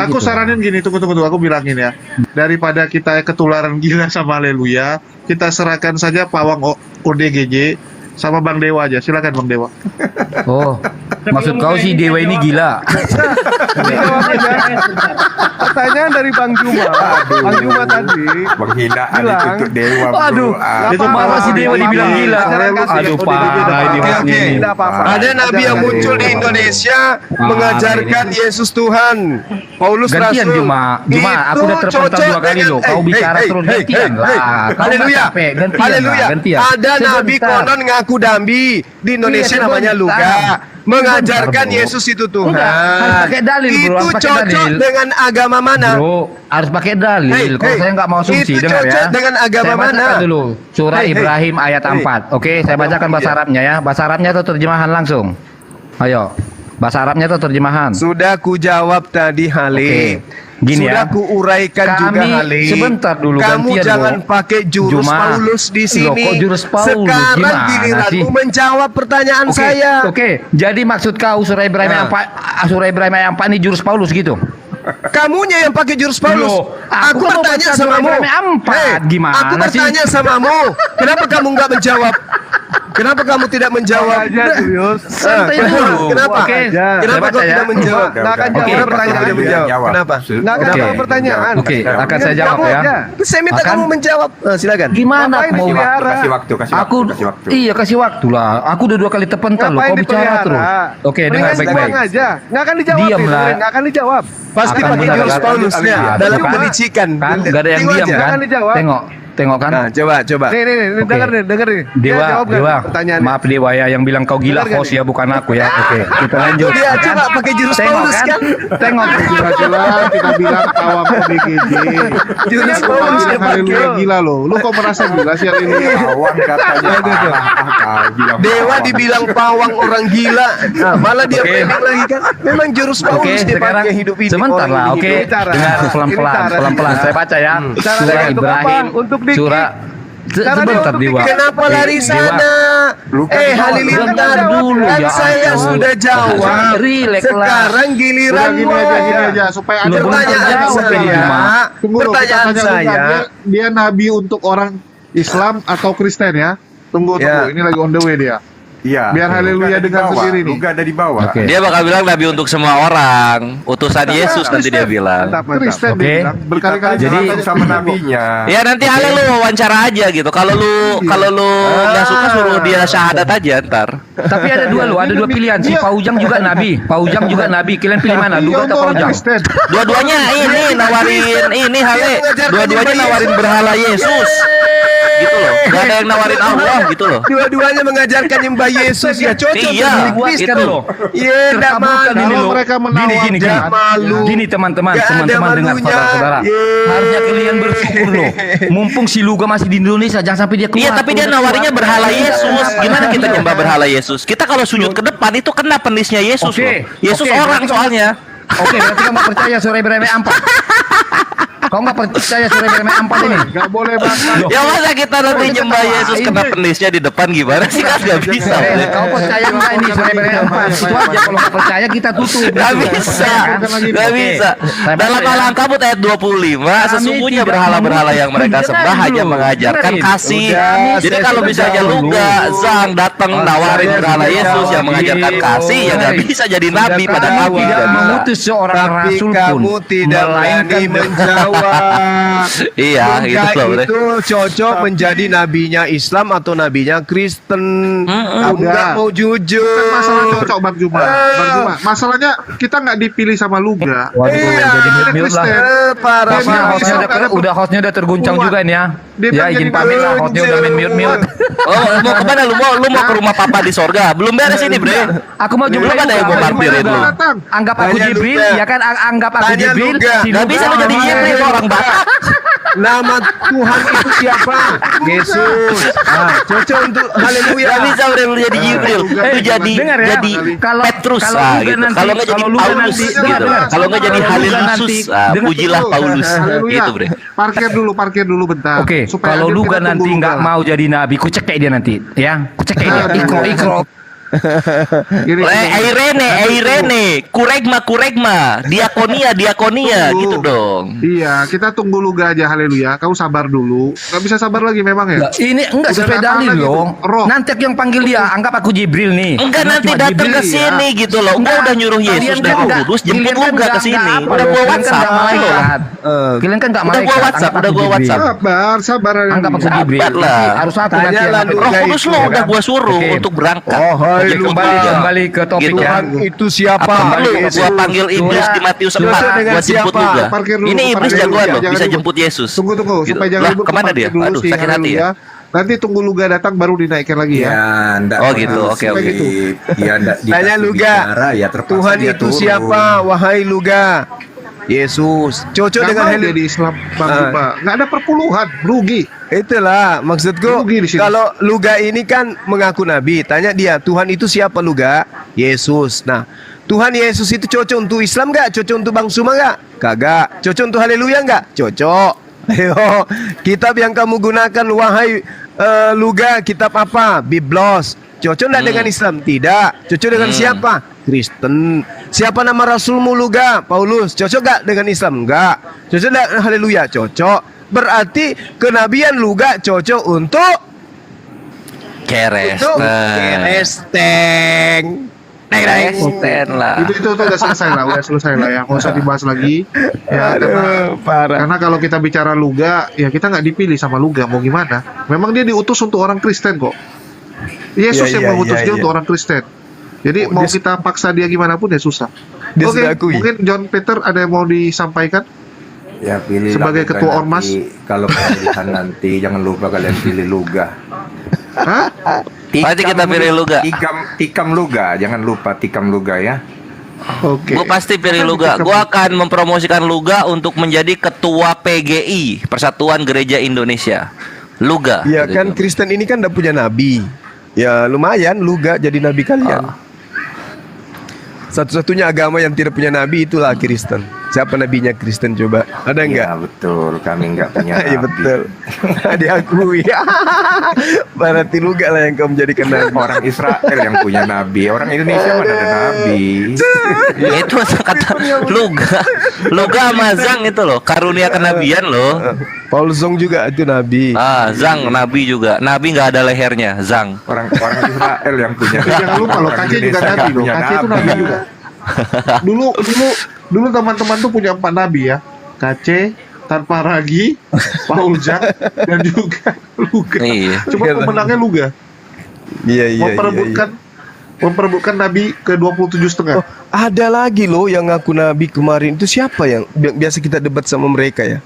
Aku saranin gini, tunggu, aku bilangin ya. Daripada kita ketularan gila sama Haleluya, kita serahkan saja pawang ODGJ sama Bang Dewa aja. Silakan Bang Dewa. Oh, maksud kau si Dewa ini gila. Pertanyaan dari Bang Juma. Bang Juma tadi penghinaan bilang, itu untuk Dewa. Aduh, itu malah si Dewa dibilang gila. Aduh, parah ini. Ada Nabi yang muncul di Indonesia mengajarkan Yesus Tuhan. Paulus gantian Rasul. Juma, aku udah terpental 2 kali loh. Kau bicara terus gantian lah. Haleluya. Ada Nabi konon ngaku Nabi di Indonesia namanya Luga. mengajarkan Yesus itu Tuhan. Enggak, harus pakai dalil, bro. Itu Harus pakai cocok dalil. dengan agama mana? Bro, harus pakai dalil. Hey, Kalau hey, saya nggak mau asumsi, itu dengar cocok ya. dengan agama Saya bacakan mana? dulu surah Hey, hey. Ibrahim ayat Hey. 4. Oke, saya bacakan bahasa Arabnya ya. Bahasa Arabnya itu terjemahan langsung. Ayo. Bahasa Arabnya itu terjemahan. Sudah ku jawab tadi Halim. Oke. Gini Sudah ya. ku uraikan juga Kami Halim. sebentar dulu, Kamu gantian, jangan bro. pakai jurus Juma. Paulus di Loh, sini. kok jurus Paulus? Sekarang Gimana giliranmu sih? menjawab pertanyaan Oke, saya. Oke, jadi maksud kau surah Ibrahim Nah. surah Ibrahim ayat 4 ini jurus Paulus gitu? Kamunya yang pakai jurus Paulus. Loh, Aku aku kan mau bertanya baca sama surah kamu. Ibrahim ayat 4. Gimana Aku bertanya sih? samamu. Kenapa kamu nggak menjawab? Kenapa kamu tidak menjawab? Santai dulu. Kenapa? Oke, Kenapa saya kau baca ya. tidak menjawab? Nggak akan Oke. jawab Kenapa kamu pertanyaan. tidak menjawab? Kenapa? Nggak akan Oke. jawab pertanyaan. Oke, akan saya jawab ya. Saya minta Akan- kamu menjawab. Silakan. Gimana Ngapain mau dipelihara? aku iya kasih waktu lah. Aku udah 2 kali terpental loh. Ngapain Kau bicara dipelihara? terus. Oke, dengar Mendingan baik-baik. dibuang aja. Nggak akan dijawab. Diamlah. Nggak akan dijawab. Pasti Akan pakai benar- jurus Paulusnya dalam Coba. penicikan. Kan gak ada yang Tengok diam aja. kan? Jangan dijawab. Tengok kan? Nah, coba. Nih, Oke. denger nih. Dia Dewa, jawab nggak Dewa. pertanyaannya? Maaf Dewa ya yang bilang kau gila Dengar nggak host nih? ya bukan aku ya. Oke, kita lanjut. Dia Kan? coba pakai jurus Tengok Paulus kan? Tengok. Jelas kita bilang pawang OBGJ. Jurus Kau Paulus bilang yang haleluya pakai. gila lo. Lu kok merasa gila sih haleluya? Pawang katanya Dewa dibilang pawang orang gila. Nah, malah dia Oke. pendek lagi kan. Memang jurus Oke, Paulus dia sekarang pakai hidup-hidup sebentar orang lah. ini Oke, hidup. Bicara. dengar Ini pelan-pelan, cara pelan-pelan. dia. Saya baca ya. Cara Surah dia untuk apa? Ibrahim. Untuk dikit. Surah Cara dia sebentar untuk Dewa. dikit. Kenapa lari Dewa. sana? Halilintar dulu kan ya saya ampun. sudah jawab. Relax lah. Sekarang Udah giliranmu. gini aja supaya ada Belum Pertanyaan jawab saya, ini, Cuma. Tunggu dulu, kita pertanyaan tanya dulu, saya. dia nabi untuk orang Islam atau Kristen ya? Tunggu, Ya. ini lagi on the way dia. Iya. Biar haleluya dengar sendiri nih. Luga ada di bawah. Oke. Dia bakal bilang nabi untuk semua orang, utusan Yesus nanti dia bilang. Mantap. Kristen Oke. dia bilang berkali-kali Jadi dia sama nabinya. Ya nanti Ale lu wawancara aja gitu. Kalau lu nggak suka suruh dia syahadat aja ntar. Tapi ada dua loh, ada dua pilihan. Si Paujang juga nabi, Paujang juga nabi. Kalian pilih mana? Dia Luga atau untuk orang Paujang? Kristen. Dua-duanya ini nawarin ini Hale. Dua-duanya nawarin berhala Yesus. Gitu loh. Gak ada yang nawarin Allah gitu loh. Dua-duanya mengajarkan nyembah Yesus ya cocok. Iya, untuk Buat kan itu. loh. Iya, tidak Terkabulkan malu. ini Kalau loh. mereka menawarkan, Gini. Nggak malu. Gini teman-teman, Nggak ada teman-teman dengar malunya. saudara-saudara. Yeay. Harusnya kalian bersyukur loh. Mumpung si Luga masih di Indonesia, jangan sampai dia keluar. Iya, tapi dia Keluar. nawarinnya berhala Yesus. Gimana kita nyembah berhala Yesus? Kita kalau sujud ke depan itu kena penisnya Yesus Oke, loh. Yesus oke, orang berarti soalnya. Oke, berarti kamu percaya surah Ibrahim ayat 4. Kau nggak percaya surah Ibrahim ayat 4 ini? Gak boleh banget. Ya masa kita nanti nyembah Yesus kena penisnya di depan gimana sih? Kan gak bisa. Kau percaya nggak ini surah Ibrahim ayat 4? Itu aja, kalau nggak percaya kita tutup. Gak bisa, gak bisa. Dalam Al-Ankabut ayat 25, sesungguhnya tidak berhala-berhala yang mereka Dengerin sembah hanya dulu. mengajarkan Dengerin. kasih. Udah, Jadi saya kalau sudah misalnya jawab Luga, Zang datang nawarin berhala Yesus yang mengajarkan kasih, ya gak bisa jadi nabi pada Kami kami. tidak mengutus seorang Tapi rasul pun, kamu tidak berani menjawab. Iya, gitu Luga loh. Bre. itu cocok menjadi nabinya Islam atau nabinya Kristen. Kamu Udah. nggak mau Kan jujur. masalah cocok Bang Juma. Masalahnya kita nggak dipilih sama Luga. Waduh, Iya. jadi mute lah. Kristen. Parah, Dia bilang parah. Hostnya udah terguncang Kuat. juga nih ya. Dia Ya bilang izin jadi pamit lah, nabi. hostnya udah main mute. Oh, mau kemana lu? Lu mau ke rumah papa di sorga? Belum beres ini, Bre. Aku mau Belum juga ada yang mau martirin lu. Anggap aku Tanya Jibril, Luga. ya kan? Anggap aku Tanya Jibril. Luga. si Gak Luga bisa lu jadi namanya. Jibril orang Batak. Nama Tuhan itu siapa? Yesus. Cocok untuk haleluya. Gak bisa Bre lu jadi Jibril. Itu jadi Dengar ya, kalau Petrus kalau ah, Luga gitu. nanti- Kalau nggak jadi kalau Luga Paulus nanti- gitu. dengar. Kalau nggak jadi Kalau Luga Halelusus, nanti- dengar. pujilah Paulus. Haleluya. Gitu, Bre. Parkir dulu bentar. Oke, Supaya kalau kita Luga tunggu nanti Luga nggak lah. mau jadi nabi, ku cekek dia nanti, ya, ku cekek dia. Ikro. Gini, Eirene, kuregma, diakonia, Tunggu. gitu dong. Iya, kita tunggu Luga aja haleluya. Kau sabar dulu. Gak bisa sabar lagi memang ya? Nggak, ini enggak Udah sesuai datang dalil lagi loh. tuh, roh. Nanti yang panggil dia, anggap aku Jibril nih. Enggak Karena nanti cuma datang Jibril, ke sini gitu loh. Enggak udah nyuruh Kalian Yesus kan dan Roh nggak- Kudus jemput kalian kan Luga ke nggak sini. apa Udah loh, gua kalian kan WhatsApp. nggak malaikat. Kalian kan nggak Udah malaikat. gua WhatsApp, anggap udah aku gua Jibril. WhatsApp. Sabar Anggap aku haleluya. Jibril. Sabar lah. Harus aku Tanya nanti yang lah, ambil. Roh Luga Kudus itu, lo ya udah kan? gua suruh Oke. untuk berangkat. Oh, hai Jemput Luga. Luga. Kembali ke topik Gitu. ya. Tuhan itu siapa? Apa perlu Yesus. gua panggil iblis di Matius 4 Cocok dengan gua jemput siapa? Luga. Parkir dulu, Ini iblis parkir jagoan dulu, loh, jangan bisa dulu. jemput Yesus. Tunggu Gitu. supaya jangan Lah, ribut. kemana Parkir dia? dulu Aduh, si sakit hati ya. haleluya. Nanti tunggu Luga datang baru dinaikkan lagi ya. Ndak Oh gitu, oke oke. Gitu. Ya ndak Tanya dikasih Luga, bicara, ya terpaksa Tuhan dia itu turun. siapa? Wahai Luga. Yesus. Cocok Nggak dengan mau Heli. dia di Islam, Bang Juma. Nggak ada perpuluhan, rugi. Itulah maksudku. Rugi di sini. Kalau Luga ini kan mengaku nabi, tanya dia, Tuhan itu siapa Luga? Yesus. Nah, Tuhan Yesus itu cocok untuk Islam nggak? Cocok untuk Bang Suma nggak? Kagak. Cocok untuk Haleluya nggak? Cocok. Ayo, kitab yang kamu gunakan wahai Luga, kitab apa? Biblos. Cocok nggak dengan Islam? Tidak. Cocok dengan siapa? Kristen. Siapa nama Rasulmu Luga? Paulus. Cocok nggak dengan Islam? Enggak. Cocok nggak Haleluya? Cocok. Berarti kenabian Luga cocok untuk Keresteng. Keresteng lah. Itu udah selesai lah ya, nggak usah dibahas lagi ya. Karena kalau kita bicara Luga ya kita nggak dipilih sama Luga, mau gimana, memang dia diutus untuk orang Kristen kok. Yesus yang mengutus dia untuk orang Kristen, jadi mau kita paksa dia gimana pun ya susah. Oke, mungkin John Peter ada yang mau disampaikan Ya pilih sebagai ketua ormas. Kalau pemilihan nanti jangan lupa kalian pilih Luga. Hah? Nanti kita pilih Luga. Tikam Luga, jangan lupa Tikam Luga ya. Oke. Gue pasti pilih Luga. Gue akan mempromosikan Luga untuk menjadi ketua PGI, Persatuan Gereja Indonesia. Luga. Ya gitu. kan Kristen ini kan udah punya nabi. Ya lumayan Luga jadi nabi kalian. Satu-satunya agama yang tidak punya nabi itulah Kristen. Siapa nabinya Kristen coba? Ada enggak? Ya betul, kami enggak punya nabi. Iya betul. Diakui. Berarti Luga lah yang kau menjadikan nabi. Orang Israel yang punya nabi, orang Indonesia mana ada nabi. Itu kata Luga. Luga sama Zang itu loh, karunia kenabian loh. Paul Zong juga itu nabi. Zang nabi juga. Nabi nggak ada lehernya, Zang. Orang Israel yang punya. Jangan lupa loh, Kaki juga nabi loh. Kaki itu nabi juga. Dulu teman-teman tuh punya 4 nabi ya. Kace, Tanpa Ragi, Paul Zang, dan juga Luga. Iya. Cuma pemenangnya Luga. Iya. Memperebutkan nabi ke 27,5. Ada lagi loh yang ngaku nabi kemarin. Itu siapa yang biasa kita debat sama mereka ya?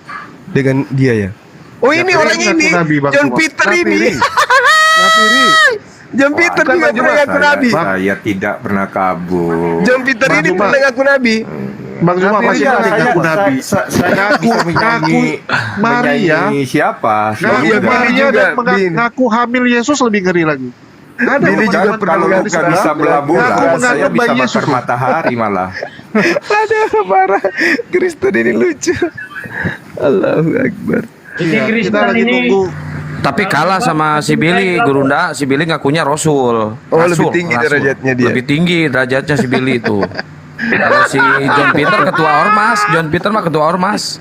Dengan dia ya. Oh ini orang ini, John Peter ini. John Peter juga pernah ngaku nabi. Saya tidak pernah kabur. John Peter ini pernah ngaku nabi. Bang Juma masih ngaku nabi. Ngaku Maria siapa? Maria dan mengaku hamil Yesus lebih ngeri lagi. Ada Billy juga kalau nggak bisa belah-belah, saya bisa bakar matahari malah. Ada parah. Kristen ini lucu. Allahu Akbar. Kita lagi tunggu. Tapi kalah sama si Billy, Gurunda. Si Billy ngakunya Rasul. Oh, lebih tinggi derajatnya dia. Lebih tinggi derajatnya si Billy itu. Kalau si John Peter ketua ormas, John Peter mah ketua ormas.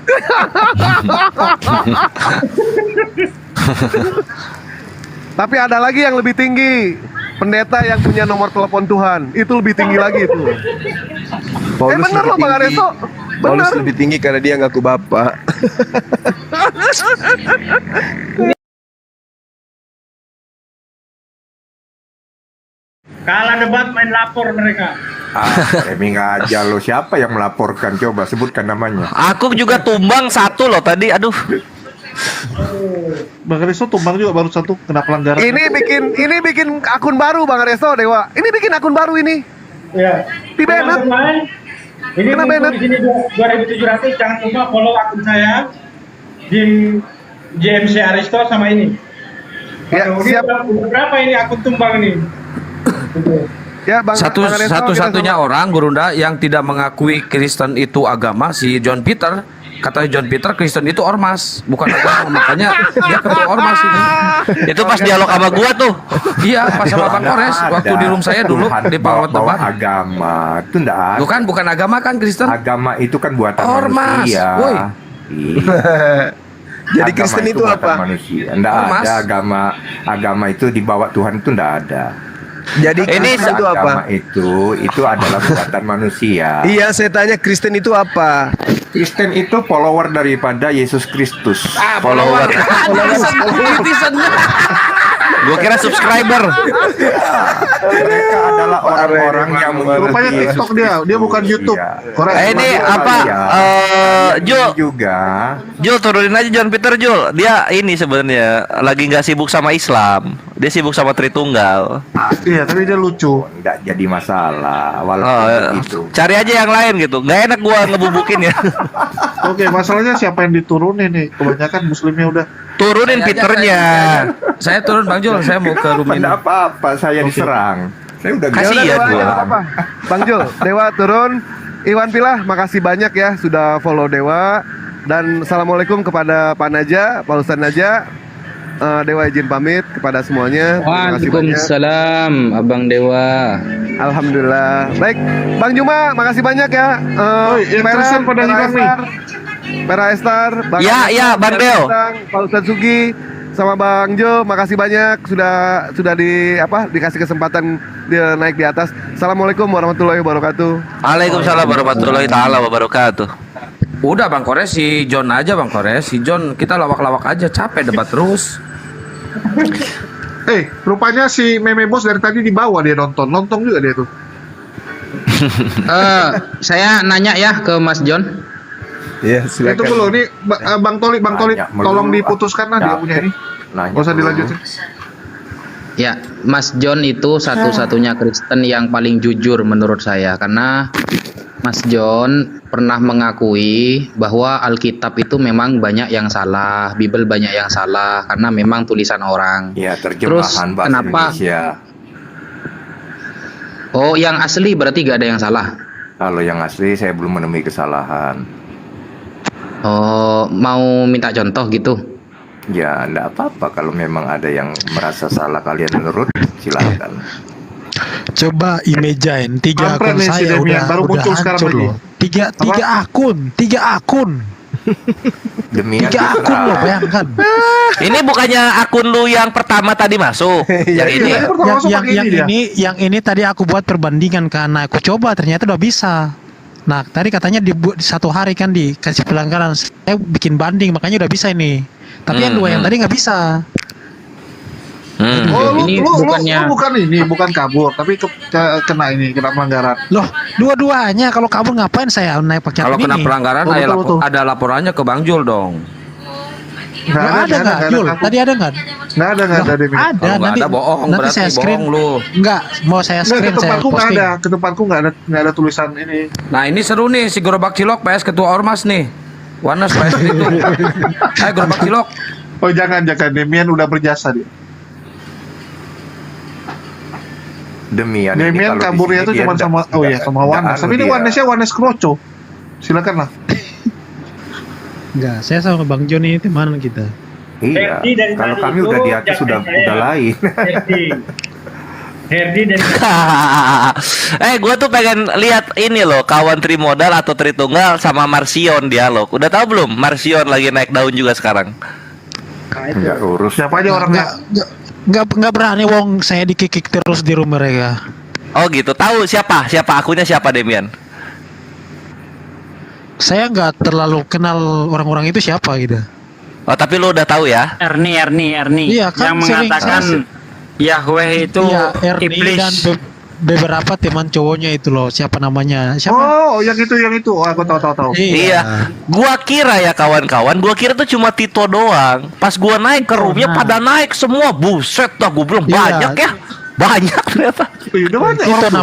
Tapi ada lagi yang lebih tinggi. Pendeta yang punya nomor telepon Tuhan. Itu lebih tinggi lagi itu. Paulus bener loh Bang Areso. Paulus Bener. lebih tinggi karena dia ngaku bapak. Kalah debat main lapor mereka. Emang aja lo, siapa yang melaporkan? Coba sebutkan namanya. Aku juga tumbang 1 loh tadi. Aduh. Bang Reso tumbang juga baru 1 kena pelanggaran. Ini bikin akun baru Bang Areso Dewa. Ini bikin akun baru ini. Ya. Di Bennett. Ini Kena muncul di sini 2.700. Jangan lupa follow akun saya di JMC Aristo sama ini. Ya, siap. Berapa ini akun tumbang ini? Ya, Bang Areso, Satu-satunya orang Gurunda yang tidak mengakui Kristen itu agama si John Peter. Kata John Peter, Kristen itu ormas, bukan agama. Makanya dia ketua ormas ini. Itu pas dialog sama gua tuh. Iya, pas sama Bang Kores waktu di room saya dulu di Pawat Tebar. Agama itu enggak ada. Bukan agama kan Kristen. Agama itu kan buatan ormas. manusia. Woi. Jadi Kristen itu apa? Manusia. Enggak ada agama itu di bawah Tuhan itu enggak ada. Jadi Ini Kristen itu apa? Agama itu adalah buatan manusia. Iya, saya tanya Kristen itu apa? Kristen itu follower daripada Yesus Kristus. Follower. Gua kira subscriber. Mereka adalah orang-orang yang Rupanya TikTok dia bukan YouTube. Korek. Ini apa? Jul juga. Jul turunin aja John Peter Jul. Dia ini sebenarnya lagi nggak sibuk sama Islam. Dia sibuk sama Tritunggal. Iya, tapi dia lucu. Nggak jadi masalah. Walaupun itu. Cari aja yang lain gitu. Nggak enak gua ngebubukin ya. Oke, masalahnya siapa yang diturunin nih? Kebanyakan muslimnya udah. Turunin Peternya. Saya turun Bang Jul, saya mau ke rumah ini. Tidak apa-apa, saya diserang. Saya udah Kasihan Ya gua. nggak apa-apa. Bang Jul, Dewa turun. Iwan Pilah, makasih banyak ya sudah follow Dewa. Dan assalamualaikum kepada Pak Naja, Pak Ustadz Naja. Dewa izin pamit kepada semuanya. Terima kasih banyak. Waalaikumsalam, Abang Dewa. Alhamdulillah. Baik, Bang Juma, makasih banyak ya. yang terusan pada hilang nih. Pera Estar, Bang Ya, Adi, ya, Bang Bang Deo. Estar, Pak Ustadz Sugi, sama Bang Jo, makasih banyak sudah dikasih kesempatan dia naik di atas. Assalamualaikum warahmatullahi wabarakatuh. Waalaikumsalam warahmatullahi taala wabarakatuh. Udah Bang Kores, si John aja Bang Kores. Si John kita lawak-lawak aja, capek debat terus. Rupanya si Meme Bos dari tadi di bawah dia nonton juga dia tuh. Saya nanya ya ke Mas John. Iya, silakan. Itu dulu nih Bang Tolik, Nanya melulu, tolong diputuskan lah dia punya ini. Nanya Nggak usah melulu. dilanjutin. Ya, Mas John itu satu-satunya Kristen yang paling jujur menurut saya, karena Mas John pernah mengakui bahwa Alkitab itu memang banyak yang salah, Bible banyak yang salah karena memang tulisan orang. Ya, Terus terjemahan bahasa kenapa? Indonesia. Oh, yang asli berarti gak ada yang salah. Kalau yang asli saya belum menemui kesalahan. Oh, mau minta contoh gitu? Ya, enggak apa-apa kalau memang ada yang merasa salah kalian menurut, silakan. Coba imagine 3 Kampret akun nih si saya Demian, baru udah muncul sekarang hancur lagi. loh. Tiga akun. Demi 3 akun loh, bayangkan. Ini bukannya akun lu yang pertama tadi masuk. Yang ini. Yang ini tadi aku buat perbandingan karena aku coba ternyata udah bisa. Nah, tadi katanya dibuat di 1 hari kan dikasih pelanggaran. Saya bikin banding makanya udah bisa ini. Tapi yang 2 yang tadi nggak bisa. Oh, Ini lu bukannya- bukan kabur, tapi kena pelanggaran. Loh, dua-duanya kalau kabur ngapain saya naik pakai Kalau akun kena ini? pelanggaran Oh, betul. ada laporannya ke Bang Jul dong. Nggak Ada nggak, Jul? Tadi ada nggak? Nggak ada Demi. Ada, Kalau nggak nanti ada bohong, nanti berarti saya screen. bohong lu. Enggak, mau saya Nggak, screen, ke saya tempatku nggak posting. ada. Ke tempatku nggak ada tulisan ini. Nah ini seru nih si Gerobak Cilok PS Ketua Ormas nih. Wanas PS itu. Ayo Gerobak Cilok. Oh jangan Demian udah berjasa dia. Demian. Demian kaburnya tuh cuma sama sama Wanes. Tapi ini Wanesnya Wanes Kroco. Silakan lah. Enggak, saya sama Bang Joni itu mana kita? Iya. Herdi dari Kalau tadi kami itu udah di atas jangan udah saya. lain. Herdi dari Gue tuh pengen lihat ini loh, kawan Trimodal atau Tritunggal sama Marsion dialog. Udah tahu belum? Marsion lagi naik daun juga sekarang. Enggak urus. Siapa aja orangnya? Enggak berani wong saya dikikik terus di rumah mereka. Oh gitu. Tahu siapa? Siapa akunnya siapa Demian? Saya nggak terlalu kenal orang-orang itu siapa gitu. Oh tapi lu udah tahu ya? Erni Iya, kan yang sering mengatakan saya- Yahweh itu Iya, Ernie iblis. dan beberapa teman cowoknya itu loh, siapa namanya? Siapa? Oh, yang itu. Oh, aku tahu. Iya. Gua kira ya kawan-kawan, gua kira tuh cuma Tito doang. Pas gua naik ke roomnya pada naik semua. Buset dah, gua bilang Iya. banyak ya. Banyak ternyata. Udah banyak Tito orang.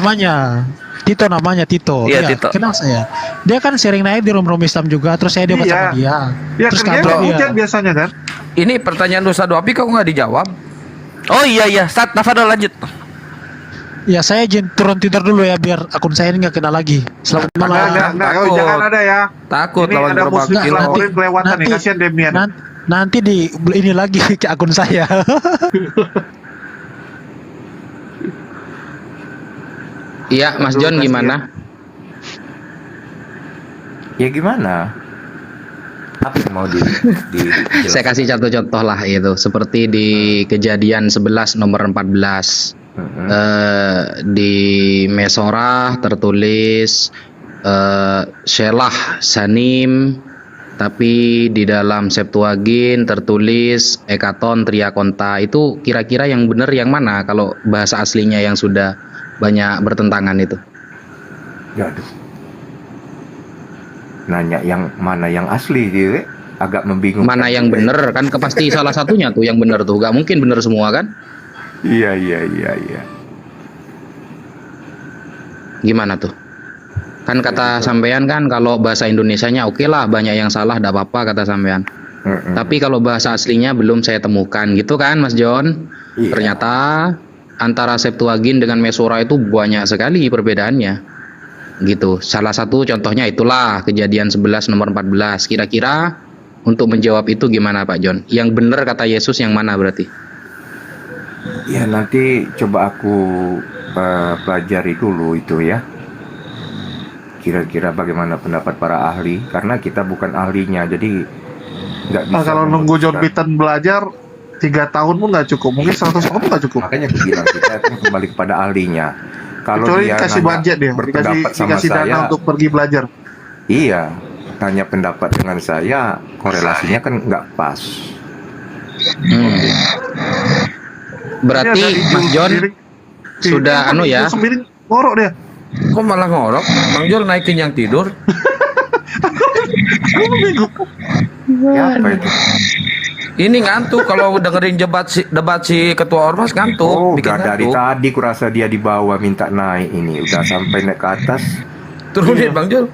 namanya Tito. Iya, Tito. Kenal saya. Dia kan sering naik di room Islam juga, terus saya debat Iya. sama dia. Ya Terus kerjanya kabur dia. hujan biasanya kan. Ini pertanyaan dosa Doapi kok nggak dijawab? Oh iya. Start Nafadol lanjut. Ya saya izin turun Twitter dulu ya biar akun saya ini nggak kena lagi. Selamat malam. Enggak. Oh, jangan ada ya. Takut Ini lawan ada Gerobak muslim Cilok. laporin kelewatan nih, kasihan Demian. Nanti di ini lagi ke akun saya. Iya, Mas John gimana? Ya gimana? Apa yang mau Saya kasih contoh-contoh lah itu, seperti di Kejadian 11 nomor 14. Di Mesorah tertulis Shelah Sanim Tapi di dalam Septuagint tertulis ekaton triakonta. Itu kira-kira yang benar yang mana kalau bahasa aslinya yang sudah banyak bertentangan itu? Aduh. Nanya yang mana yang asli gitu, agak membingungkan. Mana yang benar kan pasti salah satunya tuh yang benar tuh. Gak mungkin benar semua kan? Iya. Gimana tuh? Kan kata sampean kan kalau bahasa Indonesianya oke lah, banyak yang salah, tidak apa-apa kata sampean. Tapi kalau bahasa aslinya belum saya temukan gitu kan Mas John. Iya. Ternyata antara Septuagint dengan Mesora itu banyak sekali perbedaannya. Gitu. Salah satu contohnya itulah Kejadian 11 nomor 14. Kira-kira untuk menjawab itu gimana Pak John? Yang benar kata Yesus yang mana berarti? Ya nanti coba aku pelajari dulu itu ya. Kira-kira bagaimana pendapat para ahli, karena kita bukan ahlinya, jadi nggak bisa. Kalau nunggu John Peter belajar 3 tahun pun nggak cukup, mungkin 100 tahun pun nggak cukup. Makanya aku bilang kita kembali kepada ahlinya. Kalau kecuali dia kasih budget dia, dikasih dana untuk pergi belajar. Iya, tanya pendapat dengan saya, korelasinya kan nggak pas. Berarti Mas John sudah anu ya? Ngorok dia. Kok malah ngorok? Bang Jol naikin yang tidur. Siapa itu? Ini ngantuk kalau dengerin debat si ketua ormas ngantuk. Oh, bikin udah dari ngantuk. tadi kurasa dia di bawah minta naik ini, udah sampai naik ke atas. Turunin Bang Jol.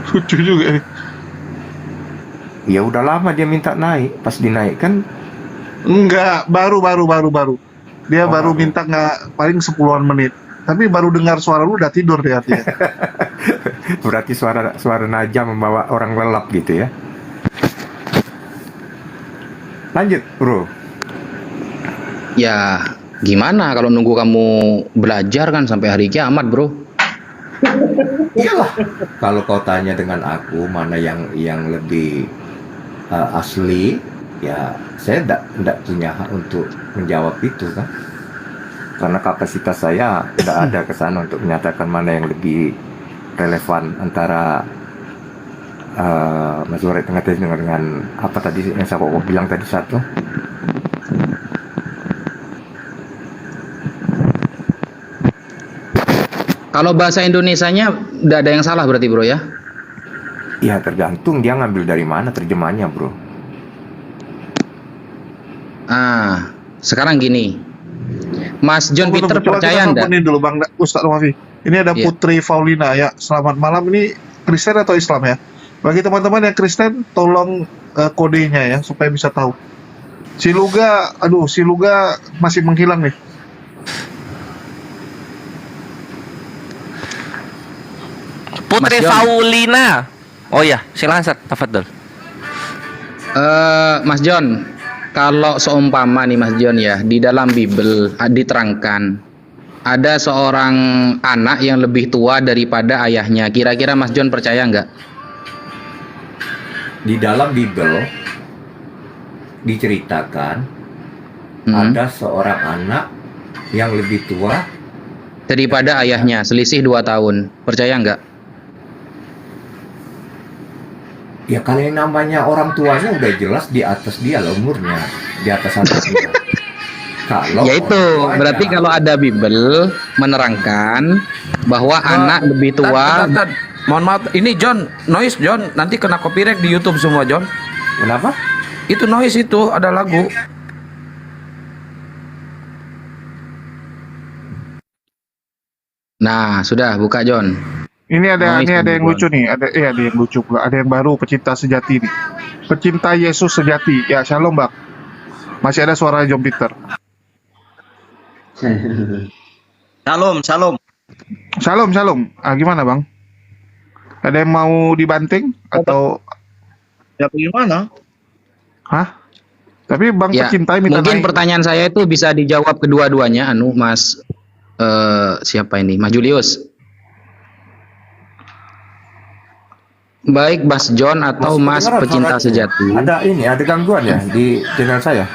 Lucu juga. Ya udah lama dia minta naik, pas dinaikkan enggak, baru. Dia baru minta nggak paling 10-an menit. Tapi baru dengar suara lu udah tidur di hatinya. berarti suara Naja membawa orang lelap gitu ya. Lanjut, Bro. Ya, gimana kalau nunggu kamu belajar kan sampai hari kiamat, Bro? Iyalah. Kalau kau tanya dengan aku mana yang lebih asli, ya saya tidak punya hak untuk menjawab itu kan. Karena kapasitas saya tidak ada ke sana untuk menyatakan mana yang lebih relevan antara Mas Warek dengan apa tadi yang saya kok bilang tadi satu. Kalau bahasa Indonesianya tidak ada yang salah berarti Bro ya? Ya tergantung dia ngambil dari mana terjemahannya Bro. Sekarang gini, Mas John Peter percaya enggak? Ini dulu Bang Ustadz Wafi. Ini ada Putri Faulina ya. Selamat malam, ini Kristen atau Islam ya? Bagi teman-teman yang Kristen, tolong kodenya ya supaya bisa tahu. Si Luga masih menghilang nih. Putri Faulina. Oh ya, silakan tafadhol. Mas John, kalau seumpama nih Mas John ya, di dalam Bible diterangkan ada seorang anak yang lebih tua daripada ayahnya. Kira-kira Mas John percaya nggak? Di dalam Bible diceritakan ada seorang anak yang lebih tua daripada ayahnya, selisih 2 tahun. Percaya nggak? Ya kalau yang namanya orang tuanya udah jelas di atas dia lah umurnya, di atas anaknya. Kalau ya itu berarti kalau ada Bible menerangkan bahwa anak lebih tua. Mohon maaf, ini John, noise John, nanti kena copyright di YouTube semua John. Kenapa? Itu noise itu ada lagu. Nah, sudah buka John. Ini ada yang lucu nih, ada yang lucu pula, ada yang baru pecinta sejati nih. Pecinta Yesus sejati. Ya, shalom, Bang. Masih ada suara John Peter. Shalom. Gimana, Bang? Ada yang mau dibanting atau ya bagaimana? Hah? Tapi Bang Ya, pecinta minta mungkin naik. pertanyaan saya itu bisa dijawab kedua-duanya, Mas siapa ini? Mas Julius. Baik Mas John atau Mas pecinta sejati. Ada gangguan ya di channel saya.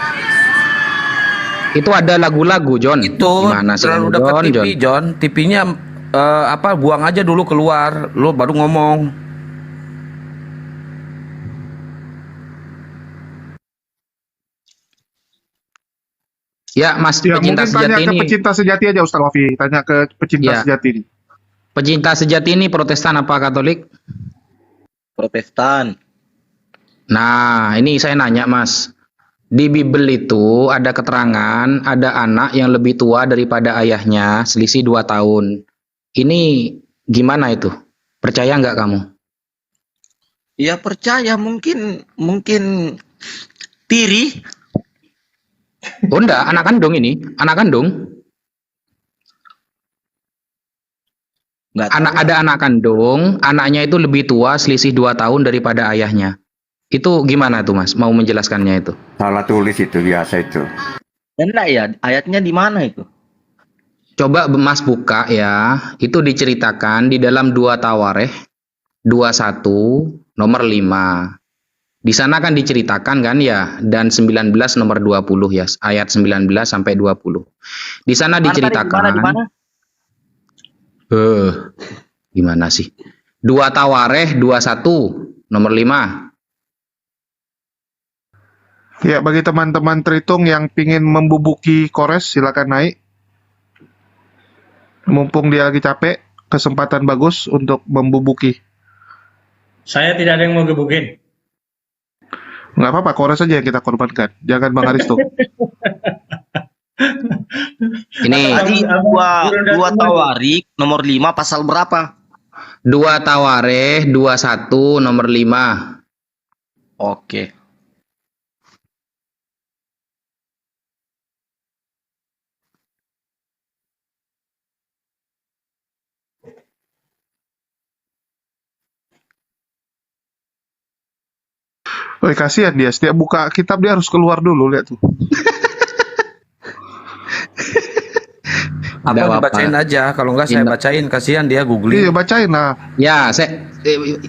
Itu ada lagu-lagu John. Itu gimana sih terlalu kamu, dapat TV John? John, TV-nya buang aja dulu keluar, lu baru ngomong. Ya, Mas, Ya, pecinta mungkin tanya sejati ke ini. pecinta sejati aja Ustaz Wafi. Tanya ke pecinta Ya, sejati ini. pecinta sejati ini Protestan apa Katolik? Protestan. Nah, ini saya nanya, Mas. Di Bible itu ada keterangan ada anak yang lebih tua daripada ayahnya, selisih 2 tahun. Ini gimana itu? Percaya nggak kamu? Ya percaya, mungkin tiri. Oh enggak, anak kandung ini, anak kandung. Nggak Ada anak kandung, anaknya itu lebih tua, selisih 2 tahun daripada ayahnya. Itu gimana tuh, Mas? Mau menjelaskannya itu? Salah tulis itu biasa itu. Enggak ya, ayatnya di mana itu? Coba Mas buka ya, itu diceritakan di dalam 2 Tawarikh 21 nomor 5. Di sana kan diceritakan kan ya, dan 19 nomor 20 ya, ayat 19 sampai 20. Di sana diceritakan. Di mana? Gimana sih? 2 Tawarikh 21 nomor 5. Ya, bagi teman-teman Tritung yang pingin membubuki Kores, silakan naik. Mumpung dia lagi capek, kesempatan bagus untuk membubuki. Saya tidak ada yang mau gebukin. Nggak apa-apa, Kores aja yang kita korbankan. Jangan Bang Aristo. Ini Tadi dua Tawarik nomor 5 pasal berapa? 2 Tawarikh 21 nomor 5. Oke. Woi, kasihan dia, setiap buka kitab dia harus keluar dulu, lihat tuh. Atau dibacain aja, kalau enggak saya bacain, kasihan dia googling. Iya, bacain lah. Ya,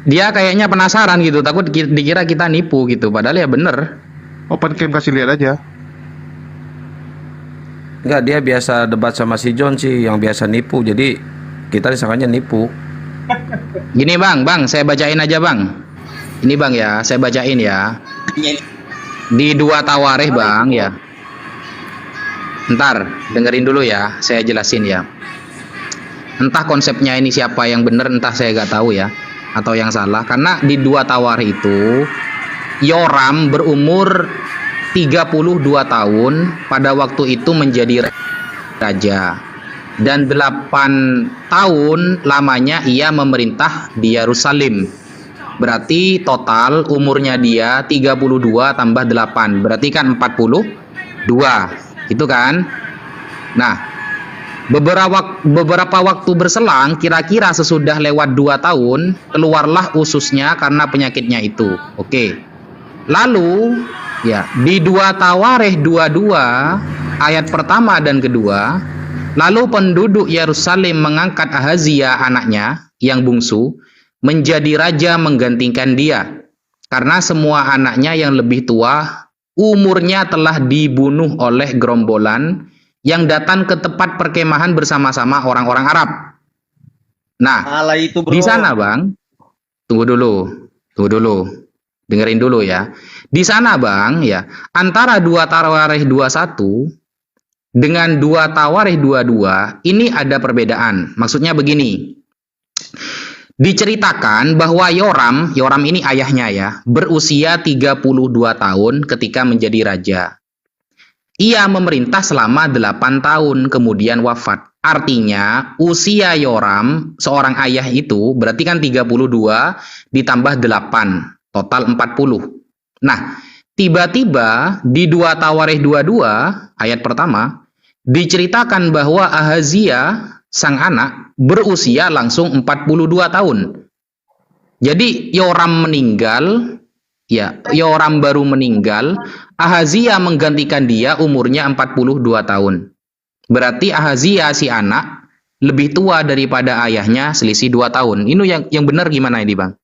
dia kayaknya penasaran gitu, takut dikira kita nipu gitu, padahal ya bener. Open cam kasih lihat aja. Enggak, dia biasa debat sama si John sih, yang biasa nipu, jadi kita disangkanya nipu. Gini Bang, saya bacain aja Bang. Ini Bang ya, saya bacain ya. Di 2 Tawarikh Bang ya. Ntar, dengerin dulu ya, saya jelasin ya. Entah konsepnya ini siapa yang bener, entah saya gak tahu ya, atau yang salah. Karena di 2 Tawarikh itu, Yoram berumur 32 tahun pada waktu itu menjadi raja. Dan 8 tahun lamanya ia memerintah di Yerusalem. Berarti total umurnya dia 32 tambah 8. Berarti kan 42. Itu kan? Nah, beberapa waktu berselang, kira-kira sesudah lewat 2 tahun, keluarlah ususnya karena penyakitnya itu. Oke. Lalu, ya, di 2 Tawarikh 22, ayat pertama dan kedua, lalu penduduk Yerusalem mengangkat Ahazia anaknya, yang bungsu, menjadi raja menggantikan dia. Karena semua anaknya yang lebih tua, umurnya telah dibunuh oleh gerombolan yang datang ke tempat perkemahan bersama-sama orang-orang Arab. Nah, itu, di sana Bang, tunggu dulu, dengerin dulu ya. Di sana Bang, ya, antara 2 Tawarikh 21 dengan 2 Tawarikh 22, ini ada perbedaan. Maksudnya begini. Diceritakan bahwa Yoram ini ayahnya ya, berusia 32 tahun ketika menjadi raja. Ia memerintah selama 8 tahun kemudian wafat. Artinya usia Yoram, seorang ayah itu, berarti kan 32 ditambah 8, total 40. Nah, tiba-tiba di 2 Tawarikh 22, ayat pertama, diceritakan bahwa Ahazia, sang anak, berusia langsung 42 tahun. Jadi Yoram meninggal, ya, Yoram baru meninggal, Ahazia menggantikan dia umurnya 42 tahun. Berarti Ahazia si anak lebih tua daripada ayahnya selisih 2 tahun. Ini yang benar gimana ini, Bang?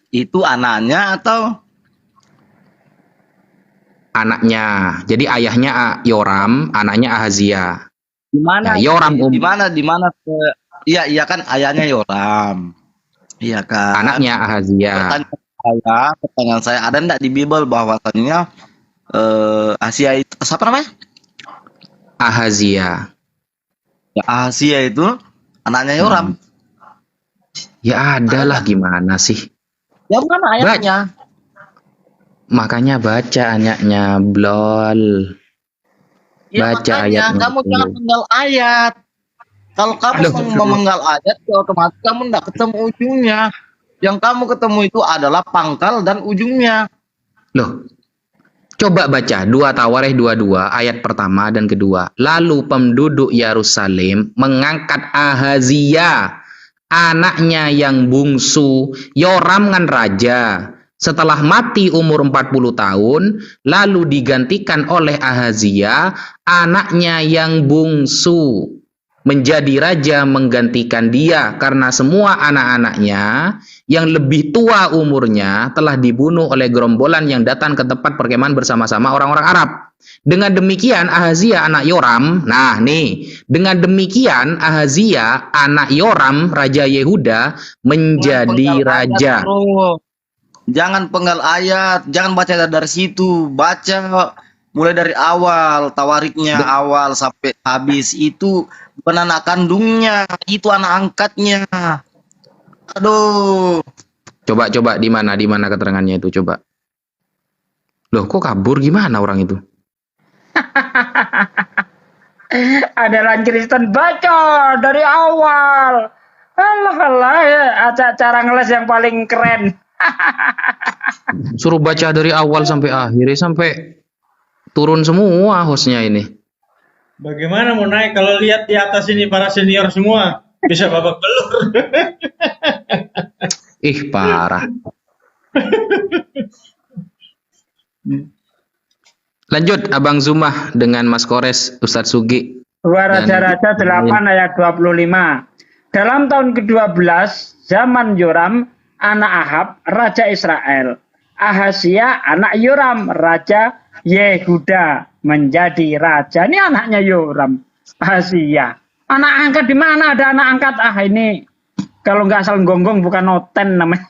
Itu anaknya atau? Anaknya. Jadi ayahnya Yoram, anaknya Ahazia. Di mana? Ya, Yoram Di mana? Iya kan ayahnya Yoram. Iya kan. anaknya Ahazia. Pertanyaan saya ada enggak di Bible bahwasannya Asia itu siapa namanya? Ahazia. Ya, Asia itu anaknya Yoram. Ya ada lah, gimana sih? Ya mana ayatnya? Makanya baca ayatnya, blol. Ya, Baca makanya ayatnya. kamu jangan menggal ayat. Kalau kamu memenggal ayat, ya otomatis kamu tidak ketemu ujungnya. Yang kamu ketemu itu adalah pangkal dan ujungnya. Loh, coba baca 2 Tawarikh 22 ayat pertama dan kedua. Lalu penduduk Yerusalem mengangkat Ahazia, anaknya yang bungsu, Yoram kan raja. Setelah mati umur 40 tahun, lalu digantikan oleh Ahazia, anaknya yang bungsu, menjadi raja menggantikan dia karena semua anak-anaknya yang lebih tua umurnya telah dibunuh oleh gerombolan yang datang ke tempat perkemahan bersama-sama orang-orang Arab. Dengan demikian Ahazia anak Yoram, nah nih, dengan demikian Ahazia anak Yoram raja Yehuda menjadi raja. Jangan penggal ayat, jangan baca dari situ, baca mulai dari awal, Tawariknya awal sampai habis. Itu bukan anak kandungnya, itu anak angkatnya. Aduh. Coba di mana keterangannya itu, coba. Loh, kok kabur, gimana orang itu? Ada orang Kristen baca dari awal. Alah ya, cara ngeles yang paling keren. Suruh baca dari awal sampai akhir, sampai turun semua hostnya ini. Bagaimana mau naik kalau lihat di atas ini para senior semua bisa babak belur. Ih, parah. Lanjut Abang Zumah dengan Mas Kores, Ustadz Sugi. 2 Raja-Raja 8 ayat 25. Dalam tahun ke-12 zaman Yoram anak Ahab raja Israel, Ahazia anak Yoram raja Yehuda menjadi raja. Ini anaknya Yoram, Ahazia. Anak angkat di mana ada anak angkat? Ah, ini kalau nggak asal gonggong bukan noten namanya.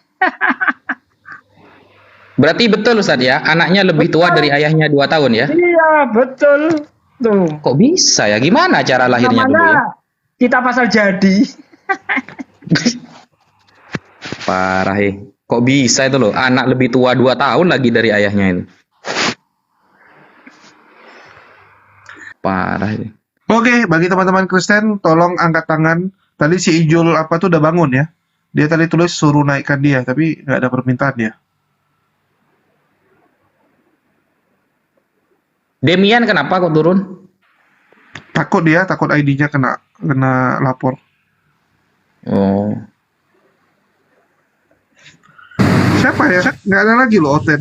Berarti betul Ustaz ya, anaknya lebih tua dari ayahnya 2 tahun ya? Iya, betul. Tuh. Kok bisa ya? Gimana cara lahirnya dulu ya? Kita pasal jadi. Parah ya. Kok bisa itu loh, anak lebih tua 2 tahun lagi dari ayahnya ini. Parah ya. Oke, bagi teman-teman Kristen, tolong angkat tangan. Tadi si Ijul apa tuh udah bangun ya. Dia tadi tulis suruh naikkan dia, tapi nggak ada permintaan ya. Demian kenapa kok turun? Takut dia, takut ID-nya kena lapor. Oh. Siapa ya? Nggak ada lagi loh Oten.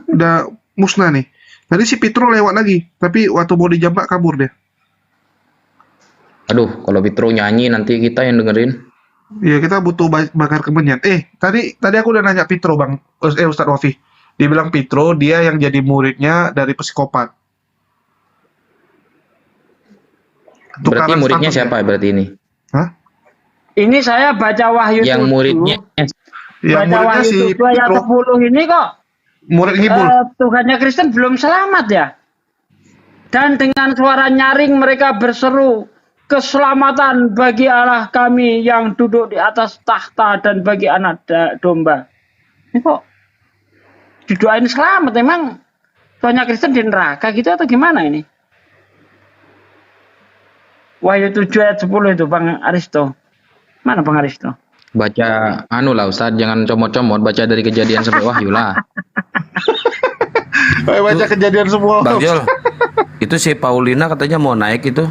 Udah musnah nih. Tadi si Pitro lewat lagi, tapi waktu mau dijambak kabur dia. Aduh, kalau Pitro nyanyi nanti kita yang dengerin. Iya, kita butuh bakar kemenyan. Tadi aku udah nanya Pitro, Bang. Ustadz Wafi. Dia bilang Pitro, dia yang jadi muridnya dari psikopat. Berarti muridnya siapa berarti ini? Hah? Ini saya baca Wahyu yang 7. muridnya. Yang baca muridnya Wahyu si 7 ayat Pitro. 10 ini kok. Murid ngibul. Tuhannya Kristen belum selamat ya. Dan dengan suara nyaring mereka berseru, keselamatan bagi Allah kami yang duduk di atas tahta dan bagi anak domba. Ini kok didoain selamat, emang Tuhannya Kristen di neraka gitu atau gimana ini? Wahyu 7 ayat 10 itu Bang Aristo. Mana Bang Aristo? Baca lah Ustaz, jangan comot-comot, baca dari Kejadian sampai Wahyu lah. Baca Kejadian semua. Bang Jol, itu si Paulina katanya mau naik itu.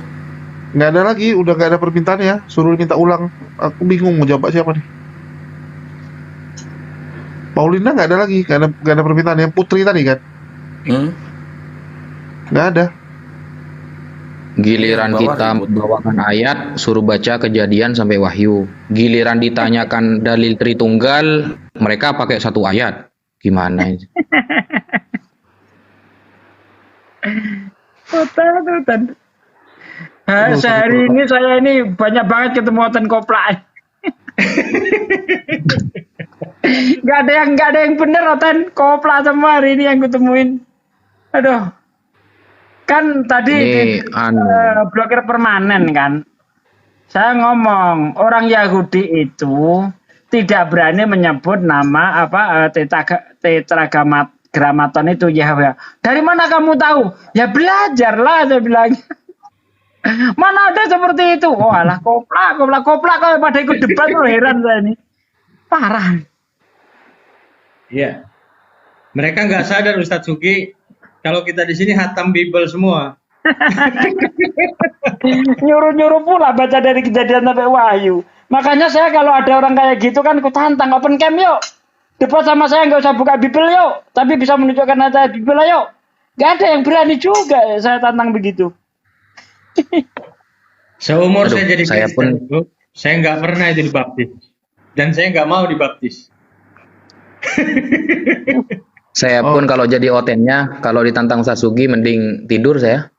Nggak ada lagi, udah nggak ada permintaan ya. Suruh minta ulang. Aku bingung mau jawab siapa nih. Paulina nggak ada lagi, nggak ada permintaan. Yang Putri tadi kan? Nggak ada. Giliran kita membawakan ayat, suruh baca Kejadian sampai Wahyu. Giliran ditanyakan dalil Tritunggal, mereka pakai 1 ayat. Gimana ini? Aduh, Sehari ini saya ini banyak banget ketemu oten koplak. Nggak ada yang bener oten koplak semua hari ini yang kutemuin. Aduh. Kan tadi Ini blokir permanen kan. Saya ngomong orang Yahudi itu tidak berani menyebut nama tetragrammaton itu Yahweh. Dari mana kamu tahu? Ya belajarlah, saya bilang. Mana ada seperti itu? Oh alah koplak kalau pada ikut debat tuh heran saya ini. Parah. Iya. Mereka nggak sadar Ustadz Sugi kalau kita di sini hatam Bible semua. Nyuruh-nyuruh pula baca dari Kejadian sampai Wahyu. Makanya saya kalau ada orang kayak gitu kan aku tantang open camp yuk. Debat sama saya nggak usah buka Bible yuk, tapi bisa menunjukkan ayat Bible yuk. Gak ada yang berani juga saya tantang begitu. Seumur Aduh, saya jadi saya Kristen, pun- saya nggak pernah itu dibaptis. Dan saya nggak mau dibaptis. Saya pun kalau jadi otennya, kalau ditantang Sasugi mending tidur saya.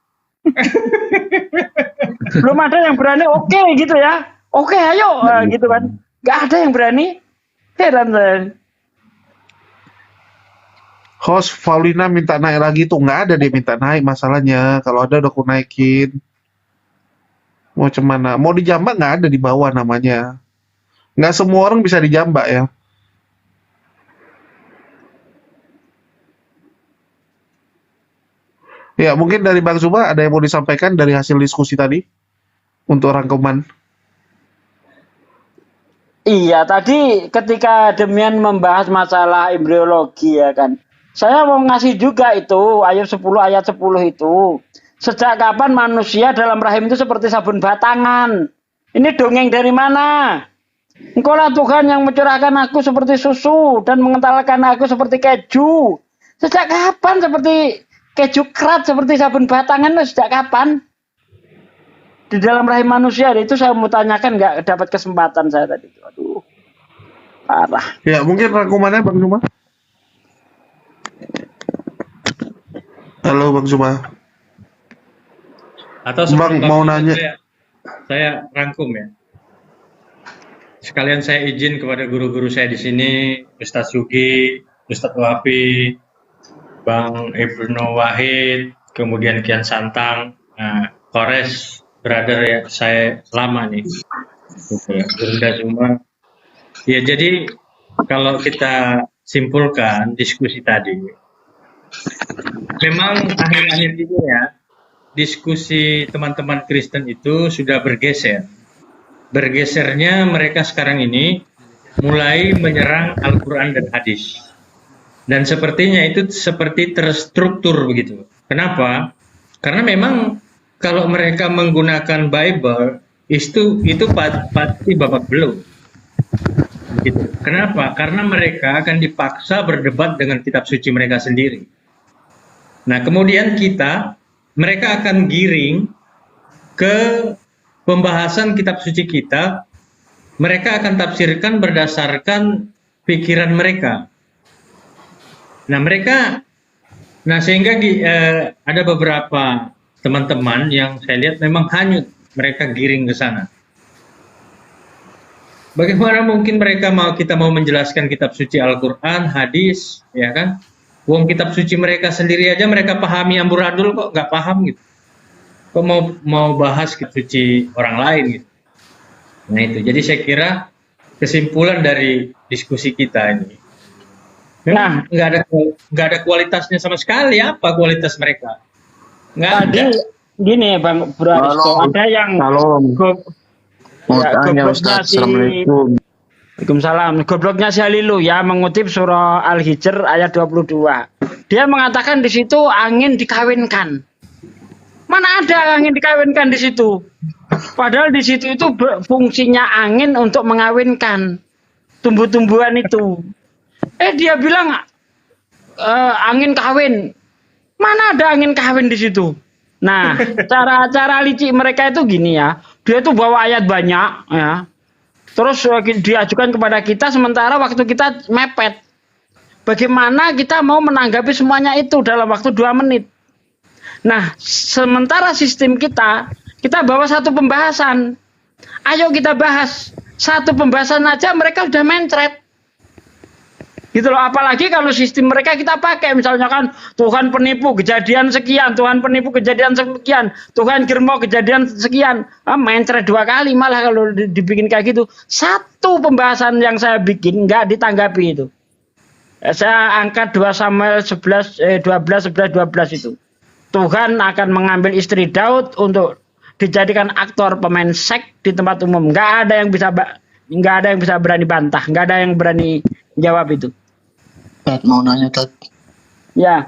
Belum ada yang berani oke gitu ya. Oke ayo gitu kan. Gak ada yang berani. Heran saya. Host Paulina minta naik lagi tuh, nggak ada dia minta naik masalahnya. Kalau ada udah aku naikin. Mau cemana? Mau dijambak nggak ada di bawah namanya. Nggak semua orang bisa dijambak ya. Ya mungkin dari Bang Zuba ada yang mau disampaikan dari hasil diskusi tadi untuk rangkuman. Iya, tadi ketika Demian membahas masalah embriologi ya kan. Saya mau ngasih juga itu ayat 10 itu. Sejak kapan manusia dalam rahim itu seperti sabun batangan? Ini dongeng dari mana? Engkaulah Tuhan yang mencurahkan aku seperti susu dan mengentalkan aku seperti keju. Sejak kapan seperti keju kerat seperti sabun batangan? Sejak kapan? Di dalam rahim manusia itu saya mau tanyakan, nggak dapat kesempatan saya tadi. Aduh, parah. Ya mungkin rangkumannya Bang Zuma. Halo Bang Zuma. Atau Bang mau nanya. Saya rangkum ya. Sekalian saya izin kepada guru-guru saya di sini, Ustadz Sugi, Ustadz Wafi, Bang Ibnu Wahid, kemudian Kian Santang, Kores, brother ya saya lama nih, Bunda semua. Ya jadi kalau kita simpulkan diskusi tadi, memang akhir-akhir ini ya diskusi teman-teman Kristen itu sudah bergeser. Bergesernya mereka sekarang ini mulai menyerang Al-Quran dan hadis. Dan sepertinya itu seperti terstruktur begitu. Kenapa? Karena memang kalau mereka menggunakan Bible itu pasti babak belum. Gitu. Kenapa? Karena mereka akan dipaksa berdebat dengan kitab suci mereka sendiri. Nah, kemudian mereka akan giring ke pembahasan kitab suci kita. Mereka akan tafsirkan berdasarkan pikiran mereka. Nah, sehingga ada beberapa teman-teman yang saya lihat memang hanyut, mereka giring ke sana. Bagaimana mungkin kita mau menjelaskan kitab suci Al-Quran, hadis, ya kan? Wong kitab suci mereka sendiri aja mereka pahami amburadul kok nggak paham gitu. Kok mau bahas kitab suci orang lain gitu. Nah itu, jadi saya kira kesimpulan dari diskusi kita ini, memang nggak ada kualitasnya sama sekali. Apa kualitas mereka? Nggak ada. Gini Bang Bro Aristo, ada yang gobloknya si Waalaikumsalam. Gobloknya si Halilu ya mengutip surah Al-Hijr ayat 22. Dia mengatakan di situ angin dikawinkan. Mana ada angin dikawinkan di situ? Padahal di situ itu fungsinya angin untuk mengawinkan tumbuh-tumbuhan itu. Dia bilang angin kawin. Mana ada angin kawin di situ? Nah, cara licik mereka itu gini ya. Dia tuh bawa ayat banyak ya. Terus diajukan kepada kita sementara waktu kita mepet. Bagaimana kita mau menanggapi semuanya itu dalam waktu 2 menit? Nah, sementara sistem kita Kita bawa satu pembahasan. Ayo kita bahas. Satu pembahasan aja mereka udah mencret. Gitu loh, apalagi kalau sistem mereka kita pakai, misalnya kan Tuhan penipu kejadian sekian, Tuhan penipu kejadian sekian, Tuhan Girmo kejadian sekian, mencret 2 kali malah kalau dibikin kayak gitu. Satu pembahasan yang saya bikin nggak ditanggapi itu. Saya angkat 2 Samuel 12 itu. Tuhan akan mengambil istri Daud untuk dijadikan aktor pemain seks di tempat umum. Nggak ada yang bisa berani bantah, nggak ada yang berani jawab itu. Tat, mau nanya, Tat. Ya.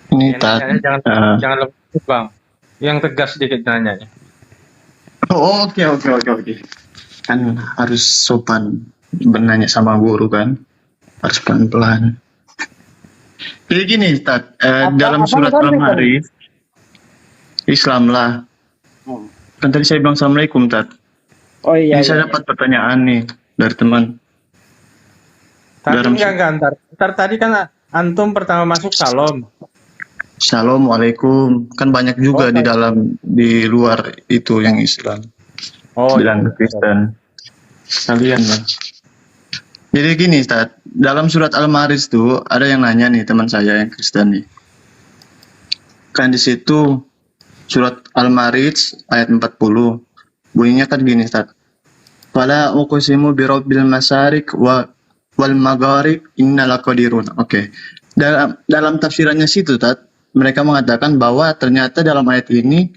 Ini Tat. Jangan lebih, Bang. Yang tegas sedikit nanyanya. Oh, oke. Kan harus sopan bernanya sama guru kan. Harus pelan-pelan. Jadi gini, Tat. Dalam surat Al-Ma'arij, Islam lah. Kan tadi saya bilang Assalamualaikum, Tat. Oh iya. Ini saya dapat pertanyaan nih dari teman. Tapi enggak, ntar tadi kan antum pertama masuk salam. Assalamualaikum. Kan banyak juga di luar itu yang Islam. Bilang Kristen. Kalian lah. Jadi gini, Ustaz. Dalam surat Al-Ma'arij itu ada yang nanya nih teman saya yang Kristen nih. Kan di situ surat Al-Ma'arij ayat 40. Bunyinya kan gini, Ustaz. Fala uqsimu birabbil masyarik wal magharib innal qadirun. Oke. Dalam tafsirannya situ, Tat, mereka mengatakan bahwa ternyata dalam ayat ini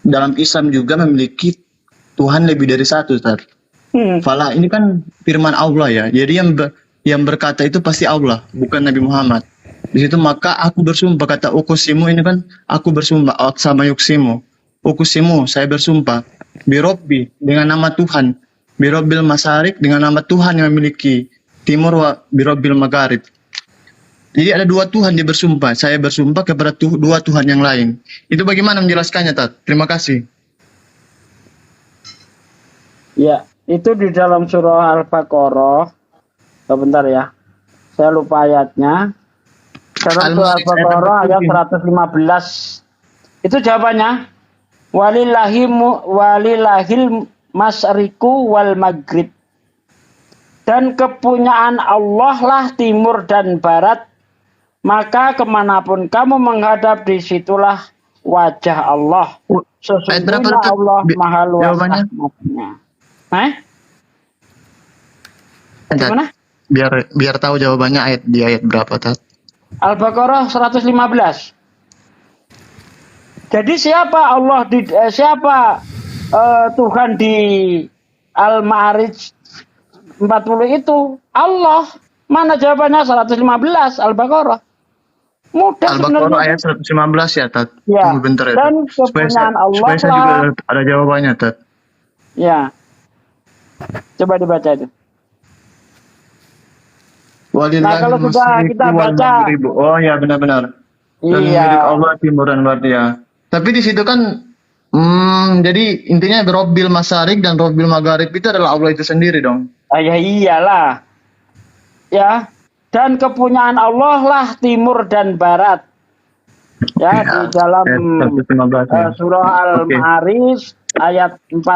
dalam Islam juga memiliki Tuhan lebih dari satu, Tat. Fala ini kan firman Allah ya. Jadi yang berkata itu pasti Allah, bukan Nabi Muhammad. Di situ maka aku bersumpah, kata uqsimu ini kan aku bersumpah sama yuksimu. Uqsimu, saya bersumpah birabbi dengan nama Tuhan, birabbil masyarik dengan nama Tuhan yang memiliki timur, wa birabbil magharib. Jadi ada 2 Tuhan dia bersumpah. Saya bersumpah kepada 2 Tuhan yang lain. Itu bagaimana menjelaskannya, Tat? Terima kasih. Ya, itu di dalam surah Al-Baqarah. Sebentar ya. Saya lupa ayatnya. Dalam surah Al-Baqarah ayat 115. Itu jawabannya. Walillahil masyriqu wal maghrib. Dan kepunyaan Allah lah timur dan barat. Maka kemanapun kamu menghadap, disitulah wajah Allah. Sesungguhnya Allah maha luas rahmatnya. Gimana? Biar tahu jawabannya di ayat berapa, Tat? Al-Baqarah 115. Jadi siapa Tuhan di Al-Ma'arij 40 itu? Allah. Mana jawabannya? 115 Al-Baqarah. Mudah sebenarnya. Al-Baqarah ayat 115 ya, Tat. Ya. Tunggu bentar ya, Tat. Dan kepunyaan Allah supaya saya juga ada jawabannya, Tat. Ya. Coba dibaca itu. Nah, kalau sudah kita baca. Oh ya, benar-benar. Dan milik Allah timuran berarti ya. Tapi di situ kan jadi intinya Robbil Masyarik dan Robbil Magharib itu adalah Allah itu sendiri dong. Ya iyalah. Ya. Dan kepunyaan Allah lah timur dan barat. Ya, di dalam surah Al-Ma'arij ayat 40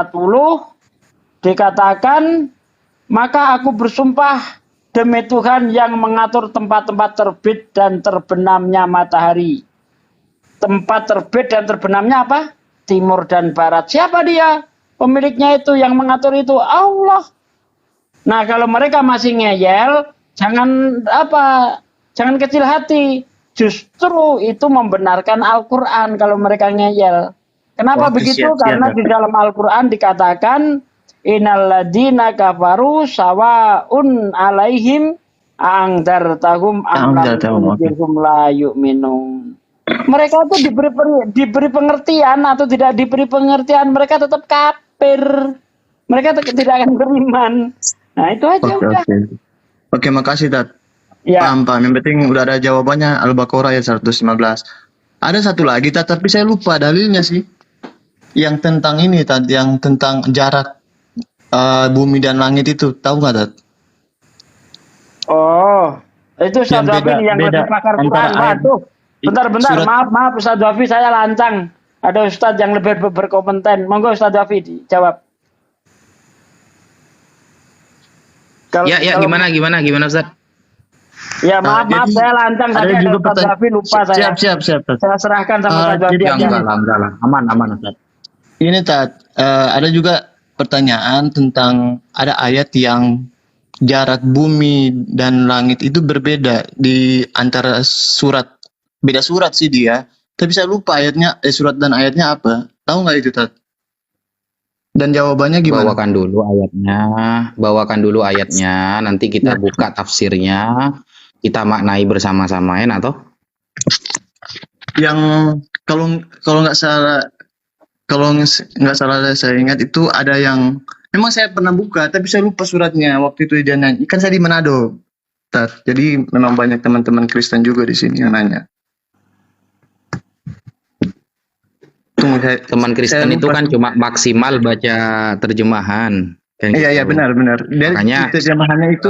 dikatakan, maka aku bersumpah demi Tuhan yang mengatur tempat-tempat terbit dan terbenamnya matahari. Tempat terbit dan terbenamnya apa? Timur dan barat. Siapa dia? Pemiliknya itu, yang mengatur itu Allah. Nah, kalau mereka masih ngeyel, jangan kecil hati. Justru itu membenarkan Al-Quran kalau mereka ngeyel. Kenapa begitu? Karena di dalam Al-Quran dikatakan, innalladzina kafaru sawaun alaihim angdartahum am lam tunzirhum la yu'minun. Mereka itu diberi pengertian atau tidak diberi pengertian, mereka tetap kafir. Mereka tidak akan beriman. Nah, itu aja udah. Oke, makasih, Tat. Ya. Paham. Yang penting udah ada jawabannya. Al-Baqarah ayat 115. Ada satu lagi, Tat, tapi saya lupa dalilnya sih. Yang tentang ini, Tat, yang tentang jarak bumi dan langit itu, tahu nggak, Tat? Oh, itu Ustaz Rabin yang lebih pakar Quran. Waduh, Bentar, maaf Ustadz Wafi, saya lancang. Ada Ustadz yang lebih berkompeten. Monggo Ustadz Wafi dijawab. Gimana Ustadz? Ya maaf, saya lancang tadi ada Ustadz Wafi, lupa saya. Siap. Saya serahkan sama Ustadz Wafi. Enggak lah. Aman Ustadz. Ini ada juga pertanyaan tentang ada ayat yang jarak bumi dan langit itu berbeda di antara surat. Beda surat sih dia, tapi saya lupa ayatnya, surat dan ayatnya apa. Tahu nggak itu, Tat? Dan jawabannya gimana? Bawakan dulu ayatnya, nanti kita buka tafsirnya, kita maknai bersama-sama ya, atau? Yang kalau nggak salah saya ingat itu ada yang memang saya pernah buka, tapi saya lupa suratnya waktu itu dia nanya. Kan saya di Manado, Tat. Jadi memang banyak teman-teman Kristen juga di sini yang nanya. Teman Kristen itu kan cuma maksimal baca terjemahan. Iya benar. Makanya terjemahannya itu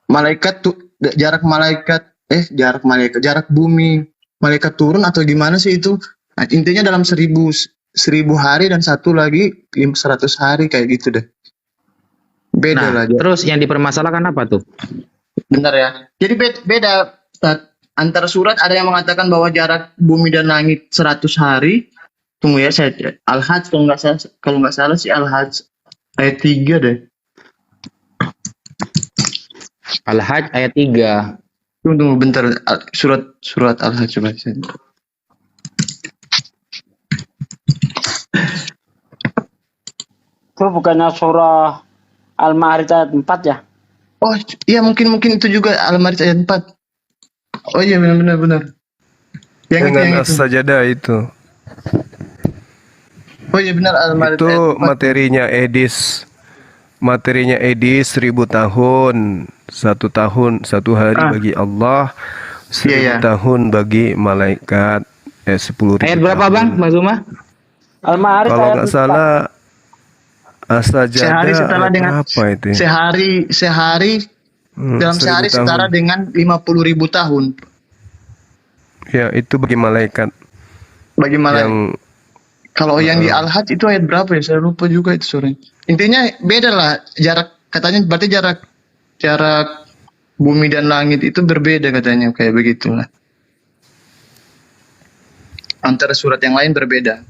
malaikat tuh jarak bumi malaikat turun atau gimana sih itu? Nah, intinya dalam 1000 hari dan satu lagi 100 hari kayak gitu deh. Beda lah. Terus yang dipermasalahkan apa tuh? Benar ya. Jadi beda. Antara surat ada yang mengatakan bahwa jarak bumi dan langit 100 hari. Tunggu ya, saya Al-Hajj kalau nggak salah sih Al-Hajj ayat 3 deh. Al-Hajj ayat 3. Tunggu bentar, surat Al-Hajj coba saya. Itu bukannya surah Al-Ma'arij ayat 4 ya? Oh iya mungkin itu juga Al-Ma'arij ayat 4. Oh iya benar. Dengan As-Sajadah itu. Oh iya benar Al-Ma'arij itu materinya Edis 1000 tahun, 1 hari bagi Allah, 1000 tahun bagi malaikat, 10.000 ayat berapa tahun. Bang Mas Umar? Al-Ma'arij kalau nggak salah sehari setara dengan apa itu? Sehari dalam sehari setara dengan 50.000 tahun. Ya itu bagi malaikat. Bagi malaikat. Kalau yang di Al-Hajj itu ayat berapa ya? Saya lupa juga itu sore. Intinya beda lah jarak, katanya berarti jarak bumi dan langit itu berbeda katanya, kayak begitulah. Antara surat yang lain berbeda.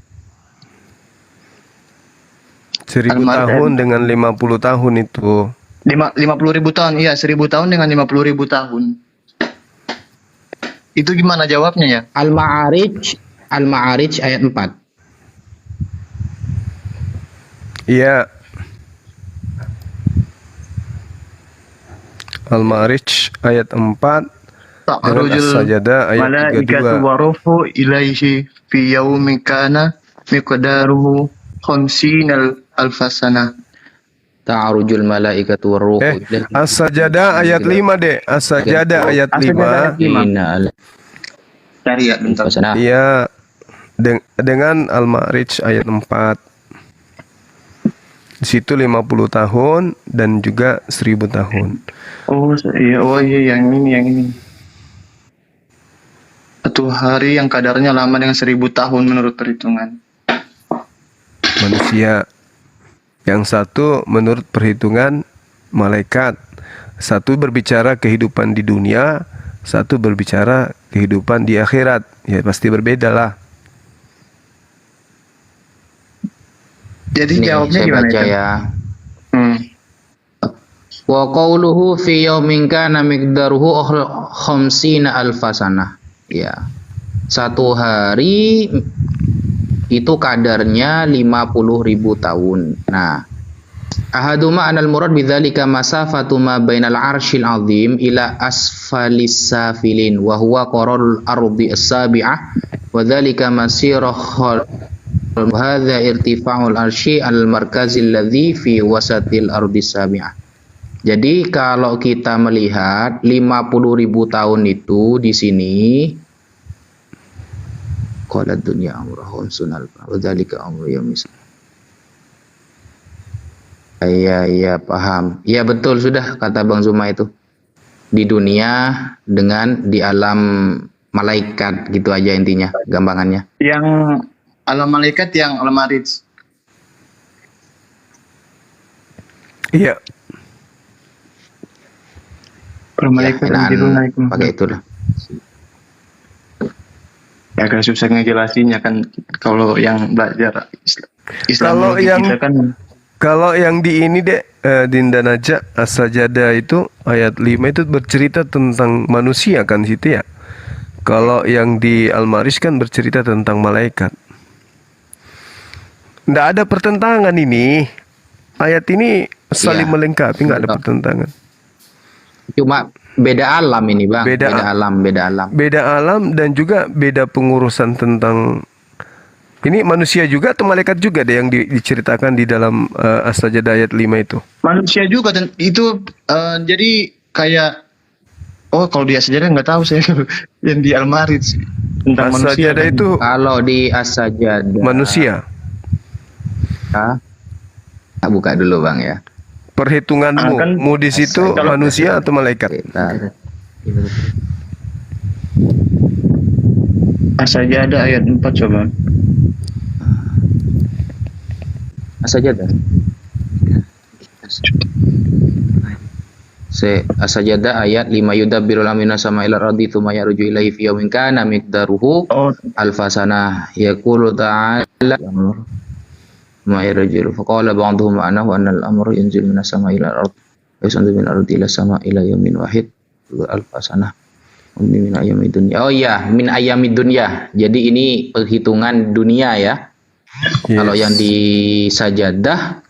1000 tahun dengan 50 tahun itu. 50.000 tahun, iya 1000 tahun dengan 50.000 tahun. Itu gimana jawabnya ya? Al-Ma'arij ayat 4. Iya. Al-Ma'arij ayat 4 dengan As-Sajadah ayat 32. Warufu ilaihi fi yaumin kana miqdaruhu 50 alfasana. Ta'arujul malaikatu waruhu As-Sajadah ayat 5 deh. As-Sajadah ayat 5. Cari ya bentar. Iya. Dengan Al-Ma'arij ayat 4. Di situ 50 tahun dan juga 1000 tahun. Oh iya yang ini. 1 hari yang kadarnya lama dengan 1000 tahun menurut perhitungan manusia. Yang satu menurut perhitungan malaikat. Satu berbicara kehidupan di dunia, satu berbicara kehidupan di akhirat. Ya pasti berbeda lah. Jadi jawabnya gimana ya? Wa qawluhu fi yaumin kana miqdaruhu 50 alfasana. Ya. 1 hari itu kadarnya 50.000 tahun. Nah, ahaduma anal murad bidzalika masafatu ma bainal arsyil azim ila asfalis safilin wa huwa qararul ardi as-sabi'ah wa dzalika masirah hadza irtifa'ul arsy al-markazil ladzi fi wasatil ardi as-sabi'ah. Jadi kalau kita melihat 50.000 tahun itu di sini qala dunya amruhum sunal wa dzalika amru yamis. Iya paham. Iya betul sudah kata Bang Zuma itu. Di dunia dengan di alam malaikat gitu aja intinya, gampangannya. Yang alam malaikat yang alam marij. Iya. Alam malaikat pakai itulah. Ya agak susah ngejelasinnya kan kalau yang belajar Islam Kalau yang kita kan. Kalau yang di ini dek, Dinda Najak As-Sajadah itu ayat 5 itu bercerita tentang manusia kan situ ya. Kalau yang di Al-Ma'arij kan bercerita tentang malaikat. Nggak ada pertentangan ini. Ayat ini saling melengkapi, nggak ada pertentangan. Cuma beda alam ini bang. Beda alam. Beda alam dan juga beda pengurusan tentang. Ini manusia juga atau malaikat juga deh yang diceritakan di dalam As-Sajadah ayat 5 itu? Manusia juga dan itu jadi kayak kalau di As-Sajadah nggak tahu saya yang di Al-Ma'arij tentang manusia kan? Itu kalau di As-Sajadah manusia. Buka dulu bang ya. Perhitunganmu, mu di situ manusia atau malaikat? As-Sajadah ayat 4 coba. As-Sajadah. As-Sajadah ayat 5 yudabbirul amrina sama ila ardi tsumma yarju ilaihi fi yawmin kana miqdaruhu alfasana yaqulu ta'ala ma yarju faqala ba'dhum anahu anna al-amru yanzilu minas sama ila ardi wa yanzilu min ardi ila sama ila yawmin wahid alfasana min ayami dunya. Oh iya, min ayami dunya. Jadi ini perhitungan dunia ya. Yes. Kalau yang di Sajadah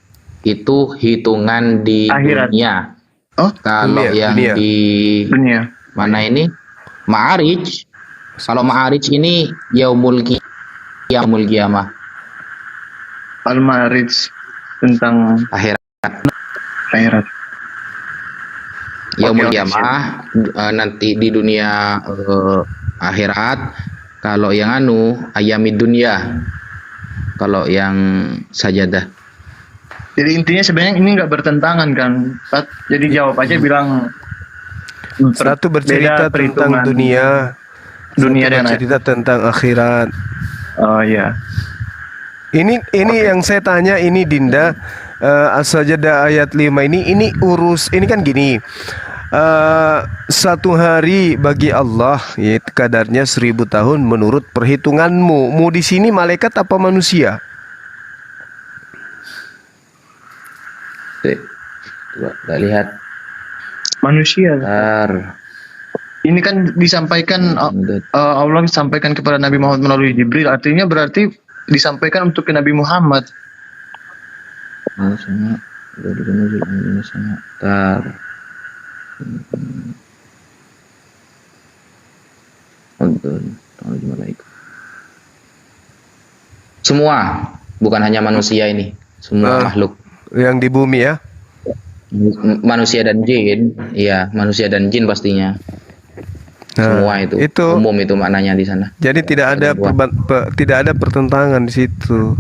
itu hitungan di akhirat. Dunia. Kalau yang di dunia. Mana ini? Ma'arij. Kalau Ma'arij ini yaumul qiyamah. Al-Ma'arij tentang akhirat. Yaumul qiyamah nanti di dunia akhirat. Kalau yang ayamid dunia. Kalau yang Sajadah. Jadi intinya sebenarnya ini nggak bertentangan kan, Pat? Jadi jawab aja bilang satu bercerita tentang dunia dan bercerita tentang akhirat. Oh iya. Ini yang saya tanya ini Dinda, As-Sajadah ayat 5 ini kan gini. Satu hari bagi Allah yaitu kadarnya 1000 tahun menurut perhitunganmu. Mu di sini malaikat apa manusia? Coba lihat. Manusia. Ini kan disampaikan Allah sampaikan kepada Nabi Muhammad melalui Jibril. Artinya berarti disampaikan untuk ke Nabi Muhammad. Semua, bukan hanya manusia ini, semua makhluk yang di bumi ya. Manusia dan jin, iya, manusia dan jin pastinya. Semua itu umum itu maknanya di sana. Jadi tidak ada pertentangan di situ.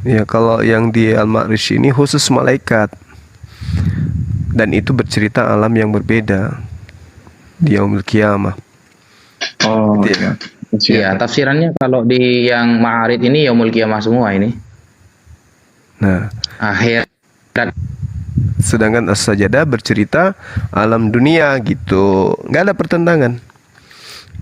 Ya, kalau yang di Al-Ma'arij ini khusus malaikat. Dan itu bercerita alam yang berbeda di yaumul qiyamah. Oh iya. Iya, tafsirannya kalau di yang Ma'arij ini yaumul qiyamah semua ini. Nah, akhirat. Sedangkan As-Sajadah bercerita alam dunia gitu. Nggak ada pertentangan.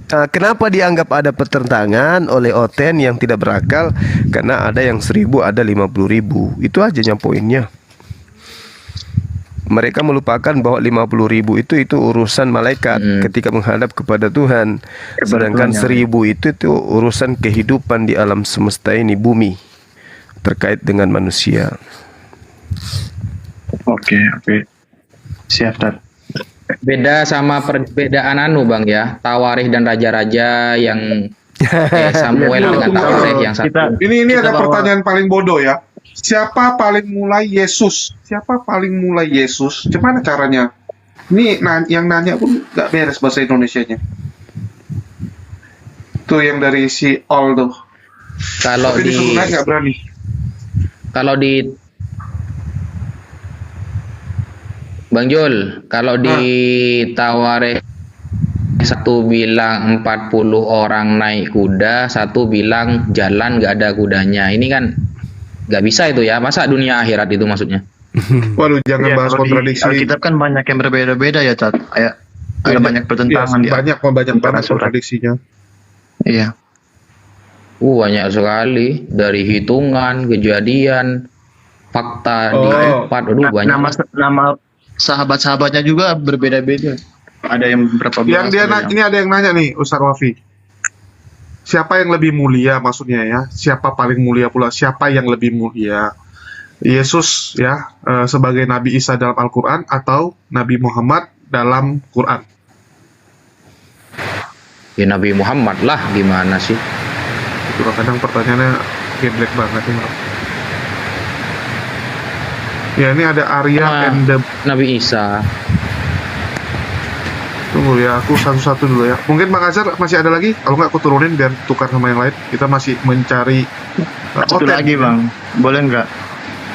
Nah, kenapa dianggap ada pertentangan oleh Oten yang tidak berakal? Karena ada yang 1000, ada 50.000. Itu aja poinnya. Mereka melupakan bahwa 50.000 itu urusan malaikat ketika menghadap kepada Tuhan. Sedangkan 1000 itu urusan kehidupan di alam semesta ini, bumi, terkait dengan manusia. Oke. Siap, Tat. Beda sama perbedaan Bang ya. Tawarikh dan raja-raja yang Samuel dengan Tawarikh yang satu. Ini ada pertanyaan paling bodoh ya. Siapa paling mulai Yesus? Gimana caranya? Ini yang nanya pun nggak beres bahasa Indonesianya. Tuh yang dari si All tuh. Kalau nggak berani. Kalau di Bang Jul, kalau di Tawarikh Satu bilang 40 orang naik kuda, satu bilang jalan nggak ada kudanya. Ini kan nggak bisa itu ya. Masa dunia akhirat itu maksudnya? Waduh, jangan bahas kalau di kontradiksi. Alkitab kan banyak yang berbeda-beda ya, Tat. Ada banyak pertentangan Iya, banyak banget surat. kontradiksinya. Iya. Banyak sekali, dari hitungan, kejadian, fakta di tempat. Aduh, banyak. Nama sahabat-sahabatnya juga berbeda-beda. Ada yang berapa belas. Yang dia ini ada yang nanya nih, Ustaz Wafi. Siapa yang lebih mulia maksudnya ya? Siapa paling mulia pula? Siapa yang lebih mulia? Yesus ya sebagai Nabi Isa dalam Al-Quran atau Nabi Muhammad dalam Quran? Ya Nabi Muhammad lah, gimana sih? Itu kadang pertanyaannya geblek banget ya. Ya ini ada Arya and the Nabi Isa. Tunggu ya, aku satu-satu dulu ya. Mungkin Bang Azhar masih ada lagi? Kalau nggak aku turunin biar tukar sama yang lain. Kita masih mencari Satu lagi Bang, boleh nggak?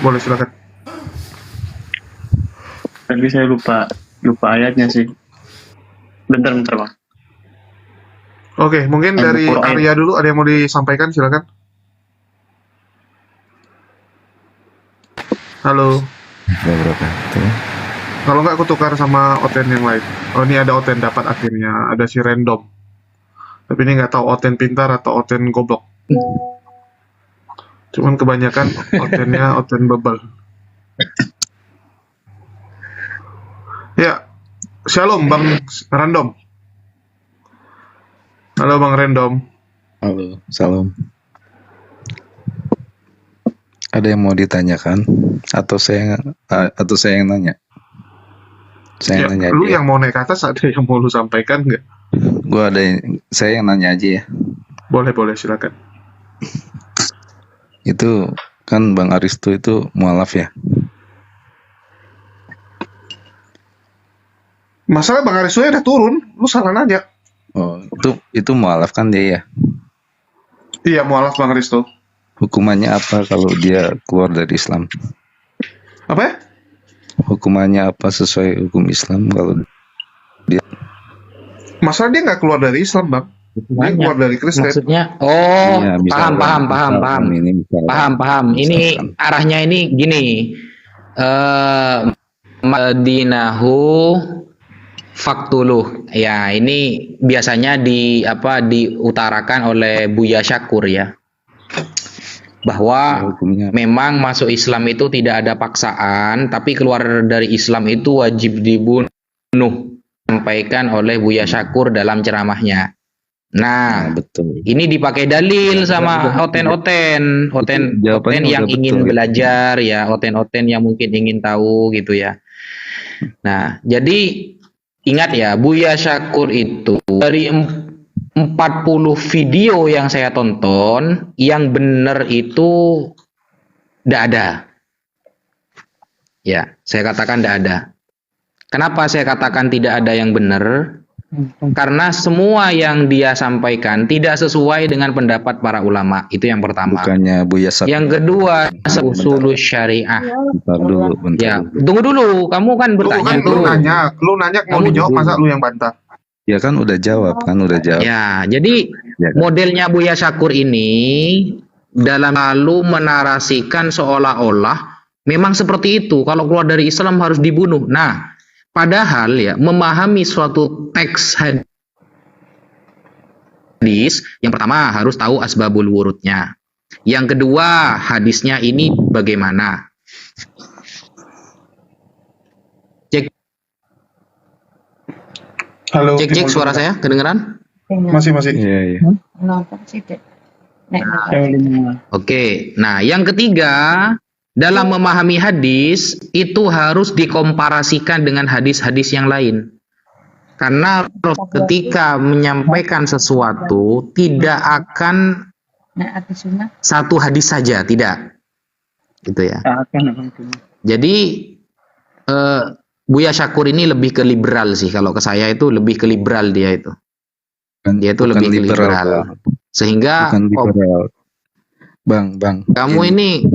Boleh, silakan. Tapi saya lupa ayatnya sih. Bentar Bang. Oke, mungkin dari Arya dulu ada yang mau disampaikan, silakan. Halo. Kalau nggak aku tukar sama Oten yang lain. Oh, ini ada Oten dapat akhirnya, ada si random. Tapi ini nggak tahu Oten pintar atau Oten goblok. Cuman kebanyakan Otennya Oten bebel. Ya, shalom Bang Random. Halo Bang Random. Halo, salam. Ada yang mau ditanyakan atau saya yang nanya? Saya yang nanya Lu aja. yang mau naik ke atas ada yang mau lu sampaikan nggak? Saya yang nanya aja ya. Boleh silakan. Itu kan Bang Aristo itu mualaf ya? Masalah Bang Aristo udah turun, lu salah nanya. Oh, itu mualaf kan dia ya? Iya, mualaf Bang Aristo. Hukumannya apa kalau dia keluar dari Islam? Apa ya? Hukumannya apa sesuai hukum Islam kalau dia? Masalah dia nggak keluar dari Islam, Bang. Dia keluar dari Kristen. Maksudnya, Iya, misalkan- paham. misalkan Paham. Ini arahnya ini gini. Madinahu faktuluh. Ya, ini biasanya diutarakan oleh Buya Syakur ya. Bahwa memang masuk Islam itu tidak ada paksaan, tapi keluar dari Islam itu wajib dibunuh. Sampaikan oleh Buya Syakur dalam ceramahnya. Nah, betul. Ini dipakai dalil sama oten yang ingin belajar ya, oten yang mungkin ingin tahu gitu ya. Nah, jadi ingat ya, Buya Syakur itu dari 40 video yang saya tonton, yang benar itu tidak ada. Ya, saya katakan tidak ada. Kenapa saya katakan tidak ada yang benar? Karena semua yang dia sampaikan tidak sesuai dengan pendapat para ulama. Itu yang pertama. Bukannya Buya Syakur. Yang kedua, usulul syariah. Bentar dulu. Ya, tunggu dulu. Kamu kan bertanya Lu nanya mau dijawab, masa lu yang bantah? Ya kan udah jawab. Ya, jadi modelnya Buya Syakur ini dalam lalu menarasikan seolah-olah memang seperti itu. Kalau keluar dari Islam harus dibunuh. Nah, padahal ya memahami suatu teks hadis, yang pertama harus tahu asbabul wurudnya. Yang kedua, hadisnya ini bagaimana? Halo. Cek suara saya kedengeran? Masih. Iya. Oke, nah yang ketiga, dalam memahami hadis itu harus dikomparasikan dengan hadis-hadis yang lain. Karena ketika menyampaikan sesuatu tidak akan satu hadis saja, tidak. Gitu ya. Jadi Buya Syakur ini lebih ke liberal sih, kalau ke saya itu lebih ke liberal dia itu. Dia itu lebih ke liberal. Sehingga Bang. kamu ini